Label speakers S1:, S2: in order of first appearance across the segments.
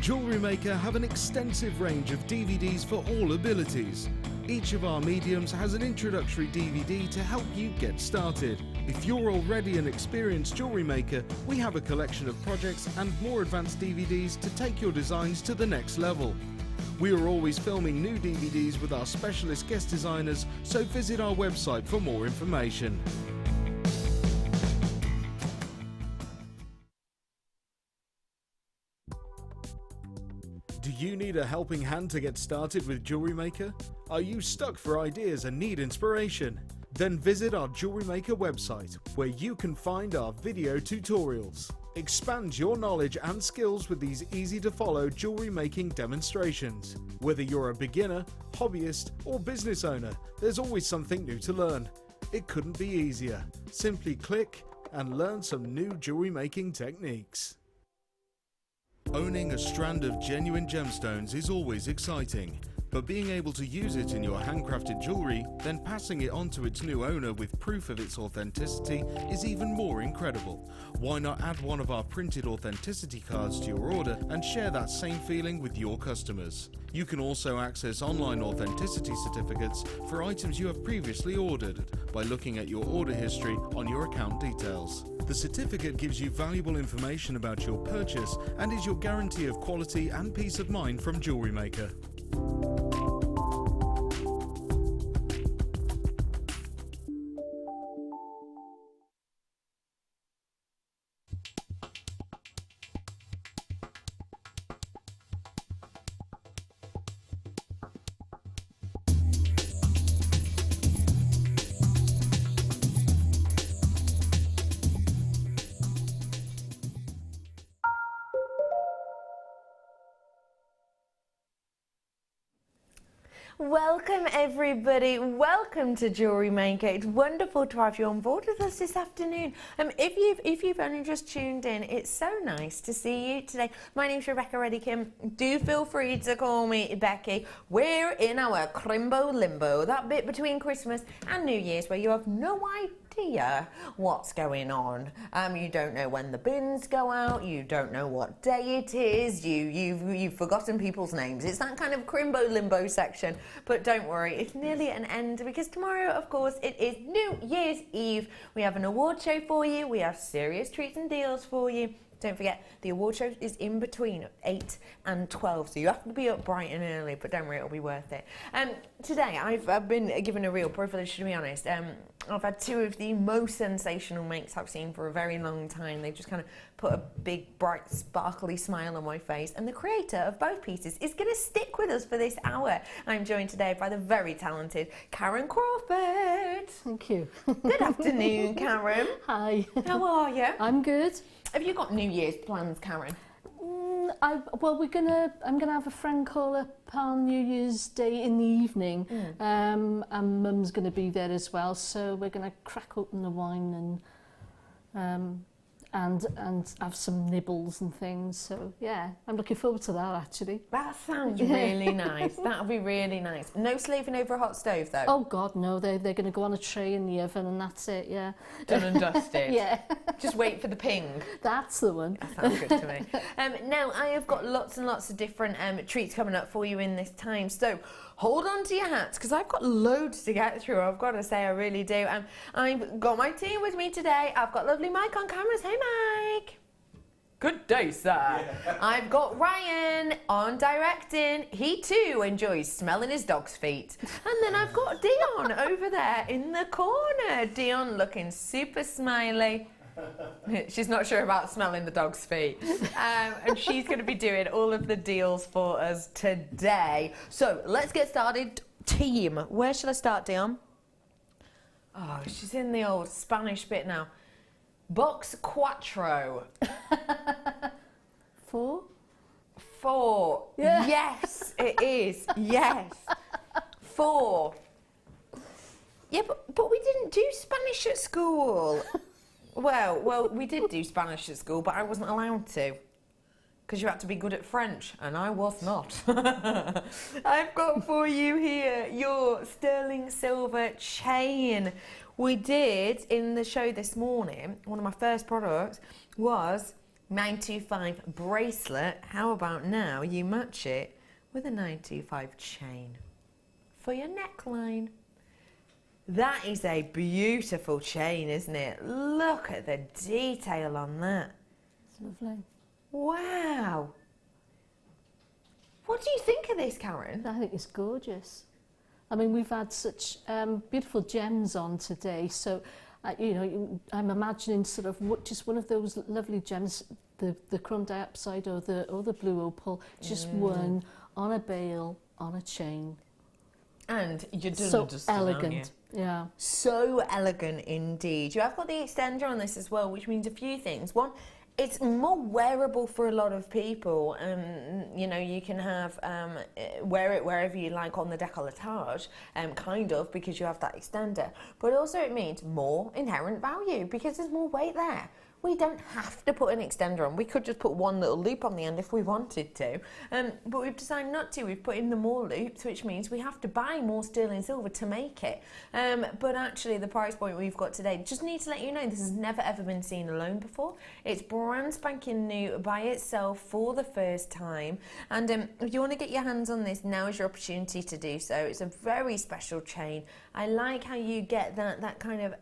S1: Jewellery Maker have an extensive range of DVDs for all abilities. Each of our mediums has an introductory DVD to help you get started. If you're already an experienced jewellery maker, we have a collection of projects and more advanced DVDs to take your designs to the next level. We are always filming new DVDs with our specialist guest designers, so visit our website for more information. Do you need a helping hand to get started with Jewellery Maker? Are you stuck for ideas and need inspiration? Then visit our Jewellery Maker website, where you can find our video tutorials. Expand your knowledge and skills with these easy-to-follow jewellery making demonstrations. Whether you're a beginner, hobbyist, or business owner, there's always something new to learn. It couldn't be easier. Simply click and learn some new jewellery making techniques. Owning a strand of genuine gemstones is always exciting, but being able to use it in your handcrafted jewellery, then passing it on to its new owner with proof of its authenticity is even more incredible. Why not add one of our printed authenticity cards to your order and share that same feeling with your customers? You can also access online authenticity certificates for items you have previously ordered by looking at your order history on your account details. The certificate gives you valuable information about your purchase and is your guarantee of quality and peace of mind from Jewellery Maker.
S2: Welcome everybody, welcome to Jewellery Maker. It's wonderful to have you on board with us this afternoon. If you've only just tuned in, it's so nice to see you today. My name's Rebecca Redican. Do feel free to call me Becky. We're in our crimbo limbo, that bit between Christmas and New Year's where you have no idea what's going on. You don't know when the bins go out, you don't know what day it is, you've forgotten people's names. It's that kind of crimbo limbo section. But don't worry, it's nearly an end because tomorrow, of course, it is New Year's Eve. We have an award show for you, we have serious treats and deals for you. Don't forget, the award show is in between 8 and 12, so you have to be up bright and early, but don't worry, it'll be worth it. Today, I've been given a real privilege, to be honest. I've had two of the most sensational makes I've seen for a very long time. They just kind of put a big, bright, sparkly smile on my face, and the creator of both pieces is going to stick with us for this hour. I'm joined today by the very talented Karon Crawford.
S3: Thank you.
S2: Good afternoon, Karon.
S3: Hi.
S2: How are you?
S3: I'm good.
S2: Have you got New Year's plans, Karon?
S3: I'm gonna have a friend call up on New Year's Day in the evening, and Mum's gonna be there as well. So we're gonna crack open the wine and have some nibbles and things. So yeah, I'm looking forward to that actually.
S2: That sounds really nice. That'll be really nice. No slaving over a hot stove though.
S3: Oh God, no! They're going to go on a tray in the oven and that's it. Yeah.
S2: Done and dusted.
S3: Yeah.
S2: Just wait for the ping.
S3: That's the one.
S2: That sounds good to me. Now I have got lots and lots of different treats coming up for you in this time. So hold on to your hats because I've got loads to get through. I've got to say, I really do. I've got my team with me today. I've got lovely Mike on cameras. Hey, Mike. Good day, sir. Yeah. I've got Ryan on directing. He too enjoys smelling his dog's feet. And then I've got Dion over there in the corner. Dion looking super smiley. She's not sure about smelling the dog's feet. And she's going to be doing all of the deals for us today. So let's get started. Team, where should I start, Dion? Oh, she's in the old Spanish bit now. Box Cuatro.
S3: 4?
S2: 4. Yeah. Yes, it is. Yes. 4. Yeah, but we didn't do Spanish at school. Well, we did do Spanish at school, but I wasn't allowed to. Because you had to be good at French, and I was not. I've got for you here your sterling silver chain. We did, in the show this morning, one of my first products was 925 bracelet. How about now you match it with a 925 chain for your neckline? That is a beautiful chain, isn't it? Look at the detail on that.
S3: It's lovely.
S2: Wow. What do you think of this, Karon?
S3: I think it's gorgeous. I mean, we've had such beautiful gems on today, so you know, I'm imagining sort of just one of those lovely gems, the chrome diopside or the blue opal, just one on a bail on a chain.
S2: And you're done
S3: So
S2: and dusted, aren't you?
S3: elegant, yeah.
S2: So elegant indeed. You have got the extender on this as well, which means a few things. One, it's more wearable for a lot of people. You know, you can have wear it wherever you like on the décolletage, kind of, because you have that extender. But also it means more inherent value because there's more weight there. We don't have to put an extender on. We could just put one little loop on the end if we wanted to. But we've decided not to. We've put in the more loops, which means we have to buy more sterling silver to make it. But actually, the price point we've got today, just need to let you know, this has never ever been seen alone before. It's brand spanking new by itself for the first time. And if you want to get your hands on this, now is your opportunity to do so. It's a very special chain. I like how you get that kind of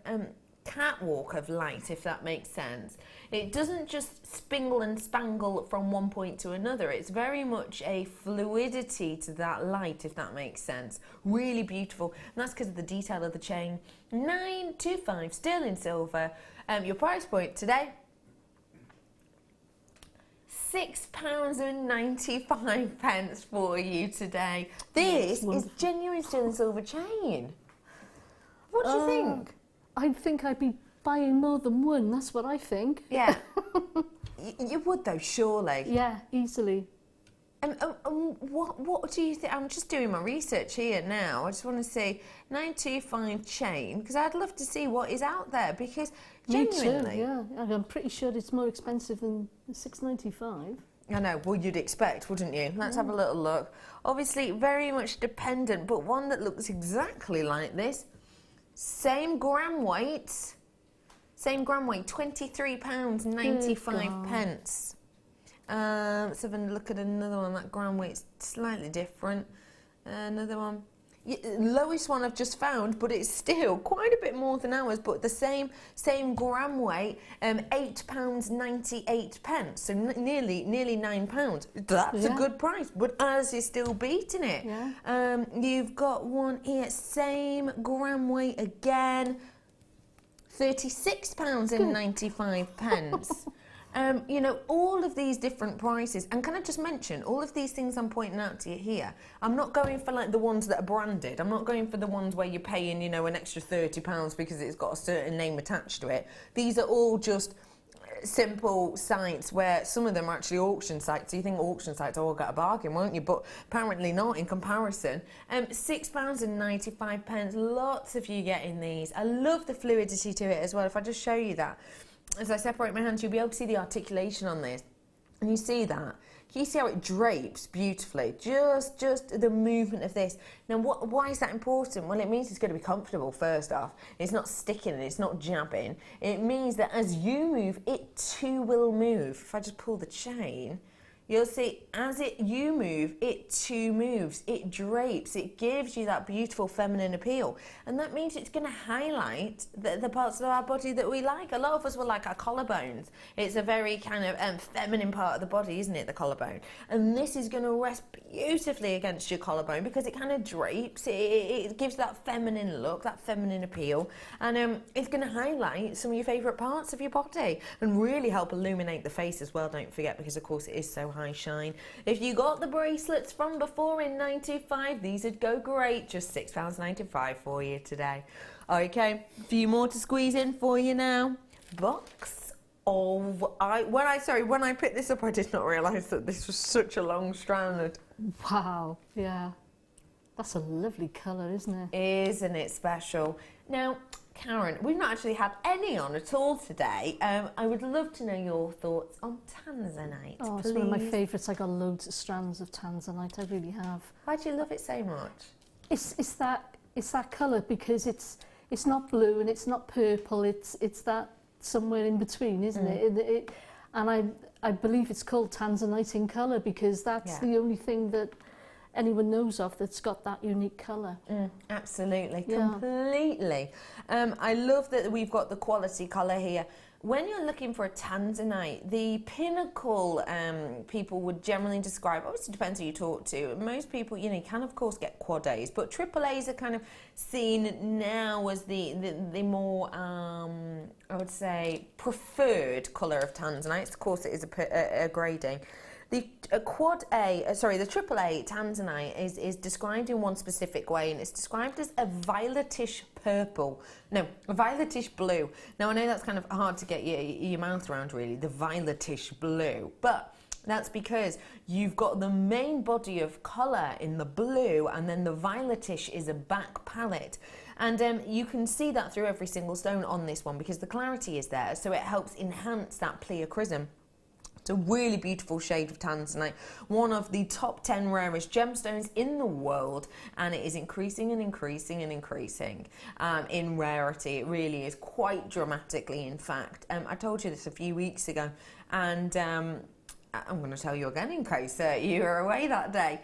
S2: catwalk of light, if that makes sense. It doesn't just spingle and spangle from one point to another. It's very much a fluidity to that light, if that makes sense. Really beautiful, and that's because of the detail of the chain. 925 sterling silver. Your price point today, £6.95 for you today. This is genuine sterling silver chain. What do you think?
S3: I think I'd be buying more than one, that's what I think.
S2: Yeah. You would though, surely.
S3: Yeah, easily.
S2: What do you think? I'm just doing my research here now. I just want to see 925 chain, because I'd love to see what is out there, because genuinely...
S3: Me too, yeah. I'm pretty sure it's more expensive than £6.95.
S2: I know, well, you'd expect, wouldn't you? Let's have a little look. Obviously, very much dependent, but one that looks exactly like this. Same gram weight, £23.95. Let's have a look at another one. That gram weight's slightly different. Another one. Lowest one I've just found, but it's still quite a bit more than ours, but the same gram weight, £8.98, so nearly £9. That's a good price, but ours is still beating it.
S3: Yeah.
S2: You've got one here, same gram weight again, £36.95. You know, all of these different prices, and can I just mention, all of these things I'm pointing out to you here, I'm not going for like the ones that are branded. I'm not going for the ones where you're paying, you know, an extra £30 because it's got a certain name attached to it. These are all just simple sites where some of them are actually auction sites. So you think auction sites, oh, I'll get a bargain, won't you? But apparently not in comparison. £6.95, lots of you getting these. I love the fluidity to it as well. If I just show you that. As I separate my hands, you'll be able to see the articulation on this. And you see that? Can you see how it drapes beautifully? Just the movement of this. Now, why is that important? Well, it means it's going to be comfortable, first off. It's not sticking and it's not jabbing. It means that as you move, it too will move. If I just pull the chain, you'll see as you move, it too moves. It drapes. It gives you that beautiful feminine appeal. And that means it's going to highlight the parts of our body that we like. A lot of us will like our collarbones. It's a very kind of feminine part of the body, isn't it, the collarbone? And this is going to rest beautifully against your collarbone because it kind of drapes. It gives that feminine look, that feminine appeal. And it's going to highlight some of your favourite parts of your body and really help illuminate the face as well, don't forget, because of course it is so high shine. If you got the bracelets from before in 925, these would go great. Just £6.95 for you today. Okay, a few more to squeeze in for you now. Box of... When I picked this up, I did not realise that this was such a long strand.
S3: Wow, yeah. That's a lovely colour, isn't it?
S2: Isn't it special? Now, Karon, we've not actually had any on at all today. I would love to know your thoughts on tanzanite,
S3: Oh,
S2: please.
S3: it's one of my favourites. I got loads of strands of tanzanite. I really have.
S2: Why do you love it so much?
S3: It's that colour because it's not blue and it's not purple. It's that somewhere in between, isn't it? And I believe it's called tanzanite in colour, because that's the only thing that anyone knows of that's got that unique colour.
S2: Absolutely,
S3: Yeah.
S2: completely. I love that we've got the quality colour here. When you're looking for a tanzanite, the pinnacle people would generally describe, obviously it depends who you talk to. Most people, you know, you can of course get quad A's, but triple A's are kind of seen now as the more, I would say, preferred colour of tanzanite. Of course it is a grading. The triple A tanzanite is described in one specific way, and it's described as a violetish purple. No, a violetish blue. Now I know that's kind of hard to get your mouth around, really, the violetish blue, but that's because you've got the main body of colour in the blue, and then the violetish is a back palette. And you can see that through every single stone on this one, because the clarity is there, so it helps enhance that pleochrysm. It's a really beautiful shade of tanzanite, one of the top 10 rarest gemstones in the world, and it is increasing and increasing and increasing in rarity. It really is, quite dramatically, in fact. I told you this a few weeks ago, and I'm going to tell you again in case you were away that day.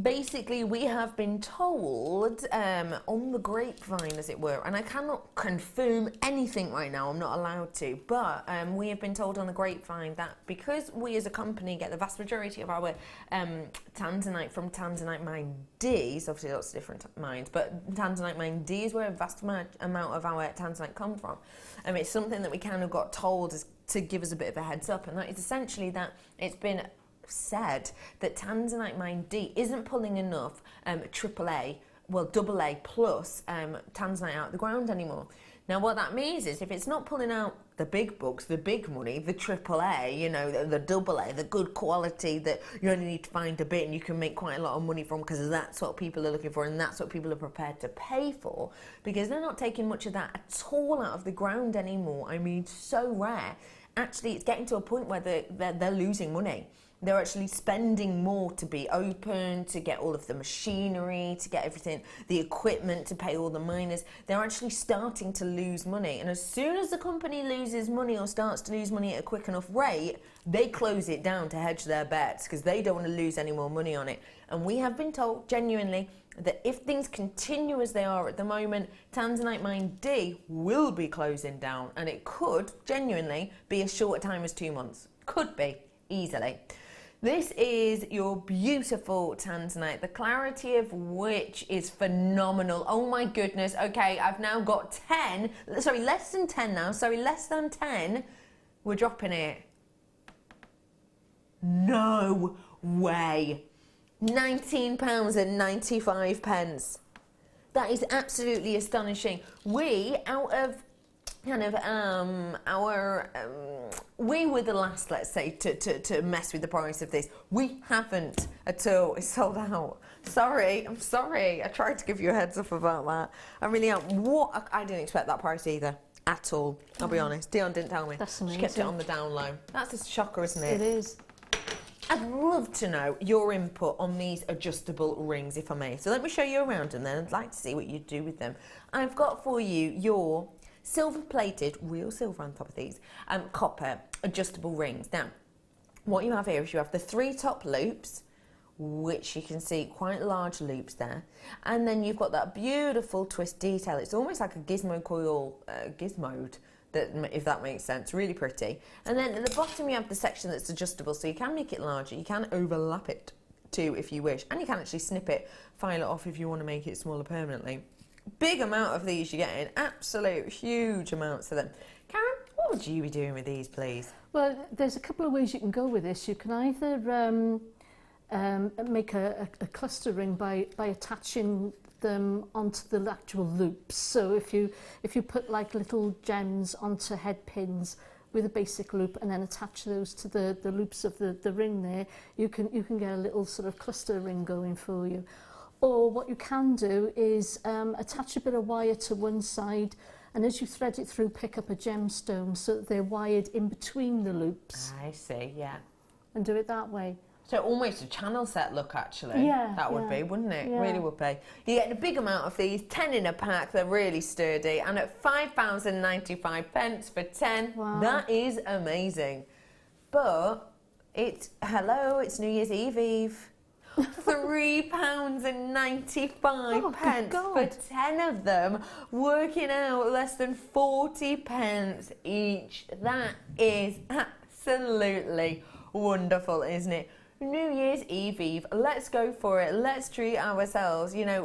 S2: Basically, we have been told on the grapevine, as it were, and I cannot confirm anything right now, I'm not allowed to, but we have been told on the grapevine that because we as a company get the vast majority of our tanzanite from Tanzanite Mine D, so obviously lots of different mines, but Tanzanite Mine D is where a vast amount of our tanzanite come from. It's something that we kind of got told to give us a bit of a heads up, and that is essentially that it's been said that Tanzanite Mine D isn't pulling enough AAA, well AA plus tanzanite out of the ground anymore. Now what that means is, if it's not pulling out the big bucks, the big money, the AAA, you know, the AA, the good quality that you only need to find a bit and you can make quite a lot of money from, because that's what people are looking for and that's what people are prepared to pay for, because they're not taking much of that at all out of the ground anymore. I mean, so rare. Actually, it's getting to a point where they're losing money. They're actually spending more to be open, to get all of the machinery, to get everything, the equipment, to pay all the miners. They're actually starting to lose money. And as soon as the company loses money or starts to lose money at a quick enough rate, they close it down to hedge their bets, because they don't want to lose any more money on it. And we have been told, genuinely, that if things continue as they are at the moment, Tanzanite Mine D will be closing down. And it could, genuinely, be as short a time as 2 months. Could be, easily. This is your beautiful tanzanite, the clarity of which is phenomenal. Oh my goodness. Okay, I've now got less than 10. We're dropping it. No way. £19.95. That is absolutely astonishing. We, out of kind of we were the last, let's say, to mess with the price of this. We haven't at all. It's sold out. I'm sorry. I tried to give you a heads up about that. I really am. I didn't expect that price either. At all. I'll be honest. Dion didn't tell me.
S3: That's amazing.
S2: She kept it on the down low. That's a shocker, isn't it?
S3: It is.
S2: I'd love to know your input on these adjustable rings, if I may. So let me show you around them then. I'd like to see what you do with them. I've got for you your silver-plated, real silver on top of these, copper adjustable rings. Now, what you have here is you have the 3 top loops, which you can see quite large loops there, and then you've got that beautiful twist detail. It's almost like a gizmo coil gizmoed, if that makes sense. Really pretty. And then at the bottom you have the section that's adjustable, so you can make it larger, you can overlap it too if you wish, and you can actually snip it, file it off if you want to make it smaller permanently. Big amount of these you're getting, absolute huge amounts of them. Karon, what would you be doing with these, please?
S3: Well, there's a couple of ways you can go with this. You can either make a cluster ring by attaching them onto the actual loops. So if you put like little gems onto head pins with a basic loop and then attach those to the loops of the ring there, you can get a little sort of cluster ring going for you. Or what you can do is attach a bit of wire to one side, and as you thread it through, pick up a gemstone so that they're wired in between the loops.
S2: I see, yeah.
S3: And do it that way.
S2: So almost a channel set look, actually.
S3: Yeah.
S2: That would be, wouldn't it?
S3: Yeah.
S2: Really would be. You get a big amount of these, 10 in a pack, they're really sturdy, and at £5.95 for 10,
S3: Wow.
S2: that is amazing. but it's New Year's Eve. £3.95 for 10 of them, working out less than 40 pence each. That is absolutely wonderful, isn't it? New Year's Eve, let's go for it. Let's treat ourselves. You know,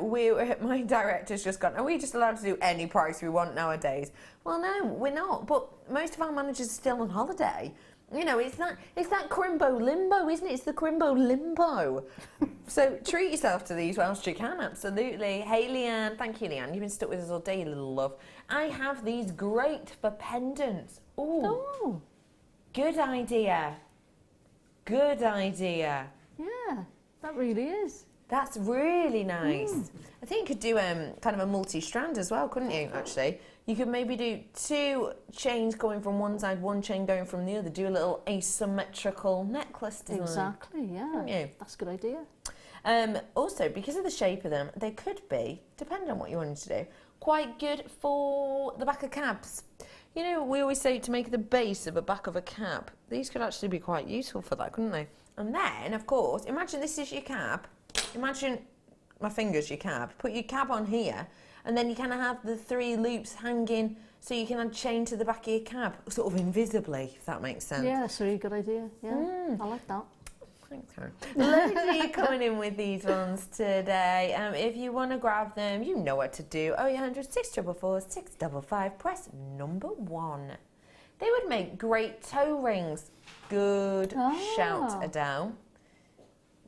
S2: my director's just gone, are we just allowed to do any price we want nowadays? Well, no, we're not. But most of our managers are still on holiday. You know, it's that crimbo limbo, isn't it? It's the crimbo limbo. So treat yourself to these whilst you can, absolutely. Hey, Leanne. Thank you, Leanne. You've been stuck with us all day, you little love. I have these great for pendants. Ooh. Good idea. Good idea.
S3: Yeah, that really is.
S2: That's really nice. I think you could do kind of a multi-strand as well, couldn't you, actually? You could maybe do 2 chains going from one side, 1 chain going from the other. Do a little asymmetrical necklace design.
S3: Exactly, yeah.
S2: You?
S3: That's a good idea.
S2: Also, because of the shape of them, they could be, depending on what you wanted to do, quite good for the back of cabs. You know, we always say to make the base of the back of a cab. These could actually be quite useful for that, couldn't they? And then, of course, imagine this is your cab. Imagine my finger's your cab. Put your cab on here, and then you kind of have the 3 loops hanging so you can add chain to the back of your cab, sort of invisibly, if that makes sense.
S3: Yeah, that's a really good idea. Yeah, I like that.
S2: Thanks, Karon. Loads of you coming in with these ones today. If you want to grab them, you know what to do. 0800 644 655, press number 1. They would make great toe rings. Good shout, Adele.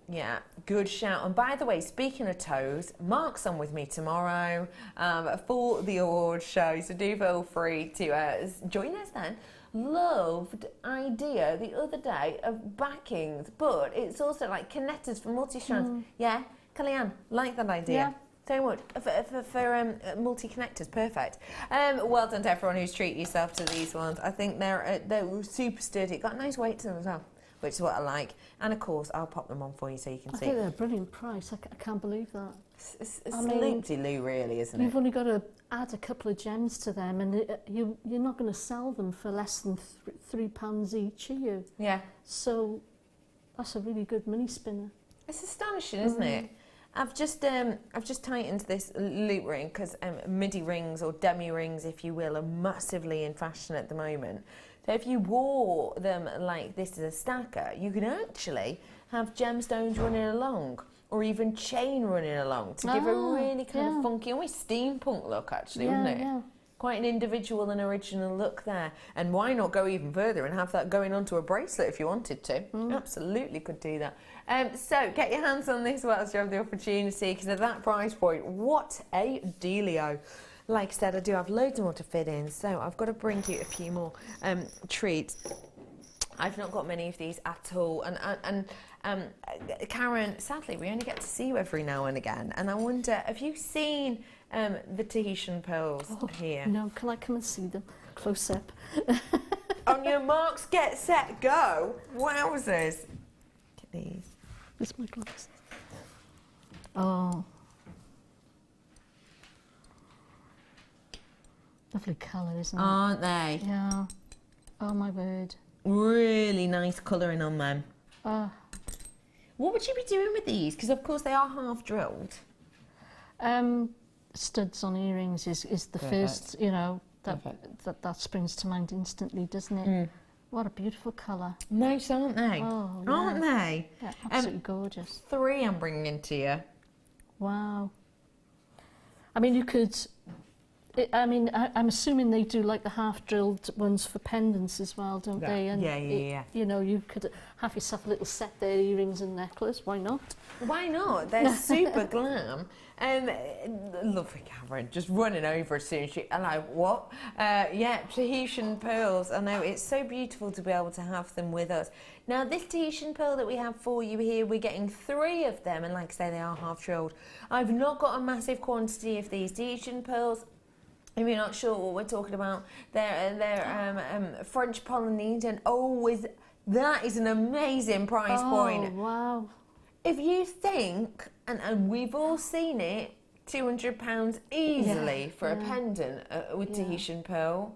S2: Yeah, good shout. And by the way, speaking of toes, Mark's on with me tomorrow for the award show, so do feel free to join us then. Loved idea the other day of backings, but it's also like connectors for multi-strands. Yeah, Kellyanne, like that idea.
S3: Yeah.
S2: So much for multi-connectors, perfect. Well done to everyone who's treated yourself to these ones. I think they're super sturdy. Got a nice weight to them as well, which is what I like. And of course, I'll pop them on for you so you can see.
S3: I think they're a brilliant price. I can't believe that.
S2: It's loop-de-loo, really, isn't it?
S3: You've only got to add a couple of gems to them, and you're not going to sell them for less than £3 each, are you?
S2: Yeah.
S3: So that's a really good mini spinner.
S2: It's astonishing, isn't it? I've just tightened this loop ring because midi rings or demi rings, if you will, are massively in fashion at the moment. So if you wore them like this as a stacker, you can actually have gemstones running along, or even chain running along to give a really kind of funky, almost steampunk look, actually, wouldn't it? Yeah. Quite an individual and original look there. And why not go even further and have that going onto a bracelet if you wanted to? Absolutely could do that. So get your hands on this whilst you have the opportunity, because at that price point, what a dealio. Like I said, I do have loads more to fit in, so I've got to bring you a few more treats. I've not got many of these at all, and Karon, sadly, we only get to see you every now and again, and I wonder, have you seen the Tahitian pearls here?
S3: No, can I come and see them close up?
S2: On your marks, get set, go! Wowzers! Look at these.
S3: Where's my glasses? Oh. Lovely colour, isn't it?
S2: Aren't they?
S3: Yeah. Oh, my word.
S2: Really nice colouring on them.
S3: Oh.
S2: What would you be doing with these? Because, of course, they are half drilled.
S3: Studs on earrings is the first, you know, that springs to mind instantly, doesn't it? What a beautiful colour.
S2: Nice, aren't they?
S3: Oh, yeah.
S2: Aren't they?
S3: Yeah, absolutely gorgeous.
S2: 3 I'm bringing into you.
S3: Wow. I mean, you could... I'm assuming they do like the half-drilled ones for pendants as well, don't they? And
S2: yeah.
S3: You know, you could have yourself a little set there, earrings and necklace. Why not?
S2: Why not? They're super glam. Lovely Karon, just running over as soon as she... I'm like, what? Yeah, Tahitian pearls. I know, it's so beautiful to be able to have them with us. Now, this Tahitian pearl that we have for you here, we're getting 3 of them, and like I say, they are half-drilled. I've not got a massive quantity of these Tahitian pearls. If you're not sure what we're talking about, they're French Polynesian. That is an amazing price point.
S3: Oh, wow.
S2: If you think, and we've all seen it, £200 easily for a pendant with Tahitian pearl.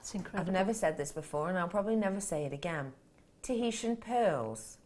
S3: That's incredible.
S2: I've never said this before, and I'll probably never say it again. Tahitian pearls.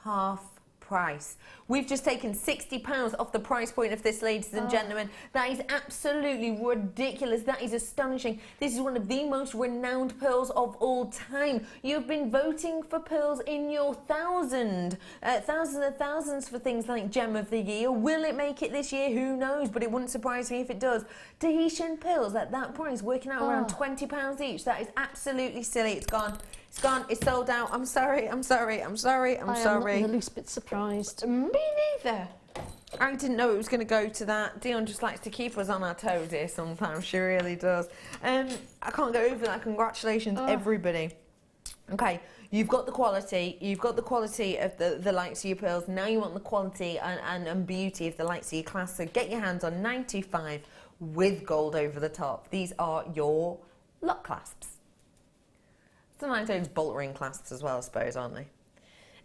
S2: Half price. We've just taken £60 off the price point of this, ladies and gentlemen. That is absolutely ridiculous. That is astonishing. This is one of the most renowned pearls of all time. You've been voting for pearls in your thousands and thousands for things like Gem of the Year. Will it make it this year? Who knows? But it wouldn't surprise me if it does. Tahitian pearls at that price, working out around £20 each. That is absolutely silly. It's gone. It's gone. It's sold out. I'm sorry. I'm sorry. I'm sorry. I'm sorry.
S3: I'm not the least bit surprised.
S2: Me neither. I didn't know it was going to go to that. Dion just likes to keep us on our toes here sometimes. She really does. I can't go over that. Congratulations, everybody. Okay, you've got the quality. You've got the quality of the likes of your pearls. Now you want the quality and beauty of the likes of your class. So get your hands on 925 with gold over the top. These are your lock clasps. Sometimes those bolt ring clasps as well, I suppose, aren't they?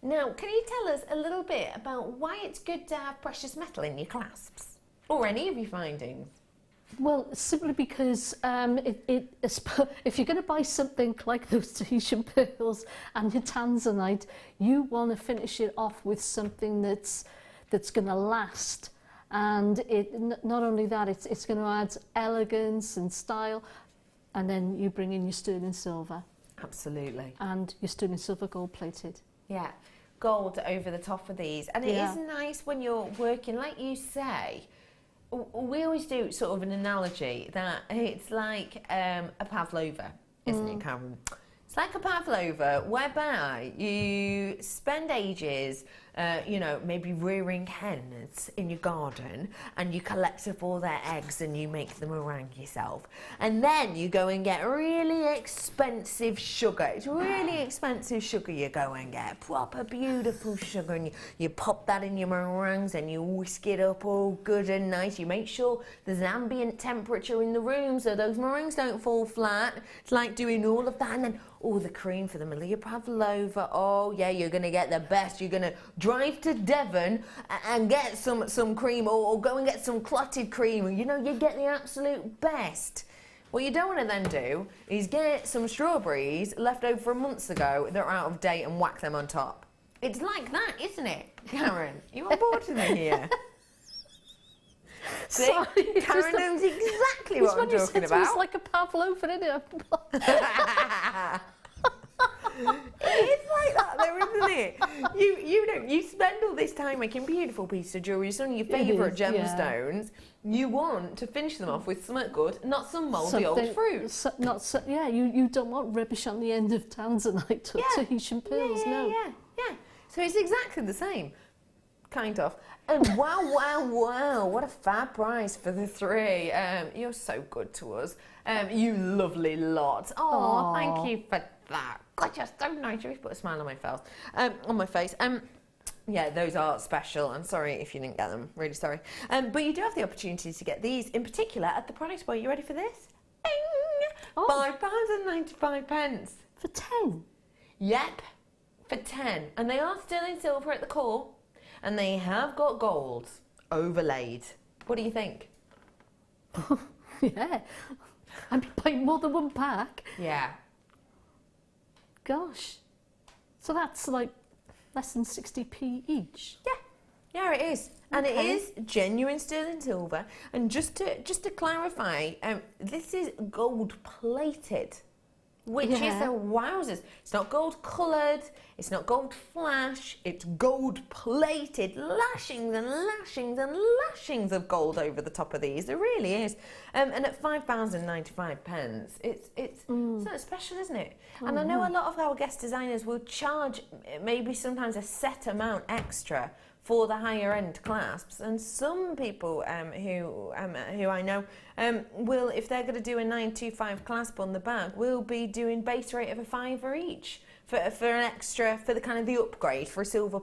S2: Now, can you tell us a little bit about why it's good to have precious metal in your clasps? Or any of your findings?
S3: Well, simply because if you're going to buy something like those Tahitian pearls and your tanzanite, you want to finish it off with something that's going to last. And not only that, it's going to add elegance and style. And then you bring in your sterling silver.
S2: Absolutely.
S3: And your sterling silver gold plated.
S2: Yeah, gold over the top of these. And it is nice when you're working, like you say, we always do sort of an analogy that it's like a pavlova, isn't it, Karon? It's like a pavlova whereby you spend ages, maybe rearing hens in your garden, and you collect up all their eggs and you make the meringue yourself. And then you go and get really expensive sugar. It's really expensive sugar you go and get. Proper beautiful sugar. And you pop that in your meringues and you whisk it up all good and nice. You make sure there's an ambient temperature in the room so those meringues don't fall flat. It's like doing all of that. And then the cream for the middle of your pavlova. Oh yeah, you're going to get the best. You're going to drive to Devon and get some cream, or go and get some clotted cream. You get the absolute best. What you don't want to then do is get some strawberries left over from months ago that are out of date and whack them on top. It's like that, isn't it, Karon? You on board with me here? See,
S3: Sorry,
S2: Karon knows exactly what I'm talking about.
S3: It's like a pavlova, isn't it?
S2: It's like that though, isn't it? You spend all this time making beautiful pieces of jewellery, some of your favourite gemstones. Yeah. You want to finish them off with something good, not some mouldy old fruit.
S3: You don't want rubbish on the end of tanzanite or Tahitian pearls, no.
S2: Yeah. So it's exactly the same. Kind of. And wow, what a fab price for the three. You're so good to us. You lovely lot. Oh, thank you for that. God, you're so nice. You always put a smile on my face. Yeah, those are special. I'm sorry if you didn't get them. Really sorry. But you do have the opportunity to get these, in particular, at the price point. You ready for this? £5.95.
S3: For 10?
S2: Yep, for 10. And they are still in silver at the core. And they have got gold overlaid. What do you think?
S3: Yeah. I'd be buying more than one pack.
S2: Yeah.
S3: Gosh. So that's like less than 60p each.
S2: Yeah, it is. And it is genuine sterling silver. And just to clarify, this is gold plated. Which is a wowzers. It's not gold coloured, it's not gold flash, it's gold plated, lashings and lashings and lashings of gold over the top of these. There really is. And at £5.95, it's something special, isn't it? And I know a lot of our guest designers will charge maybe sometimes a set amount extra for the higher end clasps, and some people who I know will, if they're going to do a 925 clasp on the bag, will be doing base rate of a £5 each for an extra, for the kind of the upgrade for a silver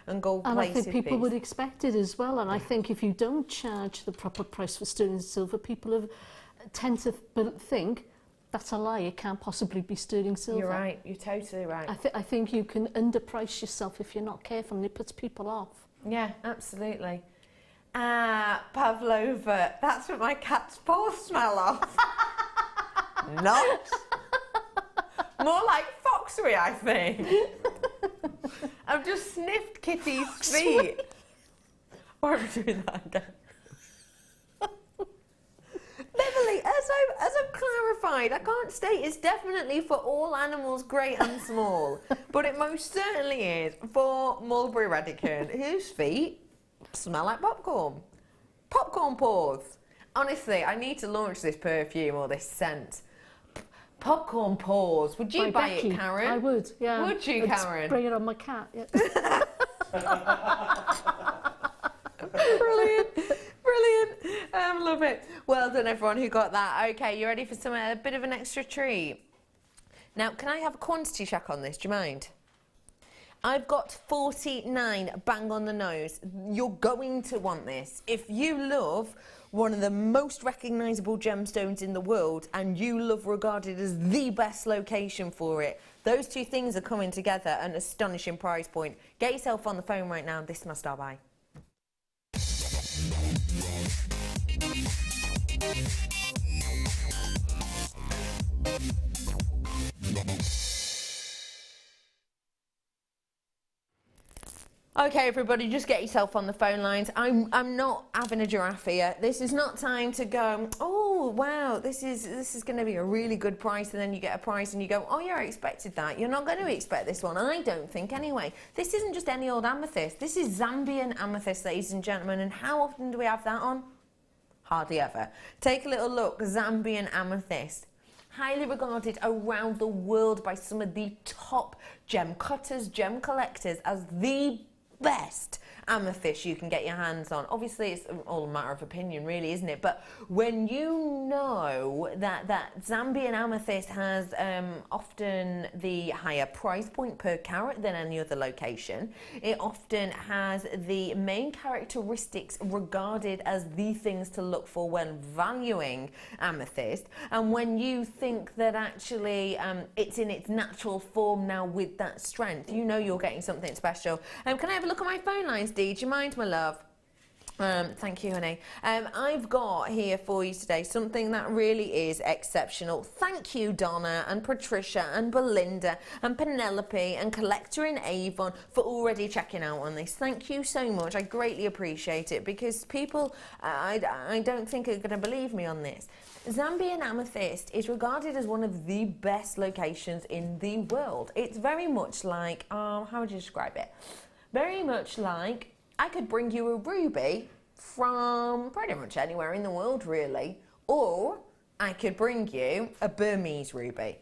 S2: and gold plated.
S3: And I think people would expect it as well. And I think if you don't charge the proper price for sterling and silver, people tend to think that's a lie. It can't possibly be sterling silver.
S2: You're right. You're totally right.
S3: I think you can underprice yourself if you're not careful, and it puts people off.
S2: Yeah, absolutely. Pavlova. That's what my cat's paws smell of. not. More like foxery, I think. I've just sniffed Kitty's feet. Why are we doing that again? Beverly, as I've clarified, I can't state it's definitely for all animals, great and small, but it most certainly is for Mulberry Redican, whose feet smell like popcorn. Popcorn paws. Honestly, I need to launch this perfume or this scent. Popcorn paws. Would you buy
S3: Becky.
S2: it, Karon?
S3: I would, yeah.
S2: Would you,
S3: I'd
S2: Karon?
S3: spray it on my cat, yeah.
S2: Brilliant. Brilliant. Love it. Well done, everyone who got that. Okay, you ready for a bit of an extra treat? Now, can I have a quantity check on this? Do you mind? I've got 49, bang on the nose. You're going to want this. If you love one of the most recognisable gemstones in the world and you love regarded as the best location for it, those two things are coming together at an astonishing price point. Get yourself on the phone right now. This is my star buy. Okay, everybody, just get yourself on the phone lines. I'm not having a giraffe here. This is not time to go, oh, wow, this is going to be a really good price, and then you get a price and you go, oh, yeah, I expected that. You're not going to expect this one, I don't think, anyway. This isn't just any old amethyst. This is Zambian amethyst, ladies and gentlemen, and how often do we have that on? Hardly ever. Take a little look, Zambian amethyst. Highly regarded around the world by some of the top gem cutters, gem collectors as the best amethyst you can get your hands on. Obviously, it's all a matter of opinion, really, isn't it? But when you know that Zambian amethyst has often the higher price point per carat than any other location, it often has the main characteristics regarded as the things to look for when valuing amethyst, and when you think that actually it's in its natural form now with that strength, you know you're getting something special. Can I have a look at my phone lines, Dee? Do you mind, my love? Thank you, honey. I've got here for you today something that really is exceptional. Thank you, Donna and Patricia and Belinda and Penelope and Collector in Avon for already checking out on this. Thank you so much. I greatly appreciate it, because people, I don't think are going to believe me on this. Zambian amethyst is regarded as one of the best locations in the world. It's very much like, how would you describe it? Very much like, I could bring you a ruby from pretty much anywhere in the world, really, or I could bring you a Burmese ruby.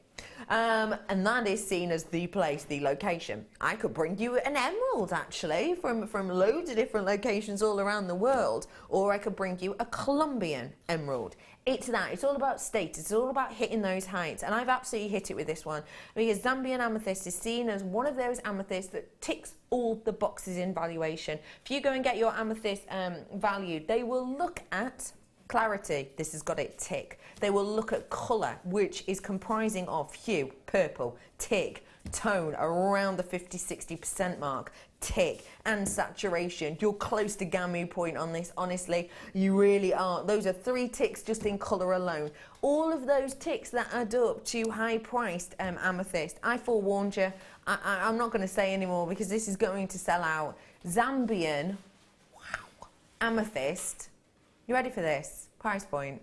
S2: And that is seen as the place, the location. I could bring you an emerald, actually, from loads of different locations all around the world, or I could bring you a Colombian emerald. It's that. It's all about status. It's all about hitting those heights. And I've absolutely hit it with this one, because Zambian amethyst is seen as one of those amethysts that ticks all the boxes in valuation. If you go and get your amethyst valued, they will look at clarity. This has got it, tick. They will look at colour, which is comprising of hue, purple, tick, tone around the 50-60% mark, tick, and saturation. You're close to Gamu point on this, honestly. You really are. Those are 3 ticks just in colour alone. All of those ticks that add up to high-priced amethyst. I forewarned you. I'm not going to say anymore, because this is going to sell out. Zambian, wow, amethyst. You ready for this? Price point.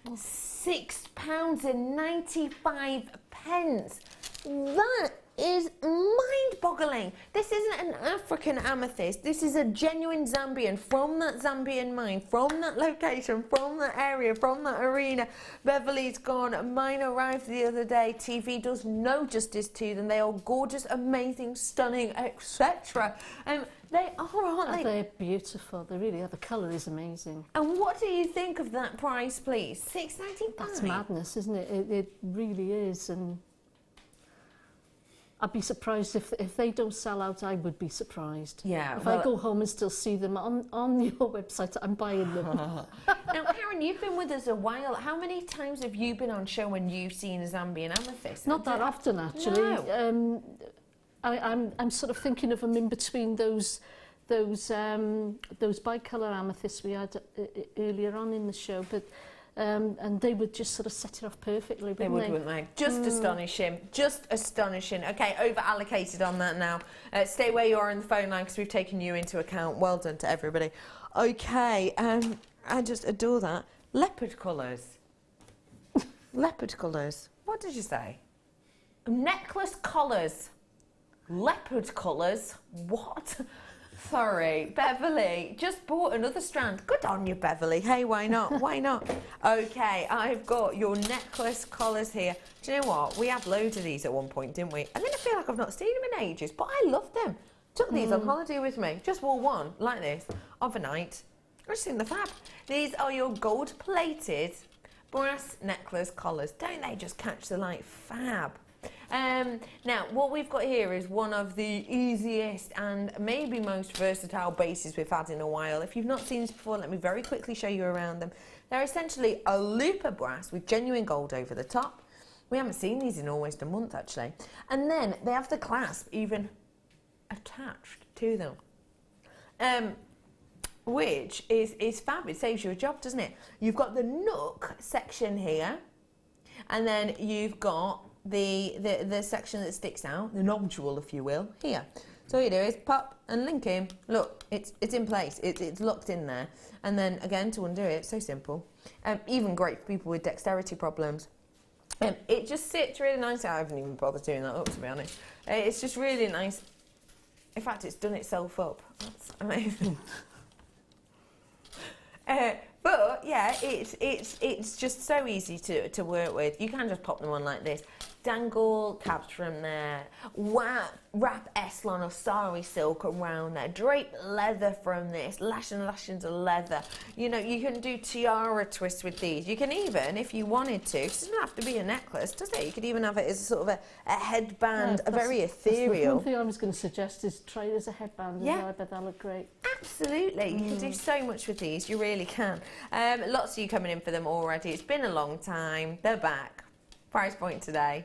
S2: £6.95. That is mind-boggling. This isn't an African amethyst. This is a genuine Zambian, from that Zambian mine, from that location, from that area, from that arena. Beverly's gone. Mine arrived the other day. TV does no justice to them. They are gorgeous, amazing, stunning, etc. They are, aren't they?
S3: They're beautiful. They really are. The colour is amazing.
S2: And what do you think of that price, please? £6.95.
S3: That's madness, isn't it? It really is. And I'd be surprised if they don't sell out. I would be surprised.
S2: Yeah.
S3: If I go home and still see them on your website, I'm buying them.
S2: Now, Karon, you've been with us a while. How many times have you been on show when you've seen a Zambian amethyst?
S3: Not that often, actually.
S2: No.
S3: I'm sort of thinking of them in between those bicolour amethysts we had earlier on in the show, but and they would just sort of set it off perfectly, wouldn't they?
S2: Wouldn't they? Just astonishing. Just astonishing. Okay, over allocated on that now. Stay where you are in the phone line because we've taken you into account. Well done to everybody. Okay, I just adore that. Leopard colours. Leopard colours. What did you say? Necklace collars. Leopard colours. What? Sorry, Beverly. Just bought another strand. Good on you, Beverly. Hey, why not? Why not? Okay, I've got your necklace collars here. Do you know what? We had loads of these at one point, didn't we? And then I feel like I've not seen them in ages, but I love them. Took these on holiday with me. Just wore one, like this, overnight. I just think they're fab. These are your gold-plated brass necklace collars. Don't they just catch the light? Fab. Now, what we've got here is one of the easiest and maybe most versatile bases we've had in a while. If you've not seen this before, let me very quickly show you around them. They're essentially a loop of brass with genuine gold over the top. We haven't seen these in almost a month, actually. And then they have the clasp even attached to them. Which is fab. It saves you a job, doesn't it? You've got the nook section here, and then you've got the section that sticks out, the nodule, if you will, here. So all you do is pop and link in. Look, it's in place. It's locked in there. And then again, to undo it, so simple. Even great for people with dexterity problems. It just sits really nice. I haven't even bothered doing that up, to be honest. It's just really nice. In fact, it's done itself up. That's amazing. But yeah, it's just so easy to work with. You can just pop them on like this. Dangle cabs from there, wrap Eslon or sari silk around there, drape leather from this, lash and lashings of leather. You know, you can do tiara twists with these. You can even, if you wanted to, it doesn't have to be a necklace, does it? You could even have it as a sort of a headband, a very ethereal.
S3: One thing I was going to suggest is try it as a headband. Yeah. I bet that'll look great.
S2: Absolutely. You can do so much with these, you really can. Lots of you coming in for them already. It's been a long time. They're back. Price point today.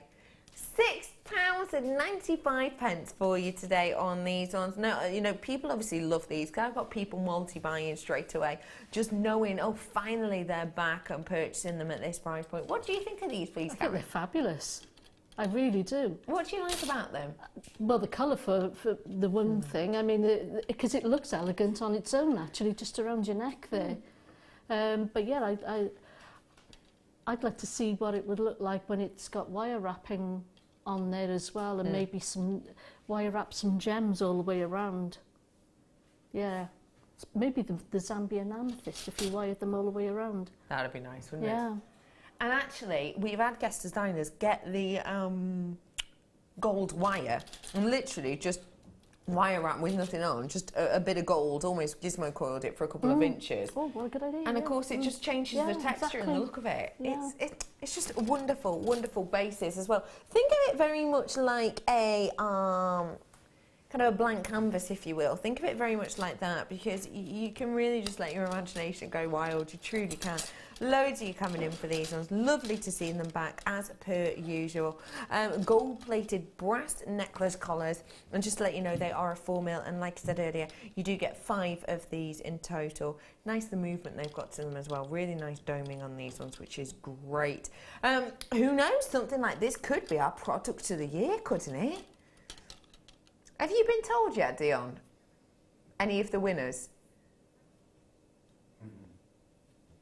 S2: £6.95 for you today on these ones. No, you know, people obviously love these because I've got people multi-buying straight away, just knowing, oh, finally they're back and purchasing them at this price point. What do you think of these, please, Karon?
S3: I think they're fabulous. I really do.
S2: What do you like about them?
S3: Well, the colour for the one thing. I mean, because it looks elegant on its own, actually, just around your neck there. But yeah, I'd like to see what it would look like when it's got wire wrapping on there as well, and maybe some wire wrap some gems all the way around. Yeah, maybe the Zambian amethyst if you wired them all the way around.
S2: That'd be nice, wouldn't it?
S3: Yeah.
S2: And actually, we've had guest designers get the gold wire and literally just wire wrap with nothing on, just a bit of gold, almost gizmo coiled it for a couple of inches.
S3: Oh, what a good idea.
S2: And of course it just changes the texture and the look of it.
S3: Yeah.
S2: It's just a wonderful, wonderful basis as well. Think of it very much like a kind of a blank canvas, if you will. Think of it very much like that, because you can really just let your imagination go wild. You truly can. Loads of you coming in for these ones. Lovely to see them back as per usual. Gold-plated brass necklace collars, and just to let you know, they are a 4mm, and like I said earlier, you do get 5 of these in total. Nice the movement they've got to them as well. Really nice doming on these ones, which is great. Who knows, something like this could be our product of the year, couldn't it? Have you been told yet, Dion? Any of the winners?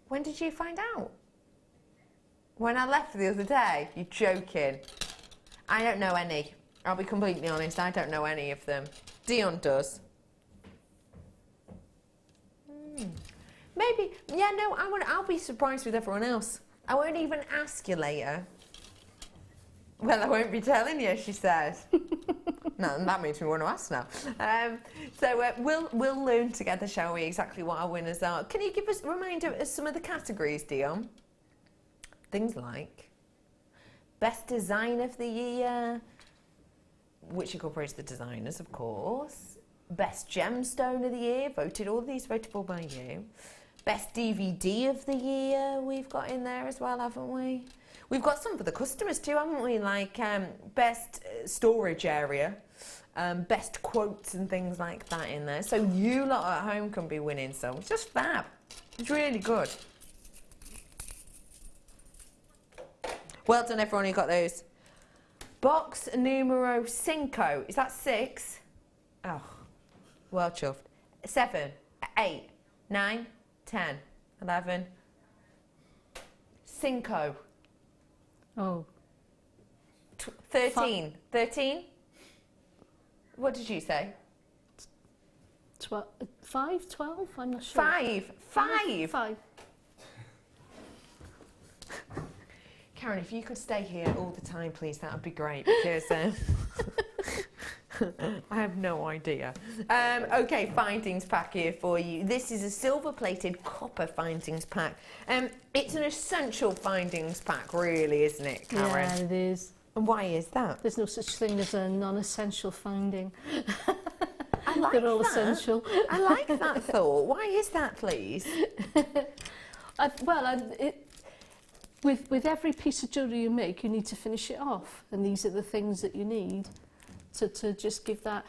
S2: When did you find out? When I left the other day? You're joking. I don't know any. I'll be completely honest, I don't know any of them. Dion does. Maybe, yeah, no, I'll be surprised with everyone else. I won't even ask you later. Well, I won't be telling you, she says. No, that makes me want to ask now. So we'll learn together, shall we, exactly what our winners are. Can you give us a reminder of some of the categories, Dion? Things like Best Design of the Year, which incorporates the designers, of course. Best Gemstone of the Year, all these voted for by you. Best DVD of the Year we've got in there as well, haven't we? We've got some for the customers too, haven't we? Like best storage area, best quotes and things like that in there. So you lot at home can be winning some. It's just fab. It's really good. Well done, everyone who got those. Box numero 5. Is that 6? Oh, well chuffed. 7, 8, 9, 10, 11. 5.
S3: Oh.
S2: 13. 13? What did you say?
S3: 5, 12? I'm not sure.
S2: 5. 5.
S3: 5.
S2: Karon, if you could stay here all the time, please, that would be great, because I have no idea. Okay, findings pack here for you. This is a silver-plated copper findings pack. It's an essential findings pack, really, isn't it, Karon?
S3: Yeah, it is.
S2: And why is that?
S3: There's no such thing as a non-essential finding.
S2: I like
S3: They're all
S2: that.
S3: essential.
S2: I like that thought. Why is that, please?
S3: With every piece of jewellery you make, you need to finish it off, and these are the things that you need to just give that.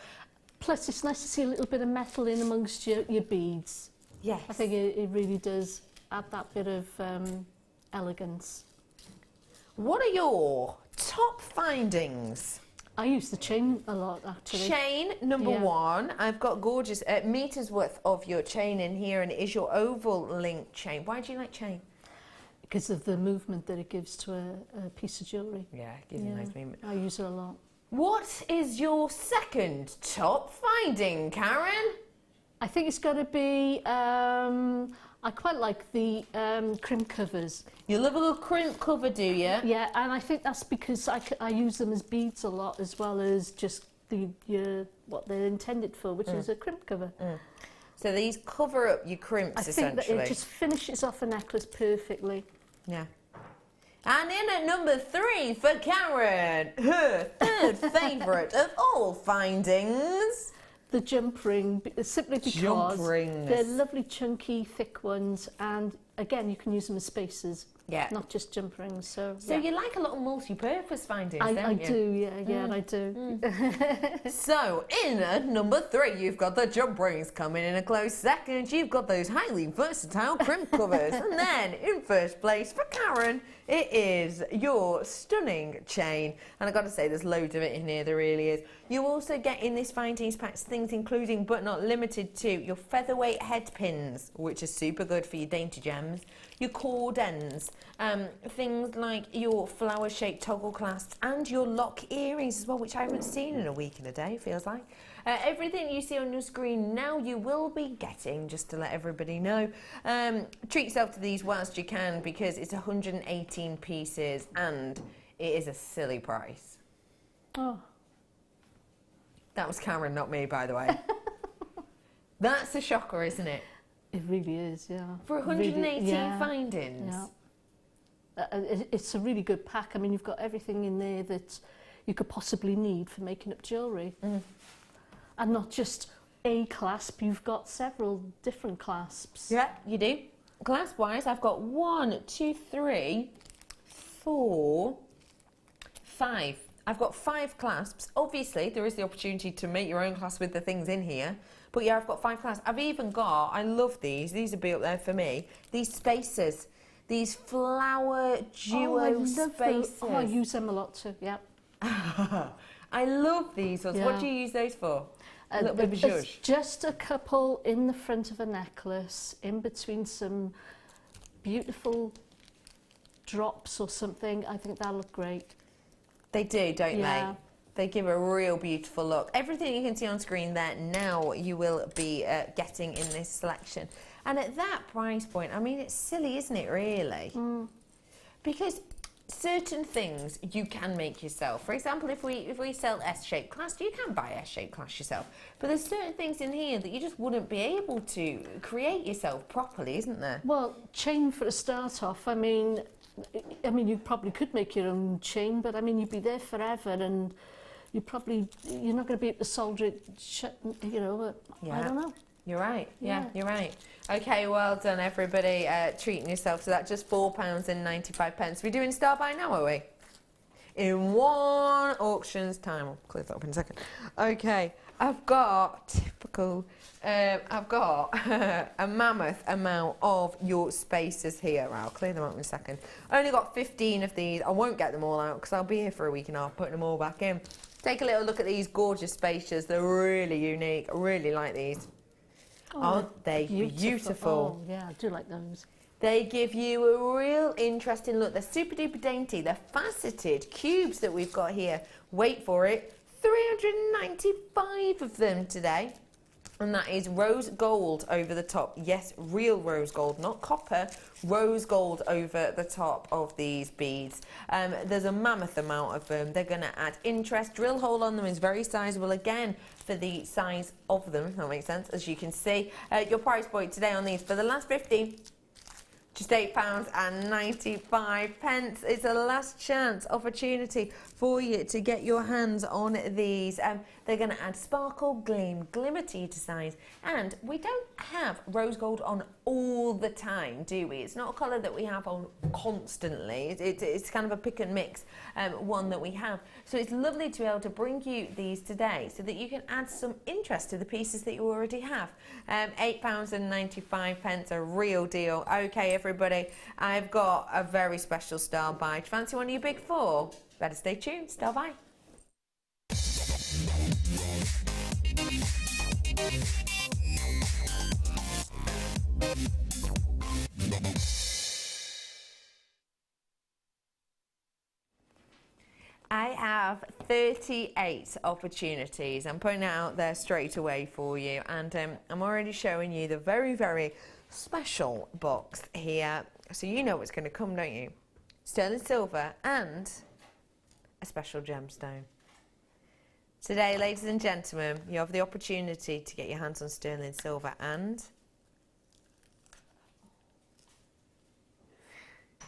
S3: Plus, it's nice to see a little bit of metal in amongst your beads.
S2: Yes.
S3: I think it really does add that bit of elegance.
S2: What are your top findings?
S3: I use the chain a lot, actually.
S2: Chain number 1. I've got gorgeous meters worth of your chain in here, and it is your oval link chain. Why do you like chain?
S3: Because of the movement that it gives to a piece of jewellery.
S2: Yeah, it gives you a nice movement.
S3: I use it a lot.
S2: What is your second top finding, Karon?
S3: I think it's got to be, I quite like the crimp covers.
S2: You love a little crimp cover, do you?
S3: Yeah, and I think that's because I use them as beads a lot, as well as just what they're intended for, which is a crimp cover.
S2: So these cover up your crimps, essentially.
S3: I think that it just finishes off a necklace perfectly.
S2: Yeah. And in at number 3 for Karon, her third favourite of all findings.
S3: The jump ring, simply because
S2: Jump rings.
S3: they're lovely, chunky, thick ones, and again, you can use them as spacers, not just jump rings. So
S2: you like a little multi-purpose findings, don't you?
S3: I do, I do.
S2: So, in at number 3, you've got the jump rings. Coming in a close second, you've got those highly versatile crimp covers. And then, in first place for Karon, it is your stunning chain. And I've got to say, there's loads of it in here, there really is. You also get in this findings pack things including, but not limited to, your featherweight head pins, which are super good for your dainty gems, your cord ends, things like your flower-shaped toggle clasps, and your lock earrings as well, which I haven't seen in a week and a day, feels like. Everything you see on your screen now you will be getting, just to let everybody know. Treat yourself to these whilst you can, because it's 118 pieces and it is a silly price.
S3: Oh.
S2: That was Karon, not me, by the way. That's a shocker, isn't it?
S3: It really is, yeah.
S2: For 118 findings.
S3: Yeah. It's a really good pack. I mean, you've got everything in there that you could possibly need for making up jewellery. And not just a clasp, you've got several different clasps.
S2: Yeah, you do. Clasp-wise, I've got 1, 2, 3, 4, 5. I've got 5 clasps. Obviously, there is the opportunity to make your own clasp with the things in here. But yeah, I've got 5 clasps. I've even got, I love these would be up there for me, these spacers. These flower duo spacers.
S3: Oh, I use them a lot too, yeah.
S2: I love these ones.
S3: Yeah.
S2: What do you use those for? A little bit of a zhuzh.
S3: Just a couple in the front of a necklace, in between some beautiful drops or something. I think that'll look great.
S2: They do, don't they? They give a real beautiful look. Everything you can see on screen there now you will be getting in this selection. And at that price point, I mean, it's silly, isn't it, really? Because certain things you can make yourself. For example, if we sell S-shaped clasps, you can buy S-shaped clasps yourself. But there's certain things in here that you just wouldn't be able to create yourself properly, isn't there?
S3: Well, chain for a start off, I mean, you probably could make your own chain, but I mean, you'd be there forever, and you're not going to be able to solder it shut, you know, I don't know.
S2: You're right. Yeah, you're right. Okay, well done, everybody. Treating yourself to that. Just £4.95. We're doing Star by now, are we? In one auction's time. I'll clear that up in a second. Okay, I've got typical cool. I've got a mammoth amount of your spacers here. I'll clear them out in a second. I only got 15 of these. I won't get them all out because I'll be here for a week and a half putting them all back in. Take a little look at these gorgeous spacers. They're really unique. I really like these. Aren't they beautiful?
S3: Oh, yeah, I do like those.
S2: They give you a real interesting look. They're super duper dainty. They're faceted cubes that we've got here. Wait for it. 395 of them today. And that is rose gold over the top. Yes, real rose gold, not copper. Rose gold over the top of these beads. There's a mammoth amount of them. They're going to add interest. Drill hole on them is very sizable again for the size of them. That makes sense, as you can see. Your price point today on these for the last 15. Just £8.95. It's a last chance opportunity for you to get your hands on these. They're going to add sparkle, gleam, glimmer to your designs. And we don't have rose gold on all the time, do we? It's not a colour that we have on constantly. It's kind of a pick and mix one that we have. So it's lovely to be able to bring you these today so that you can add some interest to the pieces that you already have. £8.95, a real deal. Okay, everybody, I've got a very special style buy. Do you fancy one of your big four? Better stay tuned. Style buy. I have 38 opportunities. I'm putting it out there straight away for you, and I'm already showing you the very, very special box here. So you know what's going to come, don't you? Sterling silver and a special gemstone. Today, ladies and gentlemen, you have the opportunity to get your hands on sterling silver and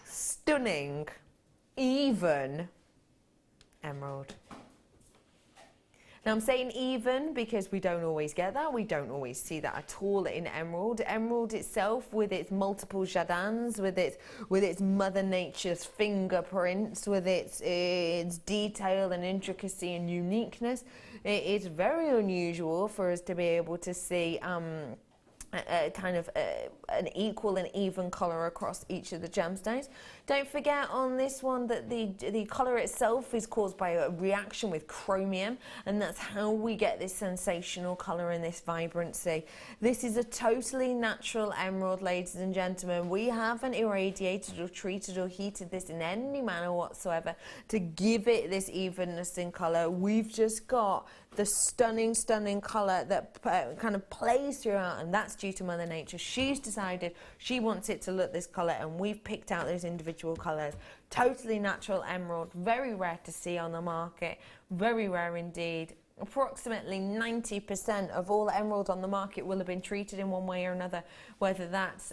S2: stunning, even emerald. Now I'm saying even because we don't always get that. We don't always see that at all in emerald. Emerald itself, with its multiple jardins, with its Mother Nature's fingerprints, with its detail and intricacy and uniqueness, it is very unusual for us to be able to see an equal and even colour across each of the gemstones. Don't forget on this one that the colour itself is caused by a reaction with chromium, and that's how we get this sensational colour and this vibrancy. This is a totally natural emerald, ladies and gentlemen. We haven't irradiated or treated or heated this in any manner whatsoever to give it this evenness in colour. We've just got the stunning, stunning colour that kind of plays throughout, and that's due to Mother Nature. She's decided she wants it to look this colour, and we've picked out those individual colours. Totally natural emerald, very rare to see on the market, very rare indeed. Approximately 90% of all emerald on the market will have been treated in one way or another, whether that's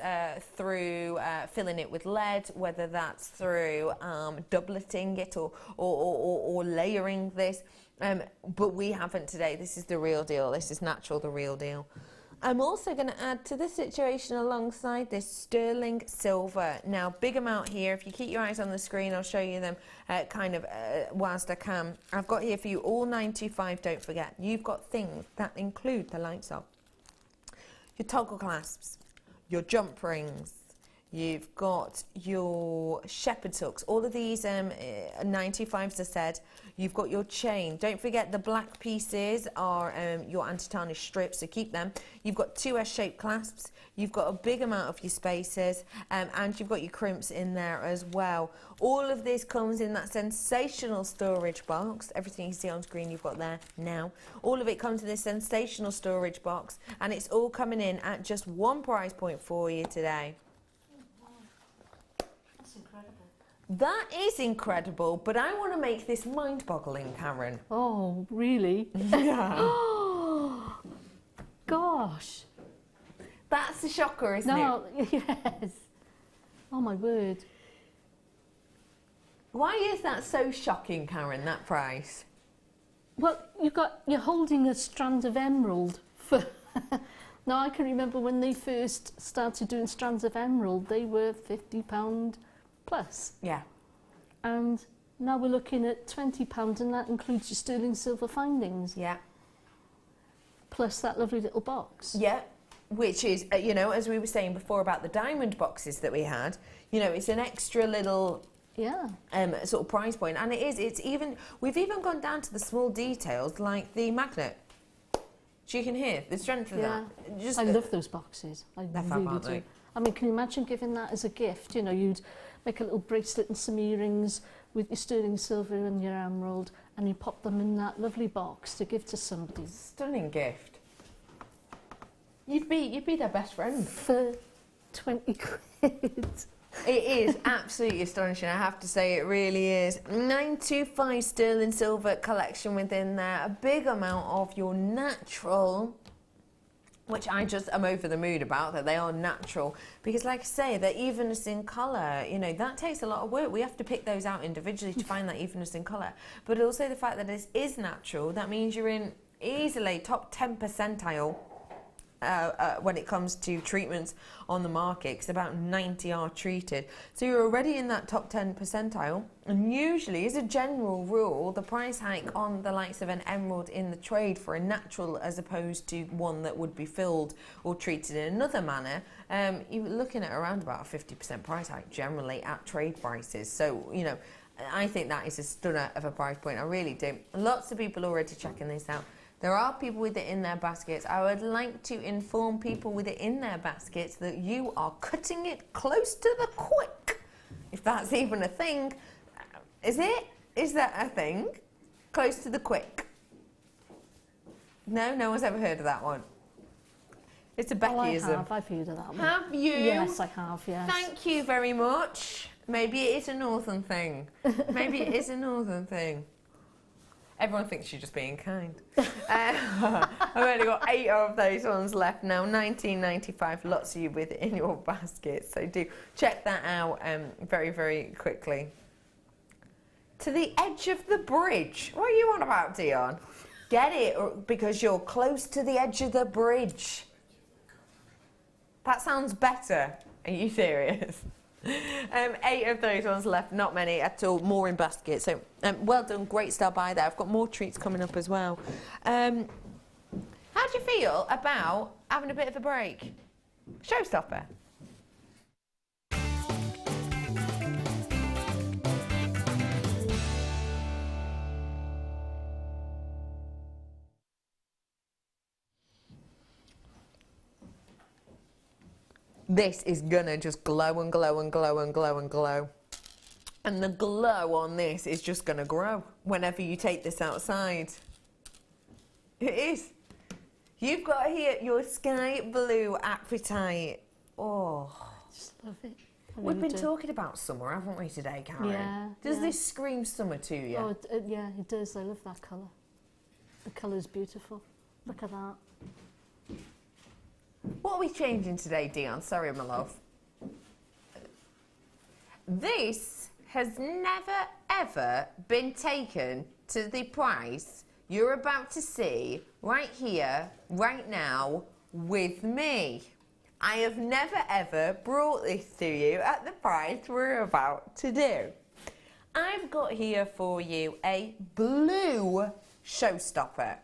S2: through filling it with lead, whether that's through doubleting it or layering this. But we haven't today. This is the real deal. This is natural, the real deal. I'm also going to add to the situation alongside this sterling silver. Now, big amount here. If you keep your eyes on the screen, I'll show you them whilst I can. I've got here for you all 95, don't forget. You've got things that include the likes of your toggle clasps, your jump rings, you've got your shepherd's hooks. All of these 95s are said. You've got your chain. Don't forget the black pieces are your anti-tarnish strips, so keep them. You've got two S-shaped clasps. You've got a big amount of your spacers, and you've got your crimps in there as well. All of this comes in that sensational storage box. Everything you see on screen you've got there now. All of it comes in this sensational storage box, and it's all coming in at just one price point for you today. That is incredible, but I want to make this mind-boggling, Karon.
S3: Oh, really?
S2: Yeah.
S3: Gosh.
S2: That's a shocker, isn't it?
S3: No, yes. Oh, my word.
S2: Why is that so shocking, Karon, that price?
S3: Well, you're holding a strand of emerald for... Now, I can remember when they first started doing strands of emerald, they were £50 plus.
S2: Yeah.
S3: And now we're looking at £20, and that includes your sterling silver findings.
S2: Yeah.
S3: plus that lovely little box.
S2: Yeah, which is, you know, as we were saying before about the diamond boxes that we had, you know, it's an extra little sort of price point, and we've even gone down to the small details like the magnet. So you can hear the strength of that.
S3: I love those boxes. I really do. I mean, can you imagine giving that as a gift? You know, you'd make a little bracelet and some earrings with your sterling silver and your emerald, and you pop them in that lovely box to give to somebody.
S2: Stunning gift. You'd be their best friend.
S3: For 20 quid.
S2: It is absolutely astonishing, I have to say, it really is. 925 sterling silver collection within there, a big amount of your natural, which I just am over the moon about, that they are natural, because like I say, the evenness in colour, you know, that takes a lot of work. We have to pick those out individually to find that evenness in colour, but also the fact that it is natural, that means you're in easily top 10 percentile when it comes to treatments on the market, because about 90 are treated. So you're already in that top 10 percentile, and usually, as a general rule, the price hike on the likes of an emerald in the trade for a natural as opposed to one that would be filled or treated in another manner, you're looking at around about a 50% price hike generally at trade prices. So, you know, I think that is a stunner of a price point, I really do. Lots of people already checking this out. There are people with it in their baskets. I would like to inform people with it in their baskets that you are cutting it close to the quick, if that's even a thing. Is it? Is that a thing? Close to the quick? No? No one's ever heard of that one? It's a Beckyism.
S3: Oh, I have. I've heard of that one.
S2: Have you?
S3: Yes, I have, yes.
S2: Thank you very much. Maybe it is a northern thing. Maybe it is a northern thing. Everyone thinks you're just being kind. I've only got 8 of those ones left now, 19.95. Lots of you with it in your basket, so do check that out very, very quickly. To the edge of the bridge. What are you on about, Dion? Get it, because you're close to the edge of the bridge. That sounds better. Are you serious? 8 of those ones left, not many at all, more in basket. So well done, great style buy there. I've got more treats coming up as well. How do you feel about having a bit of a break? Showstopper. This is gonna just glow and glow and glow and glow and glow. And the glow on this is just gonna grow whenever you take this outside. It is. You've got here your sky blue apatite. Oh,
S3: I just love it.
S2: we've been talking about summer, haven't we, today, Karon?
S3: Yeah.
S2: Does this scream summer to you?
S3: Oh, yeah, it does. I love that colour. The colour's beautiful. Look at that.
S2: What are we changing today, Dion? Sorry, my love. This has never, ever been taken to the price you're about to see right here, right now, with me. I have never, ever brought this to you at the price we're about to do. I've got here for you a blue showstopper.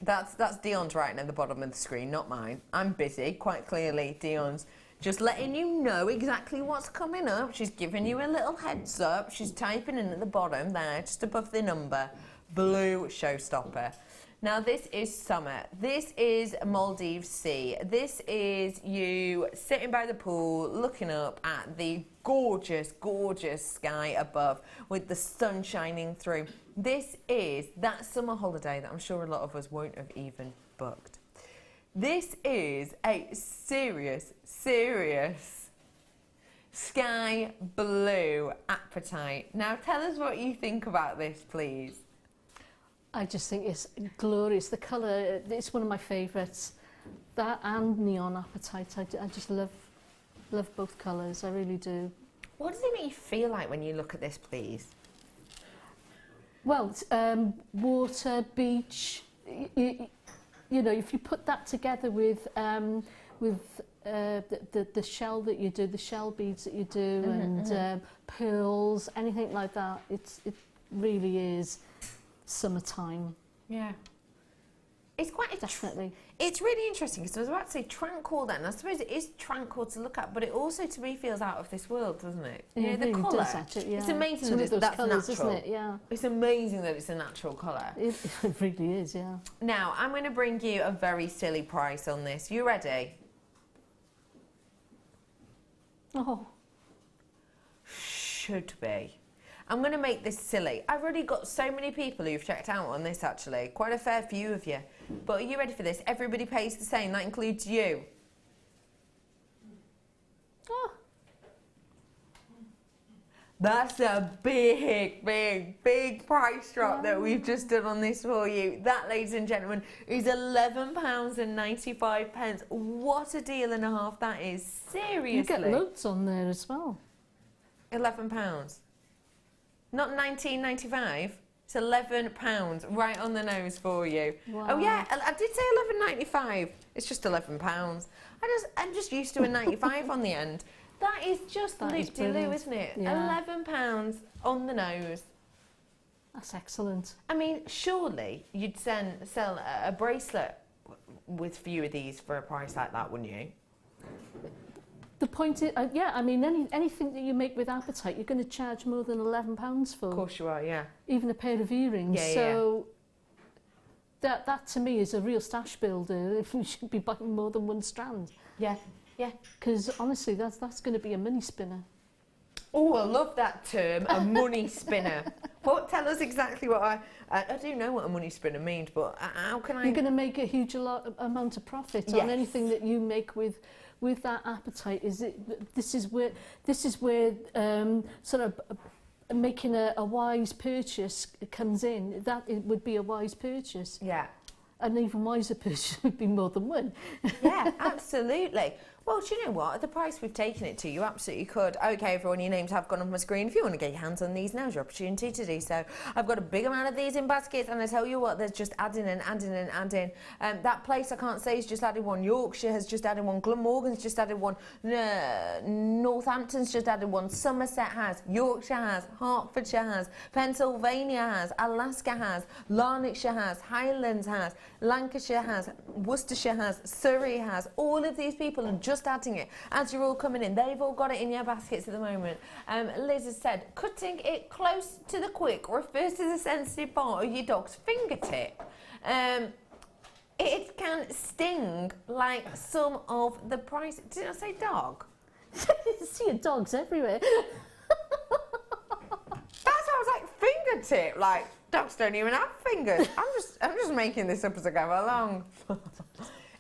S2: That's Dion's writing at the bottom of the screen, not mine. I'm busy, quite clearly. Dion's just letting you know exactly what's coming up. She's giving you a little heads up. She's typing in at the bottom there, just above the number, blue showstopper. Now this is summer. This is Maldives Sea. This is you sitting by the pool, looking up at the gorgeous, gorgeous sky above with the sun shining through. This is that summer holiday that I'm sure a lot of us won't have even booked. This is a serious, serious sky blue apatite. Now tell us what you think about this, please.
S3: I just think it's glorious. The colour, it's one of my favourites. That and neon apatite. I just love both colours. I really do.
S2: What does it make you feel like when you look at this, please?
S3: Well, water, beach. You know, if you put that together with the shell that you do, the shell beads that you do, and pearls, anything like that, it really is summertime.
S2: Yeah. It's quite
S3: Definitely.
S2: It's really interesting because I was about to say tranquil then. I suppose it is tranquil to look at, but it also to me feels out of this world, doesn't it?
S3: Yeah,
S2: You know,
S3: it
S2: the
S3: really
S2: colour.
S3: does, actually, yeah.
S2: It's amazing
S3: Some
S2: that
S3: of those
S2: that's
S3: colours,
S2: natural.
S3: isn't it? Yeah.
S2: It's amazing that it's a natural colour.
S3: It really is, yeah.
S2: Now, I'm going to bring you a very silly price on this. You ready?
S3: Oh.
S2: Should be. I'm going to make this silly. I've already got so many people who've checked out on this, actually. Quite a fair few of you. But are you ready for this? Everybody pays the same. That includes you.
S3: Oh.
S2: That's a big, big, big price drop that we've just done on this for you. That, ladies and gentlemen, is £11.95. What a deal and a half that is. Seriously.
S3: You get loads on there as well.
S2: £11. Not £19.95. It's £11, right on the nose for you.
S3: Wow.
S2: Oh yeah, I did say £11.95. It's just £11. I'm just used to a 95 on the end. That is just loop-de-loo, isn't it?
S3: Yeah.
S2: £11 on the nose.
S3: That's excellent.
S2: I mean, surely you'd sell a bracelet with a few of these for a price like that, wouldn't you?
S3: The point is, yeah, I mean, anything that you make with apatite, you're going to charge more than £11 for.
S2: Of course you are, yeah.
S3: Even a pair of earrings.
S2: Yeah,
S3: so that to me is a real stash builder. If we should be buying more than one strand.
S2: Yeah, yeah.
S3: Because honestly, that's going to be a money spinner.
S2: Oh, I love that term, a money spinner. Well, tell us exactly what I do know what a money spinner means, but how can I?
S3: You're going to make a huge amount of profit on anything that you make with that apatite. This is where sort of making a wise purchase comes in. That it would be a wise purchase.
S2: Yeah.
S3: An even wiser purchase would be more than one.
S2: Yeah, absolutely. Well, do you know what? At the price we've taken it to, you absolutely could. Okay, everyone, your names have gone off my screen. If you want to get your hands on these, now's your opportunity to do so. I've got a big amount of these in baskets, and I tell you what, there's just adding and adding and adding. That place I can't say has just added one. Yorkshire has just added one. Glamorgan's just added one. Northampton's just added one. Somerset has. Yorkshire has. Hertfordshire has. Pennsylvania has. Alaska has. Lanarkshire has. Highlands has. Lancashire has. Worcestershire has. Surrey has. All of these people are just adding it as you're all coming in. They've all got it in your baskets at the moment. Liz has said, cutting it close to the quick refers to the sensitive part of your dog's fingertip. It can sting like some of the price. Did I say dog?
S3: You see dogs everywhere.
S2: That's how I was like, fingertip. Like, dogs don't even have fingers. I'm just making this up as I go along.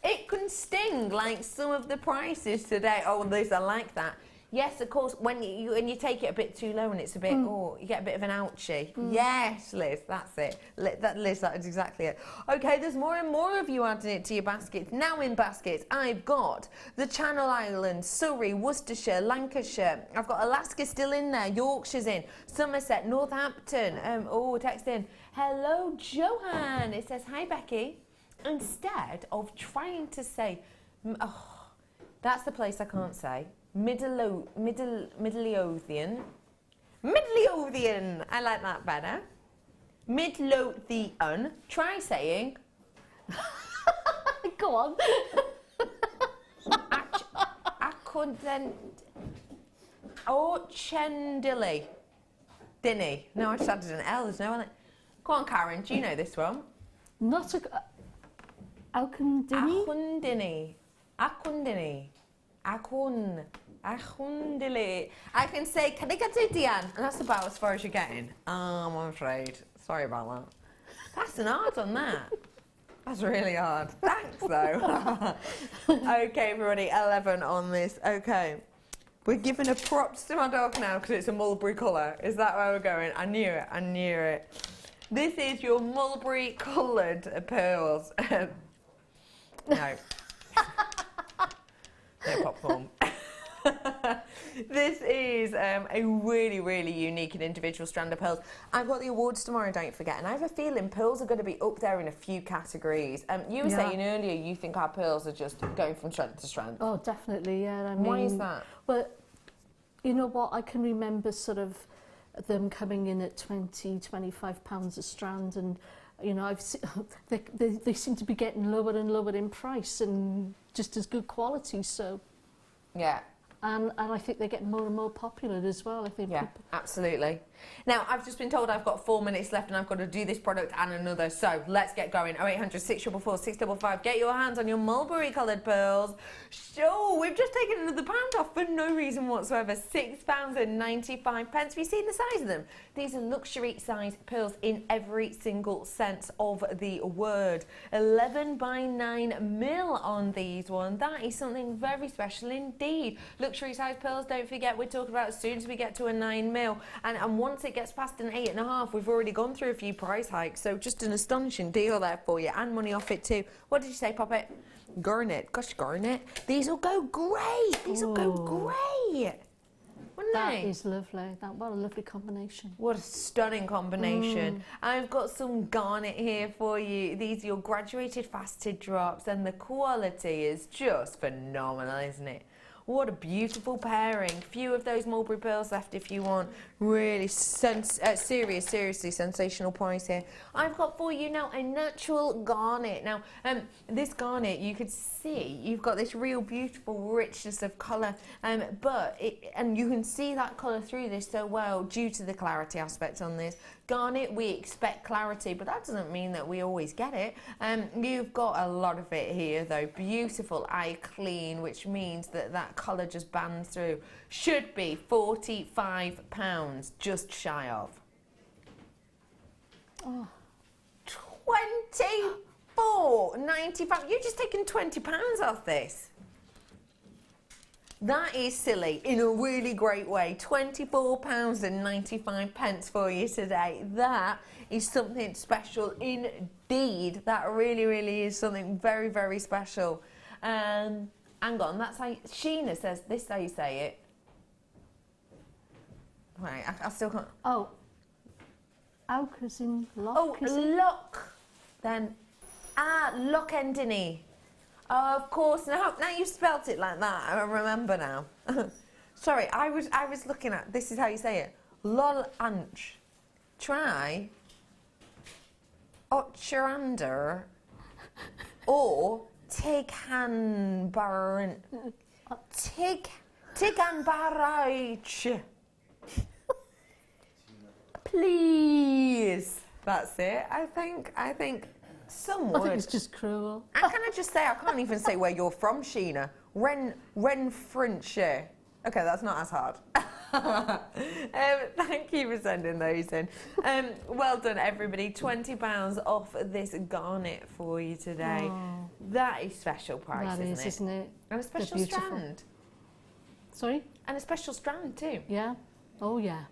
S2: It can sting like some of the prices today. Oh, Liz, I like that. Yes, of course, when you take it a bit too low and it's a bit, oh, you get a bit of an ouchie. Yes, Liz, that's it. Liz, that is exactly it. Okay, there's more and more of you adding it to your baskets. Now in baskets, I've got the Channel Islands, Surrey, Worcestershire, Lancashire. I've got Alaska still in there, Yorkshire's in, Somerset, Northampton. Text in. Hello, Johan. It says, hi, Becky. Instead of trying to say, that's the place I can't say, Midlothian, I like that better, Midlothian, try saying,
S3: go on,
S2: Chendilly, Dinny, no, I just added an L, there's no one. Go on, Karon, do you know this one?
S3: Not a...
S2: Achundini. I can say Kanikatidian, and that's about as far as you're getting. I'm afraid. Sorry about that. That's an hard on that. That's really hard. Thanks, though. Okay, everybody, 11 on this. Okay. We're giving a props to my dog now because it's a mulberry colour. Is that where we're going? I knew it. This is your mulberry coloured pearls. No. No popcorn. This is a really, really unique and individual strand of pearls. I've got the awards tomorrow, don't forget, and I have a feeling pearls are going to be up there in a few categories. You were saying earlier you think our pearls are just going from strand to strand.
S3: Oh, definitely, yeah. I mean,
S2: why is that?
S3: Well, you know what, I can remember sort of them coming in at £20, £25 a strand, and you know, they seem to be getting lower and lower in price and just as good quality. So
S2: yeah.
S3: And I think they're getting more and more popular as well. I think.
S2: Yeah,
S3: people...
S2: absolutely. Now, I've just been told I've got 4 minutes left and I've got to do this product and another. So let's get going. 0800 644 655. Get your hands on your mulberry coloured pearls. Sure, we've just taken another pound off for no reason whatsoever. £6.95. Have you seen the size of them? These are luxury size pearls in every single sense of the word. 11 by 9 mil on these ones. That is something very special indeed. Luxury size pearls, don't forget, we're talking about as soon as we get to a 9 mil. And once it gets past an 8.5, we've already gone through a few price hikes. So just an astonishing deal there for you, and money off it too. What did you say, Poppet? Garnet. Gosh, garnet. These will go great. These will go great. Wouldn't
S3: That
S2: they?
S3: is lovely. What a lovely combination.
S2: What a stunning combination. I've got some garnet here for you. These are your graduated faceted drops, and the quality is just phenomenal, isn't it? What a beautiful pairing. Few of those mulberry pearls left if you want. Really seriously sensational price here. I've got for you now a natural garnet. Now, this garnet, you could see, you've got this real beautiful richness of colour, and you can see that colour through this so well due to the clarity aspect on this. Garnet, we expect clarity, but that doesn't mean that we always get it. You've got a lot of it here though. Beautiful eye clean, which means that colour just bands through. Should be £45, just shy of.
S3: Oh.
S2: £24.95. You've just taken £20 off this. That is silly in a really great way. £24.95 for you today. That is something special indeed. That really, really is something very, very special. Hang on, that's how Sheena says this is how you say it. Right, I still can't.
S3: Oh, oak as in lock.
S2: Oh, lock. Then, lock ending. Of course, now you spelt it like that. I remember now. Sorry, I was looking at, this is how you say it. Lol anch. Try. Ocherander. Or Tiganbaran. Tiganbarach. Please. That's it. I think some
S3: I
S2: word.
S3: think it's just cruel.
S2: And can I just say, I can't even say where you're from, Sheena. Renfrewshire. Okay, that's not as hard. Thank you for sending those in. Well done, everybody. £20 off this garnet for you today.
S3: Oh,
S2: that is special price,
S3: isn't it?
S2: And a special strand.
S3: Sorry?
S2: And a special strand too.
S3: Yeah. Oh, yeah.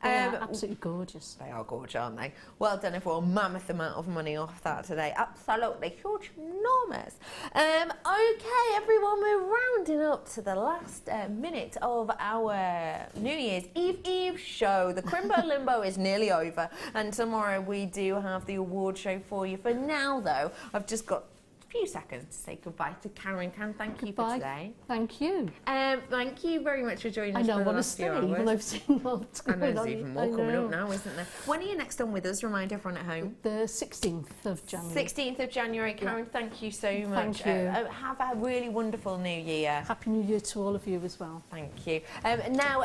S3: They are absolutely gorgeous.
S2: They are gorgeous, aren't they? Well done, everyone. Mammoth amount of money off that today. Absolutely huge, enormous. Okay, everyone, we're rounding up to the last minute of our New Year's Eve show. The Crimbo Limbo is nearly over, and tomorrow we do have the award show for you. For now, though, I've just got few seconds to say goodbye to Karon. Thank you for today.
S3: Thank you.
S2: Thank you very much for joining us.
S3: I know, I want to stay when I've seen what's going on.
S2: And there's even more coming up now, isn't there? When are you next on with us? Remind everyone at home.
S3: The 16th of January.
S2: 16th of January. Karon, thank you so much.
S3: Thank you.
S2: Have a really wonderful New Year.
S3: Happy New Year to all of you as well.
S2: Thank you. Now,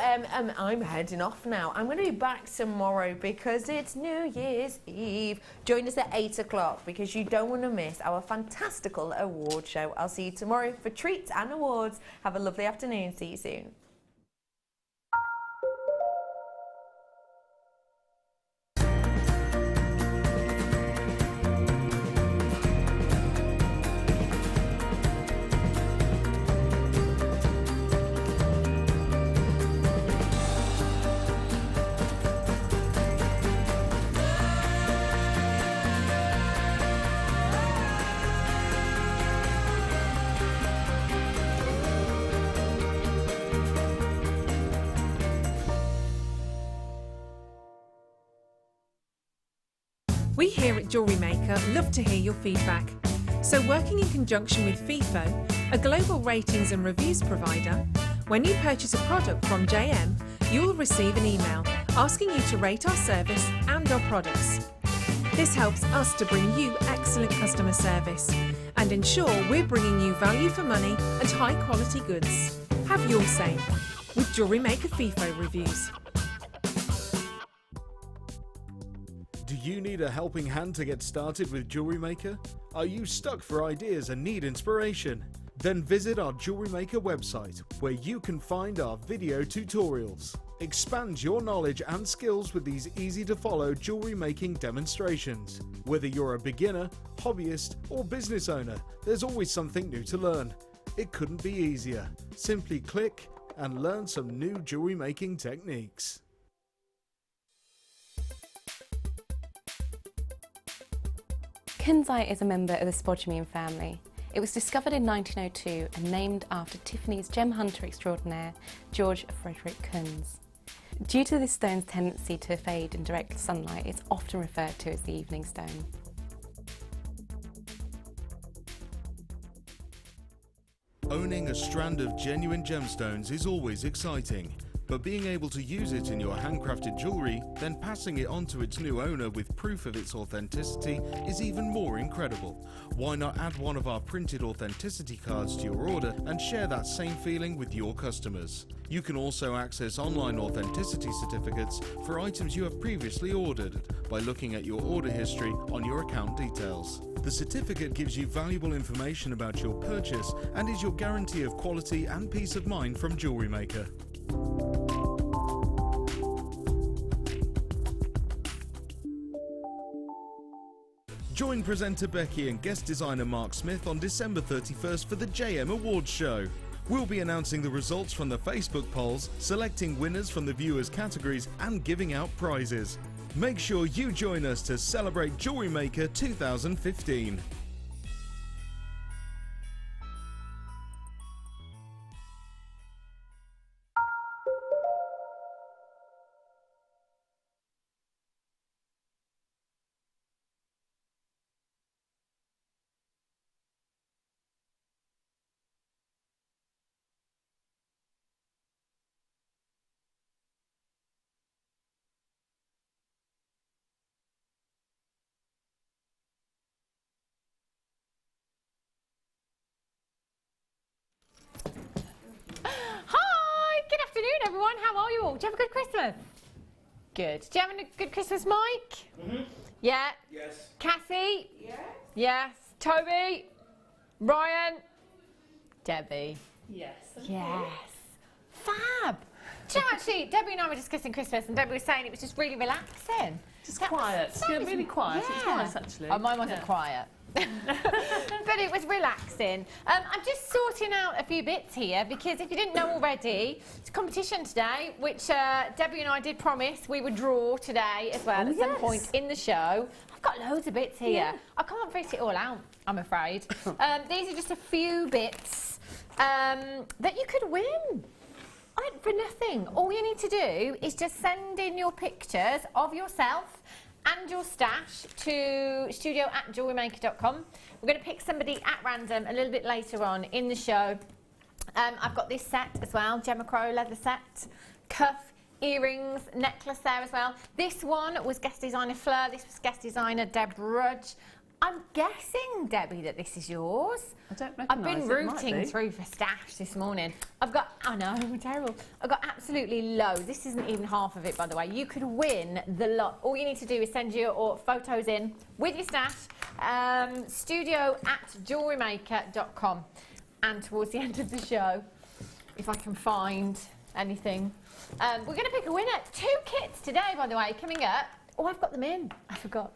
S2: I'm heading off now. I'm going to be back tomorrow because it's New Year's Eve. Join us at 8 o'clock because you don't want to miss our fantastical award show. I'll see you tomorrow for treats and awards. Have a lovely afternoon. See you soon.
S4: We here at Jewellery Maker love to hear your feedback. So working in conjunction with FIFO, a global ratings and reviews provider, when you purchase a product from JM, you will receive an email asking you to rate our service and our products. This helps us to bring you excellent customer service and ensure we're bringing you value for money and high quality goods. Have your say with Jewellery Maker FIFO reviews.
S1: Do you need a helping hand to get started with Jewellery Maker? Are you stuck for ideas and need inspiration? Then visit our Jewellery Maker website, where you can find our video tutorials. Expand your knowledge and skills with these easy-to-follow jewellery making demonstrations. Whether you're a beginner, hobbyist, or business owner, there's always something new to learn. It couldn't be easier. Simply click and learn some new jewellery making techniques.
S5: Kunzite is a member of the spodumene family. It was discovered in 1902 and named after Tiffany's gem hunter extraordinaire, George Frederick Kunz. Due to this stone's tendency to fade in direct sunlight, it's often referred to as the evening stone.
S1: Owning a strand of genuine gemstones is always exciting, but being able to use it in your handcrafted jewellery, then passing it on to its new owner with proof of its authenticity is even more incredible. Why not add one of our printed authenticity cards to your order and share that same feeling with your customers? You can also access online authenticity certificates for items you have previously ordered by looking at your order history on your account details. The certificate gives you valuable information about your purchase and is your guarantee of quality and peace of mind from Jewellery Maker. Join presenter Becky and guest designer Mark Smith on December 31st for the JM Awards show. We'll be announcing the results from the Facebook polls, selecting winners from the viewers' categories and giving out prizes. Make sure you join us to celebrate Jewellery Maker 2015.
S6: Everyone, how are you all? Do you have a good Christmas? Good. Do you have a good Christmas, Mike? Mm-hmm. Yeah?
S7: Yes.
S6: Cassie?
S7: Yes.
S6: Yes. Toby? Ryan? Debbie?
S7: Yes.
S6: Yes. Fab. Do you know, actually, Debbie and I were discussing Christmas and Debbie was saying it was just really relaxing.
S8: Just quiet. Yeah, really quiet.
S6: Yeah.
S8: It's nice, actually.
S6: Oh, mine wasn't quiet. But it was relaxing. I'm just sorting out a few bits here because if you didn't know already, it's a competition today, which Debbie and I did promise we would draw today as well at some point in the show. I've got loads of bits here. Yeah. I can't fit it all out, I'm afraid. These are just a few bits that you could win. For nothing. All you need to do is just send in your pictures of yourself and your stash to studio@jewellerymaker.com. We're going to pick somebody at random a little bit later on in the show. I've got this set as well, Gemma Crow leather set, cuff, earrings, necklace there as well. This one was guest designer Fleur, this was guest designer Deb Rudge. I'm guessing, Debbie, that this is yours.
S8: I don't recognise it.
S6: I've been rooting through for stash this morning. I've got, I know, terrible. I've got absolutely loads. This isn't even half of it, by the way. You could win the lot. All you need to do is send your photos in with your stash, studio@jewellerymaker.com. And towards the end of the show, if I can find anything, we're going to pick a winner. 2 kits today, by the way, coming up. Oh, I've got them in. I forgot.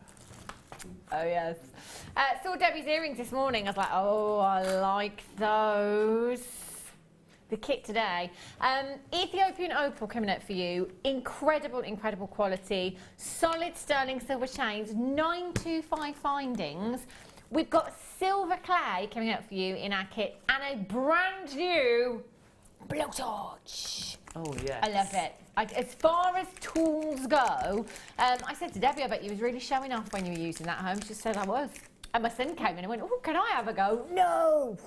S6: Oh, yes. Saw Debbie's earrings this morning. I was like, oh, I like those. The kit today. Ethiopian opal coming up for you. Incredible, incredible quality. Solid sterling silver chains. 925 findings. We've got silver clay coming up for you in our kit. And a brand new blowtorch.
S8: Oh, yes.
S6: I love it. As far as tools go, I said to Debbie, I bet you was really showing off when you were using that home. She said I was. And my son came in and went, oh, can I have a go? No.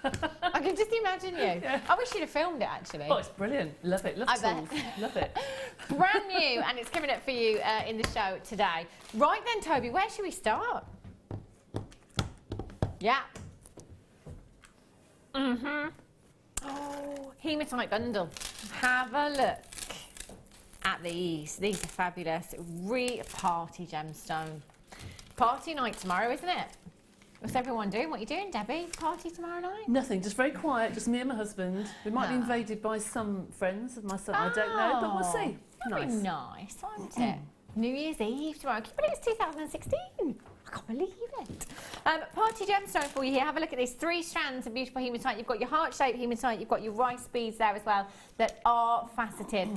S6: I can just imagine you.
S8: Yeah.
S6: I wish you'd have filmed it, actually.
S8: Oh, it's brilliant. Love it. Love
S6: I
S8: tools.
S6: bet.
S8: Love it.
S6: Brand new, and it's coming up for you in the show today. Right then, Toby, where should we start? Yeah. Oh, hematite bundle. Have a look at these. These are fabulous. Party gemstone. Party night tomorrow, isn't it? What's everyone doing? What are you doing, Debbie? Party tomorrow night?
S8: Nothing, just very quiet, just me and my husband. We might be invaded by some friends of my son, I don't know, but we'll see.
S6: That'd be nice, won't it? New Year's Eve tomorrow. But it's 2016. I can't believe it. Party gemstone for you here. Have a look at these 3 strands of beautiful hematite. You've got your heart-shaped hematite. You've got your rice beads there as well that are faceted.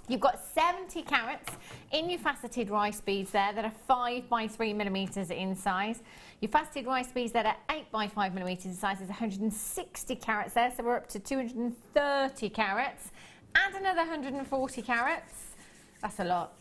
S6: You've got 70 carats in your faceted rice beads there that are 5 by 3 millimetres in size. Your faceted rice beads that are 8 by 5 millimetres in size is 160 carats there, so we're up to 230 carats. Add another 140 carats. That's a lot.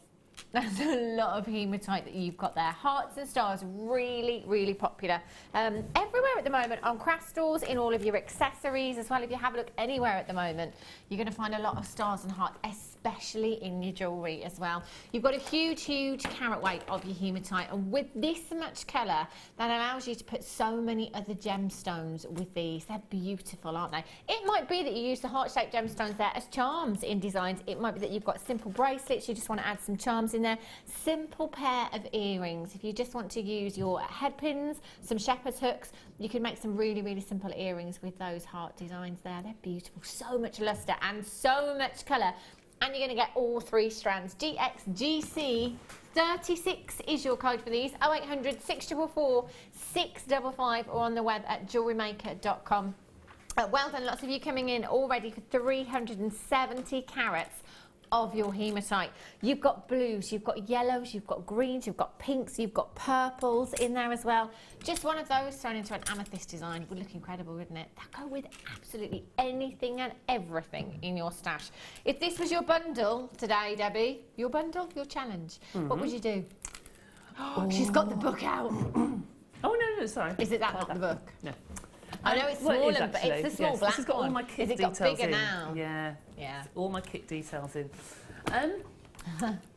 S6: That's a lot of hematite that you've got there. Hearts and stars, really, really popular. Everywhere at the moment, on craft stores, in all of your accessories as well. If you have a look anywhere at the moment, you're going to find a lot of stars and hearts, especially in your jewellery as well. You've got a huge, huge carat weight of your hematite, and with this much colour, that allows you to put so many other gemstones with these. They're beautiful, aren't they? It might be that you use the heart-shaped gemstones there as charms in designs. It might be that you've got simple bracelets, you just want to add some charms in there. Simple pair of earrings. If you just want to use your head pins, some shepherd's hooks, you can make some really, really simple earrings with those heart designs there. They're beautiful. So much lustre and so much colour. And you're going to get all 3 strands. GXGC 36 is your code for these. 0800 644 655 or on the web at JewelleryMaker.com. Well done, lots of you coming in already for 370 carats of your hematite. You've got blues, you've got yellows, you've got greens, you've got pinks, you've got purples in there as well. Just one of those thrown into an amethyst design would look incredible, wouldn't it? That go with absolutely anything and everything in your stash. If this was your bundle today, Debbie, your bundle, your challenge, what would you do? Oh, she's got the book out.
S8: Oh, no, sorry.
S6: Is it that not the book?
S8: No.
S6: I know it's
S8: Well,
S6: smaller, but it's the small black
S8: This has got
S6: one.
S8: all my kit
S6: Has it
S8: details
S6: got bigger
S8: in.
S6: now?
S8: Yeah.
S6: Yeah.
S8: All my kit details in.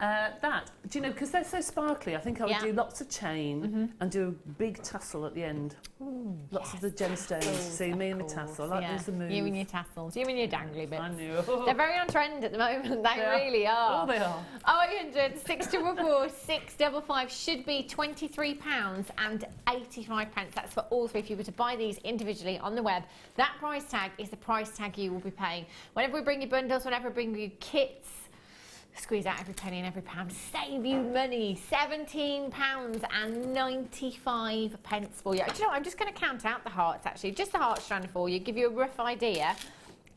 S8: That, do you know, because they're so sparkly, I think I would do lots of chain and do a big tassel at the end. Ooh, lots of the gemstones. See me and my tassel. I like those the move.
S6: You and your tassels. You and your dangly bits.
S8: I knew.
S6: They're very on trend at the moment. They really are.
S8: Oh, they are.
S6: 0800 644 655 should be £23 and 85 pence. That's for all 3. If you were to buy these individually on the web, that price tag is the price tag you will be paying. Whenever we bring you bundles, whenever we bring you kits, squeeze out every penny and every pound, save you money. £17 and 95 pence for you. Do you know what? I'm just going to count out the hearts, actually, just the heart strand for you, give you a rough idea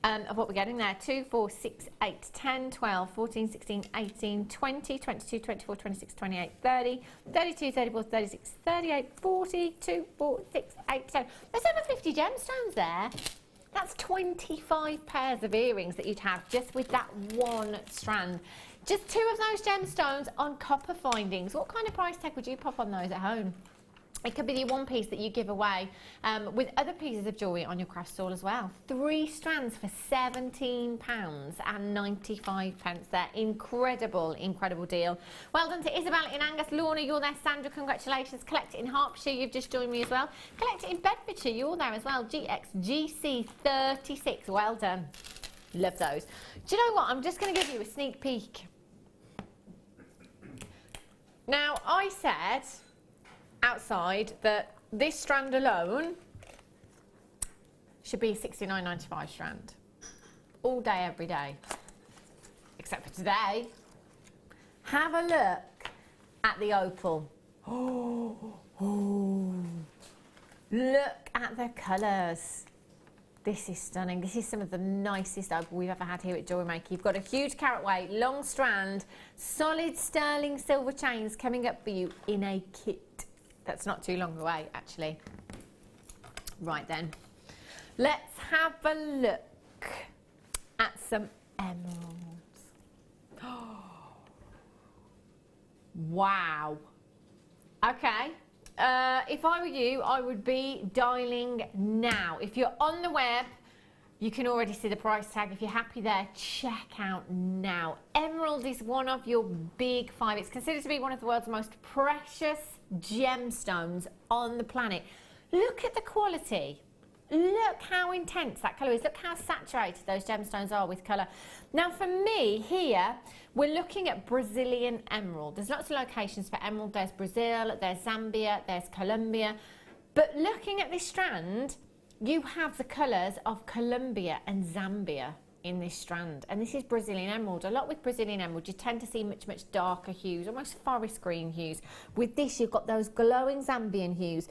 S6: of what we're getting there. 2, 4, 6, 8, 10, 12, 14, 16, 18, 20, 22, 24, 26, 28, 30, 32, 34, 36, 38, 40, 2, 4, 6, 8, 10. There's over 50 gemstones there. That's 25 pairs of earrings that you'd have just with that one strand. Just 2 of those gemstones on copper findings. What kind of price tag would you pop on those at home? It could be the one piece that you give away with other pieces of jewellery on your craft stall as well. 3 strands for £17 and 95 pence there. Incredible, incredible deal. Well done to Isabel in Angus. Lorna, you're there. Sandra, congratulations. Collect it in Hertfordshire, you've just joined me as well. Collect it in Bedfordshire, you're there as well. GXGC 36, well done. Love those. Do you know what? I'm just going to give you a sneak peek. Now, I said outside that this strand alone should be $69.95 strand all day every day, except for today. Have a look at the opal. Look at the colours. This is stunning. This is some of the nicest opal we've ever had here at Jewellery Maker. You've got a huge carat weight, long strand, solid sterling silver chains coming up for you in a kit. That's not too long away, actually. Right then, let's have a look at some emeralds. Wow. Okay, if I were you, I would be dialing now. If you're on the web, you can already see the price tag. If you're happy there, check out now. Emerald is one of your big 5. It's considered to be one of the world's most precious gemstones on the planet. Look at the quality. Look how intense that colour is. Look how saturated those gemstones are with colour. Now for me here, we're looking at Brazilian emerald. There's lots of locations for emerald. There's Brazil, there's Zambia, there's Colombia. But looking at this strand, you have the colours of Colombia and Zambia in this strand. And this is Brazilian emerald. A lot with Brazilian emerald, you tend to see much, much darker hues, almost forest green hues. With this, you've got those glowing Zambian hues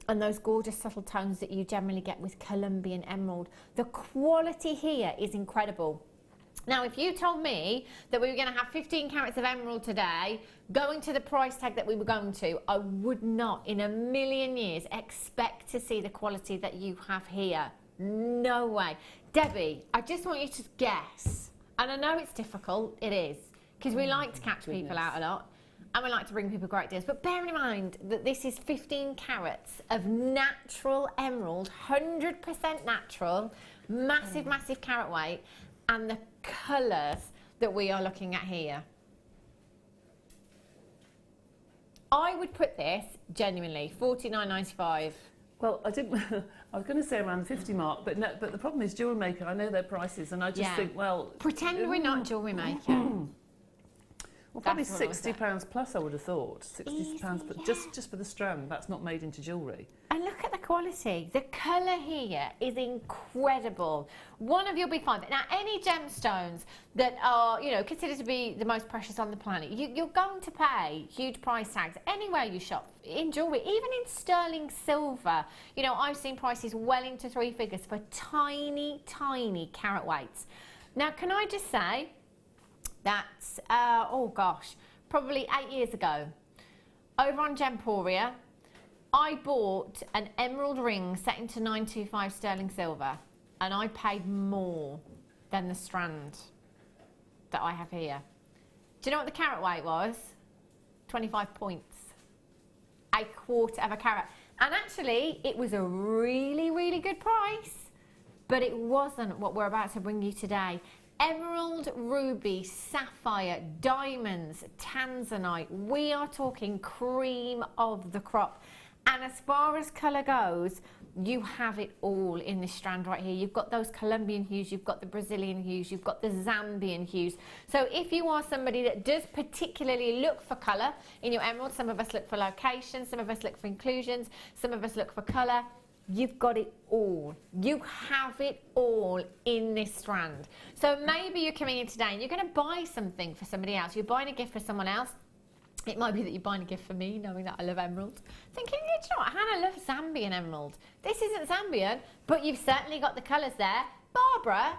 S6: and those gorgeous subtle tones that you generally get with Colombian emerald. The quality here is incredible. Now, if you told me that we were going to have 15 carats of emerald today, going to the price tag that we were going to, I would not in a million years expect to see the quality that you have here. No way. Debbie, I just want you to guess. And I know it's difficult, it is, because we like to catch people out a lot. And we like to bring people great deals, but bear in mind that this is 15 carats of natural emerald, 100% natural, massive, massive carat weight, and the colours that we are looking at here. I would put this, genuinely, $49.95.
S8: Well, I didn't. I was going to say around the 50 mark, but no, but the problem is Jewellery Maker. I know their prices, and I just think, well,
S6: pretend we're not Jewellery Maker.
S8: Well, probably £60 plus, I would have thought. £60, but just for the strand. That's not made into jewellery.
S6: And look at the quality. The colour here is incredible. One of your big 5. Now, any gemstones that are, you know, considered to be the most precious on the planet, you're going to pay huge price tags anywhere you shop in jewellery, even in sterling silver. You know, I've seen prices well into 3 figures for tiny, tiny carat weights. Now, can I just say, that's, oh gosh, probably 8 years ago, over on Gemporia, I bought an emerald ring set into 925 sterling silver, and I paid more than the strand that I have here. Do you know what the carat weight was? 25 points. A quarter of a carat. And actually, it was a really, really good price, but it wasn't what we're about to bring you today. Emerald, ruby, sapphire, diamonds, tanzanite. We are talking cream of the crop. And as far as colour goes, you have it all in this strand right here. You've got those Colombian hues, you've got the Brazilian hues, you've got the Zambian hues. So if you are somebody that does particularly look for colour in your emerald, some of us look for location, some of us look for inclusions, some of us look for colour, you've got it all. You have it all in this strand. So maybe you're coming in today and you're going to buy something for somebody else. You're buying a gift for someone else. It might be that you're buying a gift for me, knowing that I love emerald. Thinking, you know what, Hannah loves Zambian emerald. This isn't Zambian, but you've certainly got the colours there. Barbara,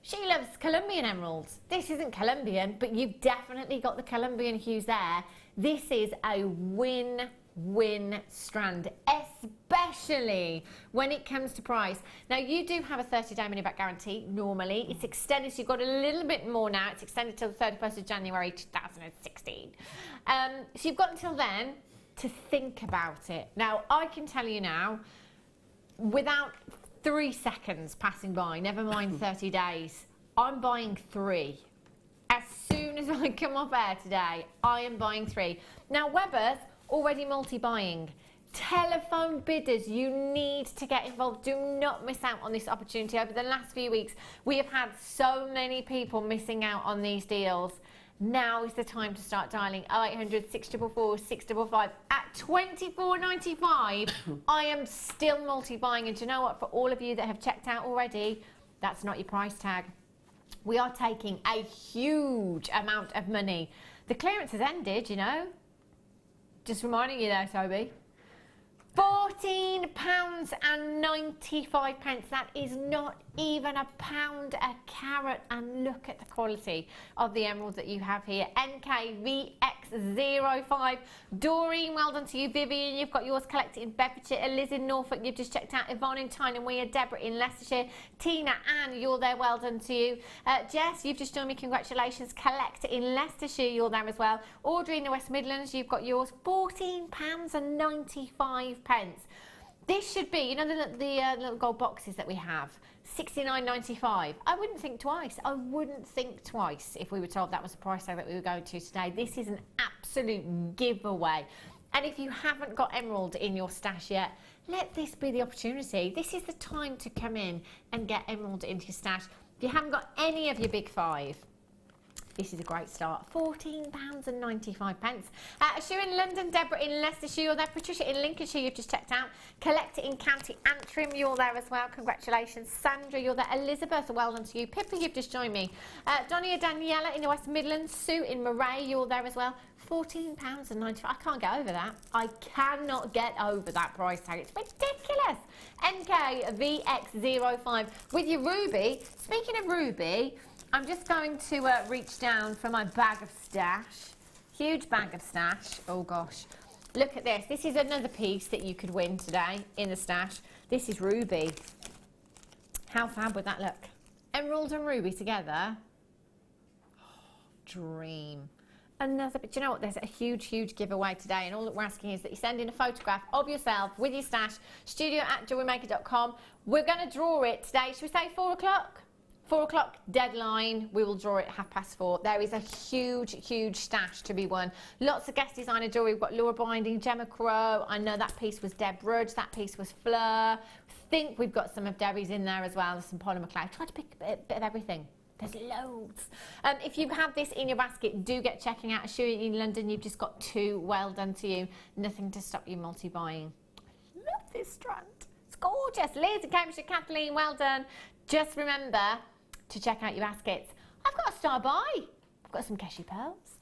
S6: she loves Colombian emeralds. This isn't Colombian, but you've definitely got the Colombian hues there. This is a win-win strand, especially when it comes to price. Now, you do have a 30-day money-back guarantee normally. It's extended, so you've got a little bit more now. It's extended till the 31st of January 2016. So you've got until then to think about it. Now, I can tell you now, without 3 seconds passing by, never mind 30 days, I'm buying 3. As soon as I come off air today, I am buying 3. Now, Weber's already multi-buying. Telephone bidders, you need to get involved. Do not miss out on this opportunity. Over the last few weeks, we have had so many people missing out on these deals. Now is the time to start dialing 0800 644 655 at $24.95. I am still multi-buying, and do you know what? For all of you that have checked out already, that's not your price tag. We are taking a huge amount of money. The clearance has ended, you know. Just reminding you there, Toby. £14.95. That is not even £1 a carat, and look at the quality of the emeralds that you have here. NKVX05. Doreen, well done to you. Vivian, you've got yours collected in Bedfordshire. Liz in Norfolk, you've just checked out. Yvonne in Tyne and Weir. Deborah in Leicestershire. Tina, Anne, you're there, well done to you. Jess, you've just joined me, congratulations. Collector in Leicestershire, you're there as well. Audrey in the West Midlands, you've got yours. £14.95. This should be, you know, the little gold boxes that we have, $69.95. I wouldn't think twice. I wouldn't think twice if we were told that was the price tag that we were going to today. This is an absolute giveaway. And if you haven't got emerald in your stash yet, let this be the opportunity. This is the time to come in and get emerald into your stash. If you haven't got any of your big five, this is a great start. £14.95. Sue in London, Deborah in Leicestershire, you're there. Patricia in Lincolnshire, you've just checked out. Collector in County Antrim, you're there as well. Congratulations. Sandra, you're there. Elizabeth, well done to you. Pippa, you've just joined me. Donia Daniela in the West Midlands. Sue in Moray, you're there as well. £14.95. I can't get over that. I cannot get over that price tag. It's ridiculous. NKVX05 with your ruby. Speaking of ruby, I'm just going to reach down for my bag of stash. Huge bag of stash. Oh gosh. Look at this. This is another piece that you could win today in the stash. This is ruby. How fab would that look? Emerald and ruby together. Oh, dream. Another, but you know what, there's a huge giveaway today, and all that we're asking is that you send in a photograph of yourself with your stash, studio@jewellerymaker.com. We're going to draw it today. Should we say 4 o'clock? 4 o'clock deadline. We will draw it 4:30. There is a huge stash to be won. Lots of guest designer jewellery. We've got Laura Binding, Gemma Crow. I know that piece was Deb Rudge. That piece was Fleur. I think we've got some of Debbie's in there as well. There's some Paula McLeod. Try to pick a bit of everything. There's loads. If you have this in your basket, do get checking out. Assure you in London, you've just got 2. Well done to you. Nothing to stop you multi-buying. Love this strand. It's gorgeous. Liz in Cambridgeshire, Kathleen, well done. Just remember to check out your baskets. I've got a star buy. I've got some Keshi pearls.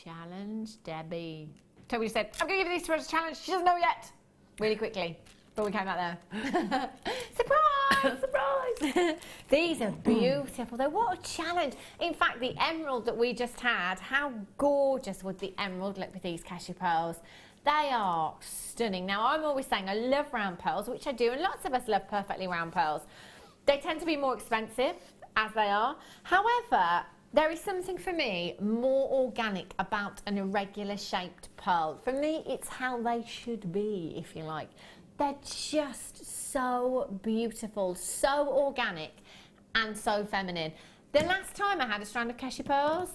S6: Challenge Debbie. Toby said, I'm going to give you this as a challenge. She doesn't know yet. Really quickly. Before we came out there. Surprise! Surprise! These are beautiful though. What a challenge. In fact, the emerald that we just had, how gorgeous would the emerald look with these Keshi pearls? They are stunning. Now, I'm always saying I love round pearls, which I do, and lots of us love perfectly round pearls. They tend to be more expensive, as they are. However, there is something for me more organic about an irregular shaped pearl. For me, it's how they should be, if you like. They're just so beautiful, so organic, and so feminine. The last time I had a strand of Keshi pearls,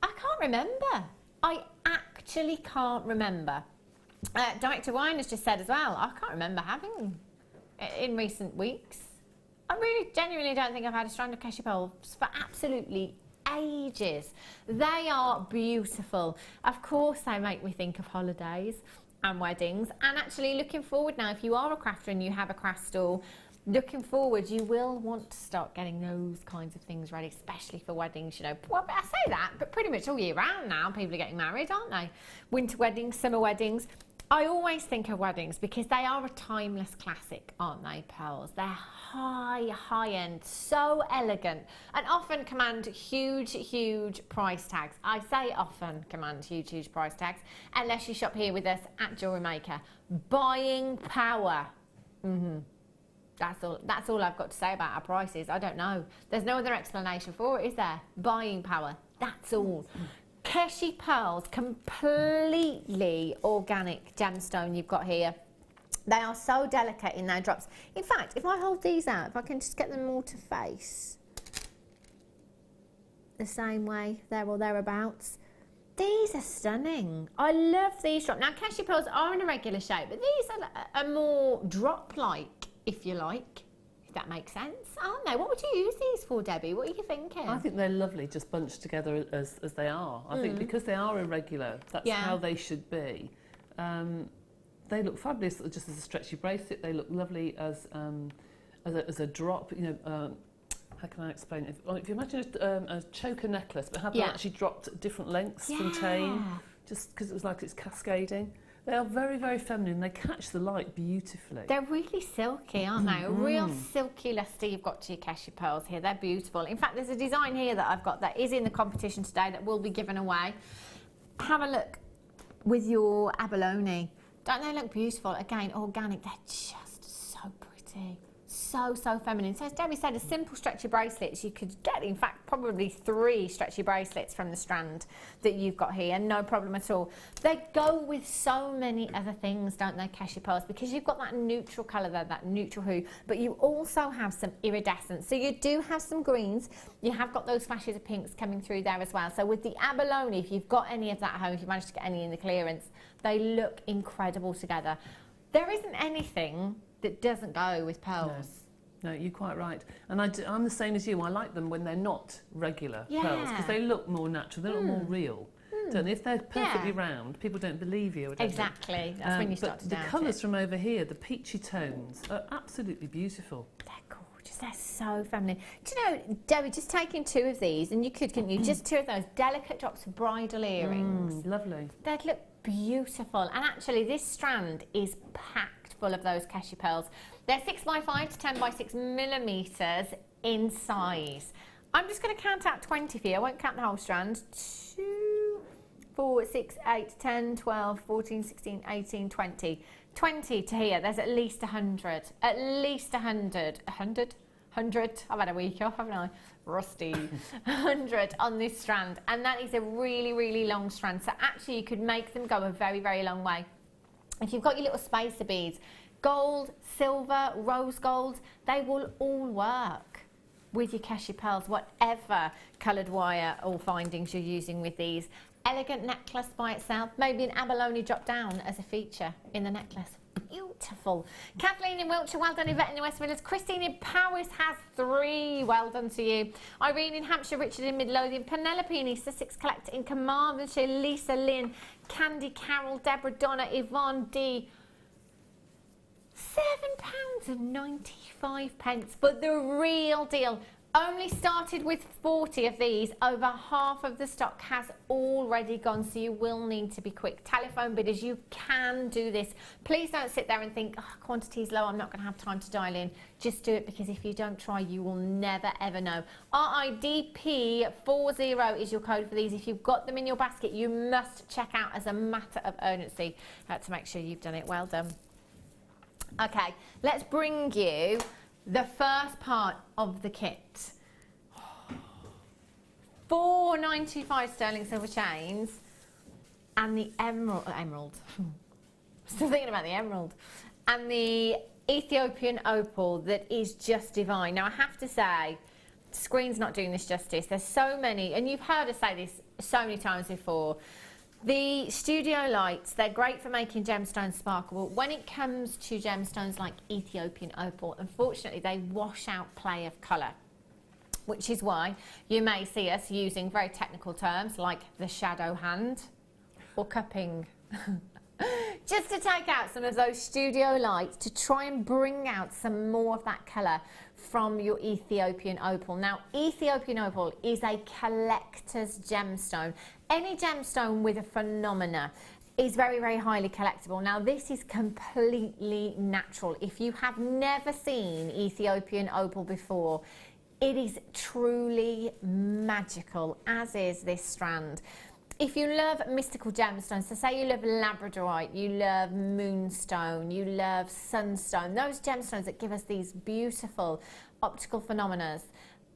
S6: I can't remember. I actually can't remember. Director Wine has just said as well, I can't remember having in recent weeks. I really genuinely don't think I've had a strand of Keshi pearls for absolutely ages. They are beautiful. Of course, they make me think of holidays and weddings, and actually looking forward now, if you are a crafter and you have a craft stall, looking forward, you will want to start getting those kinds of things ready, especially for weddings, you know. Well, I say that, but pretty much all year round now, people are getting married, aren't they? Winter weddings, summer weddings. I always think of weddings because they are a timeless classic, aren't they, pearls? They're high-end, so elegant, and often command huge price tags. I say often command huge price tags, unless you shop here with us at Jewellery Maker. Buying power. That's all I've got to say about our prices. I don't know. There's no other explanation for it, is there? Buying power. That's all. Keshi pearls, completely organic gemstone you've got here. They are so delicate in their drops. In fact, if I hold these out, if I can just get them all to face the same way, there or thereabouts, these are stunning. I love these drops. Now, Keshi pearls are in a regular shape, but these are more drop-like, if you like. If that makes sense, aren't they? What would you use these for, Debbie? What are you thinking?
S8: I think they're lovely, just bunched together as they are. I think because they are irregular, that's how they should be. they look fabulous just as a stretchy bracelet. They look lovely as a drop. You know, how can I explain it? If you imagine a choker necklace, but had that actually dropped at different lengths from chain, just because it was like it's cascading. They are very, very feminine. They catch the light beautifully.
S6: They're really silky, aren't they? A real silky lustre you've got to your cashew pearls here. They're beautiful. In fact, there's a design here that I've got that is in the competition today that will be given away. Have a look with your abalone. Don't they look beautiful? Again, organic. They're just so pretty. So feminine. So as Debbie said, a simple stretchy bracelets, you could get, in fact, probably 3 stretchy bracelets from the strand that you've got here, no problem at all. They go with so many other things, don't they, cashew pearls, because you've got that neutral colour there, that neutral hue, but you also have some iridescence. So you do have some greens, you have got those flashes of pinks coming through there as well. So with the abalone, if you've got any of that at home, if you managed to get any in the clearance, they look incredible together. There isn't anything that doesn't go with pearls.
S8: No, you're quite right. And I'm the same as you. I like them when they're not regular pearls because they look more natural. They look more real. Don't they? If they're perfectly round, people don't believe you.
S6: Exactly. That's when you start to doubt it.
S8: The colours from over here, the peachy tones, are absolutely beautiful.
S6: They're gorgeous. They're so feminine. Do you know, Debbie, just taking 2 of these, and you could, couldn't you? Just 2 of those delicate drops of bridal earrings.
S8: Lovely.
S6: They'd look beautiful. And actually, this strand is packed full of those cashew pearls. They're 6x5 to 10x6 millimetres in size. I'm just going to count out 20 for you. I won't count the whole strand. 2, 4, 6, 8, 10, 12, 14, 16, 18, 20. 20 to here. There's at least 100. At least 100. 100? 100. I've had a week off, haven't I? Rusty. 100 on this strand. And that is a really, really long strand. So actually you could make them go a very, very long way. If you've got your little spacer beads, gold, silver, rose gold, they will all work with your cashew pearls, whatever coloured wire or findings you're using with these. Elegant necklace by itself, maybe an abalone drop down as a feature in the necklace. Beautiful. Kathleen in Wiltshire, well done. Yvette in the West Midlands. Christine in Powys has 3, well done to you. Irene in Hampshire, Richard in Midlothian, Penelope in East Sussex, Collector in Carmarthenshire, Lisa, Lynn, Candy, Carol, Deborah, Donna, Yvonne D. £7.95, but the real deal. Only started with 40 of these. Over half of the stock has already gone, so you will need to be quick. Telephone bidders, you can do this. Please don't sit there and think, oh, quantity's low, I'm not going to have time to dial in. Just do it, because if you don't try, you will never, ever know. RIDP40 is your code for these. If you've got them in your basket, you must check out as a matter of urgency to make sure you've done it. Well done. Okay, let's bring you the first part of the kit. £4.95 sterling silver chains and the emerald. Still thinking about the emerald. And the Ethiopian opal that is just divine. Now I have to say, the screen's not doing this justice. There's so many, and you've heard us say this so many times before. The studio lights, they're great for making gemstones sparkle. But when it comes to gemstones like Ethiopian opal, unfortunately, they wash out play of colour, which is why you may see us using very technical terms like the shadow hand or cupping. Just to take out some of those studio lights to try and bring out some more of that colour from your Ethiopian opal. Now, Ethiopian opal is a collector's gemstone. Any gemstone with a phenomena is very, very highly collectible. Now, this is completely natural. If you have never seen Ethiopian opal before, it is truly magical, as is this strand. If you love mystical gemstones, so say you love labradorite, you love moonstone, you love sunstone, those gemstones that give us these beautiful optical phenomena,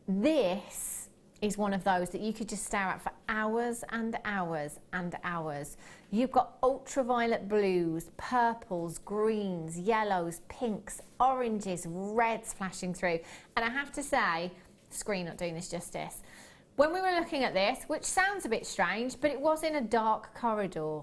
S6: this is one of those that you could just stare at for hours and hours and hours. You've got ultraviolet blues, purples, greens, yellows, pinks, oranges, reds flashing through. And I have to say, screen not doing this justice. When we were looking at this, which sounds a bit strange, but it was in a dark corridor.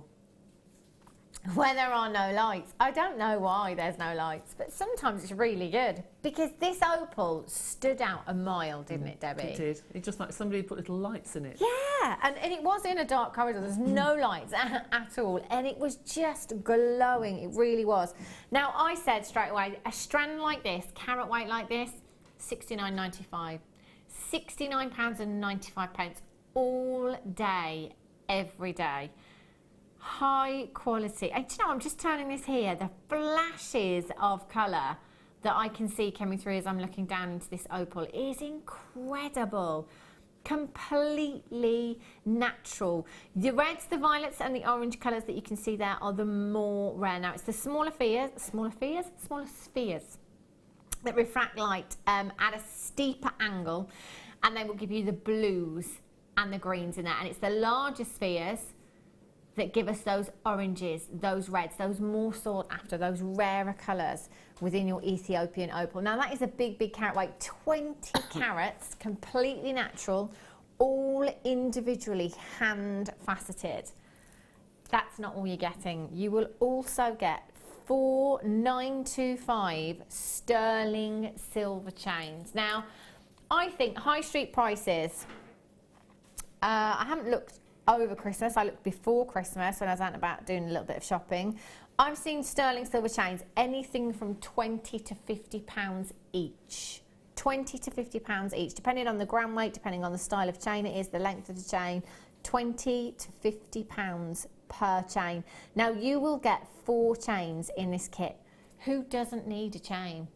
S6: where there are no lights. I don't know why there's no lights, but sometimes it's really good because this opal stood out a mile, didn't it, Debbie?
S8: It did. It's just like somebody put little lights in it.
S6: Yeah, and it was in a dark corridor. There's no lights at all, and it was just glowing. It really was. Now, I said straight away, a strand like this, carat weight like this, £69.95. £69.95 all day, every day. High quality. And do you know, I'm just turning this here, the flashes of colour that I can see coming through as I'm looking down into this opal is incredible. Completely natural. The reds, the violets and the orange colours that you can see there are the more rare. Now it's the smaller spheres that refract light at a steeper angle, and they will give you the blues and the greens in there. And it's the larger spheres that give us those oranges, those reds, those more sought after, those rarer colours within your Ethiopian opal. Now that is a big, big carat weight, 20 carats, completely natural, all individually hand faceted. That's not all you're getting. You will also get 4,925 sterling silver chains. Now, I think high street prices, I haven't looked over Christmas, I looked before Christmas when I was out and about doing a little bit of shopping. I've seen sterling silver chains anything from £20 to £50 each. £20 to £50 each, depending on the gram weight, depending on the style of chain it is, the length of the chain, £20 to £50 per chain. Now you will get 4 chains in this kit. Who doesn't need a chain?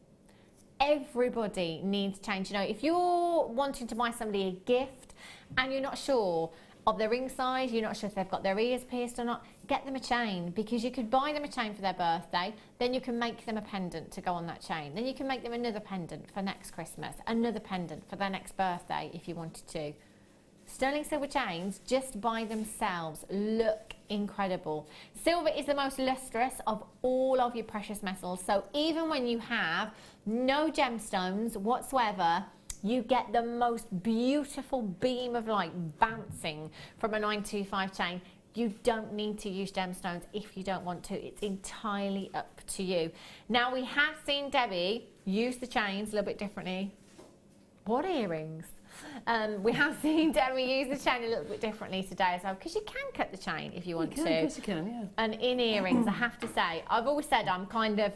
S6: Everybody needs chains. You know, if you're wanting to buy somebody a gift and you're not sure of their ring size, you're not sure if they've got their ears pierced or not, get them a chain, because you could buy them a chain for their birthday, then you can make them a pendant to go on that chain, then you can make them another pendant for next Christmas, another pendant for their next birthday if you wanted to. Sterling silver chains just by themselves look incredible. Silver is the most lustrous of all of your precious metals, so even when you have no gemstones whatsoever, you get the most beautiful beam of light bouncing from a 925 chain. You don't need to use gemstones if you don't want to. It's entirely up to you. Now, we have seen Debbie use the chains a little bit differently. What earrings? We have seen Debbie use the chain a little bit differently today as well, because you can cut the chain if you want to.
S8: Of course you can, yeah.
S6: And in earrings, I have to say, I've always said I'm kind of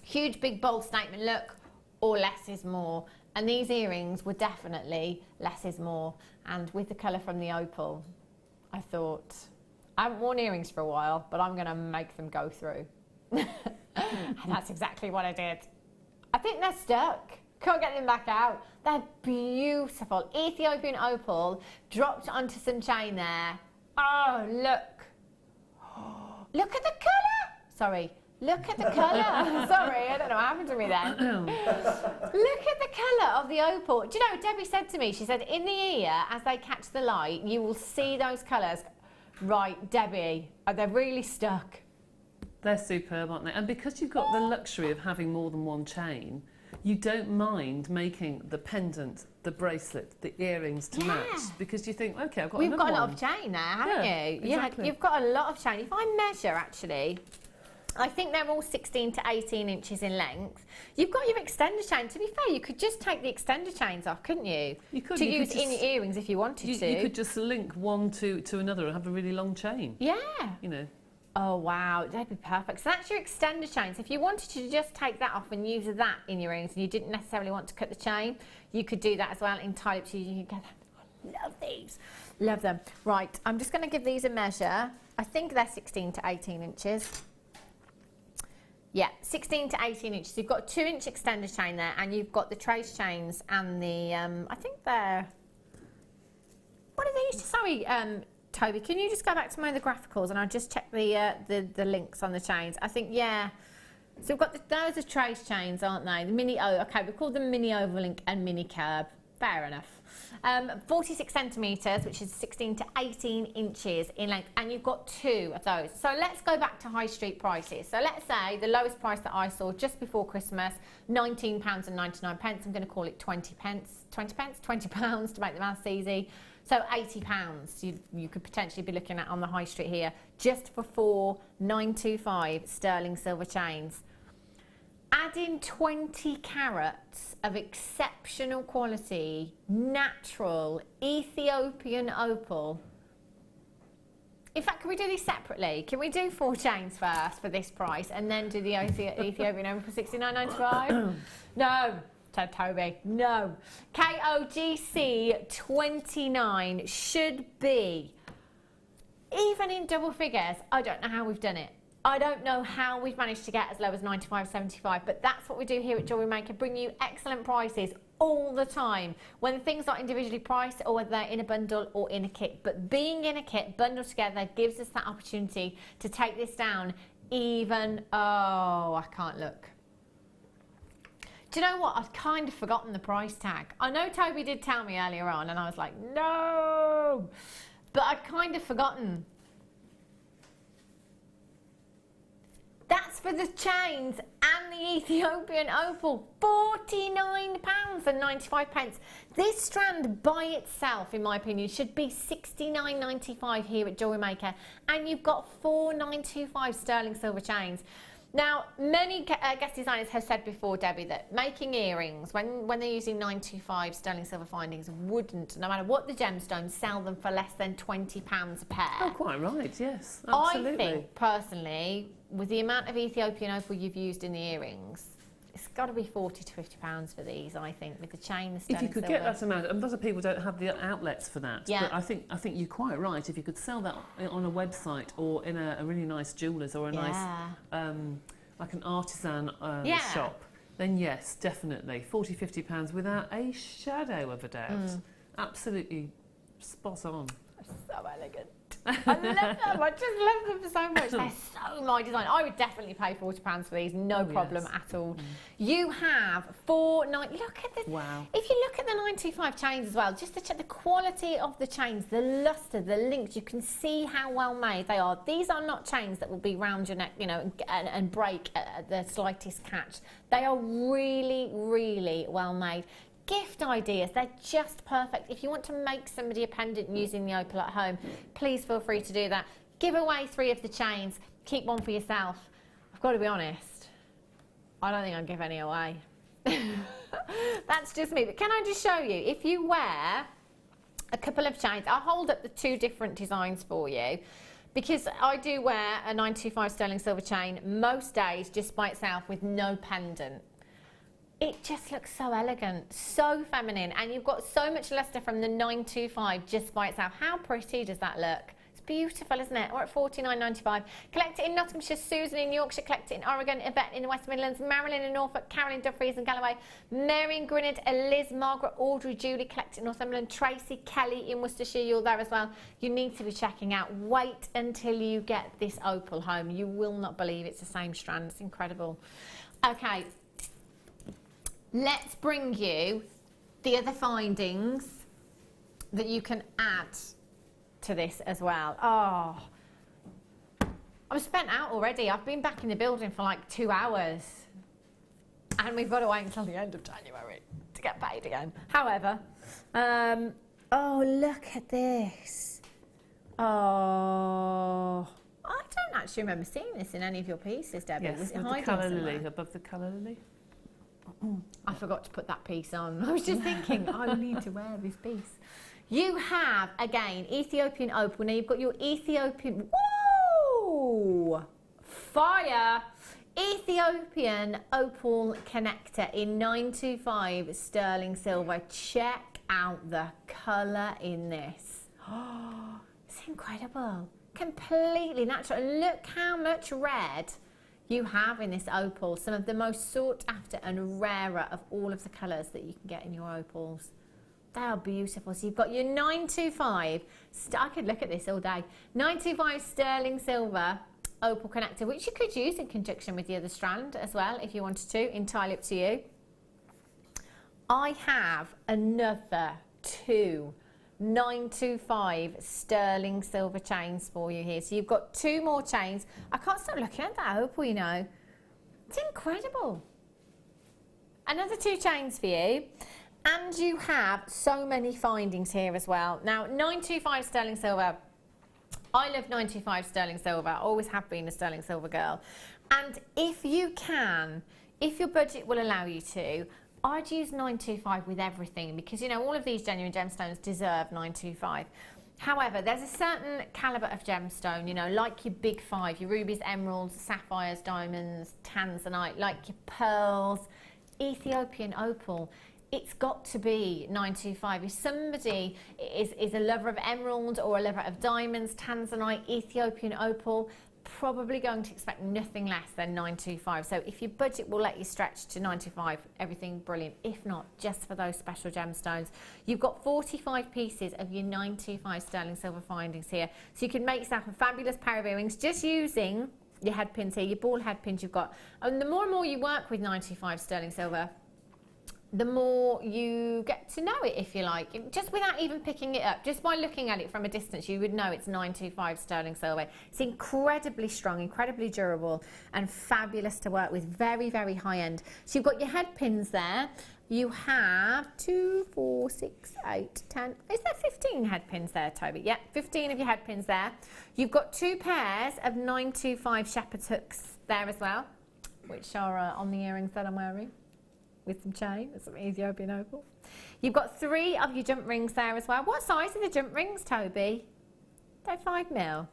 S6: huge, big, bold statement look, or less is more. And these earrings were definitely less is more. And with the colour from the opal, I thought, I haven't worn earrings for a while, but I'm going to make them go through. And that's exactly what I did. I think they're stuck. Can't get them back out. They're beautiful. Ethiopian opal dropped onto some chain there. Oh, look. Look at the colour. Sorry. Look at the colour. Sorry, I don't know what happened to me then. Look at the colour of the opal. Do you know, Debbie said to me, she said, in the ear, as they catch the light, you will see those colours. Right, Debbie, they're really stuck.
S8: They're superb, aren't they? And because you've got the luxury of having more than one chain, you don't mind making the pendant, the bracelet, the earrings to match, because you think, okay, I've got another one. We've got a lot
S6: of chain there, haven't you?
S8: Exactly.
S6: Yeah, you've got a lot of chain. If I measure, actually, I think they're all 16 to 18 inches in length. You've got your extender chain. To be fair, you could just take the extender chains off, couldn't you?
S8: You could.
S6: To use in your earrings if you wanted to.
S8: You could just link one to another and have a really long chain.
S6: Yeah.
S8: You know.
S6: Oh, wow. That'd be perfect. So that's your extender chain. So if you wanted to just take that off and use that in your earrings and you didn't necessarily want to cut the chain, you could do that as well. Entirely up to you. You can get them. I love these. Love them. Right. I'm just going to give these a measure. I think they're 16 to 18 inches. Yeah, 16 to 18 inches. You've got a 2-inch extender chain there, and you've got the trace chains and the, I think they're, what are these? Sorry, Toby, can you just go back to one of the graphicals and I'll just check the links on the chains. I think, yeah. So we've got those are trace chains, aren't they? The mini, okay, we call them mini overlink and mini curb. Fair enough. 46 centimetres, which is 16 to 18 inches in length, and you've got 2 of those. So let's go back to high street prices. So let's say the lowest price that I saw just before Christmas, £19.99. I'm going to call it 20 pounds to make the maths easy. So £80 you could potentially be looking at on the high street here, just for 4 925 sterling silver chains. Add in 20 carats of exceptional quality, natural Ethiopian opal. In fact, can we do these separately? Can we do 4 chains first for this price and then do the Ethiopian opal for £69.95? No. Said Toby. No. KOGC 29 should be, even in double figures, I don't know how we've done it. I don't know how we've managed to get as low as 95.75, but that's what we do here at Jewellery Maker, bring you excellent prices all the time, when things are individually priced or whether they're in a bundle or in a kit. But being in a kit, bundled together, gives us that opportunity to take this down even, oh, I can't look. Do you know what? I'd kind of forgotten the price tag. I know Toby did tell me earlier on and I was like, no, but I'd kind of forgotten. That's for the chains and the Ethiopian opal, £49.95. This strand by itself, in my opinion, should be £69.95 here at Jewellery Maker, and you've got 4 925 sterling silver chains. Now, many guest designers have said before, Debbie, that making earrings, when they're using 925 sterling silver findings, wouldn't, no matter what the gemstones, sell them for less than £20 a pair.
S8: Oh, quite right, yes, absolutely.
S6: I think, personally, with the amount of Ethiopian opal you've used in the earrings, it's got to be £40 to £50 for these, I think, with the chain, the sterling
S8: If you could
S6: silver.
S8: get that amount, and other people don't have the outlets for that.
S6: Yeah.
S8: But I think you're quite right. If you could sell that on a website or in a really nice jeweller's or a nice, like an artisan shop, then yes, definitely £40, £50 without a shadow of a doubt. Absolutely spot on.
S6: So elegant. I love them. I just love them so much. They're so my design. I would definitely pay £40 for these, no problem at all. You have 4 9. Look at the.
S8: Wow.
S6: If you look at the 925 chains as well, just to check the quality of the chains, the luster, the links, you can see how well made they are. These are not chains that will be round your neck, you know, and break at the slightest catch. They are really, really well made. Gift ideas, they're just perfect. If you want to make somebody a pendant using the opal at home, please feel free to do that. Give away 3 of the chains, keep 1 for yourself. I've got to be honest, I don't think I'd give any away. That's just me, but can I just show you, if you wear a couple of chains, I'll hold up the 2 different designs for you, because I do wear a 925 sterling silver chain most days just by itself with no pendant. It just looks so elegant, so feminine, and you've got so much luster from the 925 just by itself. How pretty does that look? It's beautiful, isn't it? We're at £49.95. Collect it in Nottinghamshire, Susan in Yorkshire, collect it in Oregon, Yvette in the West Midlands, Marilyn in Norfolk, Carolyn Dumfries in Galloway, Mary in Gwynedd, Liz, Margaret, Audrey, Julie, collect it in Northumberland, Tracy, Kelly in Worcestershire, you're there as well. You need to be checking out. Wait until you get this opal home. You will not believe it's the same strand. It's incredible. Okay. Let's bring you the other findings that you can add to this as well. Oh, I'm spent out already. I've been back in the building for like 2 hours and we've got to wait until the end of January to get paid again. However, oh, look at this. Oh, I don't actually remember seeing this in any of your pieces, Debbie.
S8: Yes,
S6: Was it
S8: with the
S6: hiding
S8: colour
S6: somewhere?
S8: lily, above the colour lily.
S6: I forgot to put that piece on. I was just thinking, I need to wear this piece. You have, again, Ethiopian opal. Now you've got your Ethiopian, woo! Fire! Ethiopian opal connector in 925 sterling silver. Check out the colour in this. Oh, it's incredible. Completely natural. And look how much red you have in this opal, some of the most sought after and rarer of all of the colours that you can get in your opals. They are beautiful. So you've got your 925, I could look at this all day, 925 sterling silver opal connector, which you could use in conjunction with the other strand as well if you wanted to, entirely up to you. I have another 2 925 sterling silver chains for you here. So you've got 2 more chains. I can't stop looking at that opal, you know. It's incredible. Another 2 chains for you. And you have so many findings here as well. Now, 925 sterling silver. I love 925 sterling silver. I always have been a sterling silver girl. And if you can, if your budget will allow you to, I'd use 925 with everything, because, you know, all of these genuine gemstones deserve 925. However, there's a certain calibre of gemstone, you know, like your big 5, your rubies, emeralds, sapphires, diamonds, tanzanite, like your pearls, Ethiopian opal. It's got to be 925. If somebody is a lover of emerald or a lover of diamonds, tanzanite, Ethiopian opal, probably going to expect nothing less than 925. So if your budget will let you stretch to 925, everything brilliant. If not, just for those special gemstones, you've got 45 pieces of your 925 sterling silver findings here. So you can make yourself a fabulous pair of earrings just using your head pins here, your ball head pins you've got. And the more and more you work with 925 sterling silver, the more you get to know it, if you like, just without even picking it up. Just by looking at it from a distance, you would know it's 925 sterling silver. It's incredibly strong, incredibly durable, and fabulous to work with. Very, very high end. So you've got your head pins there. You have 2, 4, 6, 8, 10. Is there 15 head pins there, Toby? Yeah, 15 of your head pins there. You've got 2 pairs of 925 shepherd's hooks there as well, which are on the earrings that I'm wearing, with some chain and some Ethiopian opal. You've got 3 of your jump rings there as well. What size are the jump rings, Toby? They're 5mm.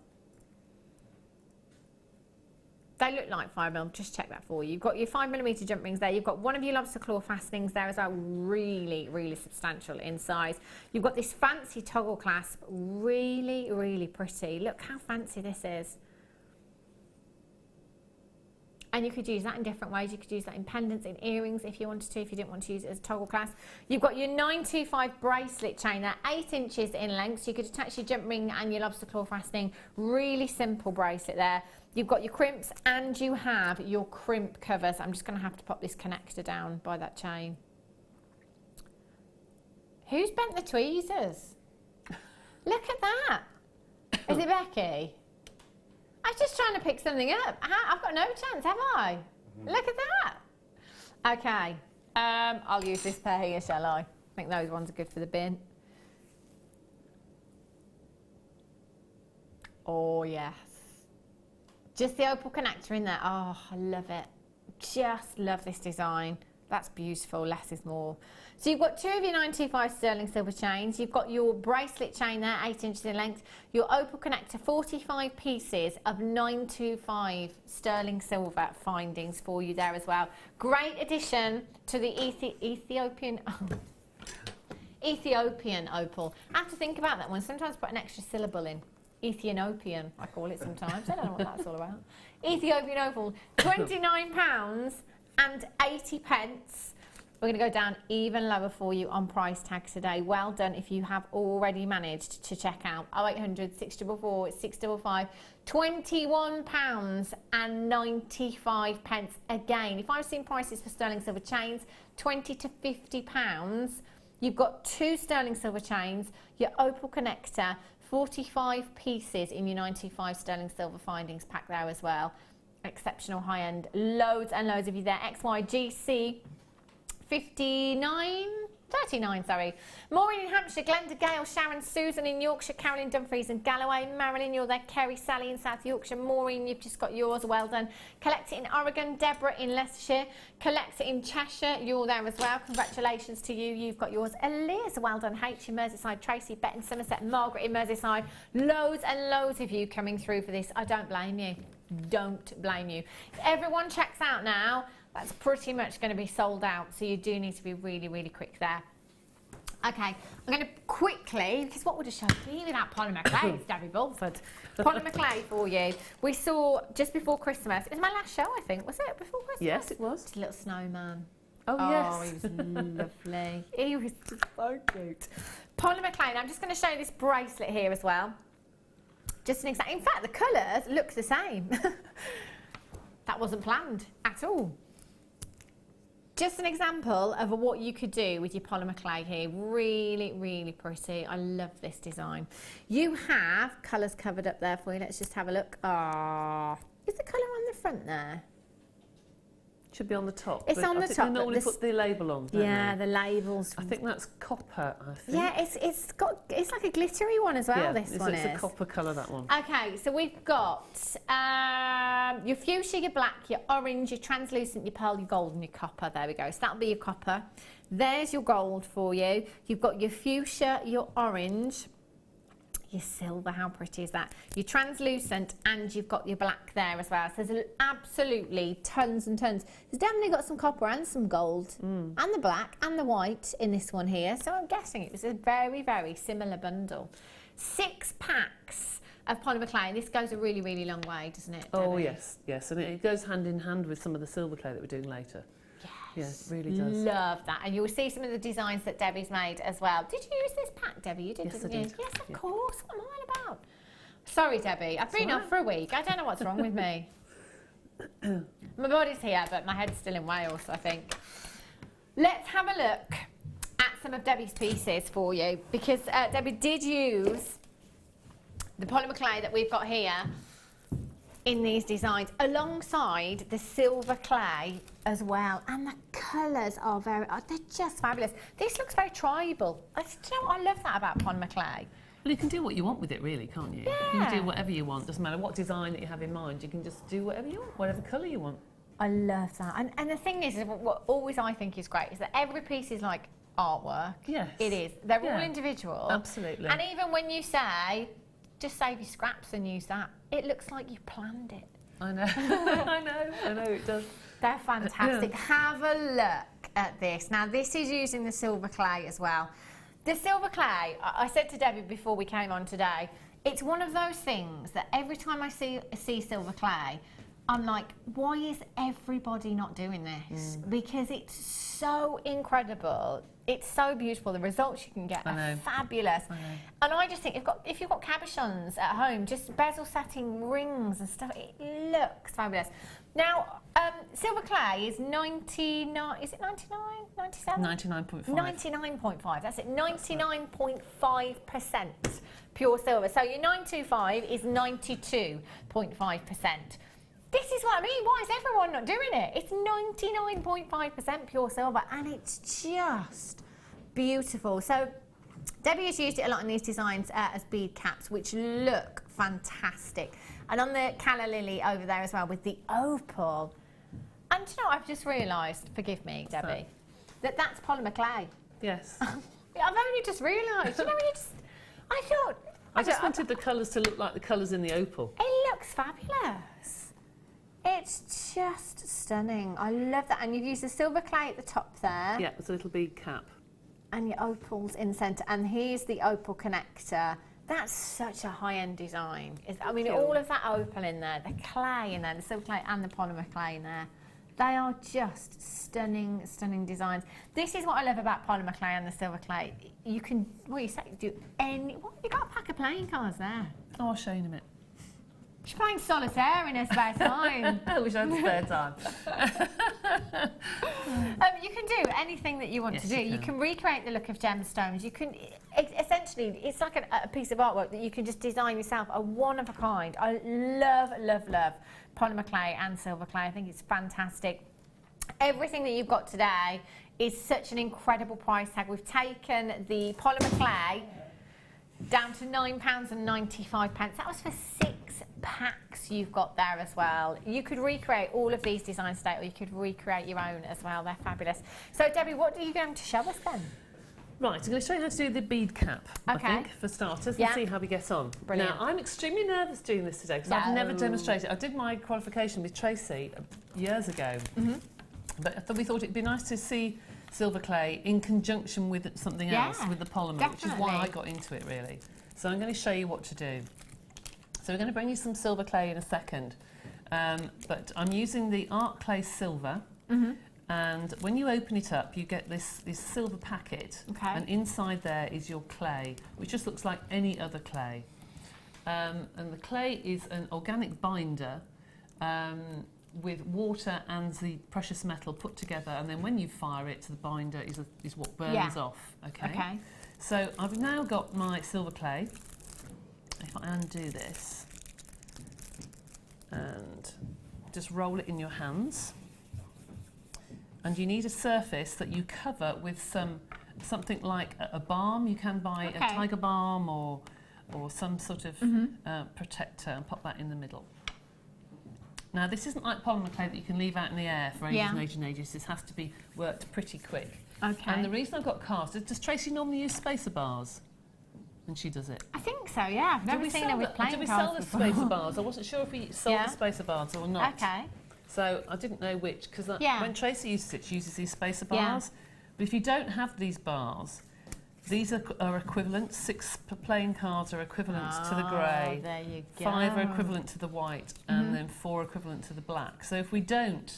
S6: They look like 5mm, just check that for you. You've got your 5mm jump rings there. You've got one of your lobster claw fastenings there as well, really, really substantial in size. You've got this fancy toggle clasp, really, really pretty. Look how fancy this is. And you could use that in different ways. You could use that in pendants, in earrings if you wanted to, if you didn't want to use it as a toggle clasp. You've got your 925 bracelet chain there, 8 inches in length. So you could attach your jump ring and your lobster claw fastening. Really simple bracelet there. You've got your crimps and you have your crimp covers. I'm just going to have to pop this connector down by that chain. Who's bent the tweezers? Look at that. Is it Becky? I was just trying to pick something up. I've got no chance, have I? Look at that. Okay, I'll use this pair here, shall I? I think those ones are good for the bin. Oh, yes. Just the opal connector in there. Oh, I love it. Just love this design. That's beautiful, less is more. So you've got 2 of your 925 sterling silver chains. You've got your bracelet chain there, 8 inches in length. Your opal connector, 45 pieces of 925 sterling silver findings for you there as well. Great addition to the Ethiopian opal. I have to think about that one. Sometimes put an extra syllable in. Ethiopian, I call it sometimes. I don't know what that's all about. Ethiopian opal, £29 and 80 pence. We're going to go down even lower for you on price tag today. Well done if you have already managed to check out. 0800 644 655, £21 and 95 pence. Again, if I've seen prices for sterling silver chains, £20 to £50. You've got 2 sterling silver chains, your opal connector, 45 pieces in your 95 sterling silver findings pack there as well. Exceptional high end, loads and loads of you there. XYGC 39, sorry. Maureen in Hampshire, Glenda, Gale, Sharon, Susan in Yorkshire, Carolyn, Dumfries and Galloway, Marilyn, you're there, Kerry, Sally in South Yorkshire, Maureen, you've just got yours, well done. Collect it in Oregon, Deborah in Leicestershire, collect it in Cheshire, you're there as well, congratulations to you, you've got yours. Elias, well done, H in Merseyside, Tracy, Bet in Somerset, Margaret in Merseyside, loads and loads of you coming through for this, I don't blame you. Don't blame you. If everyone checks out now, that's pretty much going to be sold out, so you do need to be really, really quick there. Okay, I'm going to quickly, because what would a show be without polymer clay? It's Debbie Bulford. Polymer clay for you. We saw just before Christmas, it was my last show, I think, was it before Christmas?
S8: Yes, it was.
S6: Just a little snowman.
S8: Oh, yes.
S6: Oh, he was lovely. He was just so cute. Polymer clay, and I'm just going to show you this bracelet here as well. Just an exact, in fact, the colours look the same. That wasn't planned at all. just an example of what you could do with your polymer clay here. Really, really pretty. I love this design. You have colours covered up there for you. Let's just have a look. Ah, is the colour on the front there?
S8: Should be on the top.
S6: It's on the top.
S8: They normally put the label on, don't
S6: yeah,
S8: they?
S6: the labels.
S8: I think that's copper, I think.
S6: Yeah, it's like a glittery one as well,
S8: yeah,
S6: this one is.
S8: It's a copper colour, that one.
S6: Okay, so we've got your fuchsia, your black, your orange, your translucent, your pearl, your gold and your copper. There we go. So that'll be your copper. There's your gold for you. You've got your fuchsia, your orange, your silver, how pretty is that? Your translucent, and you've got your black there as well. So there's absolutely tons and tons. There's definitely got some copper and some gold, and the black and the white in this one here. So I'm guessing it was a very, very similar bundle. 6 packs of polymer clay, and this goes a really, really long way, doesn't it, Debbie?
S8: Oh, yes, yes. And it goes hand in hand with some of the silver clay that we're doing later. Yeah, it really does.
S6: Love that. And you'll see some of the designs that Debbie's made as well. Did you use this pack, Debbie? You did,
S8: yes,
S6: didn't
S8: I
S6: you?
S8: did.
S6: Yes, of course. What am I on about? Sorry, Debbie. I've been off for a week. I don't know what's wrong with me. My body's here, but my head's still in Wales, I think. Let's have a look at some of Debbie's pieces for you, because Debbie did use the polymer clay that we've got here in these designs alongside the silver clay as well, and the colours are they're just fabulous. This looks very tribal. Do you know what I love that about polymer clay?
S8: Well, you can do what you want with it, really, can't you?
S6: Yeah.
S8: You can do whatever you want. Doesn't matter what design that you have in mind. You can just do whatever you want, whatever colour you want.
S6: I love that. And the thing is, what always I think is great is that every piece is like artwork.
S8: Yes.
S6: It is. They're all individual.
S8: Absolutely.
S6: And even when you say, just save your scraps and use that, it looks like you planned it.
S8: I know. I know it does.
S6: They're fantastic. Have a look at this. Now, this is using the silver clay as well. The silver clay, I said to Debbie before we came on today, it's one of those things that every time I see silver clay, I'm like, why is everybody not doing this? Because it's so incredible. It's so beautiful. The results you can get are fabulous. And I just think if you've got cabochons at home, just bezel setting rings and stuff, it looks fabulous. Now, silver clay is 99, is it 99, 97?
S8: 99.5.
S6: 99.5, that's it, 99.5% pure silver. So your 925 is 92.5%. This is what I mean. Why is everyone not doing it? It's 99.5% pure silver, and it's just beautiful. So Debbie has used it a lot in these designs as bead caps, which look fantastic. And on the calla lily over there as well with the opal. And you know, I've just realised, forgive me, Debbie, that's polymer clay.
S8: Yes.
S6: I've only just realised. You know,
S8: I just wanted the colours to look like the colours in the opal.
S6: It looks fabulous. It's just stunning. I love that. And you've used the silver clay at the top there.
S8: Yeah, it's a little bead cap.
S6: And your opals in the centre. And here's the opal connector. That's such a high-end design. I mean, all of that opal in there, the clay in there, the silver clay and the polymer clay in there. They are just stunning, stunning designs. This is what I love about polymer clay and the silver clay. You can, you got a pack of playing cards there.
S8: Oh, I'll show you in a minute.
S6: She's playing solitaire in her spare time.
S8: I wish I had spare time.
S6: You can do anything that you want to do. You can recreate the look of gemstones. You can, essentially, it's like a piece of artwork that you can just design yourself, a one of a kind. I love, love, love polymer clay and silver clay. I think it's fantastic. Everything that you've got today is such an incredible price tag. We've taken the polymer clay down to £9.95. That was for 6 packs you've got there as well. You could recreate all of these designs today, or you could recreate your own as well. They're fabulous. So, Debbie, what are you going to show us then?
S8: Right, I'm going to show you how to do the bead cap, I think, for starters, and see how we get on.
S6: Brilliant.
S8: Now, I'm extremely nervous doing this today, because I've never demonstrated. I did my qualification with Tracy years ago, but we thought it'd be nice to see silver clay in conjunction with something else, with the polymer, which is why I got into it, really. So I'm going to show you what to do. So we're going to bring you some silver clay in a second, but I'm using the art clay silver, and when you open it up, you get this silver packet, and inside there is your clay, which just looks like any other clay. And the clay is an organic binder, with water and the precious metal put together, and then when you fire it to the binder is what burns off. Okay. So I've now got my silver clay. If I undo this and just roll it in your hands, and you need a surface that you cover with something like a balm. You can buy a tiger balm or some sort of protector, and pop that in the middle. Now this isn't like polymer clay that you can leave out in the air for ages and ages and ages. This has to be worked pretty quick. Okay. And the reason I've got cast is, does Tracy normally use spacer bars? And she does it.
S6: I think so, yeah. I've never seen her with playing cards.
S8: Do we sell the spacer bars? I wasn't sure if we sold the spacer bars or not.
S6: Okay.
S8: So I didn't know which, because when Tracy uses it, she uses these spacer bars. But if you don't have these bars, these are equivalent. 6 playing cards are equivalent to the grey.
S6: There you go.
S8: 5 are equivalent to the white, and then 4 equivalent to the black. So if we don't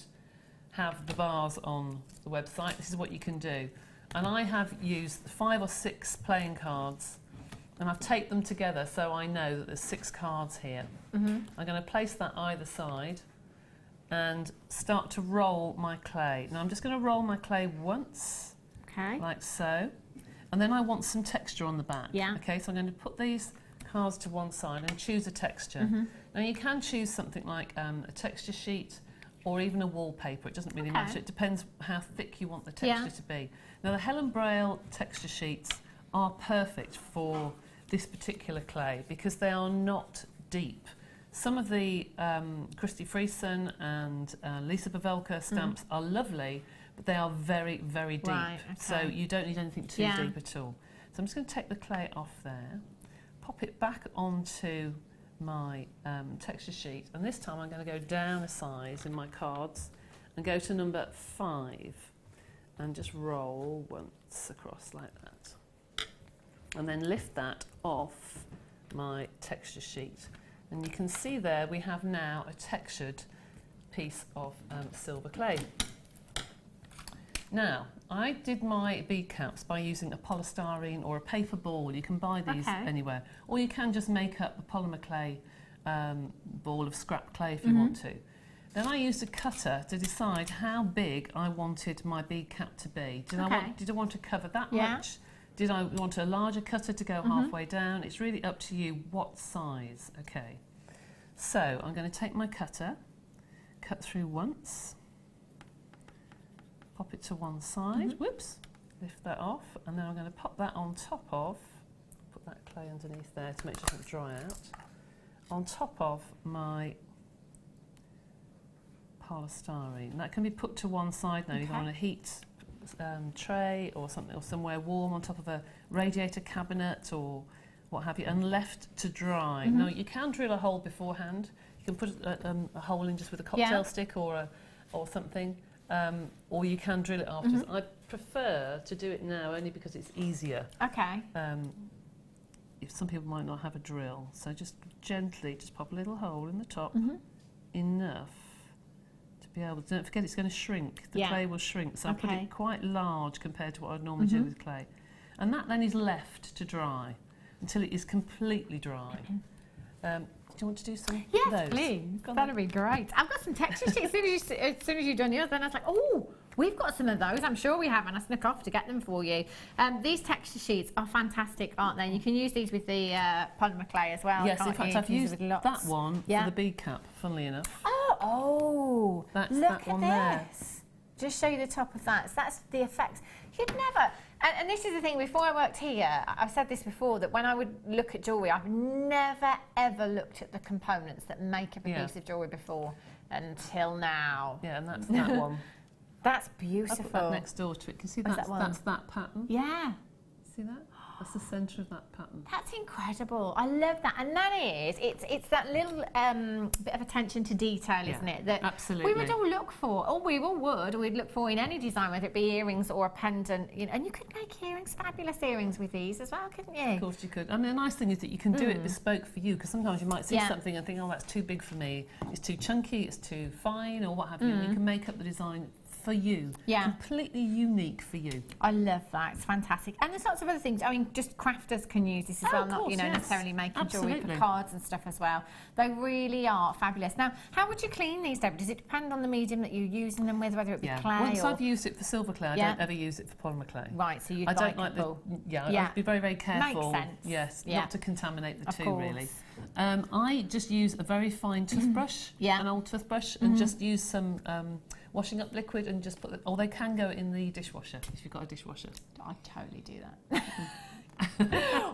S8: have the bars on the website, this is what you can do. And I have used 5 or 6 playing cards, and I've taped them together so I know that there's 6 cards here. I'm going to place that either side and start to roll my clay. Now I'm just going to roll my clay once, like so. And then I want some texture on the back. Okay, so I'm going to put these cards to one side and choose a texture. Now you can choose something like a texture sheet or even a wallpaper. It doesn't really matter. It depends how thick you want the texture to be. Now the Helen Braille texture sheets are perfect for this particular clay because they are not deep. Some of the Christy Friesen and Lisa Pavelka stamps are lovely, but they are very, very deep. So you don't need anything too deep at all. So I'm just going to take the clay off there, pop it back onto my texture sheet, and this time I'm going to go down a size in my cards and go to number 5 and just roll once across like that. And then lift that off my texture sheet. And you can see there we have now a textured piece of silver clay. Now, I did my bead caps by using a polystyrene or a paper ball. You can buy these anywhere. Or you can just make up a polymer clay ball of scrap clay if you want to. Then I used a cutter to decide how big I wanted my bead cap to be. Did I want to cover that much? Did I want a larger cutter to go halfway down? It's really up to you what size. Okay. So I'm going to take my cutter, cut through once, pop it to one side, whoops, lift that off, and then I'm going to pop that on top of, put that clay underneath there to make sure it doesn't dry out, on top of my polystyrene. And that can be put to one side now. You go on a heat tray or something, or somewhere warm on top of a radiator cabinet or what have you, and left to dry. Now you can drill a hole beforehand. You can put a hole in just with a cocktail stick or something, or you can drill it afterwards. I prefer to do it now only because it's easier. If some people might not have a drill, so just gently just pop a little hole in the top, enough to be able to, don't forget it's going to shrink, the clay will shrink, so I put it quite large compared to what I'd normally do with clay. And that then is left to dry until it is completely dry. Do you want to do some of those?
S6: Yes, please. That'd be great. I've got some texture sheets. As soon as you've done yours, then I was like, oh, we've got some of those. I'm sure we have, and I snuck off to get them for you. These texture sheets are fantastic, aren't they? And you can use these with the polymer clay as well.
S8: Yes, in fact, I've used that one for the bead cap, funnily enough.
S6: Oh,
S8: that's
S6: look
S8: that one
S6: at this. Just show you the top of that. So that's the effects. You'd never... And this is the thing, before I worked here, I've said this before, that when I would look at jewellery, I've never, ever looked at the components that make up a piece of jewellery before until now.
S8: Yeah, and that's that one.
S6: That's beautiful.
S8: I put that next door to it. Can you see that's that pattern?
S6: Yeah.
S8: See that? That's the centre of that pattern.
S6: That's incredible. I love that. And that is, it's that little bit of attention to detail, isn't it? That
S8: absolutely.
S6: We would all look for, or we all would, we'd look for in any design, whether it be earrings or a pendant, you know, and you could make earrings, fabulous earrings with these as well, couldn't you?
S8: Of course you could. I mean, the nice thing is that you can do it bespoke for you, because sometimes you might see something and think, oh, that's too big for me, it's too chunky, it's too fine, or what have you. And you can make up the design for you.
S6: Yeah.
S8: Completely unique for you.
S6: I love that. It's fantastic. And there's lots of other things. I mean, just crafters can use this as well, not, you know, necessarily making jewellery for cards and stuff as well. They really are fabulous. Now, how would you clean these, Debbie? Does it depend on the medium that you're using them with, whether it be clay
S8: Once
S6: or...
S8: I've used it for silver clay, I don't ever use it for polymer clay.
S6: Right, so you'd
S8: I don't like the... I'd be very, very careful.
S6: Makes sense.
S8: Yes, not to contaminate the two, really.
S6: course.
S8: I just use a very fine toothbrush, an old toothbrush, and just use some washing up liquid and just put it, or they can go in the dishwasher if you've got a dishwasher.
S6: I'd totally do that.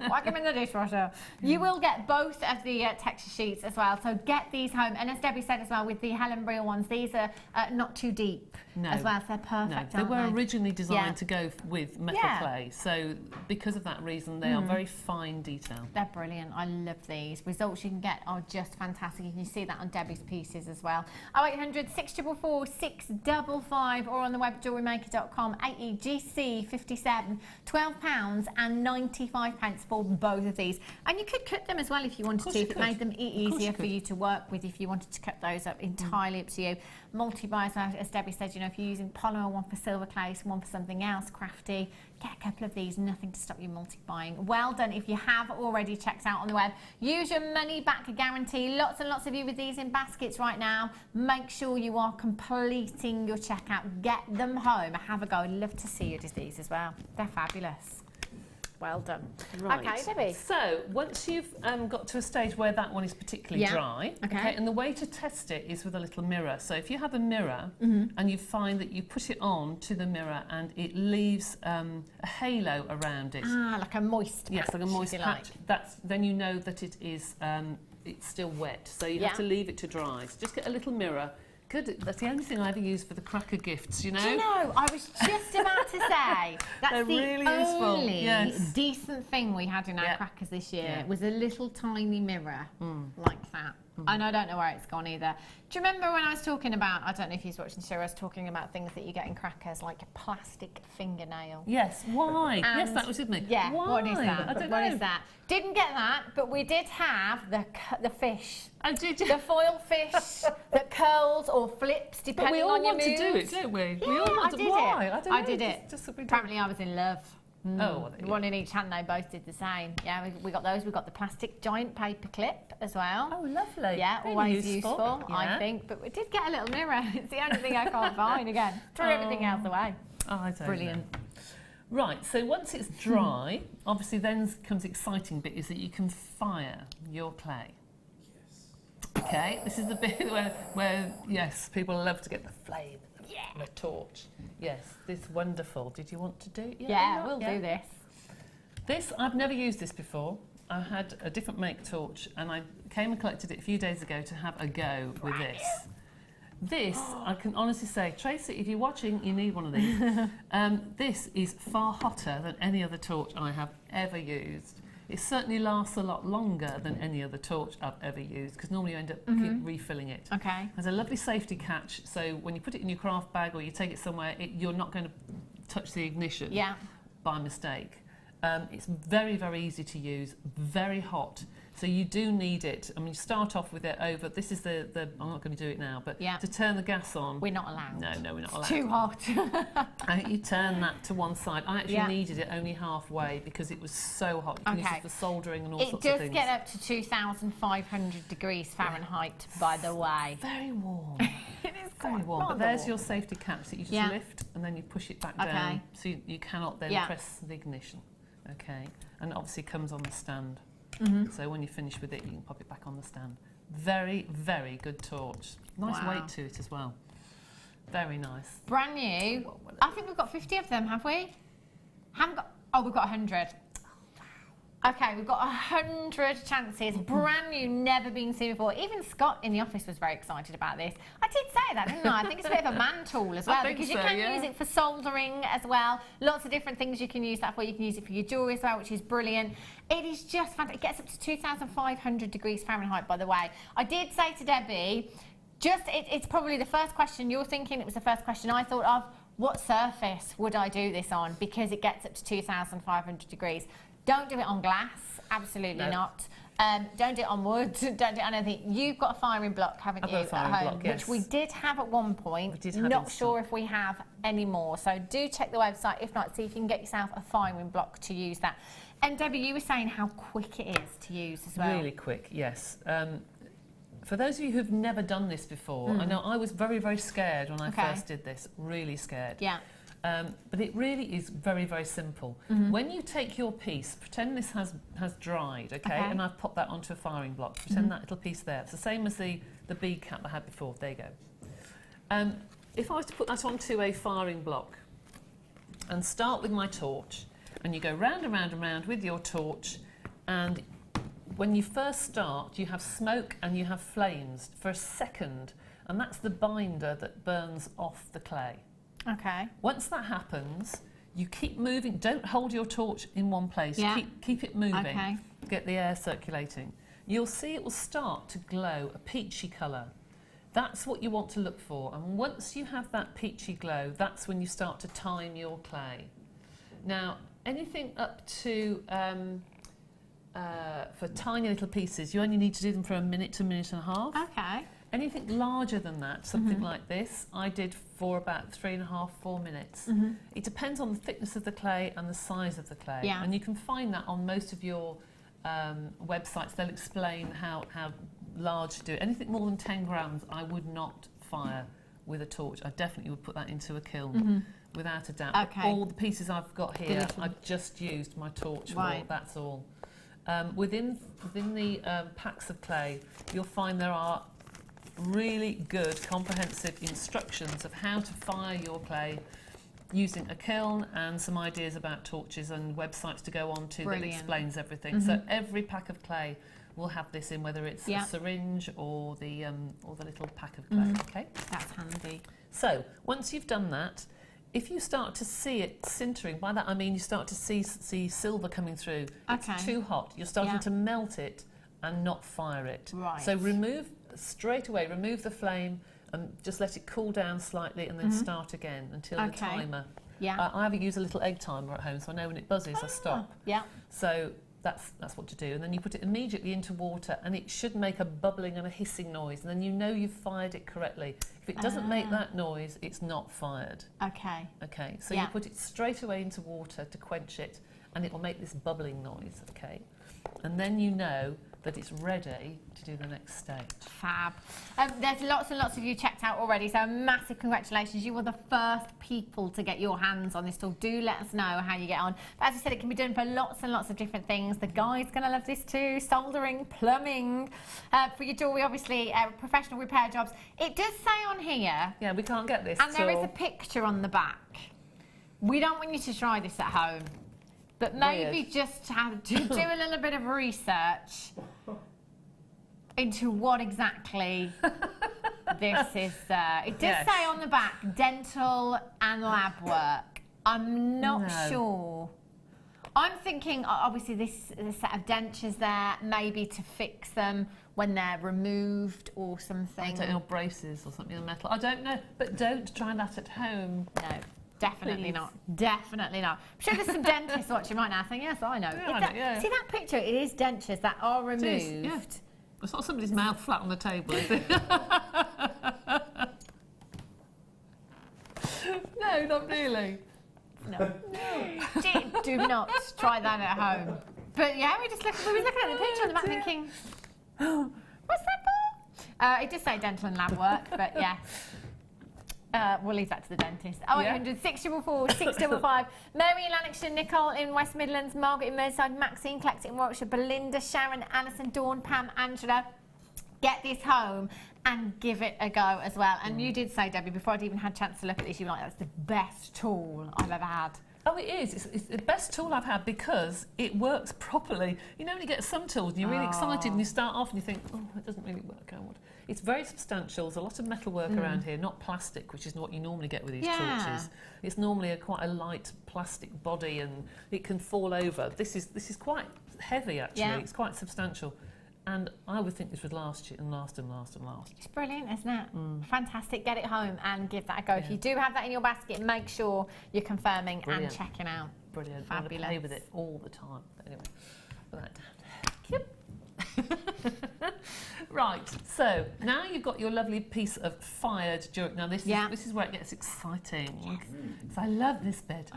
S6: Whack them in the dishwasher. You will get both of the texture sheets as well, so get these home. And as Debbie said as well, with the Helen Brill ones, these are not too deep as well, so they're perfect.
S8: They were originally designed to go with metal clay, so because of that reason they are very fine detail.
S6: They're brilliant. I love these. Results you can get are just fantastic. You can see that on Debbie's pieces as well. 0800 644 655 or on the web jewellerymaker.com. AEGC 57, £12.95 for both of these. And you could cut them as well if you wanted to, if it made them easier for you to work with, if you wanted to cut those up. Entirely up to you. Multi-buys, as Debbie said, you know, if you're using polymer, one for silver clay, one for something else crafty, get a couple of these, nothing to stop you multi-buying. Well done if you have already checked out on the web. Use your money back guarantee. Lots and lots of you with these in baskets right now. Make sure you are completing your checkout. Get them home. Have a go. I'd love to see you do these as well. They're fabulous. Well done.
S8: Right.
S6: Okay, Debbie.
S8: So once you've got to a stage where that one is particularly dry, and the way to test it is with a little mirror. So if you have a mirror and you find that you put it on to the mirror and it leaves a halo around it.
S6: Ah, like a moist patch.
S8: Yes, like a moist patch. Then you know that it is it's still wet. So you have to leave it to dry. So just get a little mirror. Good. That's the only thing I ever use for the cracker gifts, you know?
S6: Do you know, I was just about to say, that's
S8: They're
S6: the
S8: really
S6: only
S8: useful.
S6: decent thing we had in our crackers this year was a little tiny mirror like that. And I don't know where it's gone either. Do you remember when I was talking about, I don't know if you was watching the show, I was talking about things that you get in crackers, like a plastic fingernail.
S8: Yes, why?
S6: And
S8: yes, that was with me.
S6: Yeah,
S8: why?
S6: what is that?
S8: I don't
S6: what
S8: know.
S6: Is that? Didn't get that, but we did have the fish.
S8: Oh, did you?
S6: The foil fish that curls or flips depending on your mood.
S8: But we all want to do it, don't we?
S6: Yeah,
S8: we all want
S6: I
S8: to.
S6: did
S8: Why?
S6: it.
S8: I don't know.
S6: I did it.
S8: Just
S6: Apparently I was in love.
S8: Oh, well,
S6: one in each hand, they both did the same. Yeah, we got those. We got the plastic giant paper clip as well.
S8: Oh, lovely.
S6: Yeah,
S8: really
S6: always useful,
S8: yeah.
S6: I think. But we did get a little mirror. It's the only thing I can't find again. Threw everything else away.
S8: Oh, I don't
S6: Brilliant.
S8: know. Right, so once it's dry, obviously then comes the exciting bit, is that you can fire your clay. Yes. Okay, this is the bit where yes, people love to get the flame and the torch. Yes, this wonderful. Did you want to do it?
S6: Yeah, we'll do this.
S8: This, I've never used this before. I had a different make torch and I came and collected it a few days ago to have a go with this. This, I can honestly say, Tracy, if you're watching, you need one of these. This is far hotter than any other torch I have ever used. It certainly lasts a lot longer than any other torch I've ever used, because normally you end up keep refilling it.
S6: Okay.
S8: There's a lovely safety catch, so when you put it in your craft bag or you take it somewhere, you're not going to touch the ignition by mistake. It's very, very easy to use, very hot. So you do need it. I mean, you start off with it over. This is the I'm not going to do it now, but to turn the gas on.
S6: We're not allowed.
S8: No, we're not allowed.
S6: It's too hot.
S8: You turn that to one side. I actually needed it only halfway because it was so hot. You can use it for soldering and all sorts of things.
S6: It does get up to 2,500 degrees Fahrenheit, by the way.
S8: Very warm.
S6: It is
S8: very warm. But there's your safety catch that you just lift and then you push it back down. So you cannot then press the ignition. Okay. And it obviously comes on the stand. So when you finish with it, you can pop it back on the stand. Very, very good torch. Nice weight to it as well. Very nice.
S6: Brand new. I think we've got 50 of them, have we? Haven't got. Oh, we've got 100. Okay, we've got 100 chances. Brand new, never been seen before. Even Scott in the office was very excited about this. I did say that, didn't I? I think it's a bit of a man tool as well, because you can use it for soldering as well. Lots of different things you can use that for. You can use it for your jewellery as well, which is brilliant. It is just fantastic. It gets up to 2,500 degrees Fahrenheit, by the way. I did say to Debbie, it's probably the first question you're thinking. It was the first question I thought of. What surface would I do this on? Because it gets up to 2,500 degrees. Don't do it on glass, absolutely not. Don't do it on wood, don't do it on anything. You've got a firing block, haven't you,
S8: I've got a firing
S6: at home?
S8: block, yes.
S6: Which we did have at one point.
S8: We did have
S6: Not
S8: in
S6: sure
S8: stock.
S6: if we have any more. So do check the website. If not, see if you can get yourself a firing block to use that. And Debbie, you were saying how quick it is to use as well.
S8: Really quick, yes. For those of you who've never done this before, I know I was very, very scared when I first did this, really scared.
S6: Yeah.
S8: But it really is very, very simple. When you take your piece, pretend this has dried, okay? And I've popped that onto a firing block. Pretend that little piece there. It's the same as the bead cap I had before. There you go. If I was to put that onto a firing block and start with my torch, and you go round and round and round with your torch, and when you first start, you have smoke and you have flames for a second, and that's the binder that burns off the clay.
S6: Okay.
S8: Once that happens, you keep moving. Don't hold your torch in one place.
S6: Yeah.
S8: Keep it moving.
S6: Okay.
S8: Get the air circulating. You'll see it will start to glow a peachy colour. That's what you want to look for. And once you have that peachy glow, that's when you start to time your clay. Now, anything up to for tiny little pieces, you only need to do them for a minute to a minute and a half.
S6: Okay.
S8: Anything larger than that, something like this, I did for about 3.5, 4 minutes. It depends on the thickness of the clay and the size of the clay.
S6: Yeah.
S8: And you can find that on most of your websites. They'll explain how large to do it. Anything more than 10 grams, I would not fire with a torch. I definitely would put that into a kiln, without a doubt.
S6: Okay.
S8: All the pieces I've got here, I've just used my torch for, that's all. Within the packs of clay, you'll find there are really good comprehensive instructions of how to fire your clay using a kiln, and some ideas about torches and websites to go on to that explains everything. So every pack of clay will have this in, whether it's a syringe or the little pack of clay. Okay,
S6: that's handy.
S8: So once you've done that, if you start to see it sintering, by that I mean you start to see silver coming through. It's too hot. You're starting to melt it and not fire it.
S6: Right.
S8: So straight away remove the flame and just let it cool down slightly, and then start again until the timer.
S6: Yeah.
S8: I use a little egg timer at home, so I know when it buzzes I stop.
S6: Yeah.
S8: So that's what to do, and then you put it immediately into water, and it should make a bubbling and a hissing noise, and then you know you've fired it correctly. If it doesn't make that noise, it's not fired.
S6: Okay.
S8: Okay, so you put it straight away into water to quench it, and it will make this bubbling noise. Okay, and then you know that it's ready to do the next stage.
S6: Fab. There's lots and lots of you checked out already, so massive congratulations. You were the first people to get your hands on this tool. Do let us know how you get on. But as I said, it can be done for lots and lots of different things. The guy's going to love this too. Soldering, plumbing, for your jewellery, obviously, professional repair jobs. It does say on here...
S8: Yeah, we can't get this
S6: and there is a picture on the back. We don't want you to try this at home, but maybe just have to do a little bit of research into what exactly this is. It does say on the back, dental and lab work. I'm not sure. I'm thinking, obviously, this set of dentures there, maybe to fix them when they're removed or something.
S8: I don't know, braces or something in metal. I don't know, but don't try that at home.
S6: No. Definitely not. Definitely not. I'm sure there's some dentists watching right now saying, yes, I know. See that picture? It is dentures that are removed.
S8: It's not somebody's mouth flat on the table, is it? No, not really.
S6: No. Do not try that at home. But yeah, we were looking at the picture on the back thinking, what's that for? It does say dental and lab work, but yeah. We'll leave that to the dentist. 0800 644 655. Mary in Lanarkshire, Nicole in West Midlands, Margaret in Merseyside, Maxine collecting in Warwickshire, Belinda, Sharon, Alison, Dawn, Pam, Angela. Get this home and give it a go as well. And you did say, Debbie, before I'd even had a chance to look at this, you were like, that's the best tool I've ever had.
S8: Oh, it is. It's the best tool I've had because it works properly. You know when you get some tools and you're really excited and you start off and you think, oh, it doesn't really work out. It's very substantial. There's a lot of metal work around here, not plastic, which is what you normally get with these torches. It's normally quite a light plastic body and it can fall over. This is quite heavy, actually. Yeah. It's quite substantial. And I would think this would last and last and last and last.
S6: It's brilliant, isn't it? Fantastic. Get it home and give that a go. If you do have that in your basket, make sure you're confirming and checking out.
S8: Brilliant.
S6: Fabulous.
S8: I play with it all the time. But anyway, put that down. Yep. Right, so now you've got your lovely piece of fired jewellery. Now this is where it gets exciting. Yes. I love this bit.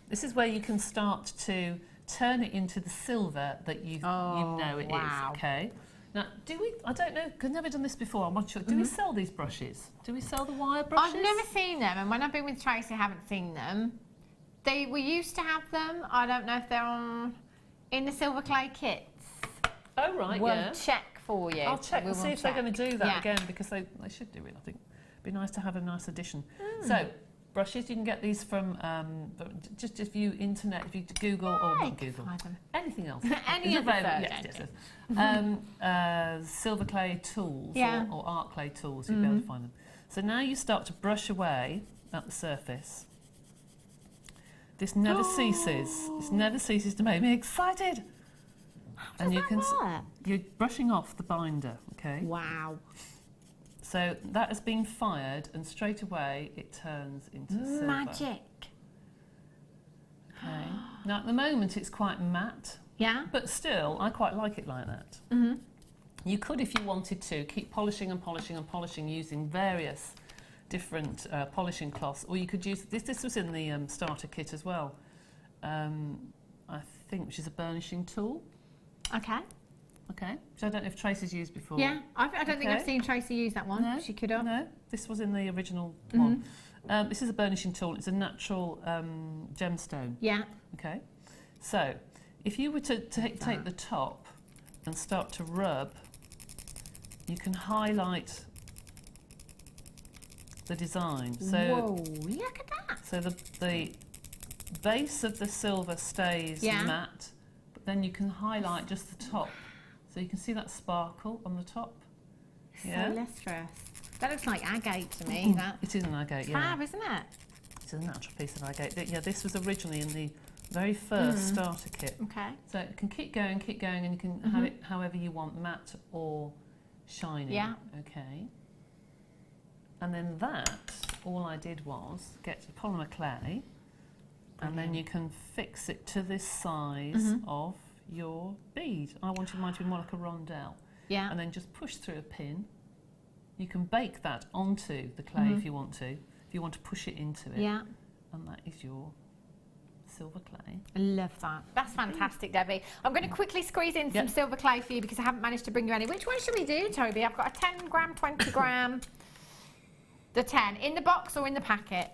S8: This is where you can start to turn it into the silver that you know it is. Okay. Now, I don't know, because I've never done this before. I'm not sure. Do we sell these brushes? Do we sell the wire brushes?
S6: I've never seen them, and when I've been with Tracy, I haven't seen them. We used to have them. I don't know if they're in the silver clay kits.
S8: Oh, right,
S6: We'll check for you.
S8: I'll check and see if they're going to do that again, because they should do it, I think. It'd be nice to have a nice addition. So, brushes, you can get these from, just if you internet, if you Google, or not Google, anything else.
S6: Any of
S8: yes. Silver clay tools or art clay tools, you'll be able to find them. So now you start to brush away at the surface. This never ceases. This never ceases to make me excited. And you can you're brushing off the binder, okay?
S6: Wow.
S8: So that has been fired, and straight away it turns into silver.
S6: Magic.
S8: Okay. Now at the moment it's quite matte.
S6: Yeah.
S8: But still, I quite like it like that. You could, if you wanted to, keep polishing and polishing and polishing using various different polishing cloths, or you could use this. This was in the starter kit as well. I think, which is a burnishing tool.
S6: Okay.
S8: Okay. Which I don't know if Tracy's used before.
S6: Yeah, I don't think I've seen Tracy use that one.
S8: No,
S6: she could have.
S8: No, this was in the original one. This is a burnishing tool. It's a natural gemstone.
S6: Yeah.
S8: Okay. So, if you were to take the top and start to rub, you can highlight the design. So,
S6: whoa, look at that.
S8: So the base of the silver stays matte, but then you can highlight just the top. So you can see that sparkle on the top.
S6: So lustrous. That looks like agate to me. That.
S8: It is an agate,
S6: Fab, isn't it?
S8: It's a natural piece of agate. Yeah, this was originally in the very first starter kit.
S6: Okay.
S8: So it can keep going, and you can have it however you want, matte or shiny.
S6: Yeah.
S8: Okay. And then that, all I did was get polymer clay, and then you can fix it to this size of your bead. I wanted mine to be more like a rondelle.
S6: Yeah.
S8: And then just push through a pin. You can bake that onto the clay if you want to push it into it.
S6: Yeah.
S8: And that is your silver clay.
S6: I love that. That's fantastic, Debbie. I'm going to quickly squeeze in some silver clay for you because I haven't managed to bring you any. Which one should we do, Toby? I've got a 10 gram, 20 gram. The 10. In the box or in the packet?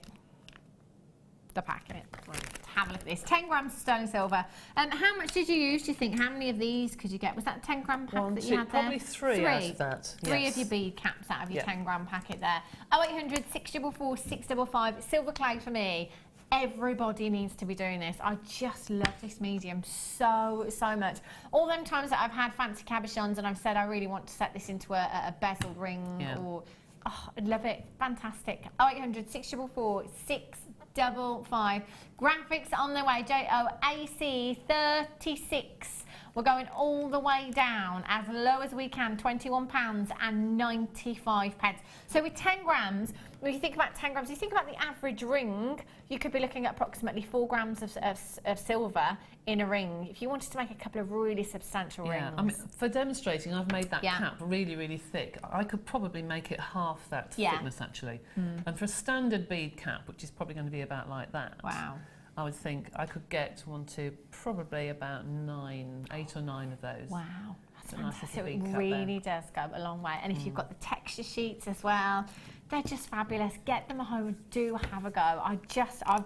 S6: The packet. Right. Have a look at this. 10 grams of sterling silver. How much did you use, do you think? How many of these could you get? Was that a 10 gram pack that you had there?
S8: Probably three out of that.
S6: Three of your bead caps out of your 10 gram packet there. 0800 644 655. Silver clay for me. Everybody needs to be doing this. I just love this medium so much. All them times that I've had fancy cabochons and I've said I really want to set this into a bezeled ring or... Oh, I love it. Fantastic. 0800 644 655. Graphics on the way. JOAC 36. We're going all the way down as low as we can. £21.95. So with 10 grams, when you think about 10 grams, you think about the average ring, you could be looking at approximately 4 grams of silver in a ring. If you wanted to make a couple of really substantial rings.
S8: I mean, for demonstrating, I've made that cap really, really thick. I could probably make it half that thickness, actually. And for a standard bead cap, which is probably going to be about like that, I would think I could get one to probably about 8 or 9 of those.
S6: Wow. That's fantastic. It really does go a long way. And if you've got the texture sheets as well, they're just fabulous. Get them at home. Do have a go. I've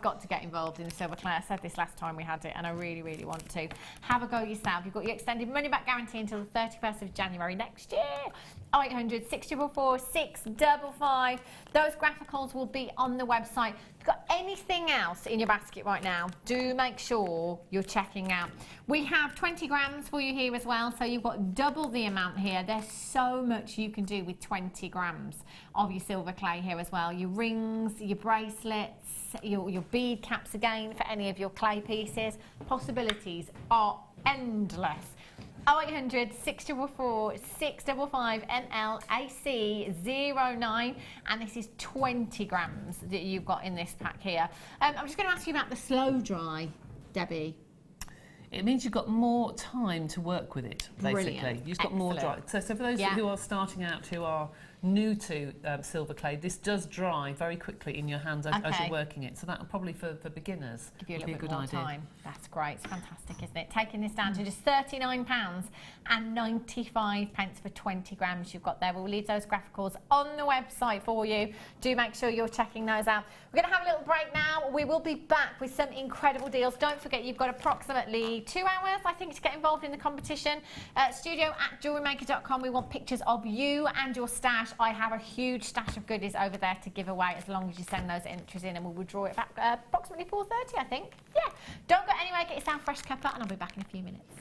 S6: got to get involved in the silver clay. I said this last time we had it, and I really, really want to. Have a go yourself. You've got your extended money-back guarantee until the 31st of January next year. 0800 644 655. Those graphicals will be on the website. If you've got anything else in your basket right now, do make sure you're checking out. We have 20 grams for you here as well, so you've got double the amount here. There's so much you can do with 20 grams of your silver clay here as well. Your rings, your bracelets, your bead caps again for any of your clay pieces. Possibilities are endless. 0800 644 655 NLAC09, and this is 20 grams that you've got in this pack here. I'm just going to ask you about the slow dry, Debbie.
S8: It means you've got more time to work with it, basically.
S6: Brilliant.
S8: You've got more dry. So for those who are starting out, who are new to silver clay, this does dry very quickly in your hands as you're working it. So that'll probably for beginners
S6: give you a
S8: be a
S6: little
S8: good
S6: bit more
S8: idea.
S6: time. That's great. It's fantastic, isn't it? Taking this down to just £39.95 for 20 grams you've got there. We'll leave those graphicals on the website for you. Do make sure you're checking those out. We're going to have a little break now. We will be back with some incredible deals. Don't forget, you've got approximately 2 hours, I think, to get involved in the competition. Studio@jewellerymaker.com. We want pictures of you and your stash. I have a huge stash of goodies over there to give away as long as you send those entries in, and we will draw it back approximately 4:30, I think. Yeah. Don't go anywhere. Get yourself a fresh cuppa, and I'll be back in a few minutes.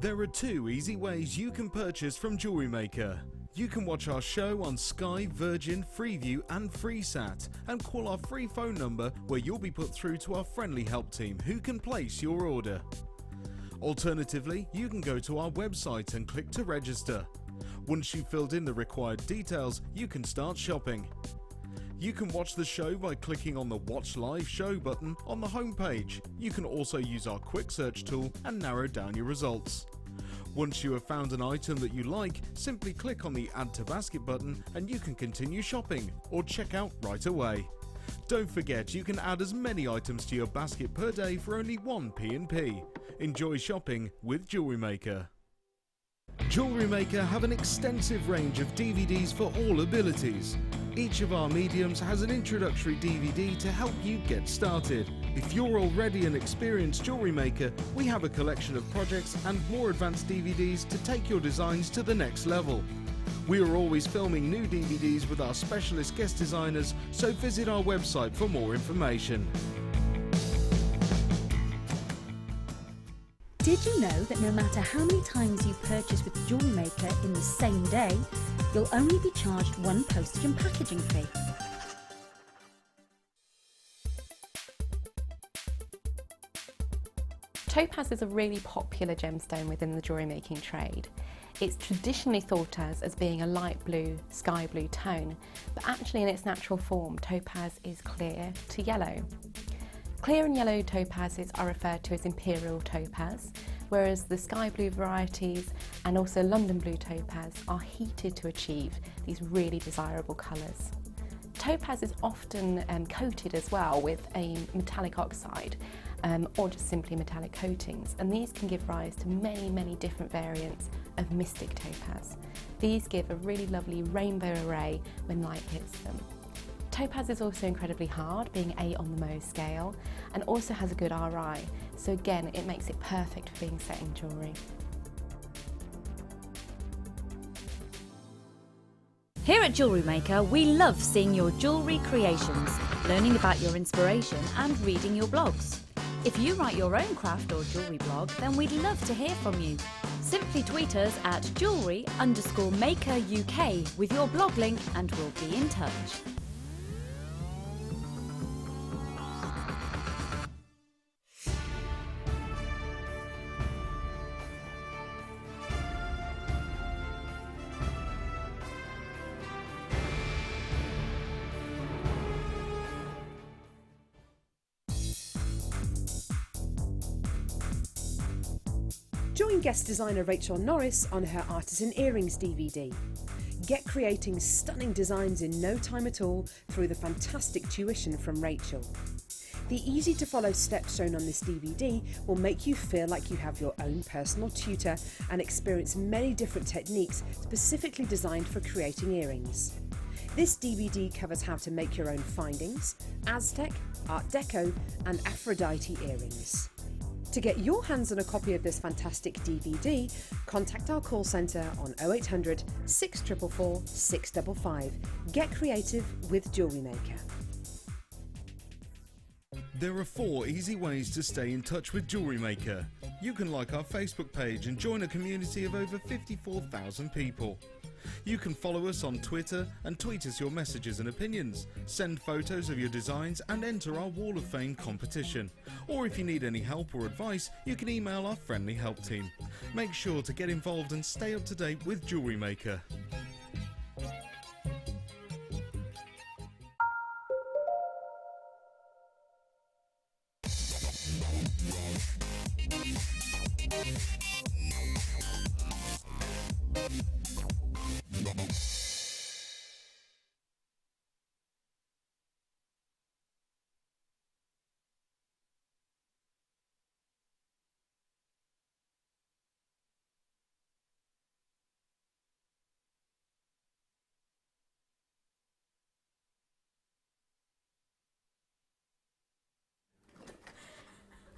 S1: There are 2 easy ways you can purchase from Jewellery Maker. You can watch our show on Sky, Virgin, Freeview and FreeSat and call our free phone number where you'll be put through to our friendly help team who can place your order. Alternatively, you can go to our website and click to register. Once you've filled in the required details, you can start shopping. You can watch the show by clicking on the Watch Live Show button on the homepage. You can also use our quick search tool and narrow down your results. Once you have found an item that you like, simply click on the Add to Basket button and you can continue shopping or check out right away. Don't forget, you can add as many items to your basket per day for only 1 P&P. Enjoy shopping with Jewellery Maker. Jewellery Maker have an extensive range of DVDs for all abilities. Each of our mediums has an introductory DVD to help you get started. If you're already an experienced jewellery maker, we have a collection of projects and more advanced DVDs to take your designs to the next level. We are always filming new DVDs with our specialist guest designers, so visit our website for more information.
S7: Did you know that no matter how many times you purchase with Jewellery Maker in the same day, you'll only be charged 1 postage and packaging fee?
S5: Topaz is a really popular gemstone within the jewellery making trade. It's traditionally thought as being a light blue, sky blue tone, but actually in its natural form, topaz is clear to yellow. Clear and yellow topazes are referred to as imperial topaz, whereas the sky blue varieties and also London blue topaz are heated to achieve these really desirable colours. Topaz is often coated as well with a metallic oxide or just simply metallic coatings, and these can give rise to many different variants of mystic topaz. These give a really lovely rainbow array when light hits them. Topaz is also incredibly hard, being 8 on the Mohs scale, and also has a good RI, so again it makes it perfect for being set in jewellery.
S7: Here at Jewellery Maker, we love seeing your jewellery creations, learning about your inspiration and reading your blogs. If you write your own craft or jewellery blog, then we'd love to hear from you. Simply tweet us at jewellery_maker UK with your blog link and we'll be in touch.
S9: Join guest designer Rachel Norris on her Artisan Earrings DVD. Get creating stunning designs in no time at all through the fantastic tuition from Rachel. The easy to follow steps shown on this DVD will make you feel like you have your own personal tutor and experience many different techniques specifically designed for creating earrings. This DVD covers how to make your own findings, Aztec, Art Deco and Aphrodite earrings. To get your hands on a copy of this fantastic DVD, contact our call centre on 0800 644 655. Get creative with Jewellery Maker.
S1: There are 4 easy ways to stay in touch with Jewellery Maker. You can like our Facebook page and join a community of over 54,000 people. You can follow us on Twitter and tweet us your messages and opinions, send photos of your designs and enter our Wall of Fame competition. Or if you need any help or advice, you can email our friendly help team. Make sure to get involved and stay up to date with Jewellery Maker.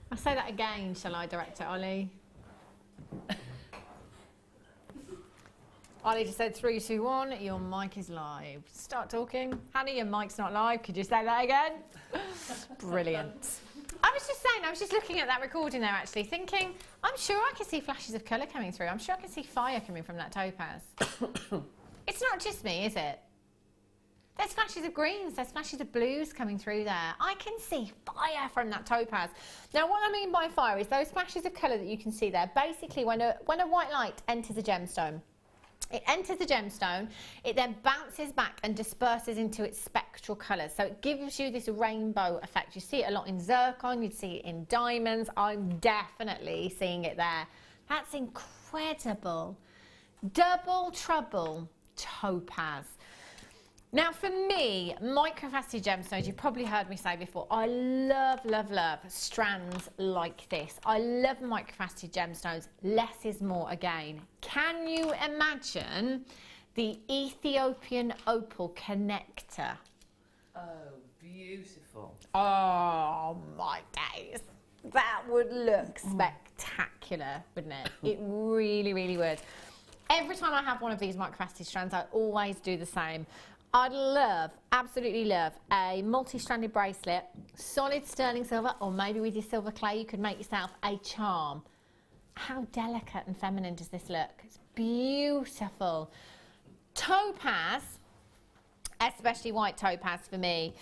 S6: I'll say that again, shall I, Director Ollie? Ollie just said 3, 2, 1, your mic is live. Start talking. Hannah, your mic's not live. Could you say that again? Brilliant. I was just looking at that recording there actually, thinking, I'm sure I can see flashes of colour coming through. I'm sure I can see fire coming from that topaz. It's not just me, is it? There's flashes of greens, there's flashes of blues coming through there. I can see fire from that topaz. Now what I mean by fire is those flashes of colour that you can see there. Basically when a white light enters a gemstone, it enters the gemstone, it then bounces back and disperses into its spectral colours. So it gives you this rainbow effect. You see it a lot in zircon, you'd see it in diamonds. I'm definitely seeing it there. That's incredible. Double trouble topaz. Now for me, microfaceted gemstones, you've probably heard me say before, I love, love, love strands like this. I love microfaceted gemstones. Less is more again. Can you imagine the Ethiopian opal connector?
S8: Oh, beautiful.
S6: Oh my days. That would look spectacular, wouldn't it? It really, really would. Every time I have one of these microfaceted strands, I always do the same. I'd love, absolutely love, a multi-stranded bracelet, solid sterling silver, or maybe with your silver clay you could make yourself a charm. How delicate and feminine does this look? It's beautiful. Topaz, especially white topaz for me,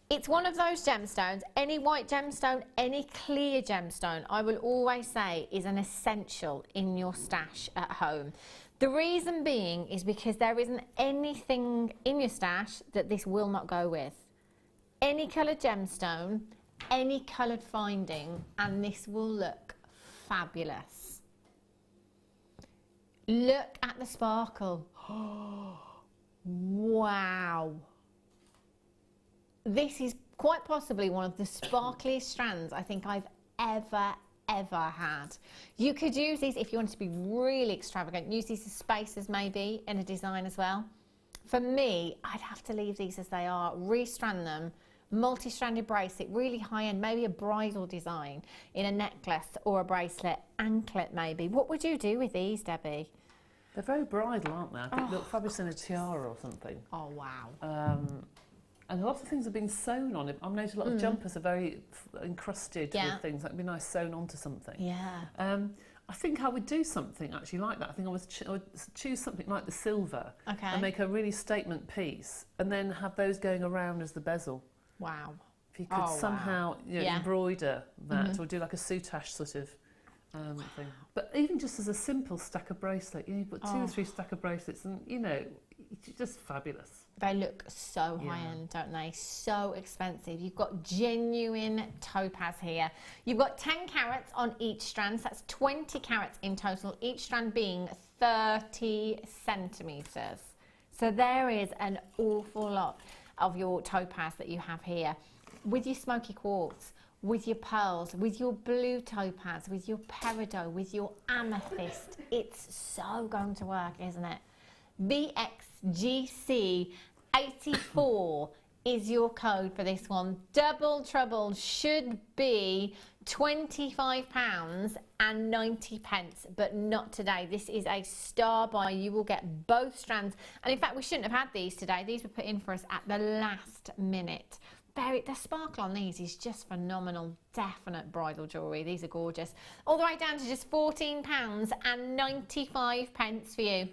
S6: it's one of those gemstones, any white gemstone, any clear gemstone, I will always say is an essential in your stash at home. The reason being is because there isn't anything in your stash that this will not go with. Any coloured gemstone, any coloured finding, and this will look fabulous. Look at the sparkle. Wow. This is quite possibly one of the sparkliest strands I think I've ever had. You could use these if you wanted to be really extravagant, use these as spacers maybe in a design as well. For me, I'd have to leave these as they are, restrand them, multi-stranded bracelet, really high-end, maybe a bridal design in a necklace or a bracelet, anklet maybe. What would you do with these, Debbie?
S8: They're very bridal, aren't they? I think they look fabulous in a tiara or something.
S6: Oh, wow.
S8: And a lot of things have been sewn on it. I've noticed a lot of jumpers are very encrusted with things. That'd be nice sewn onto something.
S6: Yeah.
S8: I think I would do something actually like that. I think I would choose something like the silver and make a really statement piece and then have those going around as the bezel.
S6: Wow.
S8: If you could somehow embroider that or do like a soutache sort of thing. But even just as a simple stack of bracelet, you put 2 or 3 stack of bracelets and, it's just fabulous.
S6: They look so high-end, don't they? So expensive. You've got genuine topaz here. You've got 10 carats on each strand, so that's 20 carats in total, each strand being 30 centimetres. So there is an awful lot of your topaz that you have here. With your smoky quartz, with your pearls, with your blue topaz, with your peridot, with your amethyst, it's so going to work, isn't it? BXGC84 is your code for this one. Double trouble should be £25.90, but not today. This is a star buy. You will get both strands. And in fact, we shouldn't have had these today. These were put in for us at the last minute. The sparkle on these is just phenomenal. Definite bridal jewellery. These are gorgeous. All the way down to just £14.95 for you.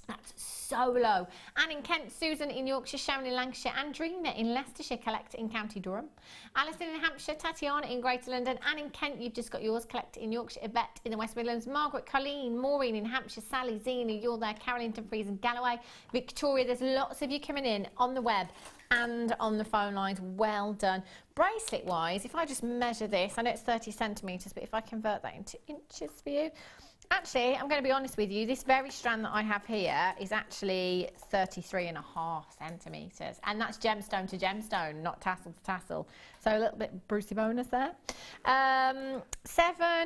S6: That's so low. Anne in Kent, Susan in Yorkshire, Sharon in Lancashire, Andrina in Leicestershire, Collect in County Durham, Alison in Hampshire, Tatiana in Greater London, Anne in Kent, you've just got yours, Collect in Yorkshire, Yvette in the West Midlands, Margaret, Colleen, Maureen in Hampshire, Sally, Zena, you're there, Carolyn, Dumfries and Galloway, Victoria, there's lots of you coming in on the web and on the phone lines. Well done. Bracelet wise, if I just measure this, I know it's 30 centimetres, but if I convert that into inches for you, actually, I'm going to be honest with you, this very strand that I have here is actually 33.5 centimetres. And that's gemstone to gemstone, not tassel to tassel. So a little bit Brucey bonus there. 7,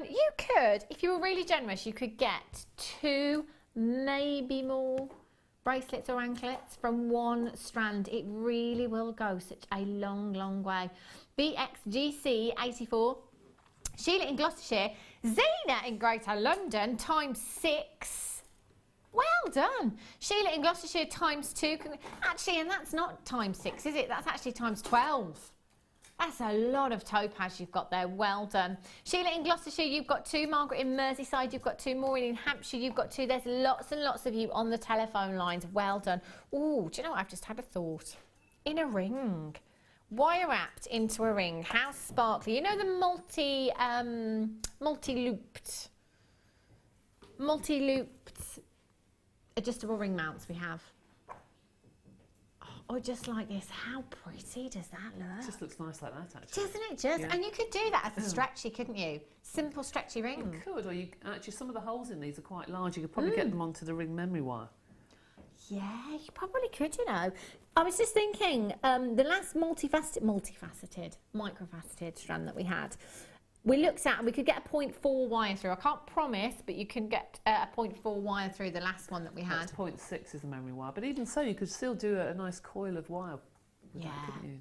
S6: you could, if you were really generous, you could get 2, maybe more bracelets or anklets from one strand. It really will go such a long, long way. BXGC84. Sheila in Gloucestershire, Zena in Greater London, ×6. Well done. Sheila in Gloucestershire, ×2. Actually, and that's not ×6, is it? That's actually ×12. That's a lot of topaz you've got there. Well done. Sheila in Gloucestershire, you've got 2. Margaret in Merseyside, you've got 2. Maureen in Hampshire, you've got 2. There's lots and lots of you on the telephone lines. Well done. Ooh, do you know what? I've just had a thought. In a ring. Wire wrapped into a ring. How sparkly. You know the multi-looped adjustable ring mounts we have? Oh, just like this. How pretty does that look?
S8: It just looks nice like that, actually.
S6: Doesn't it just? Yeah. And you could do that as a stretchy, couldn't you? Simple stretchy ring.
S8: You could, or you actually, some of the holes in these are quite large. You could probably get them onto the ring memory wire.
S6: Yeah, you probably could, you know. I was just thinking, the last multifaceted, microfaceted strand that we had, we looked at and we could get a 0.4 wire through. I can't promise, but you can get a 0.4 wire through the last one that we had.
S8: 0.6 is the memory wire, but even so, you could still do a nice coil of wire.
S6: Yeah,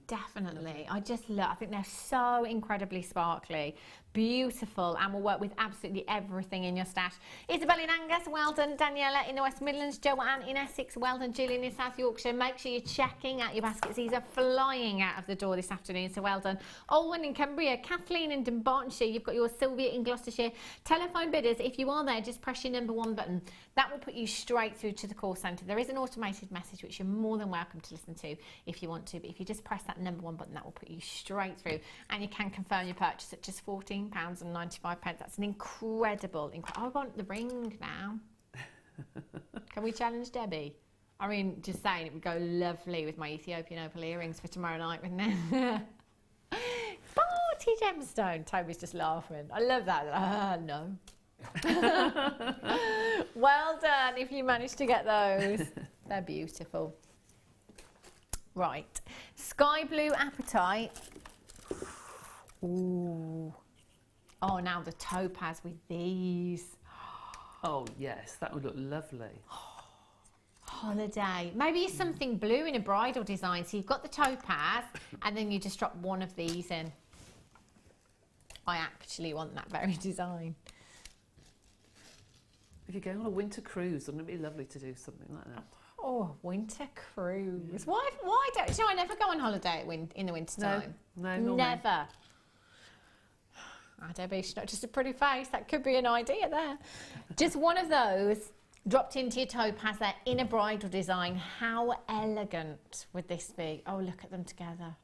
S6: definitely. I just love, I think they're so incredibly sparkly, beautiful, and will work with absolutely everything in your stash. Isabel in Angus, well done. Daniela in the West Midlands, Joanne in Essex, well done. Julian in South Yorkshire, make sure you're checking out your baskets. These are flying out of the door this afternoon, so well done. Olwen in Cumbria, Kathleen in Dumbartonshire, you've got your Sylvia in Gloucestershire. Telephone bidders, if you are there, just press your number 1 button. That will put you straight through to the call centre. There is an automated message which you're more than welcome to listen to if you want to, but if you just press that number 1 button, that will put you straight through, and you can confirm your purchase at just £14.95. That's an incredible. I want the ring now. Can we challenge Debbie? I mean, just saying, it would go lovely with my Ethiopian opal earrings for tomorrow night, wouldn't it? 40 gemstone. Toby's just laughing. I love that. No. Well done if you managed to get those. They're beautiful. Right, sky blue apatite. Ooh. Oh, now the topaz with these.
S8: Oh yes, that would look lovely.
S6: Holiday. Maybe something blue in a bridal design. So you've got the topaz and then you just drop one of these in. I actually want that very design.
S8: If you're going on a winter cruise, wouldn't it be lovely to do something like that?
S6: Oh, winter cruise. Why don't you know, I never go on holiday in the winter time.
S8: No,
S6: never. Debbie, she's not just a pretty face. That could be an idea there. Just one of those dropped into your topaz there in a bridal design. How elegant would this be? Oh, look at them together.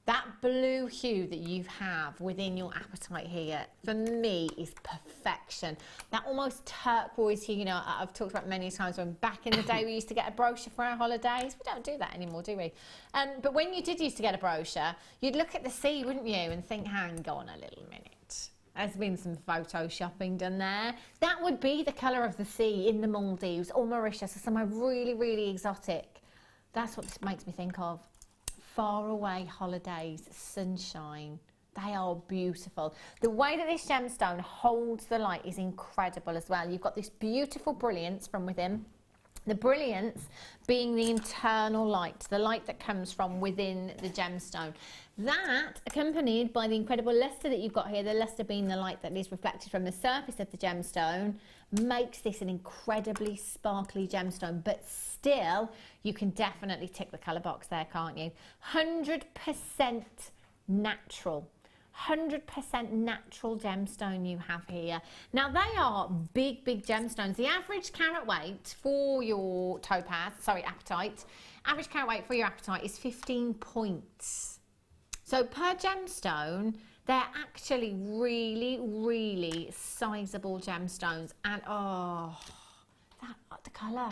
S6: That blue hue that you have within your apatite here, for me, is perfection. That almost turquoise hue, you know, I've talked about many times when back in the day we used to get a brochure for our holidays. We don't do that anymore, do we? But when you did used to get a brochure, you'd look at the sea, wouldn't you, and think, hang on a little minute. There's been some photo shopping done there. That would be the colour of the sea in the Maldives or Mauritius or somewhere really, really exotic. That's what this makes me think of. Far away holidays, sunshine. They are beautiful. The way that this gemstone holds the light is incredible as well. You've got this beautiful brilliance from within. The brilliance being the internal light, the light that comes from within the gemstone. That, accompanied by the incredible luster that you've got here, the luster being the light that is reflected from the surface of the gemstone, makes this an incredibly sparkly gemstone. But still, you can definitely tick the colour box there, can't you? 100% natural. 100% natural gemstone you have here. Now they are big gemstones. The average carat weight for your topaz, sorry, apatite, average carat weight for your apatite is 15 points. So per gemstone, they're actually really sizable gemstones. And oh, the colour.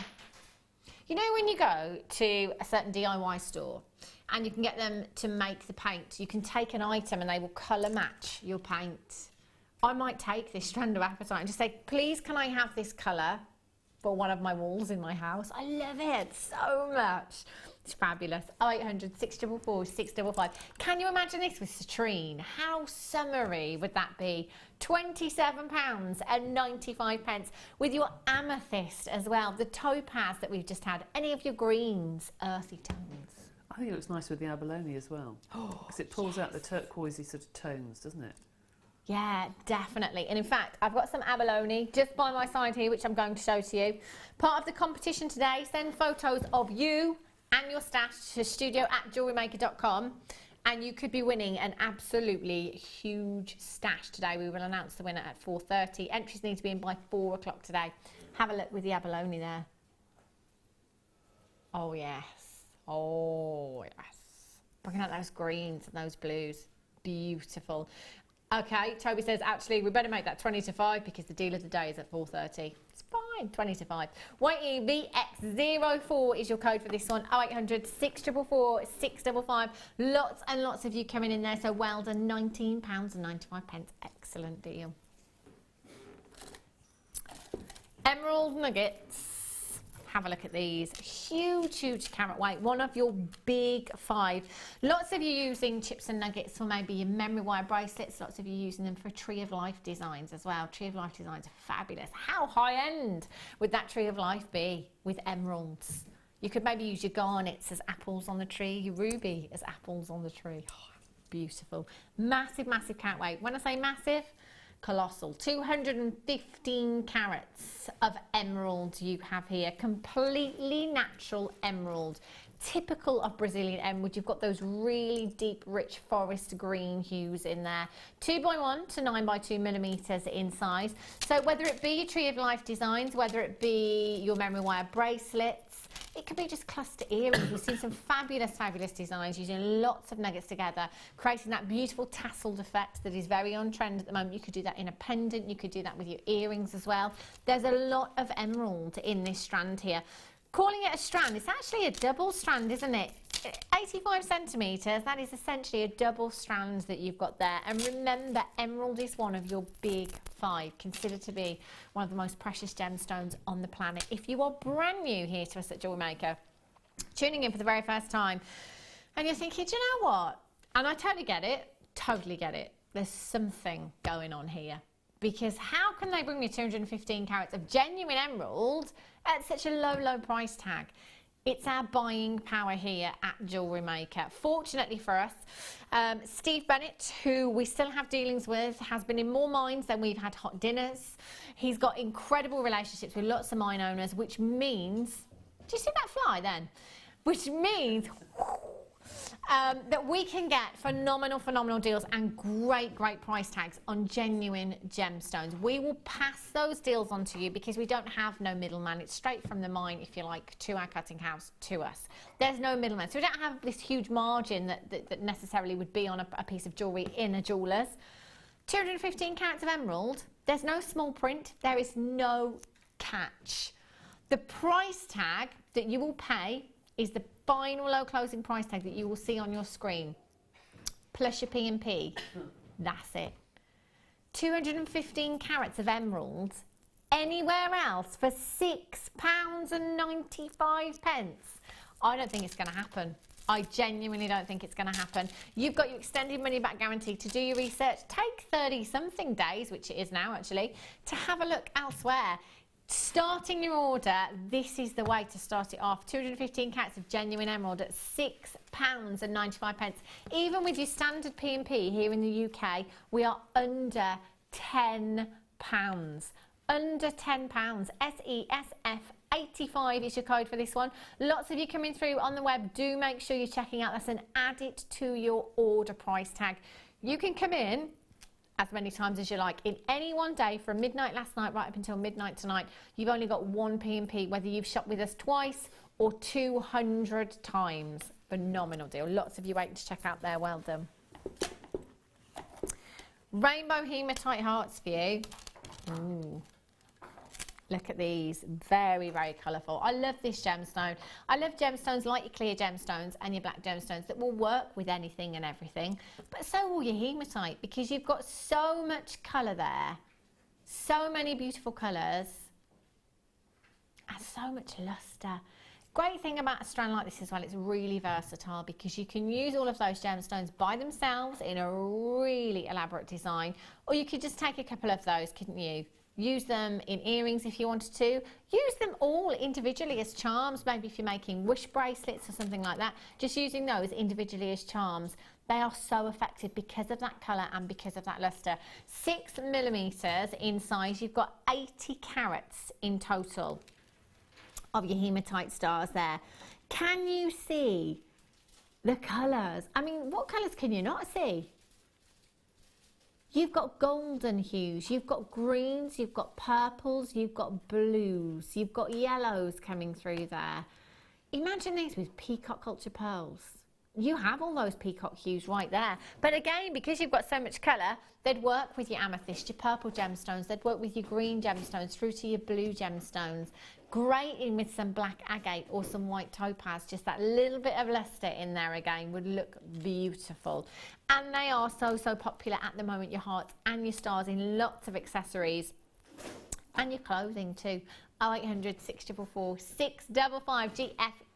S6: You know when you go to a certain DIY store and you can get them to make the paint, you can take an item and they will colour match your paint. I might take this strand of apatite and just say, please can I have this colour for one of my walls in my house? I love it so much. It's fabulous. 0800 644 655. Can you imagine this with citrine? How summery would that be? £27.95 with your amethyst as well. The topaz that we've just had. Any of your greens, earthy tones.
S8: I think it looks nice with the abalone as well. Because it pulls out the turquoisey sort of tones, doesn't it?
S6: Yeah, definitely. And in fact, I've got some abalone just by my side here, which I'm going to show to you. Part of the competition today, send photos of you and your stash to studio@jewellerymaker.com. And you could be winning an absolutely huge stash today. We will announce the winner at 4:30. Entries need to be in by 4 o'clock today. Have a look with the abalone there. Oh, yes. Oh, yes. Looking at those greens and those blues. Beautiful. Okay, Toby says, actually, we better make that 20 to 5 because the deal of the day is at 4:30. It's fine, 20 to 5. YEVX04 is your code for this one. 0800 644 655. Lots and lots of you coming in there, so well done. £19.95. Excellent deal. Emerald nuggets. Have a look at these. Huge carat weight. One of your big 5. Lots of you using chips and nuggets for maybe your memory wire bracelets. Lots of you using them for Tree of Life designs as well. Tree of Life designs are fabulous. How high end would that Tree of Life be with emeralds? You could maybe use your garnets as apples on the tree, your ruby as apples on the tree. Oh, beautiful. Massive carat weight. When I say massive, colossal. 215 carats of emerald you have here. Completely natural emerald. Typical of Brazilian emerald. You've got those really deep, rich forest green hues in there. 2x1 to 9x2 millimeters in size. So whether it be your Tree of Life designs, whether it be your memory wire bracelets, it could be just cluster earrings. We've seen some fabulous designs using lots of nuggets together, creating that beautiful tasseled effect that is very on trend at the moment. You could do that in a pendant, you could do that with your earrings as well. There's a lot of emerald in this strand here. Calling it a strand, it's actually a double strand, isn't it? 85 centimetres, that is essentially a double strand that you've got there. And remember, emerald is one of your big 5, considered to be one of the most precious gemstones on the planet. If you are brand new here to us at Jewellery Maker, tuning in for the very first time, and you're thinking, do you know what? And I totally get it. There's something going on here. Because how can they bring me 215 carats of genuine emerald at such a low price tag? It's our buying power here at Jewellery Maker. Fortunately for us, Steve Bennett, who we still have dealings with, has been in more mines than we've had hot dinners. He's got incredible relationships with lots of mine owners, which means, do you see that fly then? Which means that we can get phenomenal deals and great price tags on genuine gemstones. We will pass those deals on to you because we don't have no middleman. It's straight from the mine, if you like, to our cutting house, to us. There's no middleman. So we don't have this huge margin that necessarily would be on a piece of jewellery in a jeweller's. 215 carats of emerald. There's no small print. There is no catch. The price tag that you will pay is the final low closing price tag that you will see on your screen, plus your P&P. That's it. 215 carats of emeralds anywhere else for £6.95. I don't think it's going to happen. I genuinely don't think it's going to happen. You've got your extended money back guarantee to do your research. Take 30 something days, which it is now actually, to have a look elsewhere. Starting your order, this is the way to start it off. 215 carats of genuine emerald at £6.95. Even with your standard P&P here in the UK, we are under £10. Under £10. SESF85 is your code for this one. Lots of you coming through on the web. Do make sure you're checking out this and add it to your order price tag. You can come in as many times as you like. In any one day, from midnight last night right up until midnight tonight, you've only got one P&P, whether you've shopped with us twice or 200 times. Phenomenal deal. Lots of you waiting to check out there. Well done. Rainbow hematite hearts for you. Ooh. Look at these, very, very colourful. I love this gemstone. I love gemstones like your clear gemstones and your black gemstones that will work with anything and everything, but so will your hematite, because you've got so much colour there, so many beautiful colours, and so much lustre. Great thing about a strand like this as well, it's really versatile because you can use all of those gemstones by themselves in a really elaborate design, or you could just take a couple of those, couldn't you? Use them in earrings if you wanted to. Use them all individually as charms, maybe if you're making wish bracelets or something like that. Just using those individually as charms. They are so effective because of that colour and because of that lustre. 6mm in size. You've got 80 carats in total of your hematite stars there. Can you see the colours? I mean, what colours can you not see? You've got golden hues, you've got greens, you've got purples, you've got blues, you've got yellows coming through there. Imagine these with peacock culture pearls. You have all those peacock hues right there. But again, because you've got so much colour, they'd work with your amethyst, your purple gemstones, they'd work with your green gemstones through to your blue gemstones. Great in with some black agate or some white topaz, just that little bit of lustre in there again would look beautiful. And they are so, so popular at the moment, your hearts and your stars, in lots of accessories and your clothing too. 0800 644 655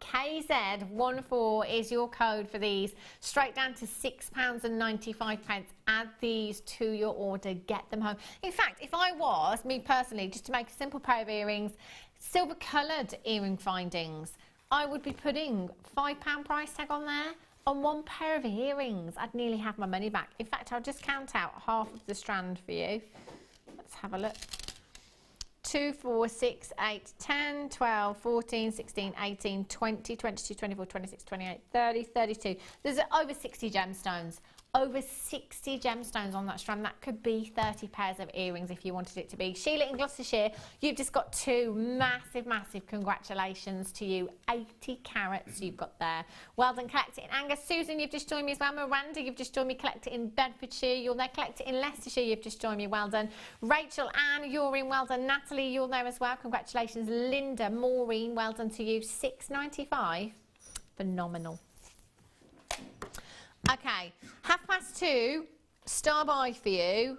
S6: GFKZ14 is your code for these. Straight down to £6.95. Add these to your order, get them home. In fact, if I was, me personally, just to make a simple pair of earrings, silver coloured earring findings, I would be putting £5 price tag on there on one pair of earrings. I'd nearly have my money back. In fact, I'll just count out half of the strand for you. Let's have a look. 2, 4, 6, 8, 10, 12, 14, 16, 18, 20, 22, 24, 26, 28, 30, 32. There's over 60 gemstones. Over 60 gemstones on that strand. That could be 30 pairs of earrings if you wanted it to be. Sheila in Gloucestershire, you've just got 2 massive, massive congratulations to you. 80 carats you've got there. Well done, collect it in Angus. Susan, you've just joined me as well. Miranda, you've just joined me. Collect it in Bedfordshire. You're there. Collect it in Leicestershire. You've just joined me. Well done. Rachel, Anne, you're in. Well done. Natalie, you're there as well. Congratulations. Linda, Maureen, well done to you. £6.95. Phenomenal. Okay, 2:30, star buy for you.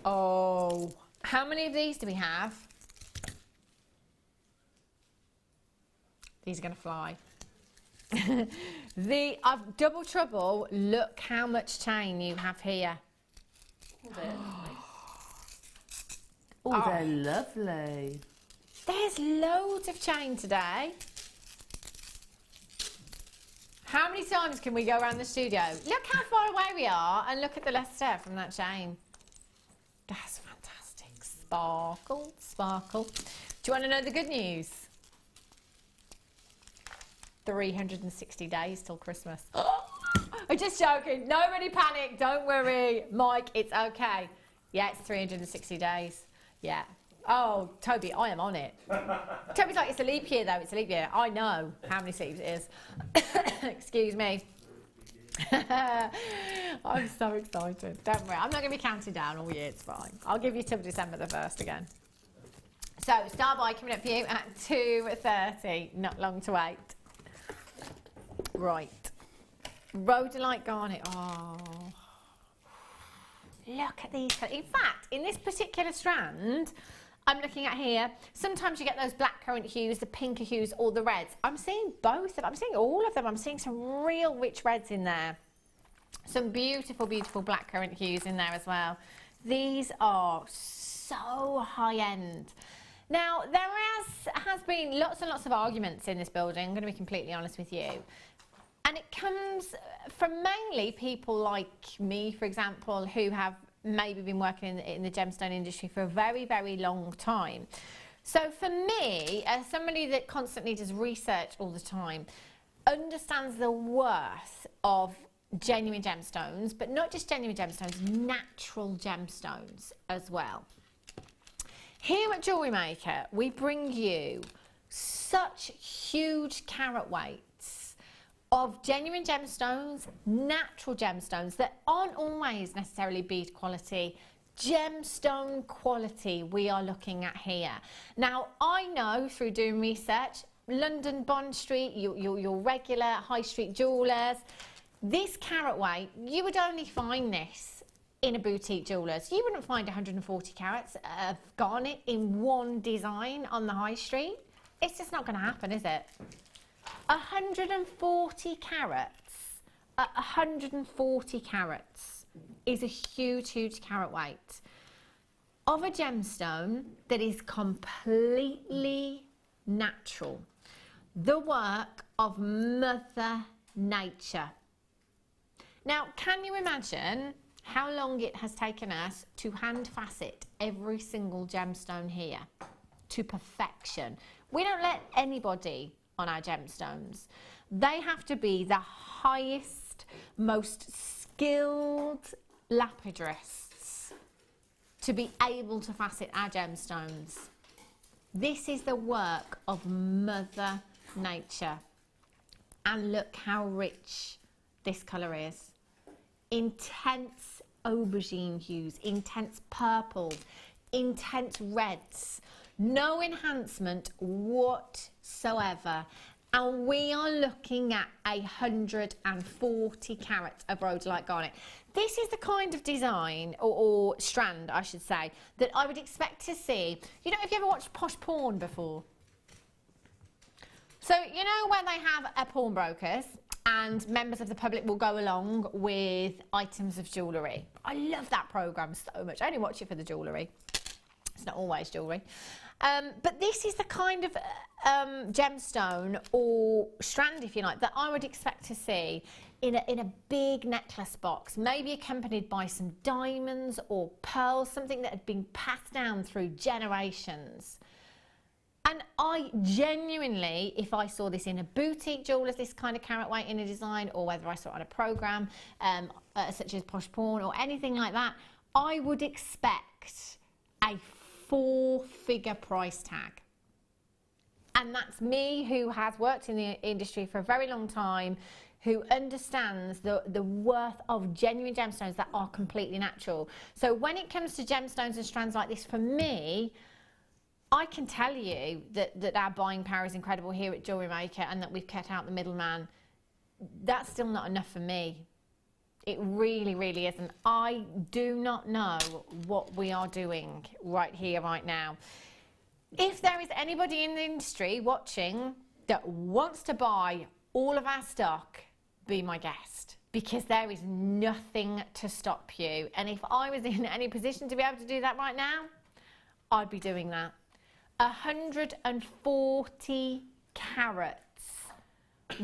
S6: Oh, how many of these do we have? These are going to fly. I've double trouble. Look how much chain you have here.
S8: Oh, they're lovely.
S6: There's loads of chain today. How many times can we go around the studio? Look how far away we are and look at the lustre from that chain. That's fantastic. Sparkle, sparkle. Do you want to know the good news? 360 days till Christmas. I'm just joking. Nobody panic. Don't worry. Mike, it's okay. Yeah, it's 360 days. Yeah. Oh, Toby, I am on it. Toby's like, it's a leap year, though. It's a leap year. I know how many sleeps it is. Excuse me. I'm so excited. Don't worry. I'm not going to be counting down all year. It's fine. I'll give you till December the 1st again. So, star buy coming up for you at 2:30. Not long to wait. Right. Rhodolite garnet. Oh. Look at these. In fact, in this particular strand, I'm looking at here, sometimes you get those blackcurrant hues, the pinker hues, or the reds. I'm seeing both of them. I'm seeing all of them. I'm seeing some real rich reds in there. Some beautiful, beautiful blackcurrant hues in there as well. These are so high-end. Now, there has been lots and lots of arguments in this building, I'm going to be completely honest with you. And it comes from mainly people like me, for example, who have maybe been working in the gemstone industry for a very, very long time. So for me, as somebody that constantly does research all the time, understands the worth of genuine gemstones, but not just genuine gemstones, natural gemstones as well. Here at Jewellery Maker, we bring you such huge carat weights of genuine gemstones, natural gemstones that aren't always necessarily bead quality, gemstone quality we are looking at here. Now, I know through doing research, London Bond Street, your regular high street jewellers, this carat weight, you would only find this in a boutique jewellers. You wouldn't find 140 carats of garnet in one design on the high street. It's just not going to happen, is it? 140 carats, 140 carats is a huge, huge carat weight of a gemstone that is completely natural. The work of Mother Nature. Now, can you imagine how long it has taken us to hand facet every single gemstone here to perfection? We don't let anybody on our gemstones. They have to be the highest, most skilled lapidarists to be able to facet our gemstones. This is the work of Mother Nature. And look how rich this colour is. Intense aubergine hues, intense purples, intense reds, no enhancement whatsoever. And we are looking at 140 carats of rhodolite garnet. This is the kind of design, or strand I should say, that I would expect to see. You know, have you ever watched posh porn before? So, you know when they have a pawnbrokers and members of the public will go along with items of jewellery. I love that programme so much. I only watch it for the jewellery. It's not always jewellery. But this is the kind of gemstone or strand, if you like, that I would expect to see in a big necklace box, maybe accompanied by some diamonds or pearls, something that had been passed down through generations. And I genuinely, if I saw this in a boutique jeweller's, this kind of carat weight in a design, or whether I saw it on a programme such as Posh Porn or anything like that, I would expect a 4-figure price tag. And that's me, who has worked in the industry for a very long time, who understands the worth of genuine gemstones that are completely natural. So when it comes to gemstones and strands like this, for me, I can tell you that our buying power is incredible here at Jewellery Maker, and that we've cut out the middleman. That's still not enough for me. It really, really isn't. I do not know what we are doing right here, right now. If there is anybody in the industry watching that wants to buy all of our stock, be my guest, because there is nothing to stop you. And if I was in any position to be able to do that right now, I'd be doing that. 140 carats.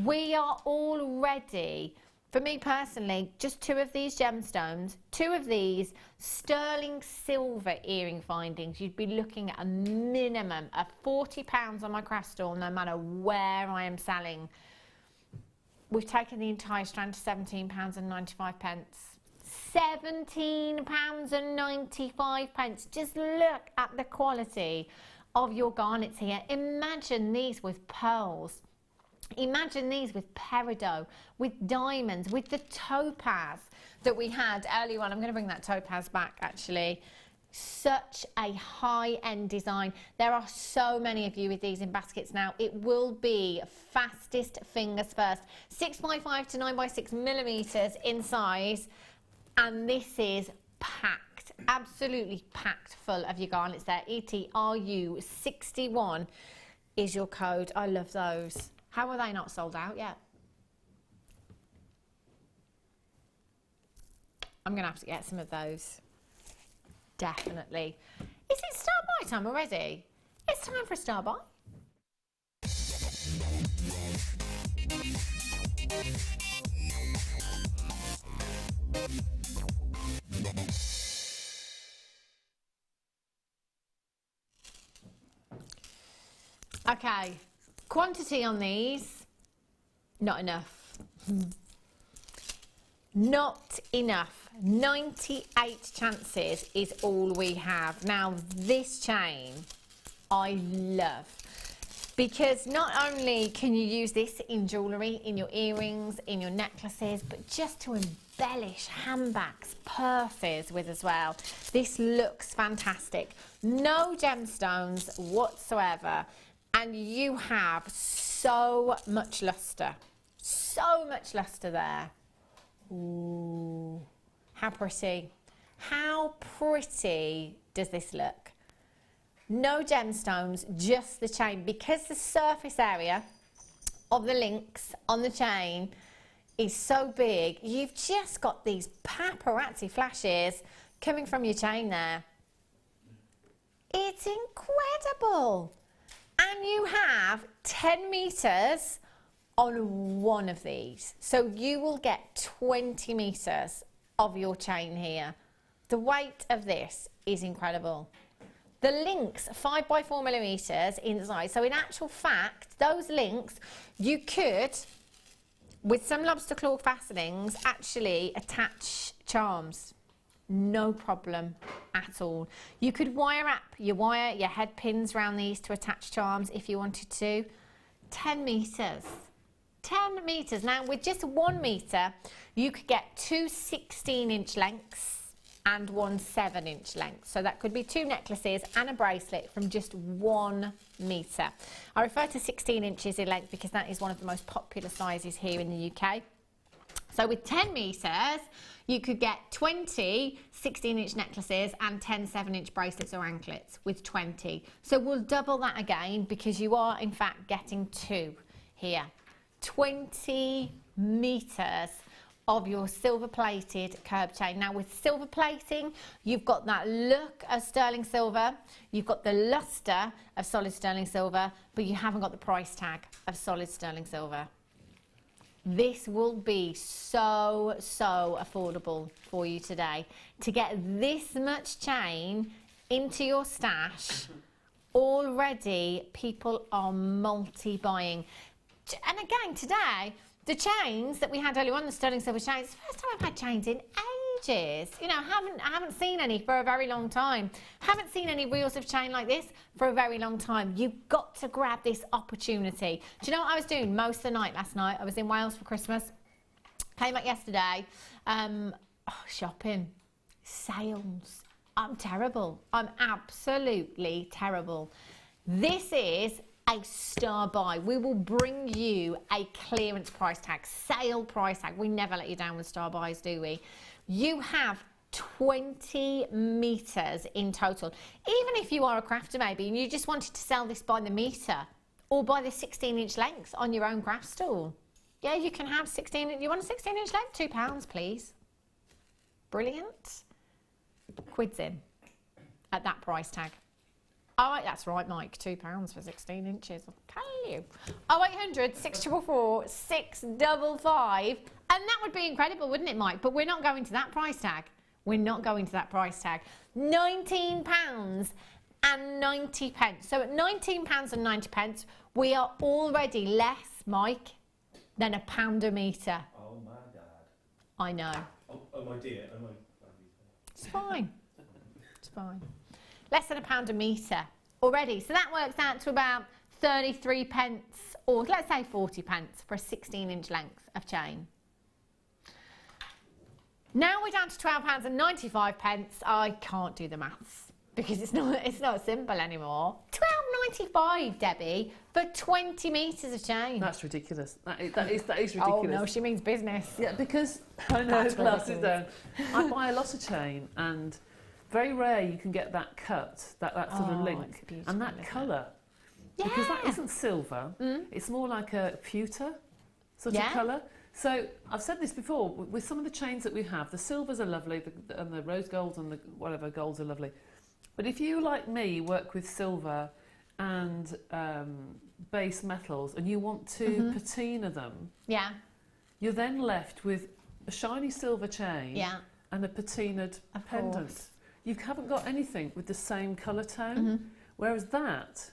S6: We are already, for me personally, just 2 of these gemstones, 2 of these sterling silver earring findings, you'd be looking at a minimum of £40 on my craft stall, no matter where I am selling. We've taken the entire strand to £17.95. £17.95. Just look at the quality of your garnets here. Imagine these with pearls. Imagine these with peridot, with diamonds, with the topaz that we had earlier on. I'm going to bring that topaz back, actually. Such a high-end design. There are so many of you with these in baskets now. It will be fastest fingers first. 6x5 to 9x6 millimeters in size. And this is packed, absolutely packed full of your garnets there. ETRU61 is your code. I love those. How are they not sold out yet? I'm going to have to get some of those. Definitely. Is it start buy time already? It's time for a start buy. Okay, quantity on these, not enough. Not enough. 98 chances is all we have. Now, this chain I love, because not only can you use this in jewellery, in your earrings, in your necklaces, but just to embellish handbags, purses with as well. This looks fantastic. No gemstones whatsoever, and you have so much lustre. So much lustre there. Ooh, how pretty. How pretty does this look? No gemstones, just the chain. Because the surface area of the links on the chain is so big, you've just got these paparazzi flashes coming from your chain there. It's incredible. And you have 10 metres on one of these. So you will get 20 metres of your chain here. The weight of this is incredible. The links, 5 by 4 millimetres inside. So in actual fact, those links, you could, with some lobster claw fastenings, actually attach charms. No problem at all. You could wire up your head pins around these to attach charms if you wanted to. 10 metres. 10 metres. Now, with just 1 metre, you could get 2 16-inch lengths and 1 7-inch length. So that could be 2 necklaces and a bracelet from just 1 metre. I refer to 16 inches in length because that is one of the most popular sizes here in the UK. So with 10 metres, you could get 20 16-inch necklaces and 10 7-inch bracelets or anklets with 20. So we'll double that again because you are in fact getting 2 here. 20 metres of your silver plated curb chain. Now with silver plating, you've got that look of sterling silver, you've got the lustre of solid sterling silver, but you haven't got the price tag of solid sterling silver. This will be so affordable for you today. To get this much chain into your stash, already people are multi-buying. And again, today, the chains that we had earlier on, the sterling silver chains, the first time I've had chains in ages. You know, I haven't seen any for a very long time. Haven't seen any reels of chain like this for a very long time. You've got to grab this opportunity. Do you know what I was doing most of the night last night? I was in Wales for Christmas. Came back yesterday. Shopping. Sales. I'm terrible. I'm absolutely terrible. This is a star buy. We will bring you a clearance price tag, sale price tag. We never let you down with star buys, do we? You have 20 metres in total. Even if you are a crafter maybe and you just wanted to sell this by the metre or by the 16-inch length on your own craft stall. Yeah, you can have 16, you want a 16-inch length? £2, please. Brilliant. Quids in at that price tag. Oh, that's right, Mike. £2 for 16 inches. I'll tell you. 0800 644 655. And that would be incredible, wouldn't it, Mike? But we're not going to that price tag. We're not going to that price tag. £19 and 90 pence. So at £19 and 90 pence, we are already less, Mike, than £1 a metre.
S10: Oh, my God.
S6: I know.
S10: Oh my dear. Oh, my.
S6: It's fine. It's fine. Less than £1 a metre already. So that works out to about 33 pence, or let's say 40 pence for a 16-inch length of chain. Now we're down to £12 and 95 pence. I can't do the maths because it's not simple anymore. £12.95, Debbie, for 20 metres of chain.
S8: That's ridiculous. That is ridiculous.
S6: Oh no, she means business.
S8: Yeah, because I know glasses down. I buy a lot of chain and very rare you can get that cut, that sort of link, and that colour. Yeah. Because that isn't silver, it's more like a pewter sort of colour. So I've said this before, with some of the chains that we have, the silvers are lovely, and the rose golds and the whatever golds are lovely. But if you, like me, work with silver and base metals and you want to patina them, you're then left with a shiny silver chain and a patinaed pendant. You haven't got anything with the same colour tone, whereas that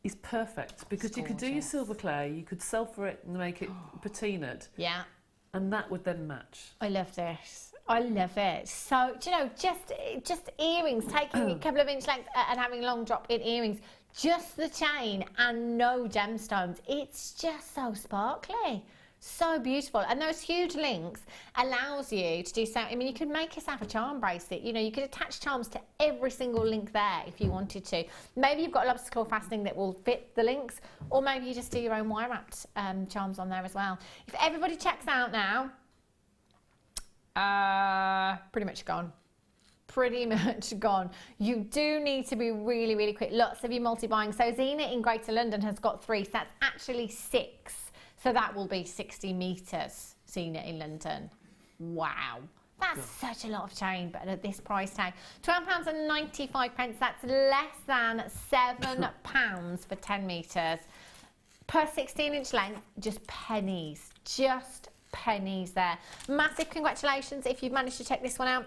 S8: is perfect because you could do your silver clay, you could sulphur it and make it patinaed, and that would then match.
S6: I love this. I love it. So, do you know, just earrings, taking a couple of inch length and having long drop in earrings, just the chain and no gemstones. It's just so sparkly. So beautiful. And those huge links allows you to do so. I mean, you could make yourself a charm bracelet. You know, you could attach charms to every single link there if you wanted to. Maybe you've got a lobster claw fastening that will fit the links, or maybe you just do your own wire wrapped charms on there as well. If everybody checks out now, pretty much gone. Pretty much gone. You do need to be really, really quick. Lots of you multi-buying. So Zena in Greater London has got 3, so that's actually 6. So that will be 60 metres, Zena in London. Wow. That's such a lot of chain, but at this price tag, £12.95, that's less than £7 for 10 metres. Per 16-inch length, just pennies there. Massive congratulations if you've managed to check this one out.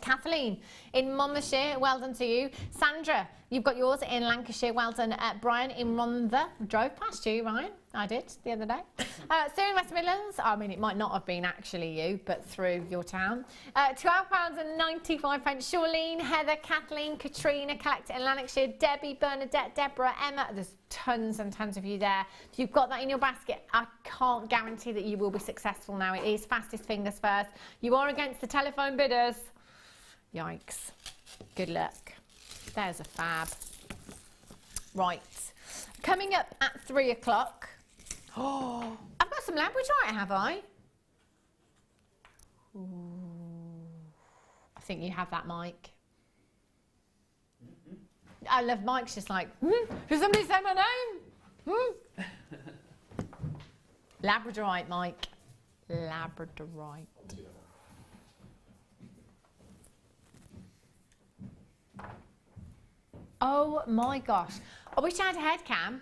S6: Kathleen in Monmouthshire, well done to you. Sandra, you've got yours in Lancashire, well done. Brian in Rhondda, drove past you, Ryan. I did the other day. Sue in West Midlands, I mean, it might not have been actually you, but through your town. £12.95. Charlene, Heather, Kathleen, Katrina, collector in Lanarkshire, Debbie, Bernadette, Deborah, Emma. There's tons and tons of you there. If you've got that in your basket, I can't guarantee that you will be successful now. It is fastest fingers first. You are against the telephone bidders. Yikes. Good luck. There's a fab. Right. Coming up at 3 o'clock. Oh, I've got some labradorite, have I? Ooh. I think you have that, Mike. I love Mike's just like, does somebody say my name? Labradorite, Mike. Labradorite. Oh my gosh. I wish I had a head cam.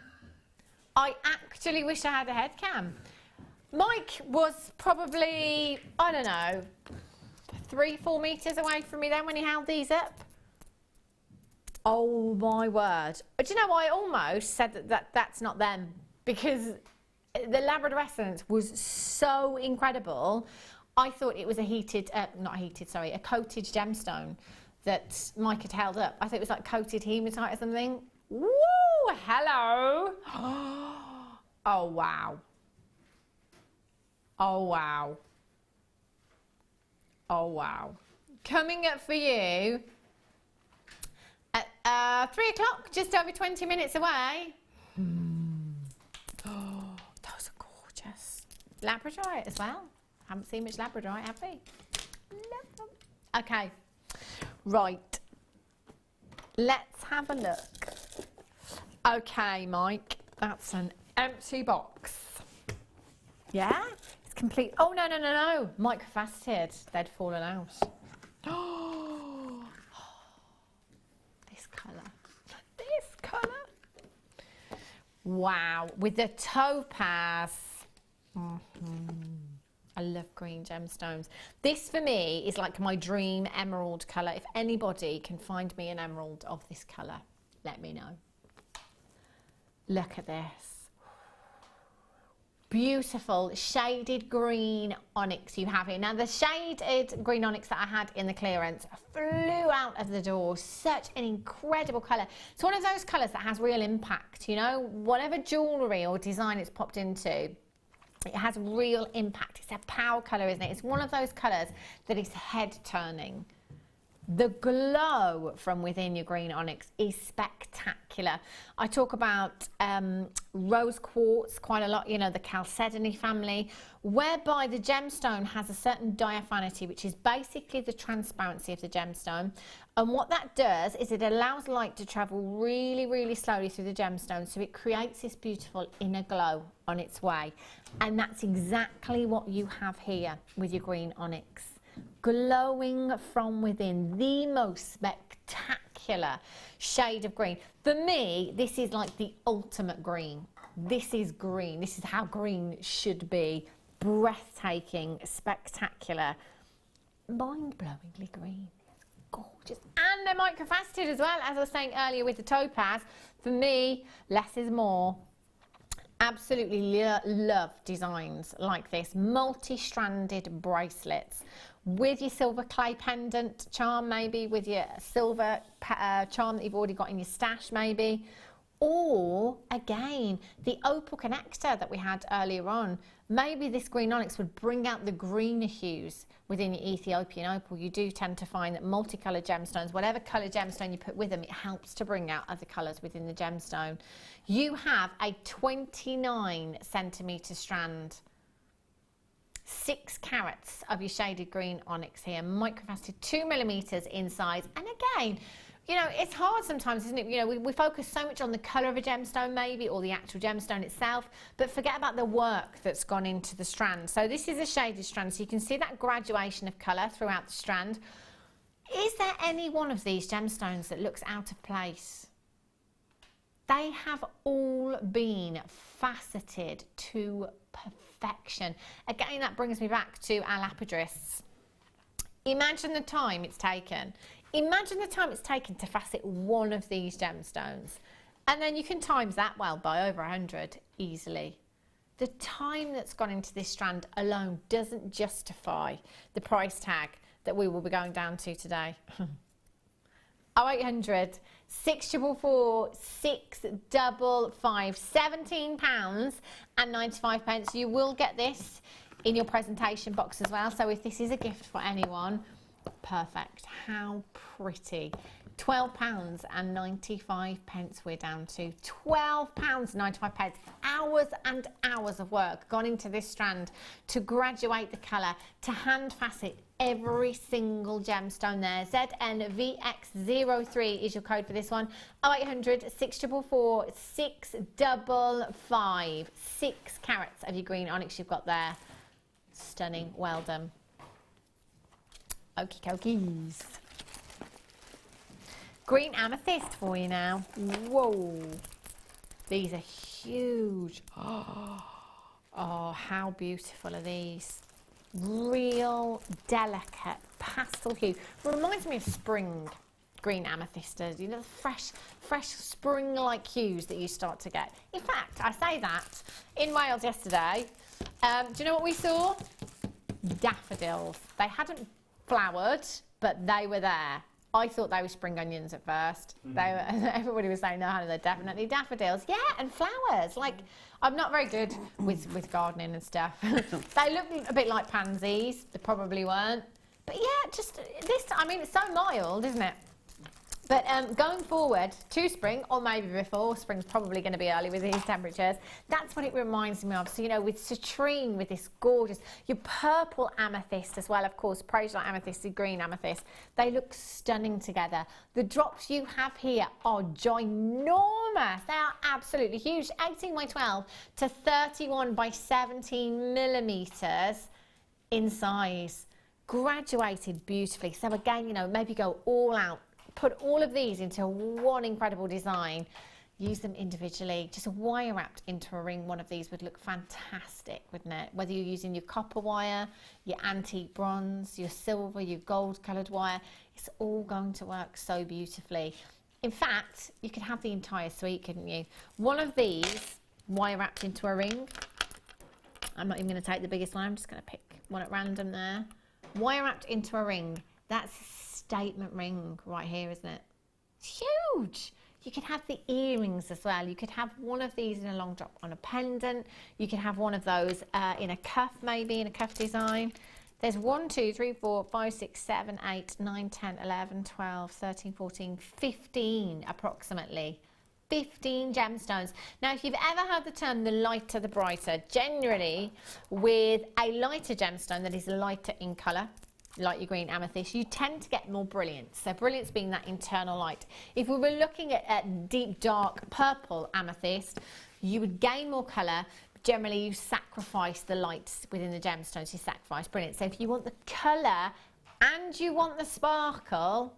S6: I actually wish I had a head cam. Mike was probably, I don't know, 3-4 metres away from me then when he held these up. Oh my word. But do you know, I almost said that's not them, because the Labradorescence was so incredible. I thought it was a a coated gemstone that Mike had held up. I thought it was like coated hematite or something. Woo! Hello! Oh wow. Oh wow. Oh wow. Coming up for you at 3 o'clock, just over 20 minutes away. Oh, those are gorgeous. Labradorite as well. Haven't seen much Labradorite, have we? Love them. Okay. Right, let's have a look. Okay, Mike, that's an empty box. Yeah, it's complete. Oh, no. Mike faceted, they'd fallen out. Oh, this colour. Wow, with the topaz. I love green gemstones. This for me is like my dream emerald colour. If anybody can find me an emerald of this colour, let me know. Look at this. Beautiful shaded green onyx you have here. Now the shaded green onyx that I had in the clearance flew out of the door. Such an incredible colour. It's one of those colours that has real impact, you know, whatever jewellery or design it's popped into. It has real impact. It's a power colour, isn't it? It's one of those colours that is head turning. The glow from within your green onyx is spectacular. I talk about rose quartz quite a lot, you know, the chalcedony family, whereby the gemstone has a certain diaphanity, which is basically the transparency of the gemstone. And what that does is it allows light to travel really, really slowly through the gemstone, so it creates this beautiful inner glow on its way. And that's exactly what you have here with your green onyx. Glowing from within, the most spectacular shade of green. For me, this is like the ultimate green. This is green. This is how green should be. Breathtaking, spectacular, mind-blowingly green. It's gorgeous. And they're microfaceted as well, as I was saying earlier with the topaz. For me, less is more. Absolutely love designs like this. Multi-stranded bracelets with your silver clay pendant charm, maybe with your silver charm that you've already got in your stash, maybe. Or, again, the opal connector that we had earlier on. Maybe this green onyx would bring out the greener hues within your Ethiopian opal. You do tend to find that multicoloured gemstones, whatever colour gemstone you put with them, it helps to bring out other colours within the gemstone. You have a 29 centimetre strand. 6 carats of your shaded green onyx here, microfaceted 2 millimetres in size. And again, you know, it's hard sometimes, isn't it? You know, we focus so much on the colour of a gemstone maybe, or the actual gemstone itself, but forget about the work that's gone into the strand. So this is a shaded strand, so you can see that graduation of colour throughout the strand. Is there any one of these gemstones that looks out of place? They have all been faceted to perfection. Again, that brings me back to our lapidarists. Imagine the time it's taken. Imagine the time it's taken to facet one of these gemstones. And then you can times that, well, by over 100 easily. The time that's gone into this strand alone doesn't justify the price tag that we will be going down to today. 0800 644 655, £17.95. You will get this in your presentation box as well. So if this is a gift for anyone, perfect. How pretty. £12.95 we're down to. £12.95. Hours and hours of work gone into this strand to graduate the colour, to hand facet every single gemstone there. ZNVX03 is your code for this one. 0800 644 655. 6 carats of your green onyx you've got there. Stunning. Well done. Okie dokies. Green amethyst for you now. Whoa. These are huge. Oh, how beautiful are these. Real delicate pastel hue. Reminds me of spring green amethyst. You know, the fresh spring-like hues that you start to get. In fact, I say that in Wales yesterday. Do you know what we saw? Daffodils. They hadn't flowered, but they were there. I thought they were spring onions at first. Everybody was saying, no, Hannah, they're definitely daffodils. Yeah, and flowers. Like, I'm not very good with gardening and stuff. They look a bit like pansies. They probably weren't. But yeah, just this, I mean, it's so mild, isn't it? But going forward to spring, or maybe before, spring's probably going to be early with these temperatures, that's what it reminds me of. So, you know, with citrine, with this gorgeous, your purple amethyst as well, of course, Prozolite amethyst, the green amethyst, they look stunning together. The drops you have here are ginormous. They are absolutely huge. 18 by 12 to 31 by 17 millimetres in size. Graduated beautifully. So again, you know, maybe go all out. Put all of these into one incredible design. Use them individually. Just wire wrapped into a ring, one of these would look fantastic, wouldn't it? Whether you're using your copper wire, your antique bronze, your silver, your gold coloured wire, it's all going to work so beautifully. In fact, you could have the entire suite, couldn't you? One of these wire wrapped into a ring. I'm not even going to take the biggest one. I'm just going to pick one at random there. Wire wrapped into a ring. That's statement ring right here, isn't it? It's huge. You could have the earrings as well. You could have one of these in a long drop on a pendant. You could have one of those in a cuff, maybe in a cuff design. There's 1, 2, 3, 4, 5, 6, 7, 8, 9, 10, 11, 12, 13, 14, 15 approximately. 15 gemstones. Now, if you've ever heard the term the lighter the brighter, generally with a lighter gemstone that is lighter in colour, like your green amethyst, you tend to get more brilliance. So brilliance being that internal light. If we were looking at deep dark purple amethyst, you would gain more colour. Generally, you sacrifice the lights within the gemstones, you sacrifice brilliance. So if you want the colour and you want the sparkle,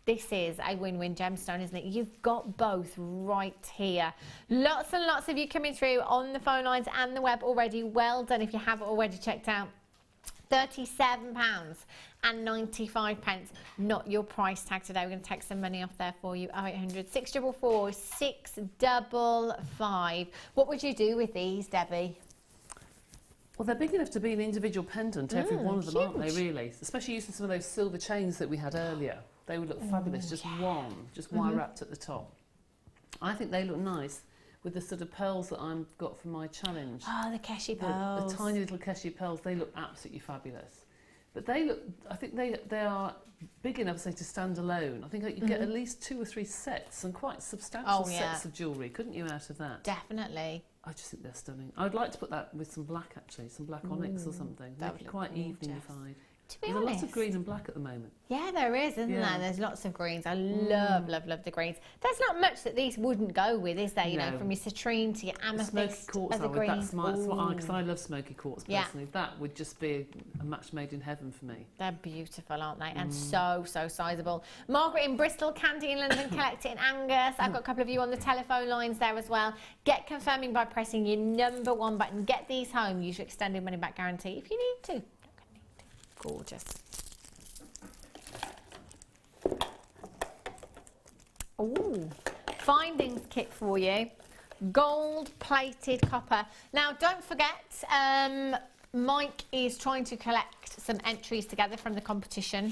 S6: this is a win-win gemstone, isn't it? You've got both right here. Lots and lots of you coming through on the phone lines and the web already. Well done if you have already checked out. £37.95, not your price tag today. We're going to take some money off there for you. 0800 644 655. What would you do with these, Debbie?
S8: Well, they're big enough to be an individual pendant, every one of them, aren't they, really? Especially using some of those silver chains that we had earlier. They would look fabulous, just one, just wire wrapped at the top. I think they look nice with the sort of pearls that I've got for my challenge.
S6: Oh, the Keshi pearls.
S8: The tiny little Keshi pearls, they look absolutely fabulous. But they look, I think they are big enough, say, to stand alone. I think you get at least 2 or 3 sets, and quite substantial sets of jewellery, couldn't you, out of that?
S6: Definitely.
S8: I just think they're stunning. I'd like to put that with some black, actually, some black onyx or something.
S6: That
S8: would
S6: would
S8: be quite
S6: look gorgeous.
S8: evening-ified.
S6: To be
S8: There's
S6: honest,
S8: a lot of green and black at the moment.
S6: Yeah, there is, isn't there? There's lots of greens. I love the greens. There's not much that these wouldn't go with, is there? You know, from your citrine to your amethyst.
S8: Smoky quartz, because I love smoky quartz personally.
S6: Yeah.
S8: That would just be a match made in heaven for me.
S6: They're beautiful, aren't they? And so sizable. Margaret in Bristol, Candy in London, Collect It in Angus. I've got a couple of you on the telephone lines there as well. Get confirming by pressing your #1 button. Get these home. Use your extended money back guarantee if you need to. Gorgeous. Ooh, findings kit for you. Gold plated copper. Now, don't forget, Mike is trying to collect some entries together from the competition.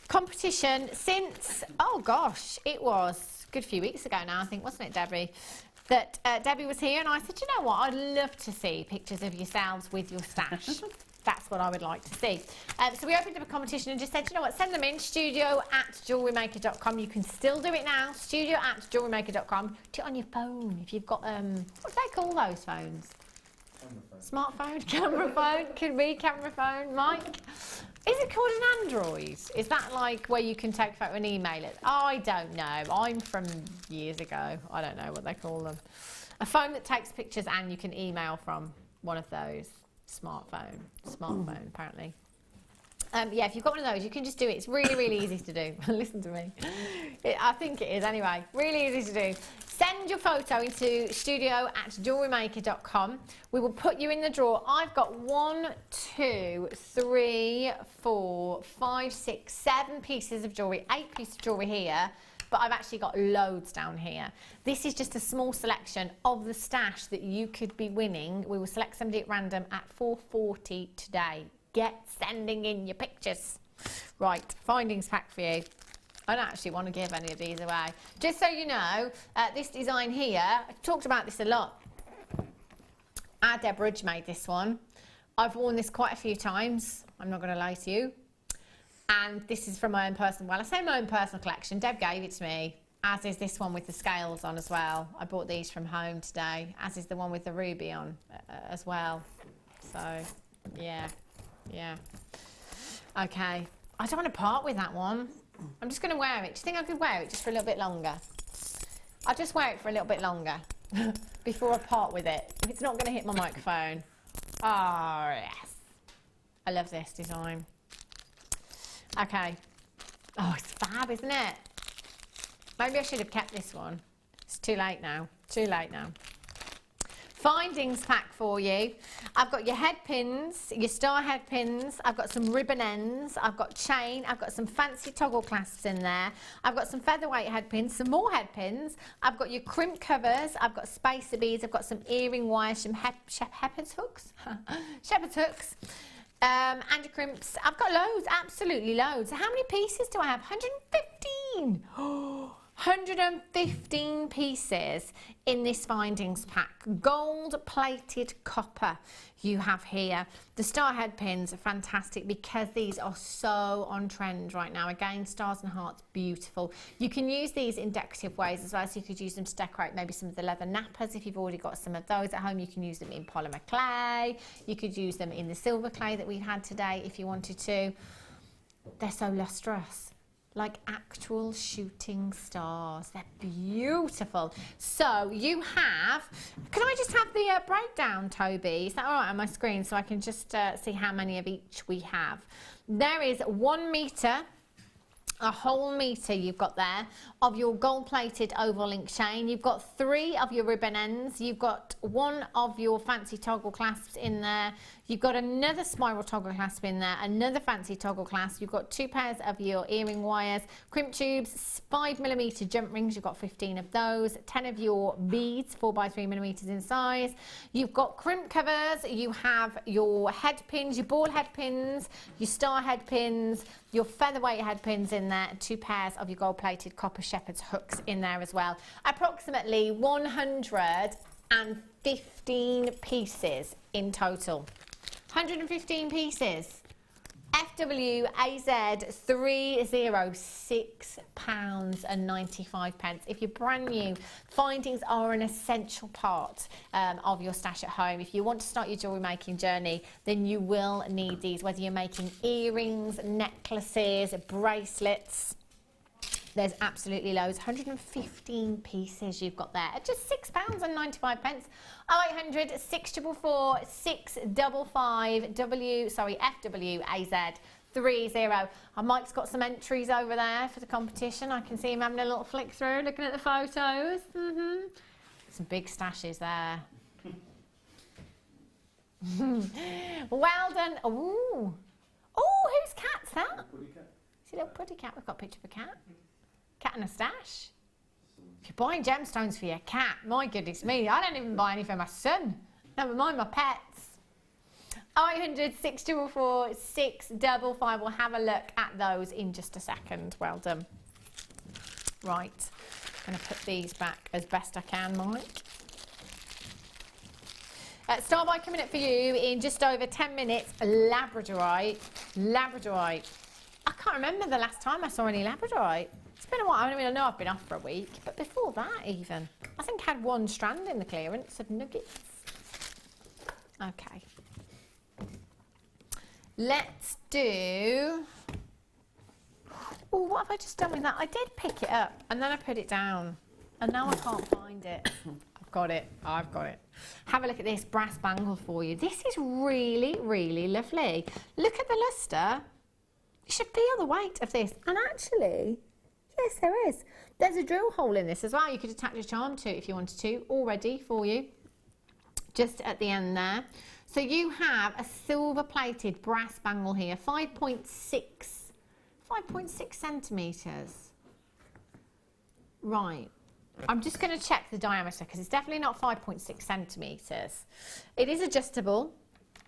S6: Competition since, oh gosh, it was a good few weeks ago now, I think, wasn't it, Debbie? That Debbie was here, and I said, you know what, I'd love to see pictures of yourselves with your stash. That's what I would like to see. So we opened up a competition and just said, you know what, send them in, studio@jewellerymaker.com. You can still do it now, studio@jewellerymaker.com. Do it on your phone if you've got, what do they call those phones? Smartphone, camera phone, could be camera phone. Mike, is it called an Android? Is that like where you can take a photo and email it? I don't know. I'm from years ago. I don't know what they call them. A phone that takes pictures and you can email from one of those. Smartphone, apparently. Yeah, if you've got one of those, you can just do it. It's really, really easy to do. Listen to me. I think it is anyway. Really easy to do. Send your photo into studio@jewellerymaker.com. We will put you in the draw. I've got 1, 2, 3, 4, 5, 6, 7 pieces of jewellery, 8 pieces of jewellery here. But I've actually got loads down here. This is just a small selection of the stash that you could be winning. We will select somebody at random at 4:40 today. Get sending in your pictures. Right, findings pack for you. I don't actually want to give any of these away. Just so you know, this design here, I talked about this a lot. Our Deb Ridge made this one. I've worn this quite a few times. I'm not going to lie to you. And this is from my own personal, well, I say my own personal collection. Deb gave it to me, as is this one with the scales on as well. I bought these from home today, as is the one with the ruby on as well. So, yeah. Okay. I don't want to part with that one. I'm just going to wear it. Do you think I could wear it just for a little bit longer? I'll just wear it for a little bit longer before I part with it. If it's not going to hit my microphone. Oh, yes. I love this design. Okay. Oh, it's fab, isn't it? Maybe I should have kept this one. It's too late now. Findings pack for you. I've got your head pins, your star head pins. I've got some ribbon ends. I've got chain. I've got some fancy toggle clasps in there. I've got some featherweight head pins, some more head pins. I've got your crimp covers. I've got spacer beads. I've got some earring wires, some shepherd's hooks. Shepherd's hooks. And your crimps. I've got loads, absolutely loads. How many pieces do I have? 115. Oh, 115 pieces in this findings pack. Gold plated copper you have here. The star head pins are fantastic because these are so on trend right now. Again, stars and hearts, beautiful. You can use these in decorative ways as well, so you could use them to decorate maybe some of the leather nappers. If you've already got some of those at home, you can use them in polymer clay. You could use them in the silver clay that we've had today if you wanted to. They're so lustrous. Like actual shooting stars. They're beautiful. So you have, can I just have the breakdown, Toby? Is that all right on my screen so I can just see how many of each we have? There is 1 metre, a whole metre you've got there of your gold plated oval link chain. You've got 3 of your ribbon ends. You've got 1 of your fancy toggle clasps in there. You've got another spiral toggle clasp in there, another fancy toggle clasp. You've got 2 pairs of your earring wires, crimp tubes, 5mm jump rings. You've got 15 of those, 10 of your beads, 4x3mm in size. You've got crimp covers. You have your head pins, your ball head pins, your star head pins, your featherweight head pins in there, and 2 pairs of your gold plated copper shepherd's hooks in there as well. Approximately 115 pieces in total. 115 pieces. FWAZ £306.95. If you're brand new, findings are an essential part of your stash at home. If you want to start your jewellery making journey, then you will need these, whether you're making earrings, necklaces, bracelets. There's absolutely loads. 115 pieces you've got there at just £6.95. 0800 644 655 FWAZ 30. And Mike's got some entries over there for the competition. I can see him having a little flick through, looking at the photos. Some big stashes there. Well done. Ooh. Oh, whose cat's that? It's a little puddy cat. We've got a picture of a cat. Cat and a stash. If you're buying gemstones for your cat, my goodness me, I don't even buy any for my son. Never mind my pets. 0800 644 655. We'll have a look at those in just a second. Well done. Right, I'm going to put these back as best I can, Mike. Start by coming up for you in just over 10 minutes. Labradorite. Labradorite. I can't remember the last time I saw any Labradorite. It's been a while. I mean, I know I've been off for a week, but before that even, I think I had 1 strand in the clearance of nuggets. Okay. Let's do... Oh, what have I just done with that? I did pick it up and then I put it down and now I can't find it. I've got it. I've got it. Have a look at this brass bangle for you. This is really, really lovely. Look at the lustre. You should feel the weight of this. And actually... yes, there is. There's a drill hole in this as well. You could attach a charm to if you wanted to, all ready for you. Just at the end there. So you have a silver plated brass bangle here, 5.6 centimetres. Right. I'm just going to check the diameter because it's definitely not 5.6 centimetres. It is adjustable,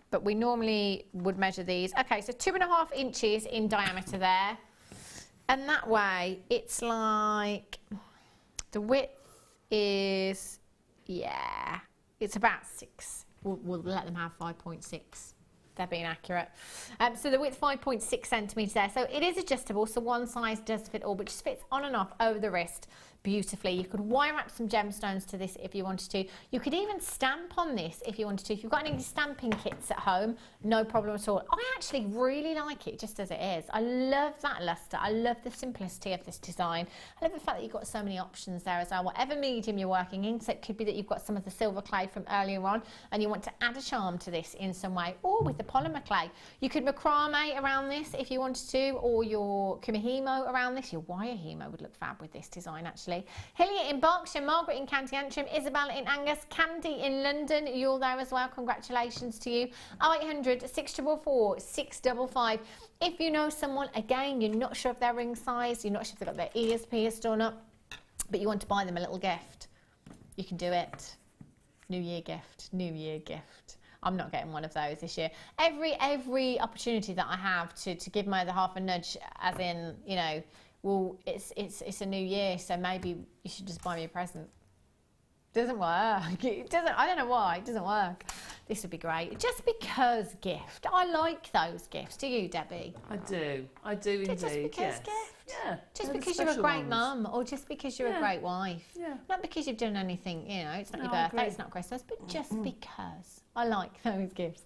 S6: but we normally would measure these. Okay, so 2.5 inches in diameter there. And that way, it's like, the width is, yeah, it's about 6. We'll let them have 5.6. They're being accurate. So the width 5.6 centimetres there. So it is adjustable, so one size does fit all, but just fits on and off over the wrist beautifully. You could wire up some gemstones to this if you wanted to. You could even stamp on this if you wanted to. If you've got any stamping kits at home, no problem at all. I actually really like it just as it is. I love that lustre. I love the simplicity of this design. I love the fact that you've got so many options there as well, whatever medium you're working in. So it could be that you've got some of the silver clay from earlier on and you want to add a charm to this in some way, or with the polymer clay. You could macrame around this if you wanted to, or your kumihimo around this. Your wire hemo would look fab with this design actually. Hillier in Berkshire, Margaret in County Antrim, Isabella in Angus, Candy in London, you're there as well, congratulations to you. 0800 644 655. If you know someone, again, you're not sure of their ring size, you're not sure if they've got their ears pierced or not, but you want to buy them a little gift, you can do it. New Year gift, New Year gift. I'm not getting one of those this year. Every opportunity that I have to give my other half a nudge, as in, you know, well, it's a new year, so maybe you should just buy me a present. Doesn't work. It doesn't. I don't know why it doesn't work. This would be great. Just because gift. I like those gifts. Do you, Debbie?
S8: I do indeed.
S6: Just because
S8: yes.
S6: gift.
S8: Yeah.
S6: Just because you're a great mum, or just because you're a great wife. Yeah. Not because you've done anything. You know, it's not your birthday, it's not Christmas, but just because. I like those gifts.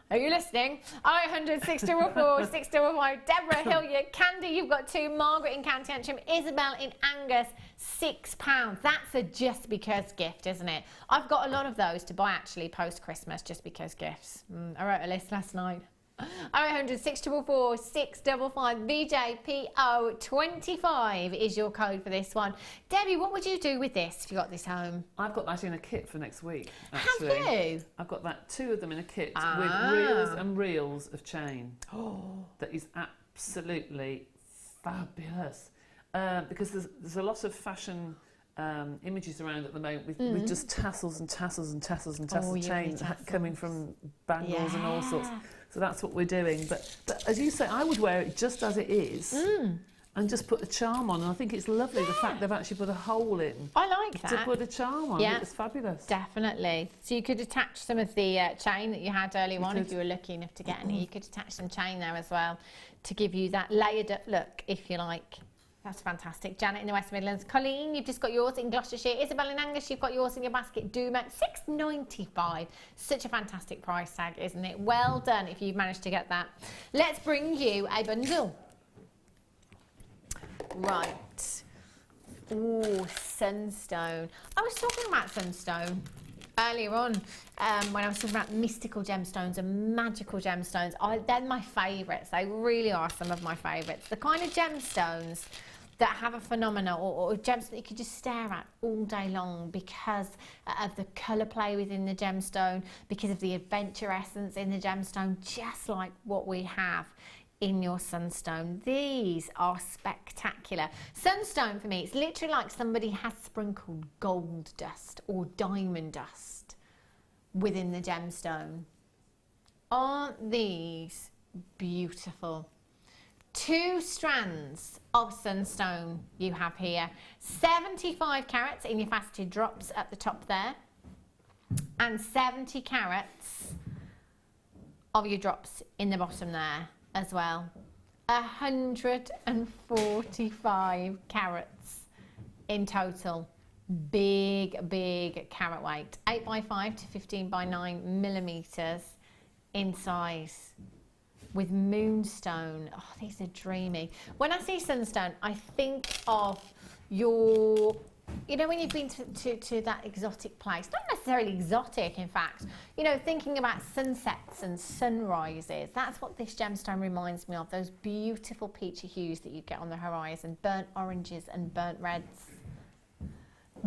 S6: Are you listening? 0800 644 655. Deborah Hilliard, Candy, you've got 2. Margaret in County Antrim, Isabel in Angus, £6. That's a just because gift, isn't it? I've got a lot of those to buy actually post Christmas just because gifts. I wrote a list last night. 0800 644 655. VJPO25 is your code for this one. Debbie, what would you do with this if you got this home?
S8: I've got that in a kit for next week, actually.
S6: Have you?
S8: I've got that, 2 of them in a kit with reels and reels of chain. That is absolutely fabulous. Because there's a lot of fashion images around at the moment with just tassels and tassels and tassels and tassels of chain coming from bangles and all sorts. So that's what we're doing. But as you say, I would wear it just as it is and just put a charm on. And I think it's lovely the fact they've actually put a hole in.
S6: I like that.
S8: To put a charm on.
S6: Yeah.
S8: It's fabulous.
S6: Definitely. So you could attach some of the chain that you had earlier on if you were lucky enough to get any. You could attach some chain there as well to give you that layered up look, if you like. That's fantastic. Janet in the West Midlands. Colleen, you've just got yours in Gloucestershire. Isabel in Angus, you've got yours in your basket. Duma, £6.95. Such a fantastic price tag, isn't it? Well done if you've managed to get that. Let's bring you a bundle. Right. Oh, sunstone. I was talking about sunstone earlier on when I was talking about mystical gemstones and magical gemstones. They're my favourites. They really are some of my favourites. The kind of gemstones that have a phenomena or gems that you could just stare at all day long because of the colour play within the gemstone, because of the adventure essence in the gemstone, just like what we have in your sunstone. These are spectacular. Sunstone for me, it's literally like somebody has sprinkled gold dust or diamond dust within the gemstone. Aren't these beautiful? 2 strands of sunstone you have here. 75 carats in your faceted drops at the top there, and 70 carats of your drops in the bottom there as well. 145 carats in total. Big carat weight. 8x5 to 15x9 millimeters in size. With moonstone. Oh, these are dreamy. When I see sunstone, I think of your, you know, when you've been to that exotic place, not necessarily exotic, in fact, you know, thinking about sunsets and sunrises. That's what this gemstone reminds me of, those beautiful peachy hues that you get on the horizon, burnt oranges and burnt reds.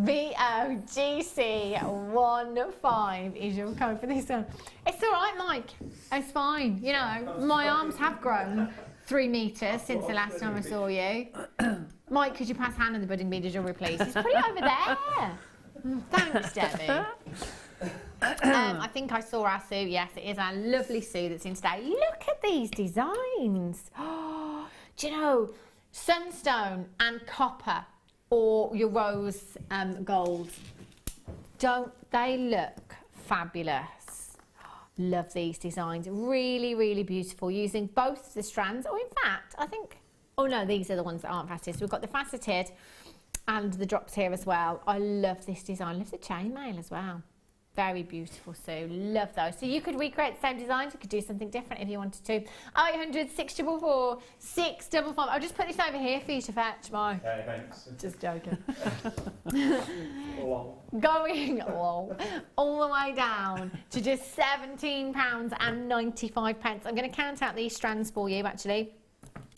S6: VOGC15 is your code for this one. It's all right, Mike. It's fine. You know, my arms have grown 3 metres since the last time I saw you. Mike, could you pass Hannah the budding bead of jewellery, please? He's pretty over there. Thanks, Debbie. I think I saw our Sue. Yes, it is our lovely Sue that's in today. Look at these designs. Oh, do you know, sunstone and copper, or your rose gold, don't they look fabulous? Love these designs. Really beautiful, using both the strands, or in fact I think, oh no, these are the ones that aren't faceted. So we've got the faceted and the drops here as well. I love this design. Love the chainmail as well. Very beautiful, Sue. Love those. So you could recreate the same designs. You could do something different if you wanted to. 0800 644 655. I'll just put this over here for you to fetch, Mike.
S10: Okay, thanks.
S6: Just joking.
S10: Lol.
S6: Going all the way down to just £17.95. I'm going to count out these strands for you, actually.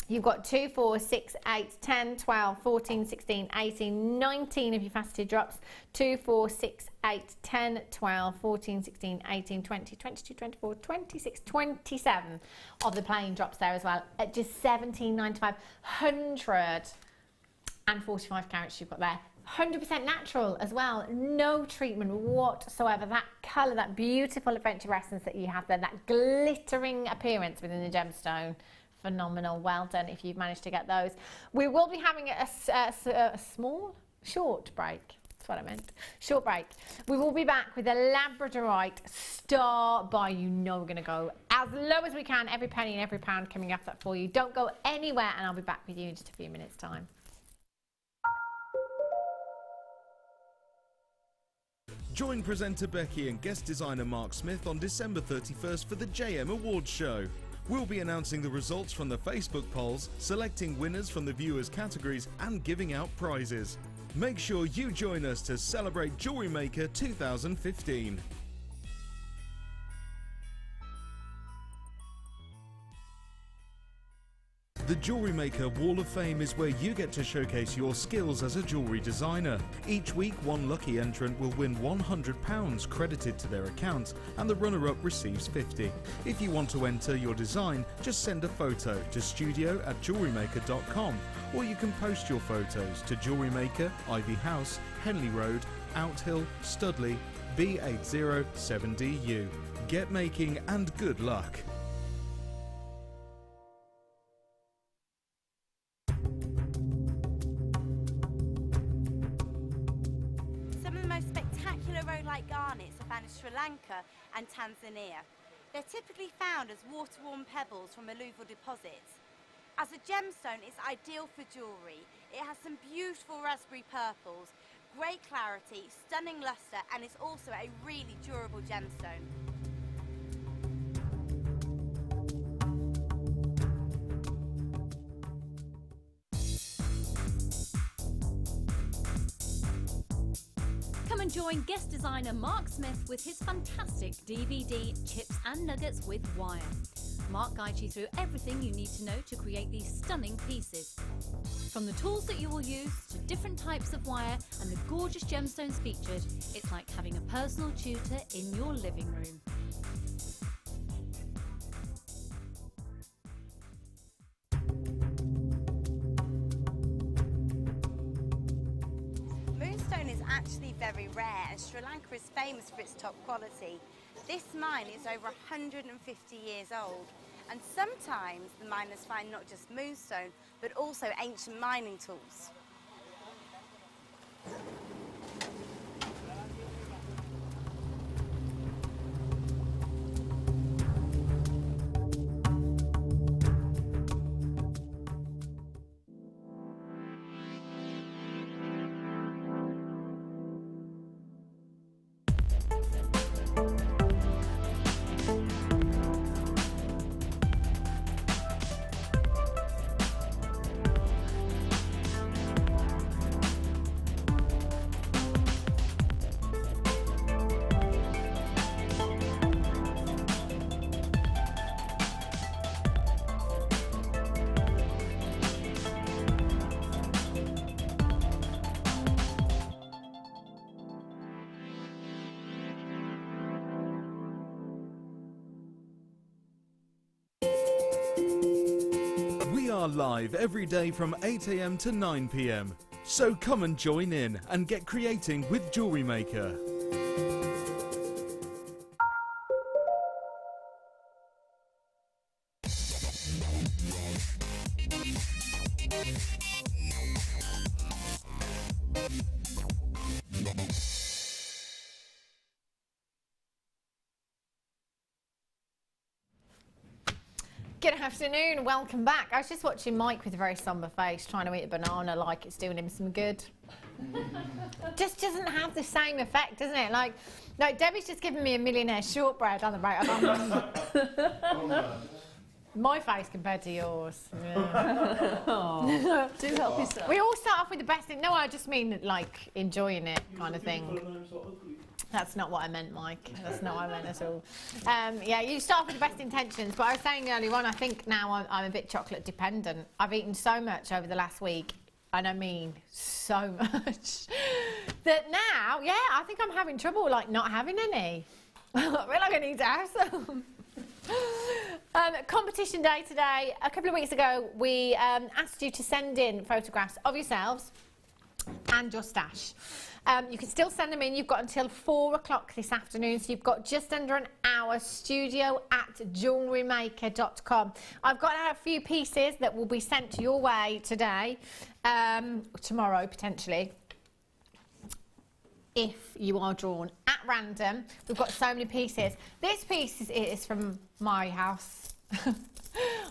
S6: You've got 2, 4, 6, 8, 10, 12, 14, 16, 18, 19 of your faceted drops. 2, 4, 6, 8, 10, 12, 14, 16, 18, 20, 22, 24, 26, 27 of the plain drops there as well. At just £17.95. 145 carats you've got there. 100% natural as well. No treatment whatsoever. That colour, that beautiful adventure essence that you have there, that glittering appearance within the gemstone. Phenomenal. Well done if you've managed to get those. We will be having a short break. That's what I meant. Short break. We will be back with a Labradorite star buy. You know we're going to go as low as we can. Every penny and every pound coming off that for you. Don't go anywhere, and I'll be back with you in just a few minutes' time.
S1: Join presenter Becky and guest designer Mark Smith on December 31st for the JM Awards Show. We'll be announcing the results from the Facebook polls, selecting winners from the viewers' categories and giving out prizes. Make sure you join us to celebrate Jewellery Maker 2015. The Jewellery Maker Wall of Fame is where you get to showcase your skills as a jewellery designer. Each week, one lucky entrant will win £100 credited to their account, and the runner-up receives £50. If you want to enter your design, just send a photo to studio@jewellerymaker.com, or you can post your photos to Jewellery Maker, Ivy House, Henley Road, Outhill, Studley, B807DU. Get making and good luck.
S11: Garnets are found in Sri Lanka and Tanzania. They're typically found as water-worn pebbles from alluvial deposits. As a gemstone, it's ideal for jewellery. It has some beautiful raspberry purples, great clarity, stunning lustre, and it's also a really durable gemstone.
S7: Come and join guest designer Mark Smith with his fantastic DVD Chips and Nuggets with Wire. Mark guides you through everything you need to know to create these stunning pieces. From the tools that you will use to different types of wire and the gorgeous gemstones featured, it's like having a personal tutor in your living room.
S11: Actually very rare, and Sri Lanka is famous for its top quality. This mine is over 150 years old, and sometimes the miners find not just moonstone but also ancient mining tools.
S1: Live every day from 8 AM to 9 PM. So come and join in and get creating with Jewellery Maker.
S6: Good afternoon, welcome back. I was just watching Mike with a very somber face trying to eat a banana like it's doing him some good. Just doesn't have the same effect, doesn't it? Like Debbie's just given me a millionaire shortbread on the break. My face compared to yours. Yeah.
S3: Oh, do help yourself.
S6: We all start off with the best thing. No, I just mean like enjoying it kind of thing. That's not what I meant, Mike. That's not what I meant at all. Yeah, you start off with the best intentions, but I was saying earlier on, I think now I'm a bit chocolate dependent. I've eaten so much over the last week, and I mean so much, that now, yeah, I think I'm having trouble like not having any. I feel like I need to have some. Competition day today. A couple of weeks ago, we asked you to send in photographs of yourselves and your stash. You can still send them in. You've got until 4 o'clock this afternoon, so you've got just under an hour. studio@jewellerymaker.com. I've got a few pieces that will be sent your way today, tomorrow potentially, if you are drawn at random. We've got so many pieces. This piece is from my house.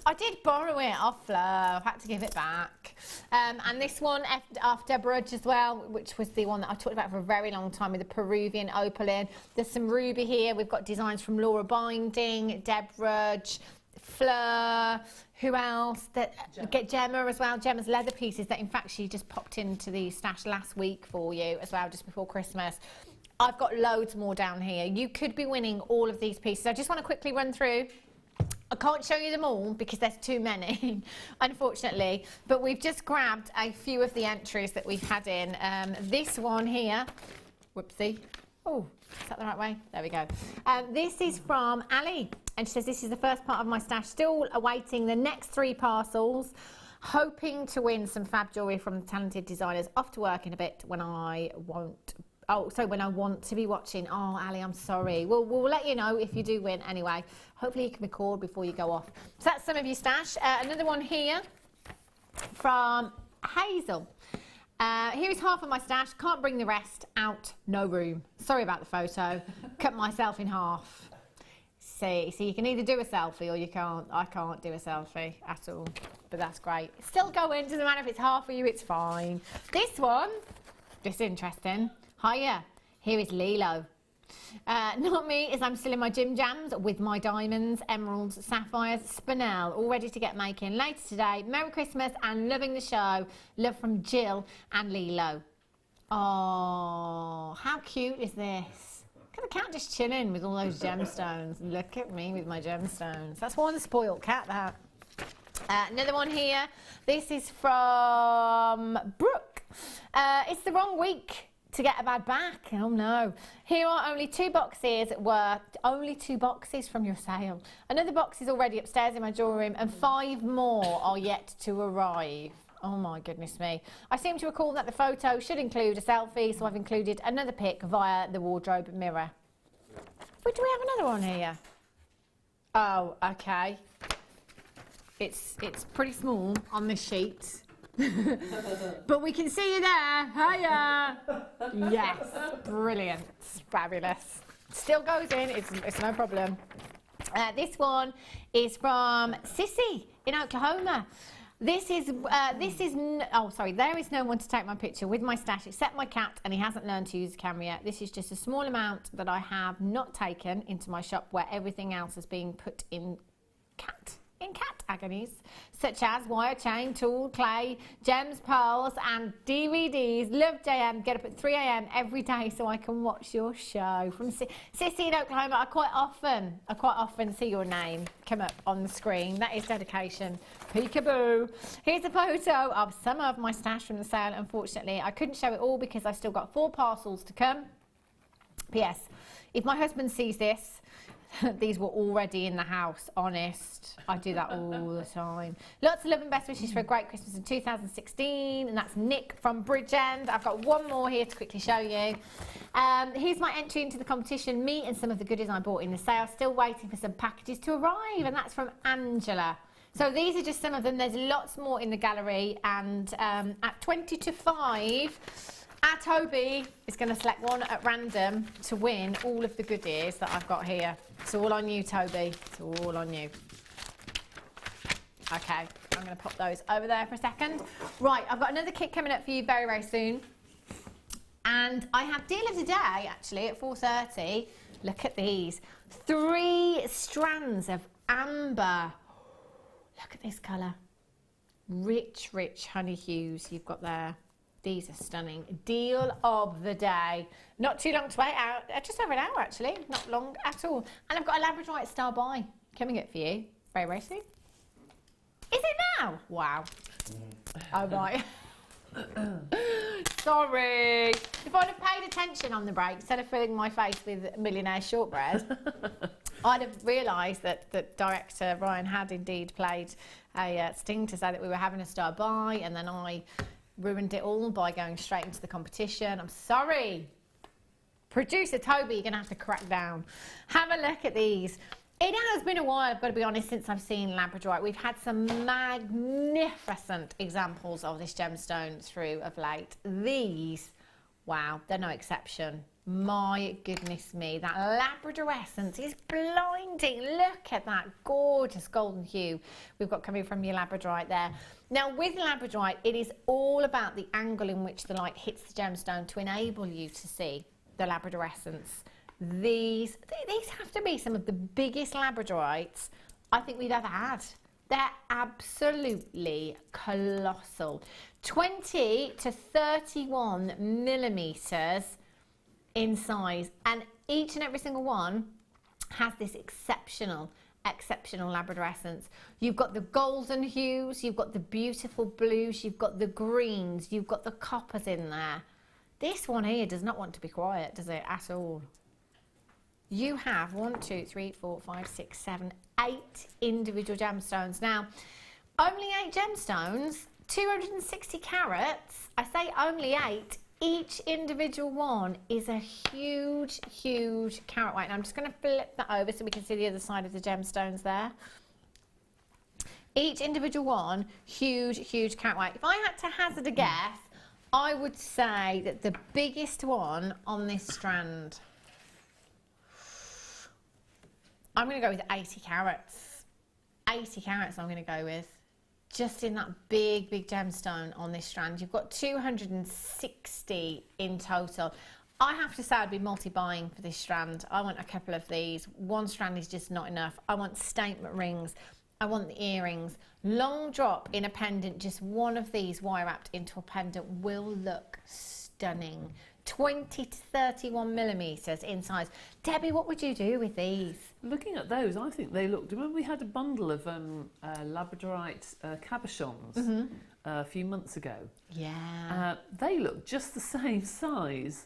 S6: I did borrow it off Flo, I've had to give it back. And this one off Deborah as well, which was the one that I talked about for a very long time with the Peruvian opaline. There's some ruby here. We've got designs from Laura Binding, Deborah, Fleur, who else? Get Gemma as well. Gemma's leather pieces that in fact she just popped into the stash last week for you as well, just before Christmas. I've got loads more down here. You could be winning all of these pieces. I just want to quickly run through. I can't show you them all because there's too many, unfortunately, but we've just grabbed a few of the entries that we've had in. This one here, whoopsie. Oh, is that the right way? There we go. This is from Ali, and she says, this is the first part of my stash, still awaiting the next 3 parcels, hoping to win some fab jewellery from the talented designers. Off to work in a bit when I won't. Oh, so when I want to be watching. Oh, Ali, I'm sorry. We'll let you know if you do win anyway. Hopefully you can record before you go off. So that's some of your stash. Another one here from Hazel. Here is half of my stash. Can't bring the rest out. No room. Sorry about the photo. Cut myself in half. See, so you can either do a selfie or you can't. I can't do a selfie at all. But that's great. It's still going. Doesn't matter if it's half of you. It's fine. This one, this is interesting. Hiya, here is Lilo. Not me, as I'm still in my gym jams with my diamonds, emeralds, sapphires, spinel, all ready to get making. Later today, Merry Christmas and loving the show. Love from Jill and Lilo. Oh, how cute is this? Look at the cat just chilling with all those gemstones. Look at me with my gemstones. That's one spoiled cat, that. Another one here. This is from Brooke. It's the wrong week to get a bad back. Oh no. Here are only 2 boxes only 2 boxes from your sale. Another box is already upstairs in my jewellery room and 5 more are yet to arrive. Oh my goodness me. I seem to recall that the photo should include a selfie, so I've included another pic via the wardrobe mirror. But do we have another one here? Oh, okay. It's pretty small on this sheet. But we can see you there. Hiya. Yes, brilliant, fabulous. Still goes in. It's no problem. This one is from Sissy in Oklahoma. This is oh sorry, there is no one to take my picture with my stash except my cat, and he hasn't learned to use the camera yet. This is just a small amount that I have not taken into my shop where everything else is being put in cat agonies, such as wire chain, tool, clay, gems, pearls and DVDs. Love JM, get up at 3 a.m. every day so I can watch your show. From Sissy in Oklahoma. I quite often see your name come up on the screen. That is dedication. Peekaboo. Here's a photo of some of my stash from the sale. Unfortunately, I couldn't show it all because I still got 4 parcels to come. P.S. If my husband sees this, these were already in the house, honest. I do that all the time. Lots of love and best wishes for a great Christmas in 2016. And that's Nick from Bridgend. I've got one more here to quickly show you. Here's my entry into the competition. Me and some of the goodies I bought in the sale. Still waiting for some packages to arrive. And that's from Angela. So these are just some of them. There's lots more in the gallery. And at 20 to 5... Toby is going to select one at random to win all of the goodies that I've got here. It's all on you, Toby. It's all on you. Okay, I'm going to pop those over there for a second. Right, I've got another kit coming up for you very, very soon. And I have deal of the day, actually, at 4:30. Look at these. 3 strands of amber. Look at this colour. Rich, rich honey hues you've got there. These are stunning. Deal of the day. Not too long to wait out. Just over an hour, actually. Not long at all. And I've got a Labradorite Star Buy coming up for you very, very soon. Is it now? Wow. Oh, right. Sorry. If I'd have paid attention on the break, instead of filling my face with millionaire shortbread, I'd have realised that director Ryan had indeed played a sting to say that we were having a Star Buy, and then I ruined it all by going straight into the competition. I'm sorry. Producer Toby, you're going to have to crack down. Have a look at these. It has been a while, I've got to be honest, since I've seen labradorite. We've had some magnificent examples of this gemstone through of late. These, wow, they're no exception. My goodness me, that Labrador essence is blinding. Look at that gorgeous golden hue we've got coming from your labradorite there. Now with labradorite, it is all about the angle in which the light hits the gemstone to enable you to see the Labrador essence. These have to be some of the biggest labradorites I think we've ever had. They're absolutely colossal. 20 to 31 millimeters in size, and each and every single one has this exceptional Labrador essence. You've got the golden hues, you've got the beautiful blues, you've got the greens, you've got the coppers in there. This one here does not want to be quiet, does it, at all? You have 1, 2, 3, 4, 5, 6, 7, 8 individual gemstones. Now, only 8 gemstones, 260 carats. I say only 8. Each individual one is a huge, huge carat weight. And I'm just going to flip that over so we can see the other side of the gemstones there. Each individual one, huge, huge carat weight. If I had to hazard a guess, I would say that the biggest one on this strand, I'm going to go with 80 carats. 80 carats I'm going to go with. Just in that big, big gemstone on this strand. You've got 260 in total. I have to say I'd be multi-buying for this strand. I want a couple of these. One strand is just not enough. I want statement rings. I want the earrings. Long drop in a pendant. Just one of these wire wrapped into a pendant will look stunning. 20 to 31 millimeters in size. Debbie, what would you do with these?
S8: Looking at those, I think they look. Do you remember we had a bundle of labradorite cabochons a few months ago?
S6: Yeah.
S8: They look just the same size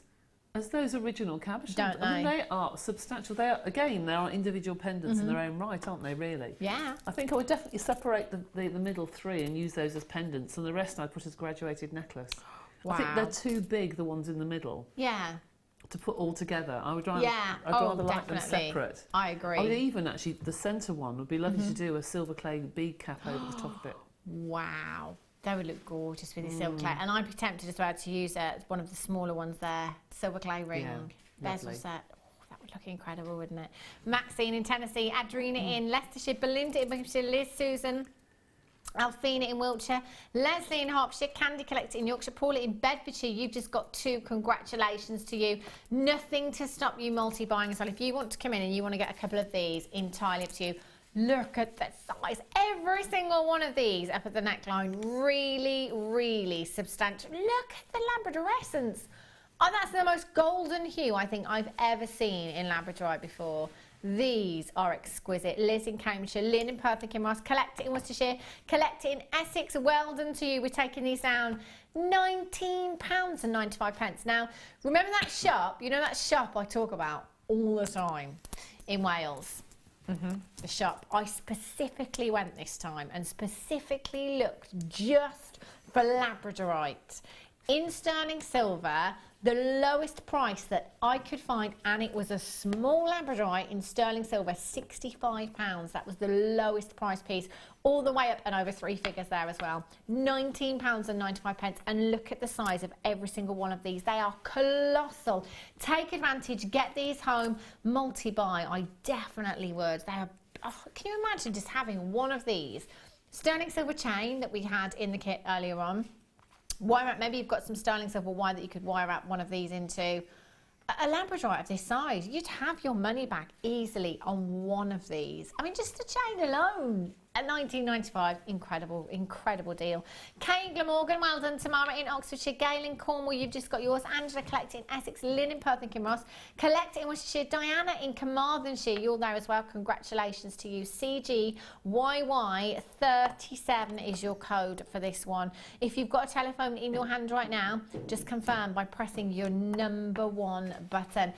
S8: as those original cabochons.
S6: Don't they?
S8: I mean, they are substantial. They are, again, they are individual pendants in their own right, aren't they, really?
S6: Yeah.
S8: I think I would definitely separate the middle 3 and use those as pendants, and the rest I'd put as graduated necklace.
S6: Wow.
S8: I think they're too big, the ones in the middle.
S6: Yeah.
S8: To put all together. I would rather, I'd rather like them separate.
S6: I agree.
S8: I would even actually, the centre one would be lovely to do a silver clay bead cap over the top of it.
S6: Wow. They would look gorgeous with the silver clay. And I'd be tempted as well to use one of the smaller ones there. Silver clay ring. Bezel set. Oh, that would look incredible, wouldn't it? Maxine in Tennessee, Adrina in Leicestershire, Belinda in Buckinghamshire, Liz, Susan, Alfina in Wiltshire, Leslie in Hertfordshire, Candy Collector in Yorkshire, Paula in Bedfordshire. You've just got 2. Congratulations to you. Nothing to stop you multi-buying as well. If you want to come in and you want to get a couple of these, entirely up to you. Look at the size. Every single one of these up at the neckline, really, really substantial. Look at the Labrador essence. Oh, that's the most golden hue I think I've ever seen in labradorite before. These are exquisite. Liz in Cambridgeshire, Lynn in Perth and Kinross, Collect It in Worcestershire, Collect It in Essex. Well done to you. We're taking these down. £19.95. Now, remember that shop? You know that shop I talk about all the time in Wales? The shop. I specifically went this time and specifically looked just for labradorite. In sterling silver, the lowest price that I could find, and it was a small labradorite in sterling silver, £65. That was the lowest price piece, all the way up and over 3 figures there as well. £19.95, and look at the size of every single one of these. They are colossal. Take advantage, get these home, multi-buy. I definitely would. They are, can you imagine just having one of these? Sterling silver chain that we had in the kit earlier on. Wire wrap, maybe you've got some sterling silver wire that you could wire wrap one of these into. A labradorite of this size, you'd have your money back easily on one of these. I mean, just the chain alone at £19.95, incredible, incredible deal. Kay in Glamorgan, well done. Tamara in Oxfordshire, Gail in Cornwall, you've just got yours. Angela Collect in Essex, Lynn in Perth and Kinross, Collect in Worcestershire, Diana in Carmarthenshire, you're there as well. Congratulations to you. CGYY37 is your code for this one. If you've got a telephone in your hand right now, just confirm by pressing your number 1 button.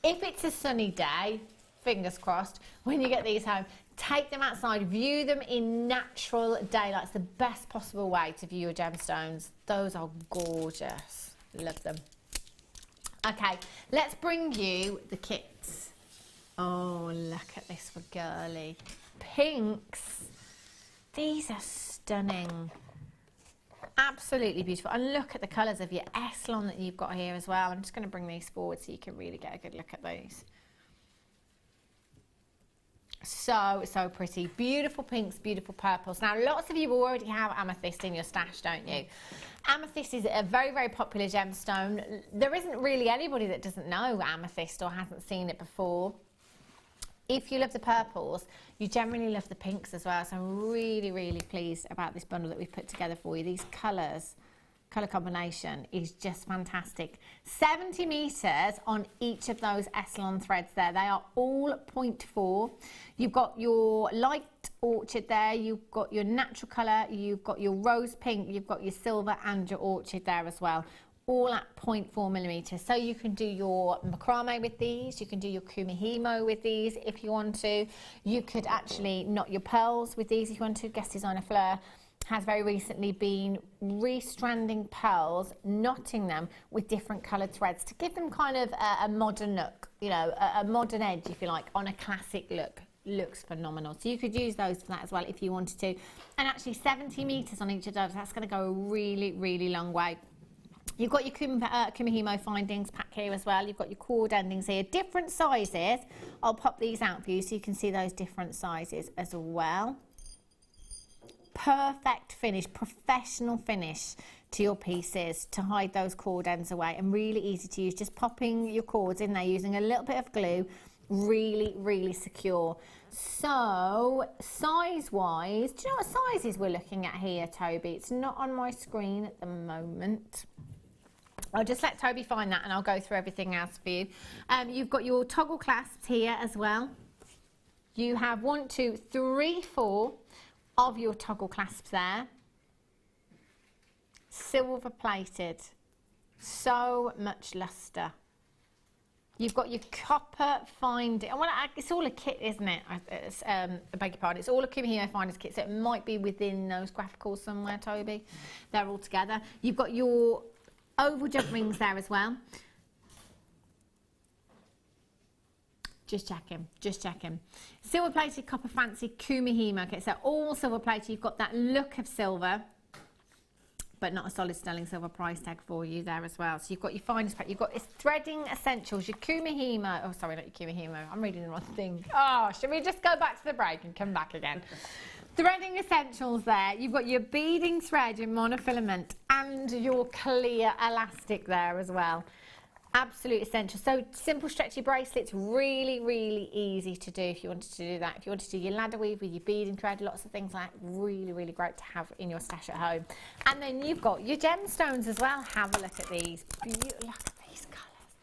S6: If it's a sunny day, fingers crossed, when you get these home, take them outside, view them in natural daylight. It's the best possible way to view your gemstones. Those are gorgeous. Love them. Okay, let's bring you the kits. Oh, look at this for girly. Pinks. These are stunning. Absolutely beautiful. And look at the colours of your Eslon that you've got here as well. I'm just going to bring these forward so you can really get a good look at these. So, so pretty. Beautiful pinks, beautiful purples. Now, lots of you already have amethyst in your stash, don't you? Amethyst is a very, very popular gemstone. There isn't really anybody that doesn't know amethyst or hasn't seen it before. If you love the purples, you generally love the pinks as well. So I'm really, really pleased about this bundle that we've put together for you. These colours, colour combination is just fantastic. 70 metres on each of those Eslon threads there. They are all 0.4. You've got your light orchid there, you've got your natural colour, you've got your rose pink, you've got your silver and your orchid there as well. All at 0.4 millimetres. So you can do your macrame with these, you can do your kumihimo with these if you want to. You could actually knot your pearls with these if you want to. Guest designer Fleur has very recently been restranding pearls, knotting them with different coloured threads to give them kind of a modern look, you know, a modern edge, if you like, on a classic look. Looks phenomenal. So you could use those for that as well if you wanted to. And actually 70 metres on each of those, that's going to go a really, really long way. You've got your kumihimo findings pack here as well. You've got your cord endings here, different sizes. I'll pop these out for you so you can see those different sizes as well. Perfect finish, professional finish to your pieces to hide those cord ends away, and really easy to use. Just popping your cords in there using a little bit of glue, really, really secure. So size-wise, do you know what sizes we're looking at here, Toby? It's not on my screen at the moment. I'll just let Toby find that and I'll go through everything else for you. You've got your toggle clasps here as well. You have 1, 2, 3, 4 of your toggle clasps there. Silver plated. So much luster. You've got your copper finding. Well, it's all a kit, isn't it? I beg your pardon. It's all a kumihimo finders kit, so it might be within those graphicals somewhere, Toby. They're all together. You've got your oval jump rings there as well. Just checking, just checking. Silver plated, copper fancy, kumihimo. Okay, so all silver plated. You've got that look of silver, but not a solid sterling silver price tag for you there as well. So you've got your finest pack. You've got your threading essentials, your kumihimo. Oh, sorry, not your kumihimo. I'm reading the wrong thing. Oh, should we just go back to the break and come back again? Threading essentials there. You've got your beading thread, your monofilament, and your clear elastic there as well. Absolute essential. So simple stretchy bracelets, really, really easy to do if you wanted to do that. If you wanted to do your ladder weave with your beading thread, lots of things like that, really, really great to have in your stash at home. And then you've got your gemstones as well. Have a look at these. Look at these colours.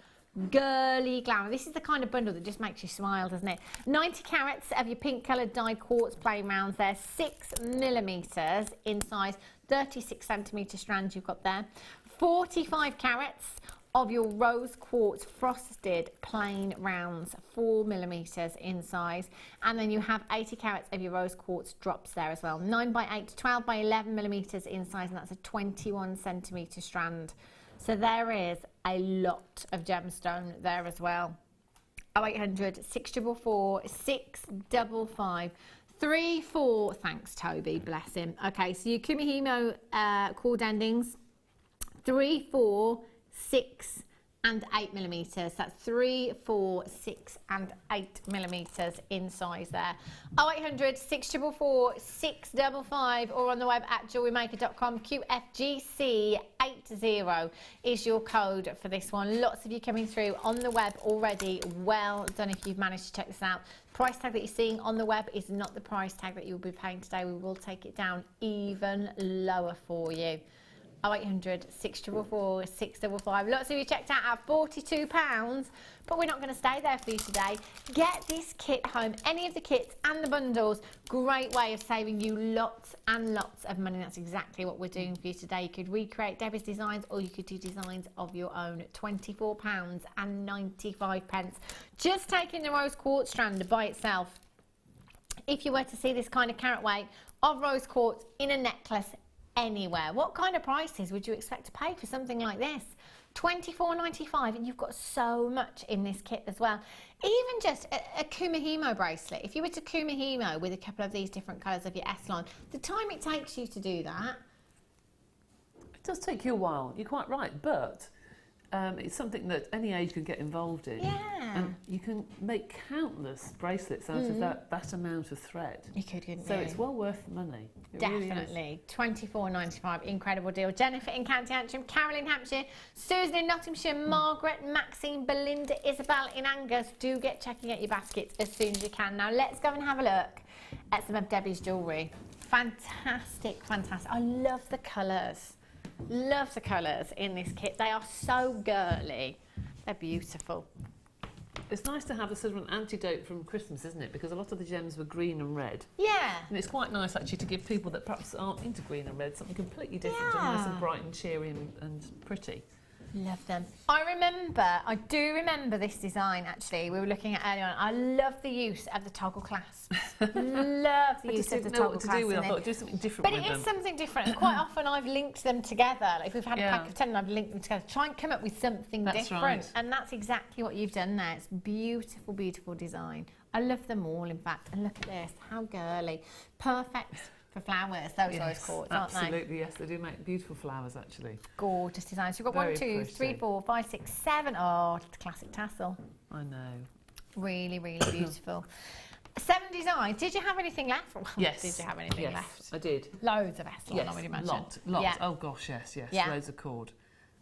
S6: Girly glamour. This is the kind of bundle that just makes you smile, doesn't it? 90 carats of your pink coloured dyed quartz plain rounds there, 6 millimetres in size, 36 centimetre strands you've got there. 45 carats of your rose quartz frosted plain rounds, 4 millimetres in size, and then you have 80 carats of your rose quartz drops there as well, 9 by 8, 12 by 11 millimetres in size, and that's a 21 centimetre strand. So there is a lot of gemstone there as well. 0800 644 655 34. Thanks, Toby, bless him. Okay, so your kumihimo cord endings, 3, 4, 6 and 8 millimetres. That's 3, 4, 6 and 8 millimetres in size there. 0800 644 655 or on the web at jewellerymaker.com. QFGC80 is your code for this one. Lots of you coming through on the web already. Well done if you've managed to check this out. Price tag that you're seeing on the web is not the price tag that you'll be paying today. We will take it down even lower for you. 0800 644 655. Lots of you checked out at £42, but we're not going to stay there for you today. Get this kit home, any of the kits and the bundles. Great way of saving you lots and lots of money. That's exactly what we're doing for you today. You could recreate Debbie's designs or you could do designs of your own. £24.95. Just taking the rose quartz strand by itself if you were to see this kind of carat weight of rose quartz in a necklace anywhere, what kind of prices would you expect to pay for something like this? $24.95, and you've got so much in this kit as well. Even just a Kumihimo bracelet, if you were to Kumihimo with a couple of these different colours of your S-line, the time it takes you to do that.
S8: It does take you a while, you're quite right, but it's something that any age can get involved in.
S6: Yeah.
S8: And you can make countless bracelets out of that amount of thread.
S6: You could, couldn't
S8: so
S6: you?
S8: it's well worth the money. It
S6: Definitely. $24.95, incredible deal. Jennifer in County Antrim, Carol in Hampshire, Susan in Nottinghamshire, Margaret, Maxine, Belinda, Isabel in Angus. Do get checking out your baskets as soon as you can. Now let's go and have a look at some of Debbie's jewellery. Fantastic, fantastic. I love the colours. Love the colours in this kit. They are so girly. They're beautiful.
S8: It's nice to have a sort of an antidote from Christmas, isn't it? Because a lot of the gems were green and red.
S6: Yeah.
S8: And it's quite nice actually to give people that perhaps aren't into green and red something completely different and nice and bright and cheery and pretty.
S6: Love them. I do remember this design actually. We were looking at earlier on. I love the use of the toggle clasps. Love the use of the toggle clasps.
S8: I thought do something different with them.
S6: But it is something different. And quite often I've linked them together. Like if we've had a pack of 10 I've linked them together. Try and come up with something different.
S8: Right.
S6: And that's exactly what you've done there. It's beautiful, beautiful design. I love them all in fact. And look at this. How girly. Perfect for flowers, those rose quartz, aren't they?
S8: Absolutely, yes, they do make beautiful flowers actually.
S6: Gorgeous designs. You've got
S8: Very
S6: 1, 2,
S8: pretty.
S6: 3, 4, 5, 6, 7. Oh, the classic tassel.
S8: I know.
S6: Really, really beautiful. 7 designs. Did you have anything left?
S8: Yes.
S6: Did you have anything left?
S8: I did.
S6: Loads of S-line,
S8: Yes,
S6: I would imagine.
S8: lot.
S6: Yeah.
S8: Oh gosh, yes.
S6: Yeah.
S8: Loads of cord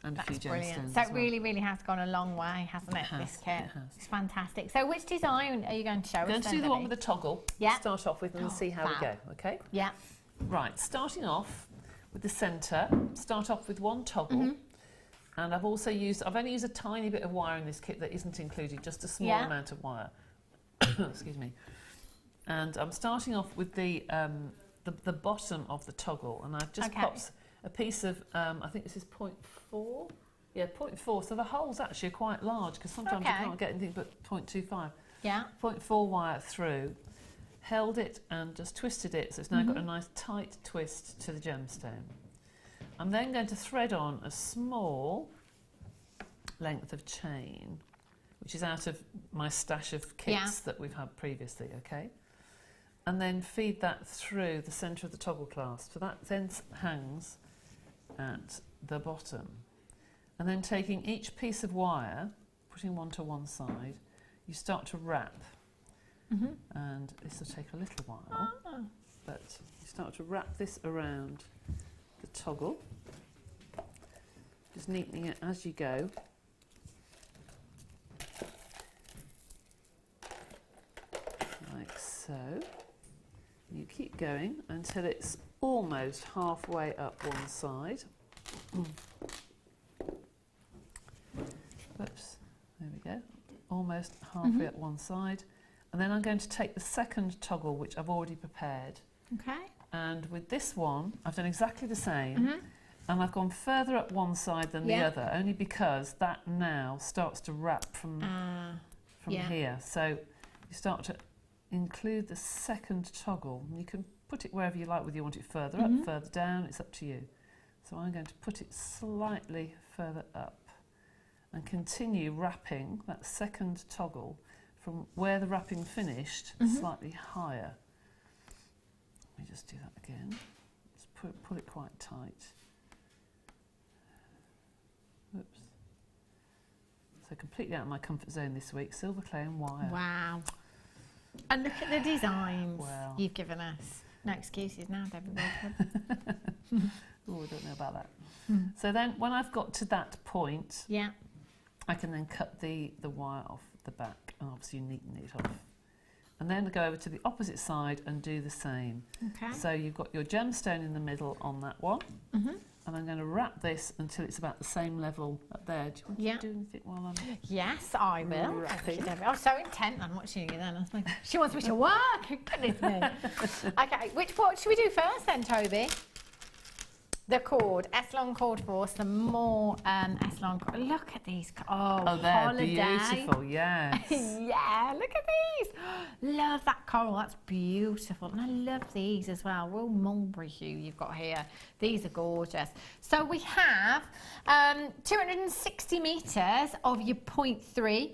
S8: and
S6: That's
S8: a few
S6: brilliant.
S8: gemstones
S6: So
S8: as
S6: it
S8: well.
S6: really, really has gone a long way, hasn't it, this kit?
S8: It has.
S6: It's fantastic. So which design are you going to show us?
S8: I'm going to do the one with the toggle.
S6: Yeah.
S8: Start off with and see how we go, okay?
S6: Yeah.
S8: Right, starting off with the centre, start off with one toggle. And I've only used a tiny bit of wire in this kit that isn't included, just a small amount of wire. Excuse me. And I'm starting off with the bottom of the toggle, and I've just popped a piece of, I think this is 0.4. Yeah, 0.4. So the holes actually are quite large because sometimes you can't get anything but 0.25.
S6: Yeah.
S8: 0.4 wire through. Held it and just twisted it, so it's now got a nice tight twist to the gemstone. I'm then going to thread on a small length of chain, which is out of my stash of kits that we've had previously, okay? And then feed that through the centre of the toggle clasp. So that then hangs at the bottom. And then taking each piece of wire, putting one to one side, you start to wrap. And this will take a little while, but you start to wrap this around the toggle, just neatening it as you go. Like so. You keep going until it's almost halfway up one side. Whoops, there we go. Almost halfway up one side. And then I'm going to take the second toggle, which I've already prepared.
S6: Okay.
S8: And with this one, I've done exactly the same. And I've gone further up one side than the other, only because that now starts to wrap from here. So you start to include the second toggle. And you can put it wherever you like, whether you want it further up, further down, it's up to you. So I'm going to put it slightly further up and continue wrapping that second toggle from where the wrapping finished, slightly higher. Let me just do that again. Just pull it quite tight. Whoops. So completely out of my comfort zone this week. Silver clay and wire.
S6: Wow. And look at the designs
S8: Well.
S6: you've given us. No excuses now, Debbie Bulford.
S8: Oh, I don't know about that. So then when I've got to that point, I can then cut the wire off the back and obviously neaten it off. And then go over to the opposite side and do the same.
S6: Okay.
S8: So you've got your gemstone in the middle on that one. And I'm going to wrap this until it's about the same level up there. Do you want to do anything while I'm...
S6: Yes, I will.
S8: Wrapping.
S6: Thank you, Debbie. I was so intent on watching you then. I was like, she wants me to work. Goodness me. Okay, what should we do first then, Toby? the cord, S-long cord for some more S-long cord. Look at these. Oh,
S8: they're
S6: holiday.
S8: beautiful, yes.
S6: Yeah, look at these. Love that coral, that's beautiful. And I love these as well. Real mulberry hue you've got here. These are gorgeous. So we have 260 metres of your 0.3.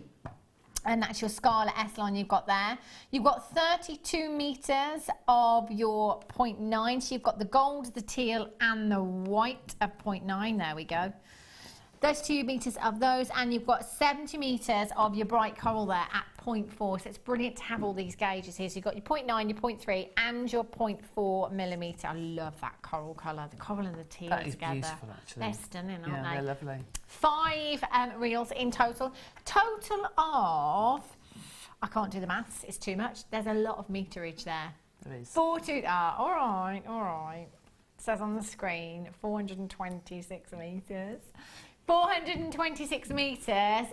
S6: And that's your Scarlet S-line you've got there. You've got 32 metres of your 0.9. So you've got the gold, the teal and the white of 0.9. There we go. 32 metres of those, and you've got 70 metres of your bright coral there at 0.4. So it's brilliant to have all these gauges here. So you've got your 0.9, your 0.3 and your 0.4 millimetre. I love that coral colour, the coral and the teal together. That is beautiful, actually. They're stunning, aren't they?
S8: Yeah, they're lovely. 5
S6: reels in total. Total of, I can't do the maths, it's too much. There's a lot of meterage there.
S8: There is.
S6: All right, all right. It says on the screen, 426 metres. 426 metres.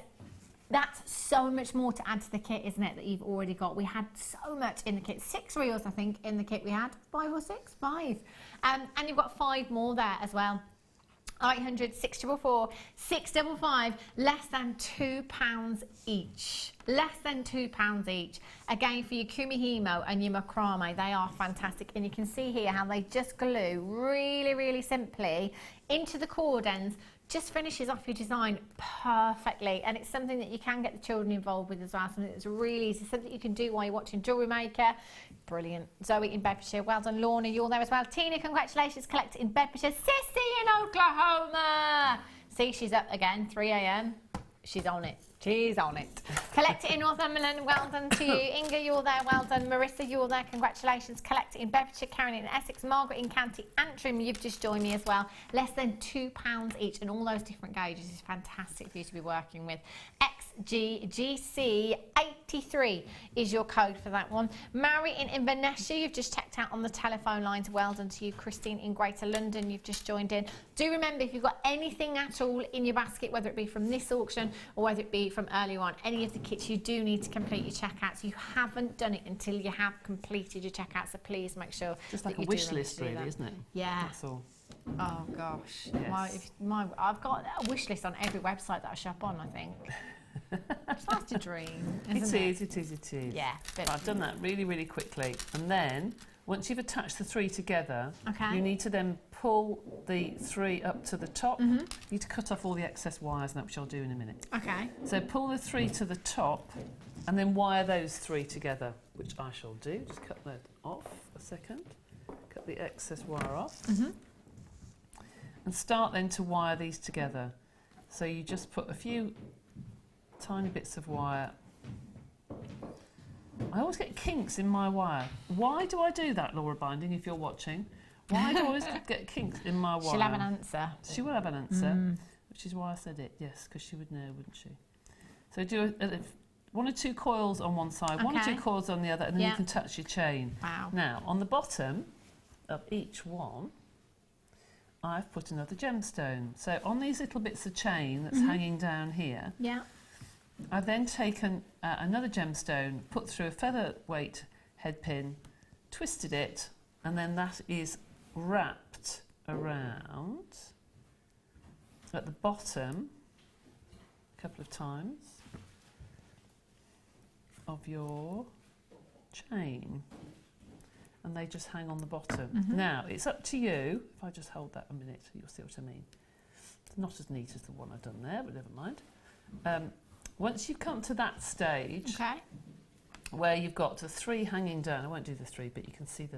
S6: That's so much more to add to the kit, isn't it, that you've already got. We had so much in the kit. 6 reels, I think, in the kit we had. 5 or 6? 5. And you've got 5 more there as well. 800 644 655, less than £2 each. Less than £2 each. Again, for your kumihimo and your macrame, they are fantastic. And you can see here how they just glue really, really simply into the cord ends. Just finishes off your design perfectly, and it's something that you can get the children involved with as well, something that's really easy, something you can do while you're watching Jewellery Maker. Brilliant. Zoe in Bedfordshire, well done. Lorna, you're there as well. Tina, congratulations, Collect in Bedfordshire. Sissy in Oklahoma. See, she's up again, 3 a.m. She's on it. She's on it. Collect it in Northumberland, well done to you. Inga, you're there, well done. Marissa, you're there, congratulations. Collect it in Bedfordshire, Karon in Essex, Margaret in County Antrim, you've just joined me as well. Less than £2 each, and all those different gauges is fantastic for you to be working with. XGGC83 is your code for that one. Mary in Inverness, you've just checked out on the telephone lines, well done to you. Christine in Greater London, you've just joined in. Do remember, if you've got anything at all in your basket, whether it be from this auction or whether it be from earlier on, any of the kits, you do need to complete your checkouts. You haven't done it until you have completed your checkout, so please make sure
S8: just like a wish list, really, isn't it?
S6: Yeah.
S8: That's all.
S6: Oh gosh,
S8: yes.
S6: I've got a wish list on every website that I shop on, I think. It's nice to dream, isn't it?
S8: It is.
S6: Yeah.
S8: I've done that really, really quickly, and then once you've attached the 3 together, you need to then pull the 3 up to the top. You need to cut off all the excess wires, and that which I'll do in a minute.
S6: Okay.
S8: So pull the 3 to the top, and then wire those 3 together, which I shall do. Just cut that off a second. Cut the excess wire off. And start then to wire these together. So you just put a few tiny bits of wire. I always get kinks in my wire. Why do I do that, Laura Binding, if you're watching? Why do I always get kinks in my wire?
S6: She'll have an answer.
S8: She will have an answer, which is why I said it, yes, because she would know, wouldn't she? So do 1 or 2 coils on one side, 1 or 2 coils on the other, and then you can touch your chain.
S6: Wow.
S8: Now, on the bottom of each one, I've put another gemstone. So on these little bits of chain that's hanging down here, I've then taken another gemstone, put through a featherweight head pin, twisted it, and then that is wrapped around at the bottom a couple of times of your chain. And they just hang on the bottom. Now, it's up to you. If I just hold that a minute, you'll see what I mean. It's not as neat as the one I've done there, but never mind. Once you come to that stage, where you've got the 3 hanging down, I won't do the 3, but you can see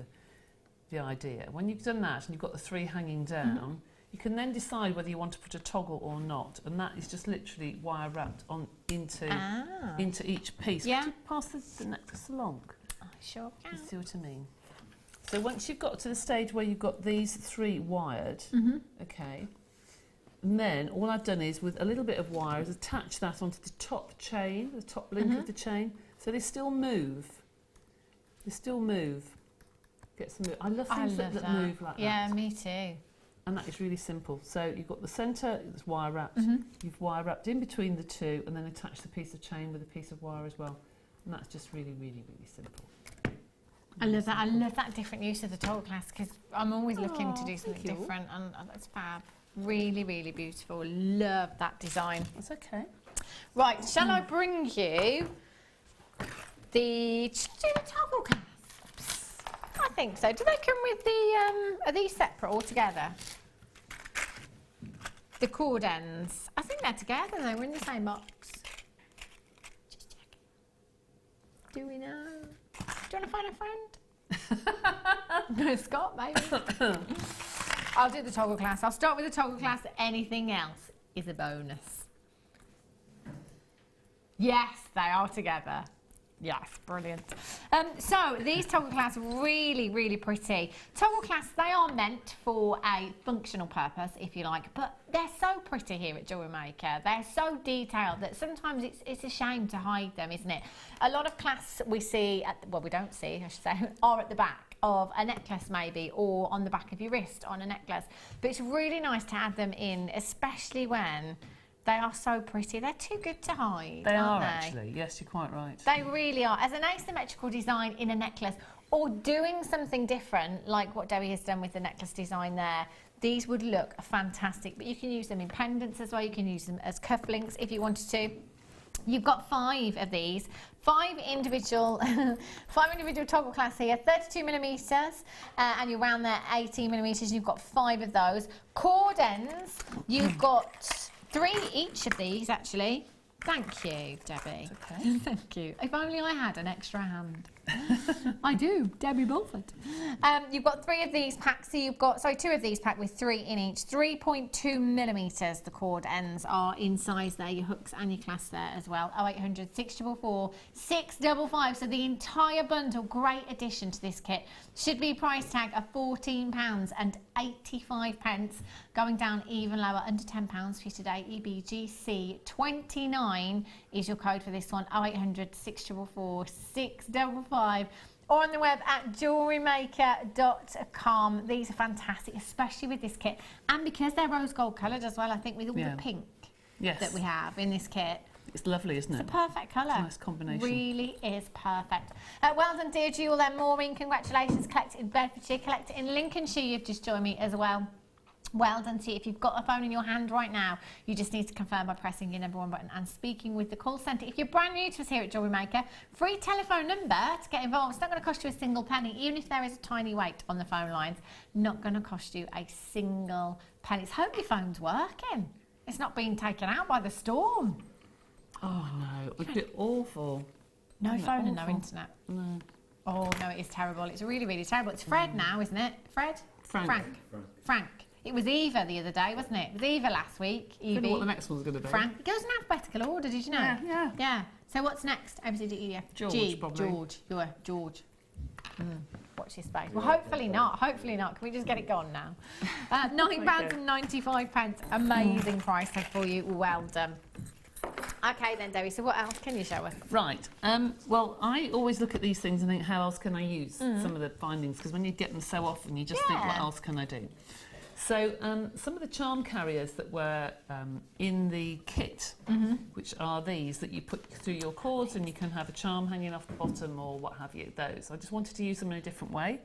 S8: the idea. When you've done that and you've got the 3 hanging down, you can then decide whether you want to put a toggle or not, and that is just literally wire wrapped on into each piece. Could you pass the necklace along?
S6: I sure can.
S8: You see what I mean? So once you've got to the stage where you've got these 3 wired, and then all I've done is, with a little bit of wire, is attach that onto the top chain, the top link of the chain, so they still move. They still move. Get some move. I love things that move like that.
S6: Yeah, me too.
S8: And that is really simple. So you've got the centre that's wire wrapped. You've wire wrapped in between the 2, and then attach the piece of chain with a piece of wire as well. And that's just really, really, really simple.
S6: I love that. I love that different use of the toggle clasp because I'm always looking to do something different, and that's fab. Really, really beautiful. Love that design.
S8: That's okay.
S6: Right, shall I bring you the toggle clasps? I think so. Do they come with the, are these separate altogether? The cord ends. I think they're together though, we're in the same box. Just checking. Do we know? Do you want to find a friend? No, Scott, maybe. I'll do the toggle clasp. I'll start with the toggle clasp. Anything else is a bonus. Yes, they are together. Yes, brilliant. So these toggle clasps are really, really pretty. Toggle clasps, they are meant for a functional purpose, if you like, but they're so pretty here at Jewellery Maker. They're so detailed that sometimes it's a shame to hide them, isn't it? A lot of clasps we see, well, we don't see, I should say, are at the back of a necklace maybe, or on the back of your wrist on a necklace. But it's really nice to add them in, especially when they are so pretty. They're too good to hide,
S8: They
S6: aren't
S8: are
S6: they?
S8: actually, yes, you're quite right.
S6: They really are. As an asymmetrical design in a necklace, or doing something different, like what Debbie has done with the necklace design there, these would look fantastic. But you can use them in pendants as well. You can use them as cufflinks if you wanted to. You've got 5 of these, 5 individual toggle clasps here, 32 millimeters, and you're around there 18 millimeters. You've got 5 of those. Cord ends, you've got 3 each of these actually. Thank you, Debbie.
S8: Okay.
S6: Thank you. If only I had an extra hand. I do, Debbie Bulford. You've got 3 of these packs, so you've got, 2 of these packed with 3 in each. 3.2 millimeters, the cord ends are in size there, your hooks and your clasp there as well. 0800 644 655, so the entire bundle, great addition to this kit. Should be price tag of £14.85, going down even lower, under £10 for you today. EBGC 29 is your code for this one, 0800 644 655. Or on the web at jewellerymaker.com. These are fantastic, especially with this kit. And because they're rose gold coloured as well, I think with all the pink that we have in this kit.
S8: It's lovely, isn't it?
S6: It's a perfect colour.
S8: It's a nice combination.
S6: Really is perfect. Well done, dear Jewel. Then Maureen, congratulations. Collected in Bedfordshire, collected in Lincolnshire. You've just joined me as well. Well done to you. If you've got a phone in your hand right now, you just need to confirm by pressing your number 1 button and speaking with the call centre. If you're brand new to us here at Jewellery Maker, free telephone number to get involved. It's not going to cost you a single penny, even if there is a tiny wait on the phone lines. Not going to cost you a single penny. Let's hope your phone's working. It's not being taken out by the storm.
S8: Oh no, it would be awful.
S6: No phone and no internet.
S8: No.
S6: Oh no, it is terrible. It's really, really terrible. It's Fred now, isn't it? Fred? Frank. It was Eva the other day, wasn't it? It was Eva last week.
S8: I don't know what the next one's going to be.
S6: Frank. It goes in alphabetical order, did you know? Yeah. So what's next? A, B, C, D, E, F,
S8: George,
S6: G.
S8: probably.
S6: You're George. Watch your space. Well, hopefully not. Hopefully not. Can we just get it gone now? £9.95. Amazing price tag for you. Well done. Okay then, Debbie, so what else can you show us?
S8: Right. Well, I always look at these things and think, how else can I use some of the findings? Because when you get them so often, you just think, what else can I do? So some of the charm carriers that were in the kit, which are these that you put through your cords and you can have a charm hanging off the bottom or what have you, those. I just wanted to use them in a different way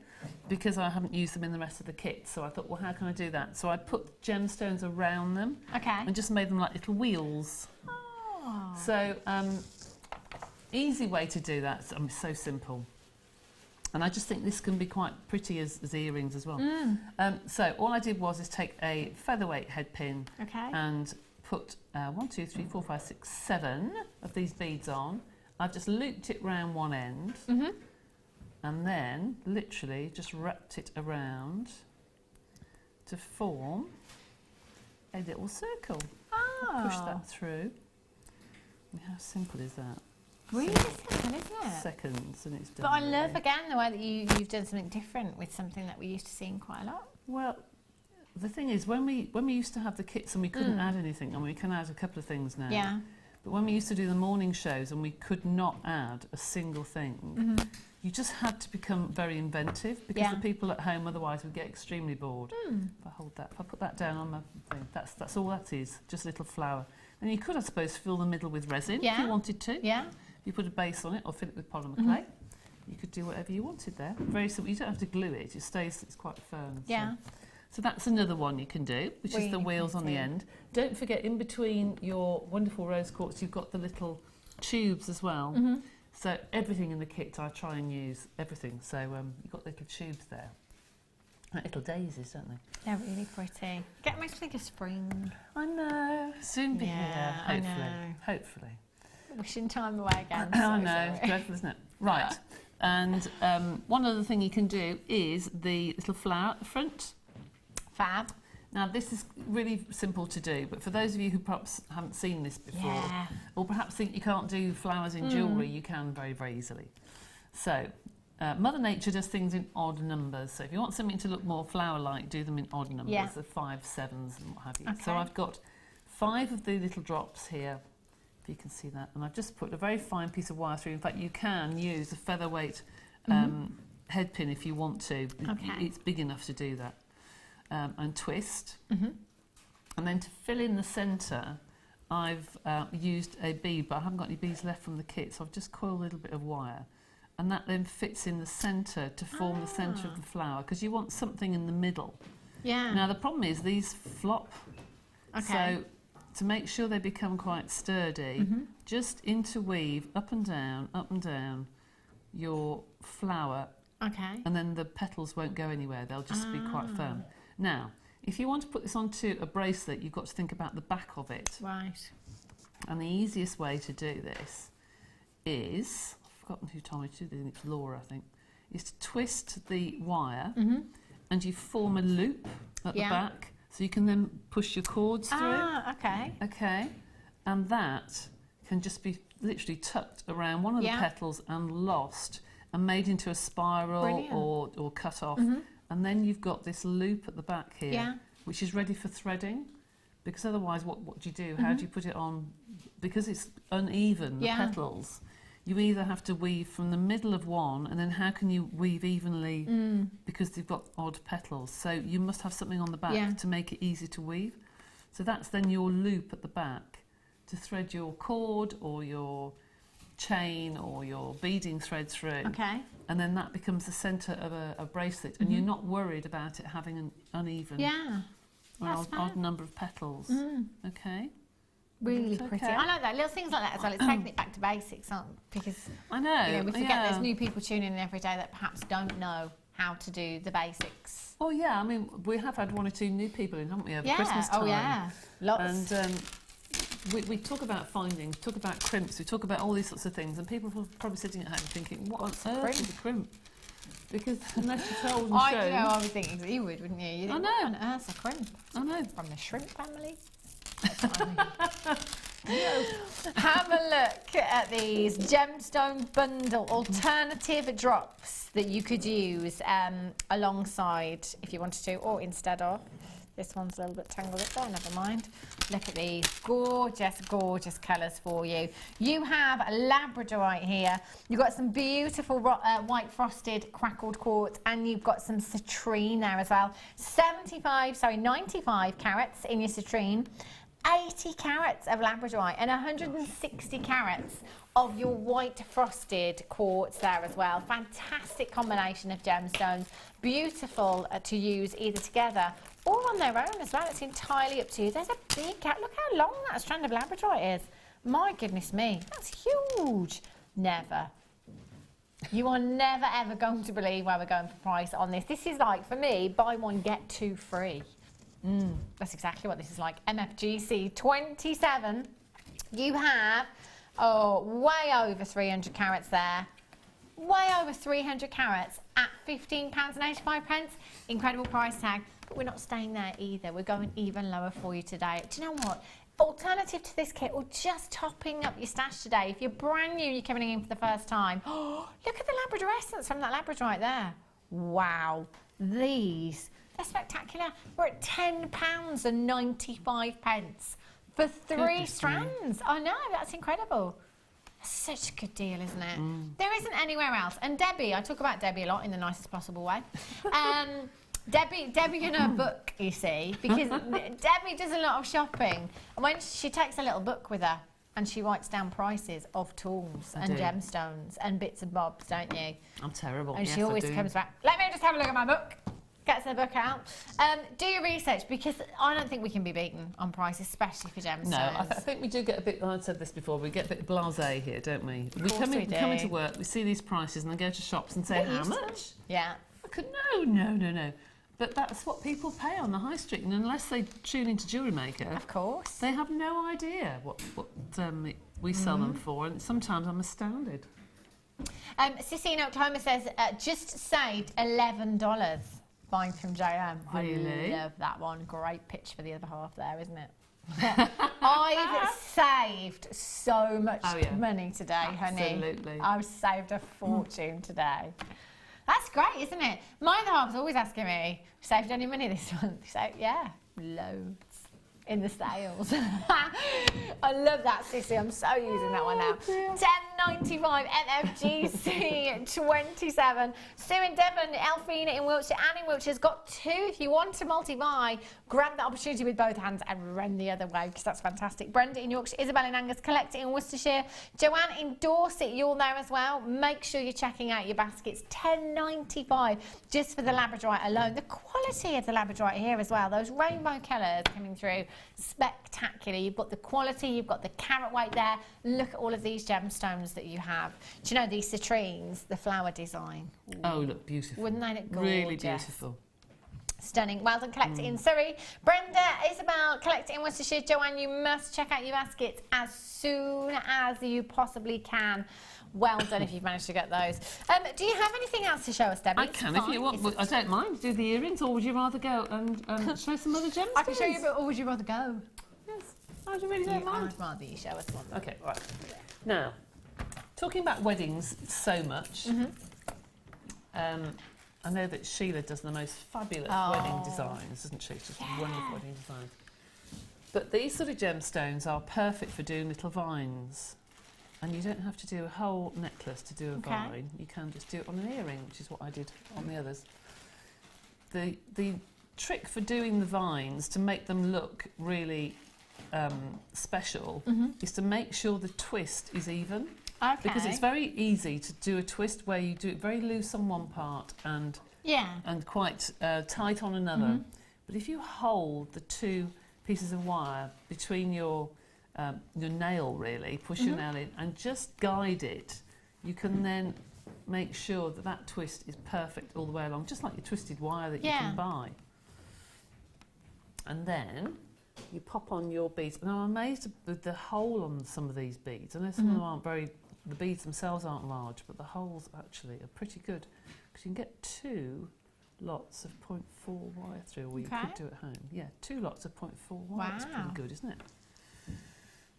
S8: because I haven't used them in the rest of the kit. So I thought, well, how can I do that? So I put gemstones around them and just made them like little wheels. Oh. So easy way to do that. So simple. And I just think this can be quite pretty as earrings as well. So all I did was take a featherweight head pin and put 1, 2, 3, 4, 5, 6, 7 of these beads on. I've just looped it round one end and then literally just wrapped it around to form a little circle. Push that through. How simple is that?
S6: Really simple, isn't it?
S8: Seconds and it's done.
S6: But I love again the way that you've done something different with something that we used to seeing quite a lot.
S8: Well, the thing is, when we used to have the kits and we couldn't add anything, and we can add a couple of things now.
S6: Yeah.
S8: But when we used to do the morning shows and we could not add a single thing, you just had to become very inventive because the people at home otherwise would get extremely bored. If I hold that, if I put that down on my thing, that's all that is, just a little flower. And you could, I suppose, fill the middle with resin if you wanted to.
S6: Yeah.
S8: You put a base on it or fill it with polymer clay. You could do whatever you wanted there. Very simple. You don't have to glue it. It stays. It's quite firm.
S6: Yeah.
S8: So that's another one you can do, which is the wheels on the end. Don't forget, in between your wonderful rose quartz, you've got the little tubes as well. So everything in the kit, I try and use everything. So you've got little tubes there. Like little daisies, don't they?
S6: They're really pretty. Get makes me think of spring.
S8: I know. Soon be here, hopefully.
S6: I know.
S8: Hopefully.
S6: Wishing time away again.
S8: I know, it's dreadful, isn't it? Right. And one other thing you can do is the little flower at the front.
S6: Fab.
S8: Now, this is really simple to do, but for those of you who perhaps haven't seen this before, or perhaps think you can't do flowers in jewellery, you can very, very easily. So, Mother Nature does things in odd numbers. So if you want something to look more flower-like, do them in odd numbers, the 5, 7s and what have you. So I've got 5 of the little drops here, if you can see that, and I've just put a very fine piece of wire through. In fact, you can use a featherweight head pin if you want to. It's big enough to do that. And twist. And then to fill in the centre, I've used a bead, but I haven't got any beads left from the kit, so I've just coiled a little bit of wire. And that then fits in the centre to form the centre of the flower, because you want something in the middle. Now, the problem is these flop. So to make sure they become quite sturdy, just interweave up and down your flower. And then the petals won't go anywhere. They'll just be quite firm. Now, if you want to put this onto a bracelet, you've got to think about the back of it. And the easiest way to do this is, I've forgotten who told me to do this, it's Laura, I think, is to twist the wire and you form a loop at the back, so you can then push your cords through. Okay. And that can just be literally tucked around one of the petals and lost and made into a spiral or cut off. And then you've got this loop at the back here, which is ready for threading. Because otherwise, what do you do? How do you put it on? Because it's uneven, the petals, you either have to weave from the middle of one, and then how can you weave evenly because they've got odd petals? So you must have something on the back to make it easy to weave. So that's then your loop at the back to thread your cord or your chain or your beading thread through. And then that becomes the centre of a bracelet, and you're not worried about it having an uneven or odd number of petals. Really pretty.
S6: I like that. Little things like that as well. It's taking it back to basics, because
S8: I know.
S6: You know, we forget there's new people tuning in every day that perhaps don't know how to do the basics.
S8: Oh yeah, I mean, we have had 1 or 2 new people in, haven't we, over Christmas time?
S6: Oh yeah, lots.
S8: And we talk about findings, talk about crimps, we talk about all these sorts of things, and people are probably sitting at home thinking, what on earth is a crimp? Because unless you told and shown...
S6: I would think you would, wouldn't you? You think,
S8: I know.
S6: What on earth's a crimp?
S8: I know.
S6: From the shrimp family? Have a look at these gemstone bundle alternative drops that you could use alongside if you wanted to, or instead of. This one's a little bit tangled up there, never mind. Look at these gorgeous, gorgeous colours for you. You have a labradorite here. You've got some beautiful white frosted crackled quartz, and you've got some citrine there as well. 95 carats in your citrine. 80 carats of labradorite and 160 carats of your white frosted quartz there as well. Fantastic combination of gemstones. Beautiful to use either together or on their own as well. It's entirely up to you. There's a big cat. Look how long that strand of labradorite is. My goodness me, that's huge. Never. You are never ever going to believe where we're going for price on this. This is like, for me, buy one, get 2 free. That's exactly what this is like. MFGC 27. You have, way over 300 carats there. Way over 300 carats at £15.85. Incredible price tag. But we're not staying there either. We're going even lower for you today. Do you know what? Alternative to this kit, or just topping up your stash today. If you're brand new, you're coming in for the first time. Oh, look at the Labrador essence from that Labradorite there. Wow. These... they're spectacular. We're at £10.95 for 3 strands. I know, that's incredible. Such a good deal, isn't it? There isn't anywhere else. And Debbie, I talk about Debbie a lot in the nicest possible way. Debbie in her book, you see, because Debbie does a lot of shopping. And when she takes a little book with her, and she writes down prices of tools and gemstones and bits and bobs, don't you?
S8: I'm terrible.
S6: And
S8: yes,
S6: she always comes back, let me just have a look at my book. Gets the book out. Do your research, because I don't think we can be beaten on price, especially for gemstones.
S8: No, I think we do get a bit, I've said this before, we get a bit blasé here, don't we? We come into work, we see these prices and then go to shops and say, how much?
S6: Yeah.
S8: No. But that's what people pay on the high street, and unless they tune into Jewellery Maker,
S6: of course,
S8: they have no idea what we sell them for, and sometimes I'm astounded.
S6: Sissy in Oklahoma says, just saved $11 buying from JM.
S8: Really?
S6: I love that one. Great pitch for the other half there, isn't it? I've saved so much money today, honey.
S8: Absolutely.
S6: I've saved a fortune today. That's great, isn't it? My other half's always asking me, saved any money this month? So, yeah, loads in the sales. I love that, Sissy. I'm so using that one now. £10.95 MFGC 27. Sue in Devon, Elfina in Wiltshire, Anne in Wiltshire's got 2. If you want to multi-buy, grab that opportunity with both hands and run the other way, because that's fantastic. Brenda in Yorkshire, Isabel in Angus, Collect It in Worcestershire, Joanne in Dorset, you'll know as well. Make sure you're checking out your baskets. £10.95 just for the labradorite alone. The quality of the labradorite here as well, those rainbow colours coming through, spectacular. You've got the quality, you've got the carat weight there. Look at all of these gemstones that you have. Do you know these citrines, the flower design? Ooh.
S8: Oh, look beautiful.
S6: Wouldn't they look gorgeous?
S8: Really beautiful.
S6: Stunning. Well done, Collect It in Surrey. Brenda, Isabel, Collect It in Worcestershire. Joanne, you must check out your baskets as soon as you possibly can. Well done if you've managed to get those. Do you have anything else to show us, Debbie?
S8: I can if you want. I don't mind. Do the earrings, or would you rather go and show some other gemstones?
S6: I can show you, but or would you rather go?
S8: Yes. I really don't mind.
S6: I'd rather you show us one.
S8: Okay, right. Now, talking about weddings so much, I know that Sheila does the most fabulous wedding designs, doesn't she? She's just wonderful wedding designs. But these sort of gemstones are perfect for doing little vines. And you don't have to do a whole necklace to do a vine. You can just do it on an earring, which is what I did on the others. The trick for doing the vines, to make them look really special, is to make sure the twist is even.
S6: Okay.
S8: Because it's very easy to do a twist where you do it very loose on one part and quite tight on another. But if you hold the 2 pieces of wire between your nail, really, push your nail in and just guide it, you can then make sure that that twist is perfect all the way along, just like your twisted wire that you can buy. And then you pop on your beads. And I'm amazed with the hole on some of these beads. I know some of them aren't the beads themselves aren't large, but the holes actually are pretty good, because you can get 2 lots of 0.4 wire through, or you could do at home. Yeah, 2 lots of 0.4 wire. That's pretty good, isn't it?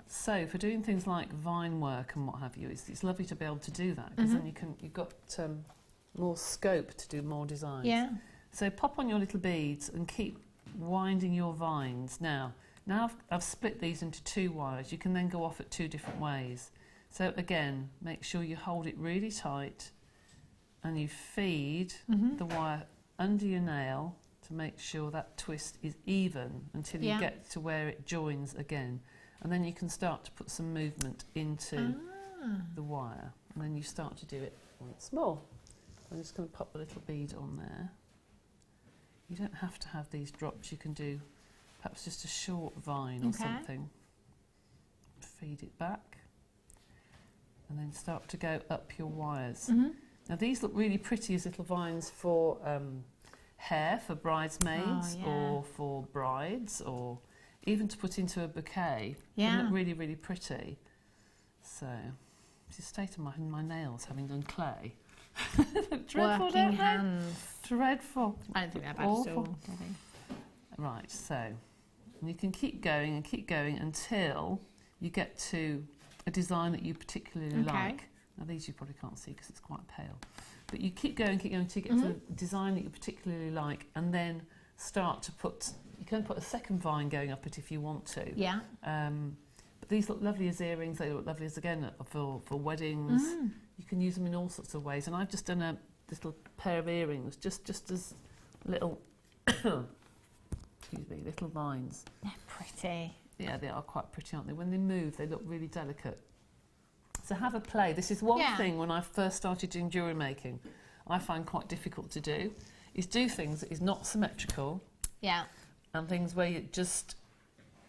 S8: So for doing things like vine work and what have you, it's lovely to be able to do that, because then you've got more scope to do more designs. Yeah. So pop on your little beads and keep winding your vines. Now I've split these into 2 wires. You can then go off at 2 different ways. So again, make sure you hold it really tight and you feed the wire under your nail to make sure that twist is even until you get to where it joins again. And then you can start to put some movement into the wire. And then you start to do it once more. I'm just going to pop a little bead on there. You don't have to have these drops. You can do perhaps just a short vine or something. Feed it back. And then start to go up your wires. Now these look really pretty as little vines for hair, for bridesmaids or for brides, or even to put into a bouquet. They look really, really pretty. So, it's the state of my nails, having done clay. Dreadful,
S6: working hands.
S8: Dreadful.
S6: I don't think they're bad at all.
S8: Right, so and you can keep going until you get to a design that you particularly like. Now these you probably can't see because it's quite pale. But you keep going until you get to a design that you particularly like, and then start to put, you can put a second vine going up it if you want to. Yeah. But these look lovely as earrings, they look lovely as, again, for weddings. You can use them in all sorts of ways. And I've just done a little pair of earrings, just as little, excuse me, little vines.
S6: They're pretty.
S8: Yeah, they are quite pretty, aren't they? When they move, they look really delicate. So have a play. This is one thing when I first started doing jewellery making, I find quite difficult to do, is do things that is not symmetrical. Yeah. And things where you just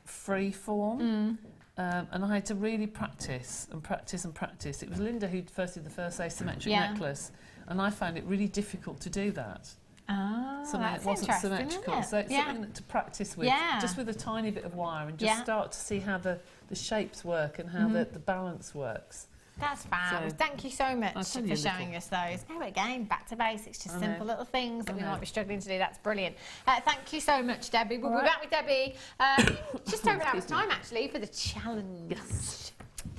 S8: free form. And I had to really practice and practice and practice. It was Linda who first did the first asymmetric necklace, and I found it really difficult to do that. Something that wasn't symmetrical. So it's something to practice with, just with a tiny bit of wire, and just start to see how the shapes work and how the balance works.
S6: That's fab. So, thank you so much for showing us those. Oh, again, back to basics, just simple little things that we might be struggling to do. That's brilliant. Thank you so much, Debbie. We'll be back with Debbie just over hours time, actually, for the challenge. Yes.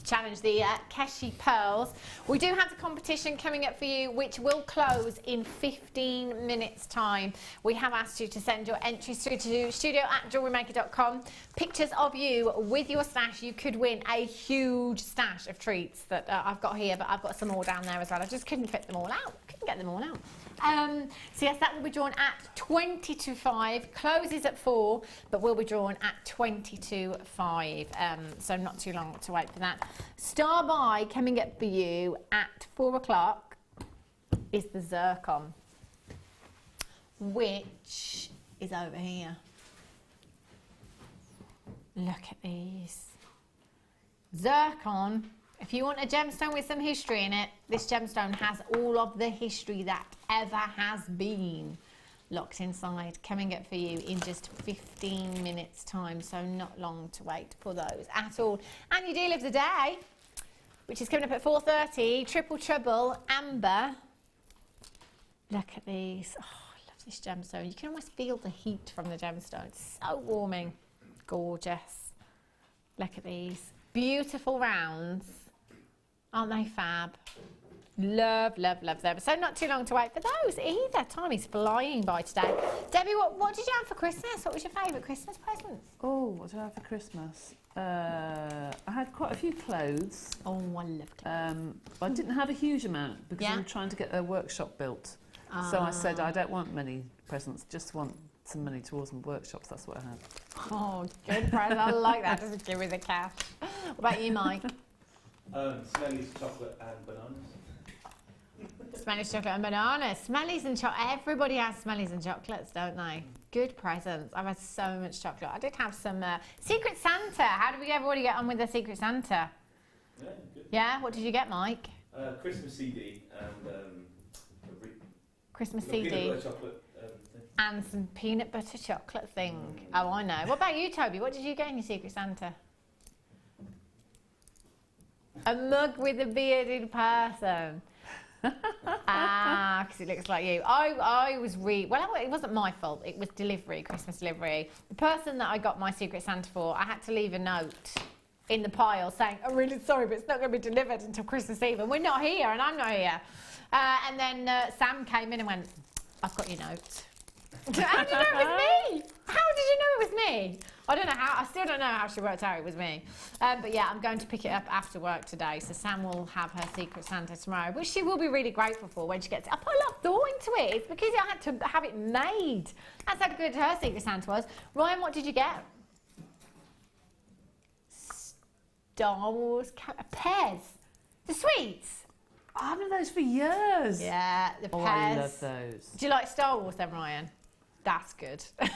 S6: Challenge, the Keshi Pearls. We do have the competition coming up for you, which will close in 15 minutes time. We have asked you to send your entries through to studio@jewellerymaker.com. Pictures of you with your stash. You could win a huge stash of treats that I've got here, but I've got some more down there as well. I just couldn't fit them all out. Couldn't get them all out. So yes, that will be drawn at 20 to 5, closes at 4, but will be drawn at 20 to 5, so not too long to wait for that. Star buy coming up for you at 4 o'clock is the zircon, which is over here. Look at these. Zircon. If you want a gemstone with some history in it, this gemstone has all of the history that ever has been locked inside, coming up for you in just 15 minutes time, so not long to wait for those at all. And your deal of the day, which is coming up at 4:30, Triple Trouble Amber. Look at these. Oh, I love this gemstone. You can almost feel the heat from the gemstone. It's so warming. Gorgeous. Look at these. Beautiful rounds. Aren't they fab? Love, love, love them. So not too long to wait for those either. Time is flying by today. Debbie, what did you have for Christmas? What was your favourite Christmas present?
S8: Oh, what did I have for Christmas? I had quite a few clothes.
S6: Oh, I love clothes.
S8: I didn't have a huge amount because I'm trying to get a workshop built. So I said I don't want many presents, just want some money towards my workshops. That's what I had.
S6: Oh, good present. I like that. Just give me the cash. What about you, Mike?
S10: Smellies, chocolate and bananas.
S6: Smellies, chocolate and bananas. Smellies and chocolate. Everybody has smellies and chocolates, don't they? Good presents. I've had so much chocolate. I did have some Secret Santa. How did everybody get on with the Secret Santa?
S10: Yeah, good.
S6: Yeah? What did you get, Mike?
S10: Christmas CD and
S6: Christmas CD.
S10: Peanut butter chocolate thing.
S6: And some peanut butter chocolate thing. Oh, I know. What about you, Toby? What did you get in your Secret Santa? A mug with a bearded person. Because it looks like you. I was well, it wasn't my fault. It was delivery, Christmas delivery. The person that I got my Secret Santa for, I had to leave a note in the pile saying, I'm really sorry, but it's not going to be delivered until Christmas Eve, and we're not here, and I'm not here. And then Sam came in and went, I've got your note. How did you know it was me? How did you know it was me? I don't know how. I still don't know how she worked out it was me. But yeah, I'm going to pick it up after work today. So Sam will have her Secret Santa tomorrow, which she will be really grateful for when she gets it. I put a lot of thought into it. It's because I had to have it made. That's how good her Secret Santa was. Ryan, what did you get? Star Wars Pez. The sweets.
S8: I've had those for years.
S6: Yeah, the Pez.
S8: I love those.
S6: Do you like Star Wars then, Ryan? That's good. That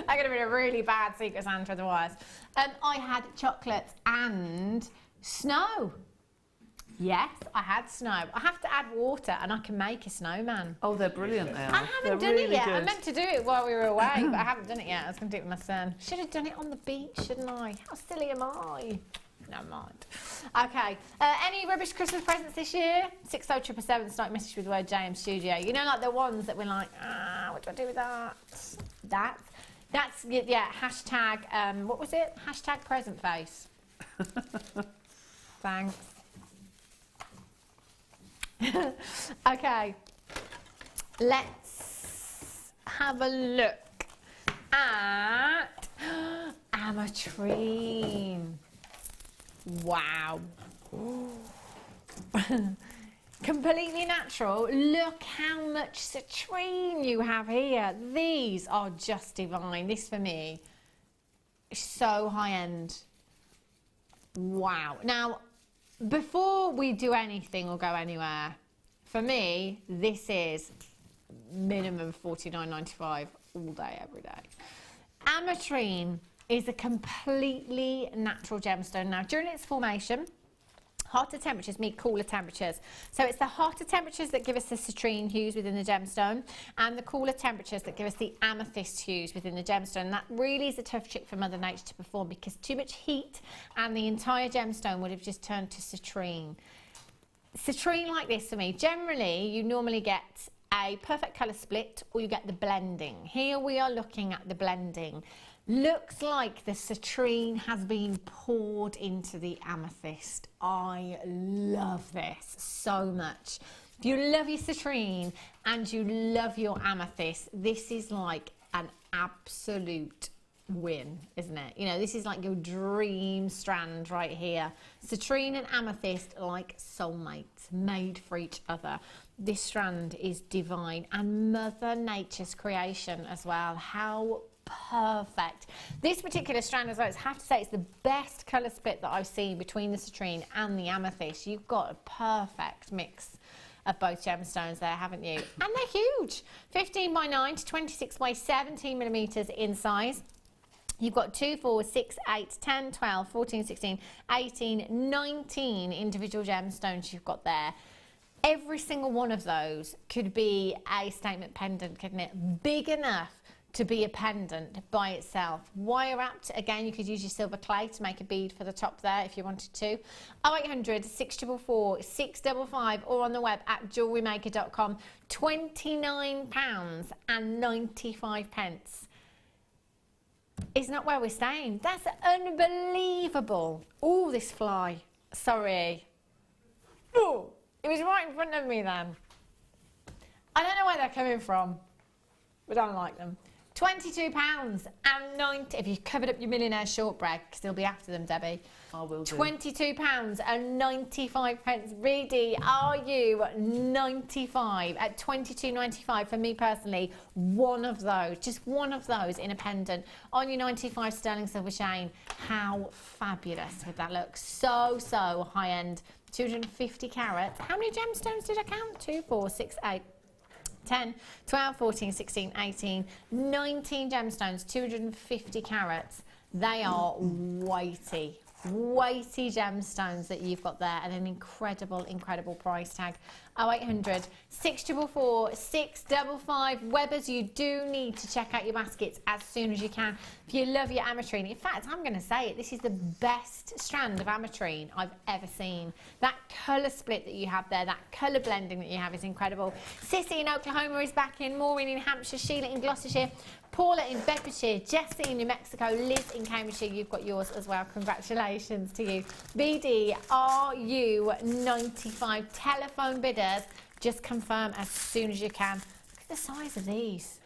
S6: could have been a really bad Secret Santa otherwise. I had chocolates and snow. Yes, I had snow. I have to add water and I can make a snowman.
S8: Oh, they're brilliant, they are.
S6: I haven't done it yet. I meant to do it while we were away, but I haven't done it yet. I was going to do it with my son. Should have done it on the beach, shouldn't I? How silly am I? Never mind. Okay, any rubbish Christmas presents this year? 60777, start message with the word JM Studio. You know, like the ones that we're like, what do I do with that? That's yeah, hashtag, what was it? Hashtag present face. Thanks. Okay, let's have a look at Ametrine. Wow. Completely natural. Look how much citrine you have here. These are just divine. This for me So high-end. Wow. Now, before we do anything or go anywhere, for me, this is minimum $49.95 all day, every day. Ametrine is a completely natural gemstone. Now, during its formation, hotter temperatures meet cooler temperatures. So it's the hotter temperatures that give us the citrine hues within the gemstone, and the cooler temperatures that give us the amethyst hues within the gemstone. That really is a tough trick for Mother Nature to perform, because too much heat and the entire gemstone would have just turned to citrine. Citrine like this for me, generally you normally get a perfect colour split, or you get the blending. Here we are looking at the blending. Looks like the citrine has been poured into the amethyst. I love this so much. If you love your citrine and you love your amethyst, this is like an absolute win, isn't it? You know, this is like your dream strand right here. Citrine and amethyst like soulmates, made for each other. This strand is divine, and Mother Nature's creation as well. How perfect. This particular strand as well, I have to say, it's the best colour split that I've seen between the citrine and the amethyst. You've got a perfect mix of both gemstones there, haven't you? And they're huge. 15 by 9 to 26 by 17 millimetres in size. You've got 2, 4, 6, 8, 10, 12, 14, 16, 18, 19 individual gemstones you've got there. Every single one of those could be a statement pendant, couldn't it? Big enough to be a pendant by itself. Wire wrapped, again, you could use your silver clay to make a bead for the top there if you wanted to. 0800 644 655, or on the web at jewellerymaker.com. £29.95. Isn't that where we're staying? That's unbelievable. Oh, this fly. Sorry. Oh, it was right in front of me then. I don't know where they're coming from, but I don't like them. £22.90. If you covered up your millionaire shortbread, because they'll be after them, Debbie.
S8: I will do.
S6: £22.95. Really, are you 95 at £22.95? For me personally, one of those, just one of those in a pendant on your 95 sterling silver chain. How fabulous would that look? So high end. 250 carats. How many gemstones did I count? 2, 4, 6, 8. 10, 12, 14, 16, 18, 19 gemstones, 250 carats. They are weighty gemstones that you've got there, and an incredible price tag. 0800 644 655. Webbers, you do need to check out your baskets as soon as you can if you love your ametrine. In fact, I'm going to say it, this is the best strand of ametrine I've ever seen. That colour split that you have there, that colour blending that you have is incredible. Sissy in Oklahoma is back in, Maureen in Hampshire, Sheila in Gloucestershire, Paula in Bedfordshire, Jessie in New Mexico, Liz in Cambridgeshire. You've got yours as well. Congratulations to you. BD, are you 95? Telephone bidders, just confirm as soon as you can. Look at the size of these.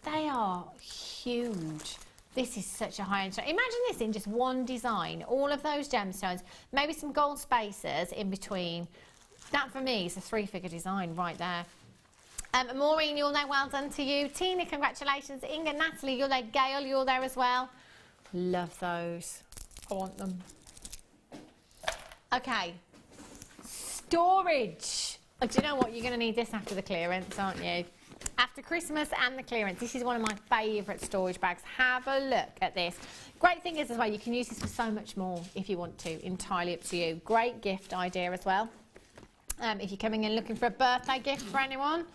S6: They are huge. This is such a high-end strand. Imagine this in just one design. All of those gemstones, maybe some gold spacers in between. That for me is a 3-figure design right there. Maureen, you're there, well done to you. Tina, congratulations. Inga, Natalie, you're there. Gail, you're there as well. Love those. I want them. Okay. Storage. Oh, do you know what? You're going to need this after the clearance, aren't you? After Christmas and the clearance, this is one of my favourite storage bags. Have a look at this. Great thing is as well, you can use this for so much more if you want to. Entirely up to you. Great gift idea as well. If you're coming in looking for a birthday gift for anyone.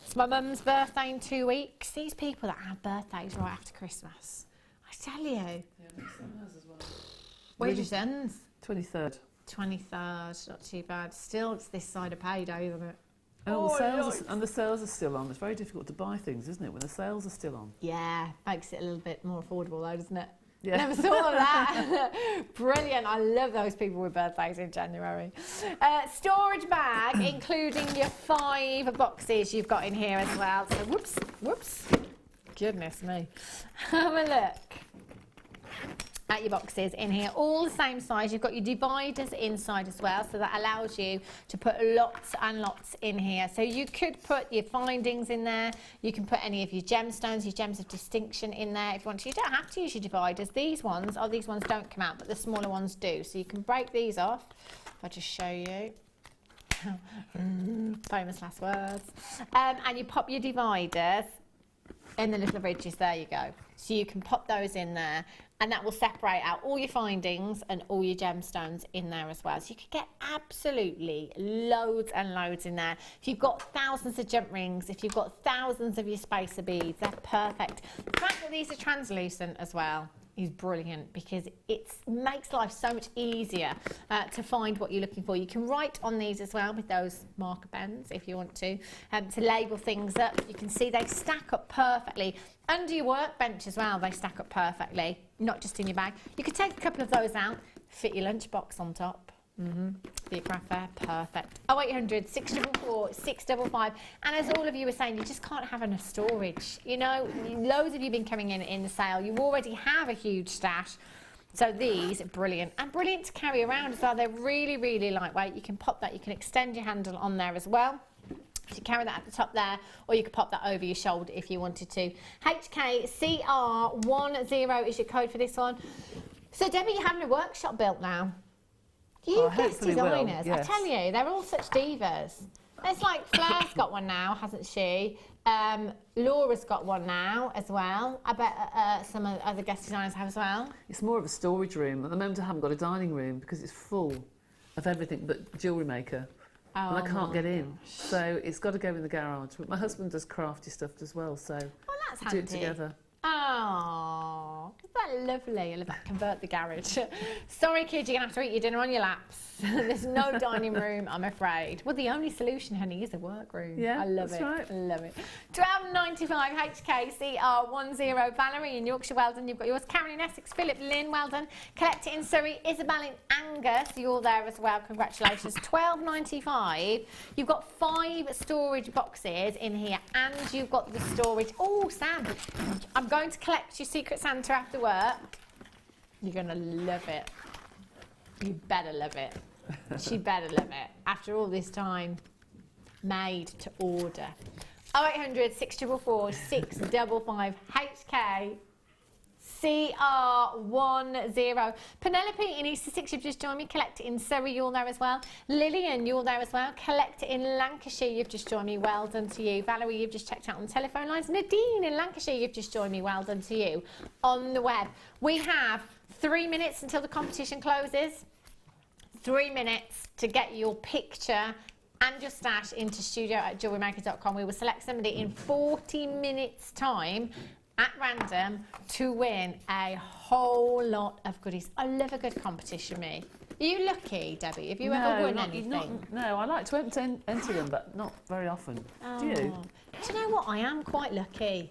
S6: It's my mum's birthday in 2 weeks. These people that have birthdays right after Christmas. I tell you.
S8: Yeah, my son has as well.
S6: Where's your son's?
S8: 23rd.
S6: 23rd, not too bad. Still, it's this side of payday, isn't it?
S8: Oh, the sales are still on. It's very difficult to buy things, isn't it, when the sales are still on?
S6: Yeah, makes it a little bit more affordable though, doesn't it?
S8: Yeah.
S6: Never thought of that. Brilliant. I love those people with birthdays in January. Storage bag, including your 5 boxes you've got in here as well. So, whoops. Goodness me. Have a look. at your boxes in here, all the same size. You've got your dividers inside as well, so that allows you to put lots and lots in here. So you could put your findings in there, you can put any of your gemstones, your gems of distinction in there if you want to. You don't have to use your dividers. These ones don't come out, but the smaller ones do. So you can break these off. If I just show you. Famous last words. And you pop your dividers in the little ridges, there you go. So you can pop those in there, and that will separate out all your findings and all your gemstones in there as well. So you could get absolutely loads and loads in there. If you've got thousands of jump rings, if you've got thousands of your spacer beads, they're perfect. The fact that these are translucent as well is brilliant, because it makes life so much easier to find what you're looking for. You can write on these as well with those marker pens if you want to label things up. You can see they stack up perfectly. Under your workbench as well, they stack up perfectly, not just in your bag. You could take a couple of those out, fit your lunchbox on top. For your craft fair, perfect. 0800 644 655. And as all of you were saying, you just can't have enough storage. You know, loads of you have been coming in the sale. You already have a huge stash. So these are brilliant, and brilliant to carry around as well. They're really, really lightweight. You can pop that, you can extend your handle on there as well. You can carry that at the top there, or you could pop that over your shoulder if you wanted to. HKCR10 is your code for this one. So Debbie, you're having a workshop built now. You guest designers, yes. I tell you, they're all such divas. It's like Flair's got one now, hasn't she? Laura's got one now as well. I bet some other guest designers have as well.
S8: It's more of a storage room. At the moment I haven't got a dining room because it's full of everything but Jewellery Maker. And I can't get in. So it's got to go in the garage. But my husband does crafty stuff as well, so
S6: that's
S8: we do it together.
S6: Oh, isn't that lovely? I love that. Convert the garage. Sorry, kids, you're going to have to eat your dinner on your laps. There's no dining room, I'm afraid. Well, the only solution, honey, is a workroom. Yeah, I love it. Right. I love it. £12.95 HKCR10. Valerie in Yorkshire, well done. You've got yours. Karon in Essex. Philip Lynn, well done. Collect it in Surrey. Isabel in Angus, you're there as well. Congratulations. £12.95. You've got 5 storage boxes in here, and you've got the storage. Oh, Sam, I'm going to collect your Secret Santa after work. You're going to love it. You better love it. She better love it. After all this time, made to order. 0800 644 655 HK CR10. Penelope in East Sussex, you've just joined me. Collect it in Surrey, you're there as well. Lillian, you're there as well. Collect it in Lancashire, you've just joined me. Well done to you. Valerie, you've just checked out on the telephone lines. Nadine in Lancashire, you've just joined me. Well done to you. On the web, we have 3 minutes until the competition closes. 3 minutes to get your picture and your stash into studio@jewellerymaker.com. We will select somebody in 40 minutes time at random to win a whole lot of goodies. I love a good competition, me. Are you lucky, Debbie? Have you ever won anything?
S8: No, I like to enter them, but not very often. Oh. Do you?
S6: Do you know what? I am quite lucky.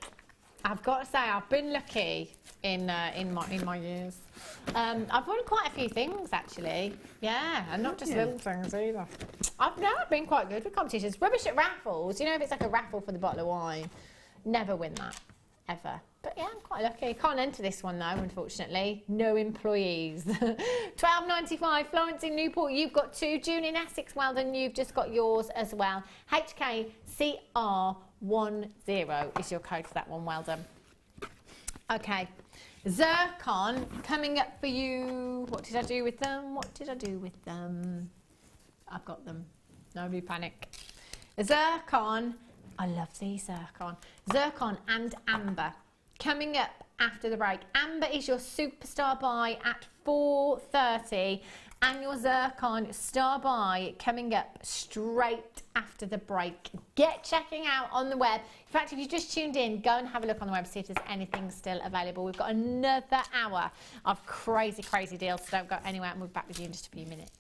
S6: I've got to say, I've been lucky in my years. I've won quite a few things, actually. Yeah, and not just little things either. I've been quite good with competitions. Rubbish at raffles. You know, if it's like a raffle for the bottle of wine, never win that, ever. But yeah, I'm quite lucky. Can't enter this one though, unfortunately. No employees. £12.95. Florence in Newport, you've got 2. June in Essex, well done. You've just got yours as well. HKCR10 is your code for that one. Well done. Okay. Zircon coming up for you. What did I do with them? What did I do with them? I've got them. Nobody panic. Zircon. I love these zircon. Zircon and amber. Coming up after the break. Amber is your superstar buy at 4:30. And your zircon star buy coming up straight after the break. Get checking out on the web. In fact, if you just tuned in, go and have a look on the web, see if there's anything still available. We've got another hour of crazy, crazy deals, so don't go anywhere, and we'll be back with you in just a few minutes.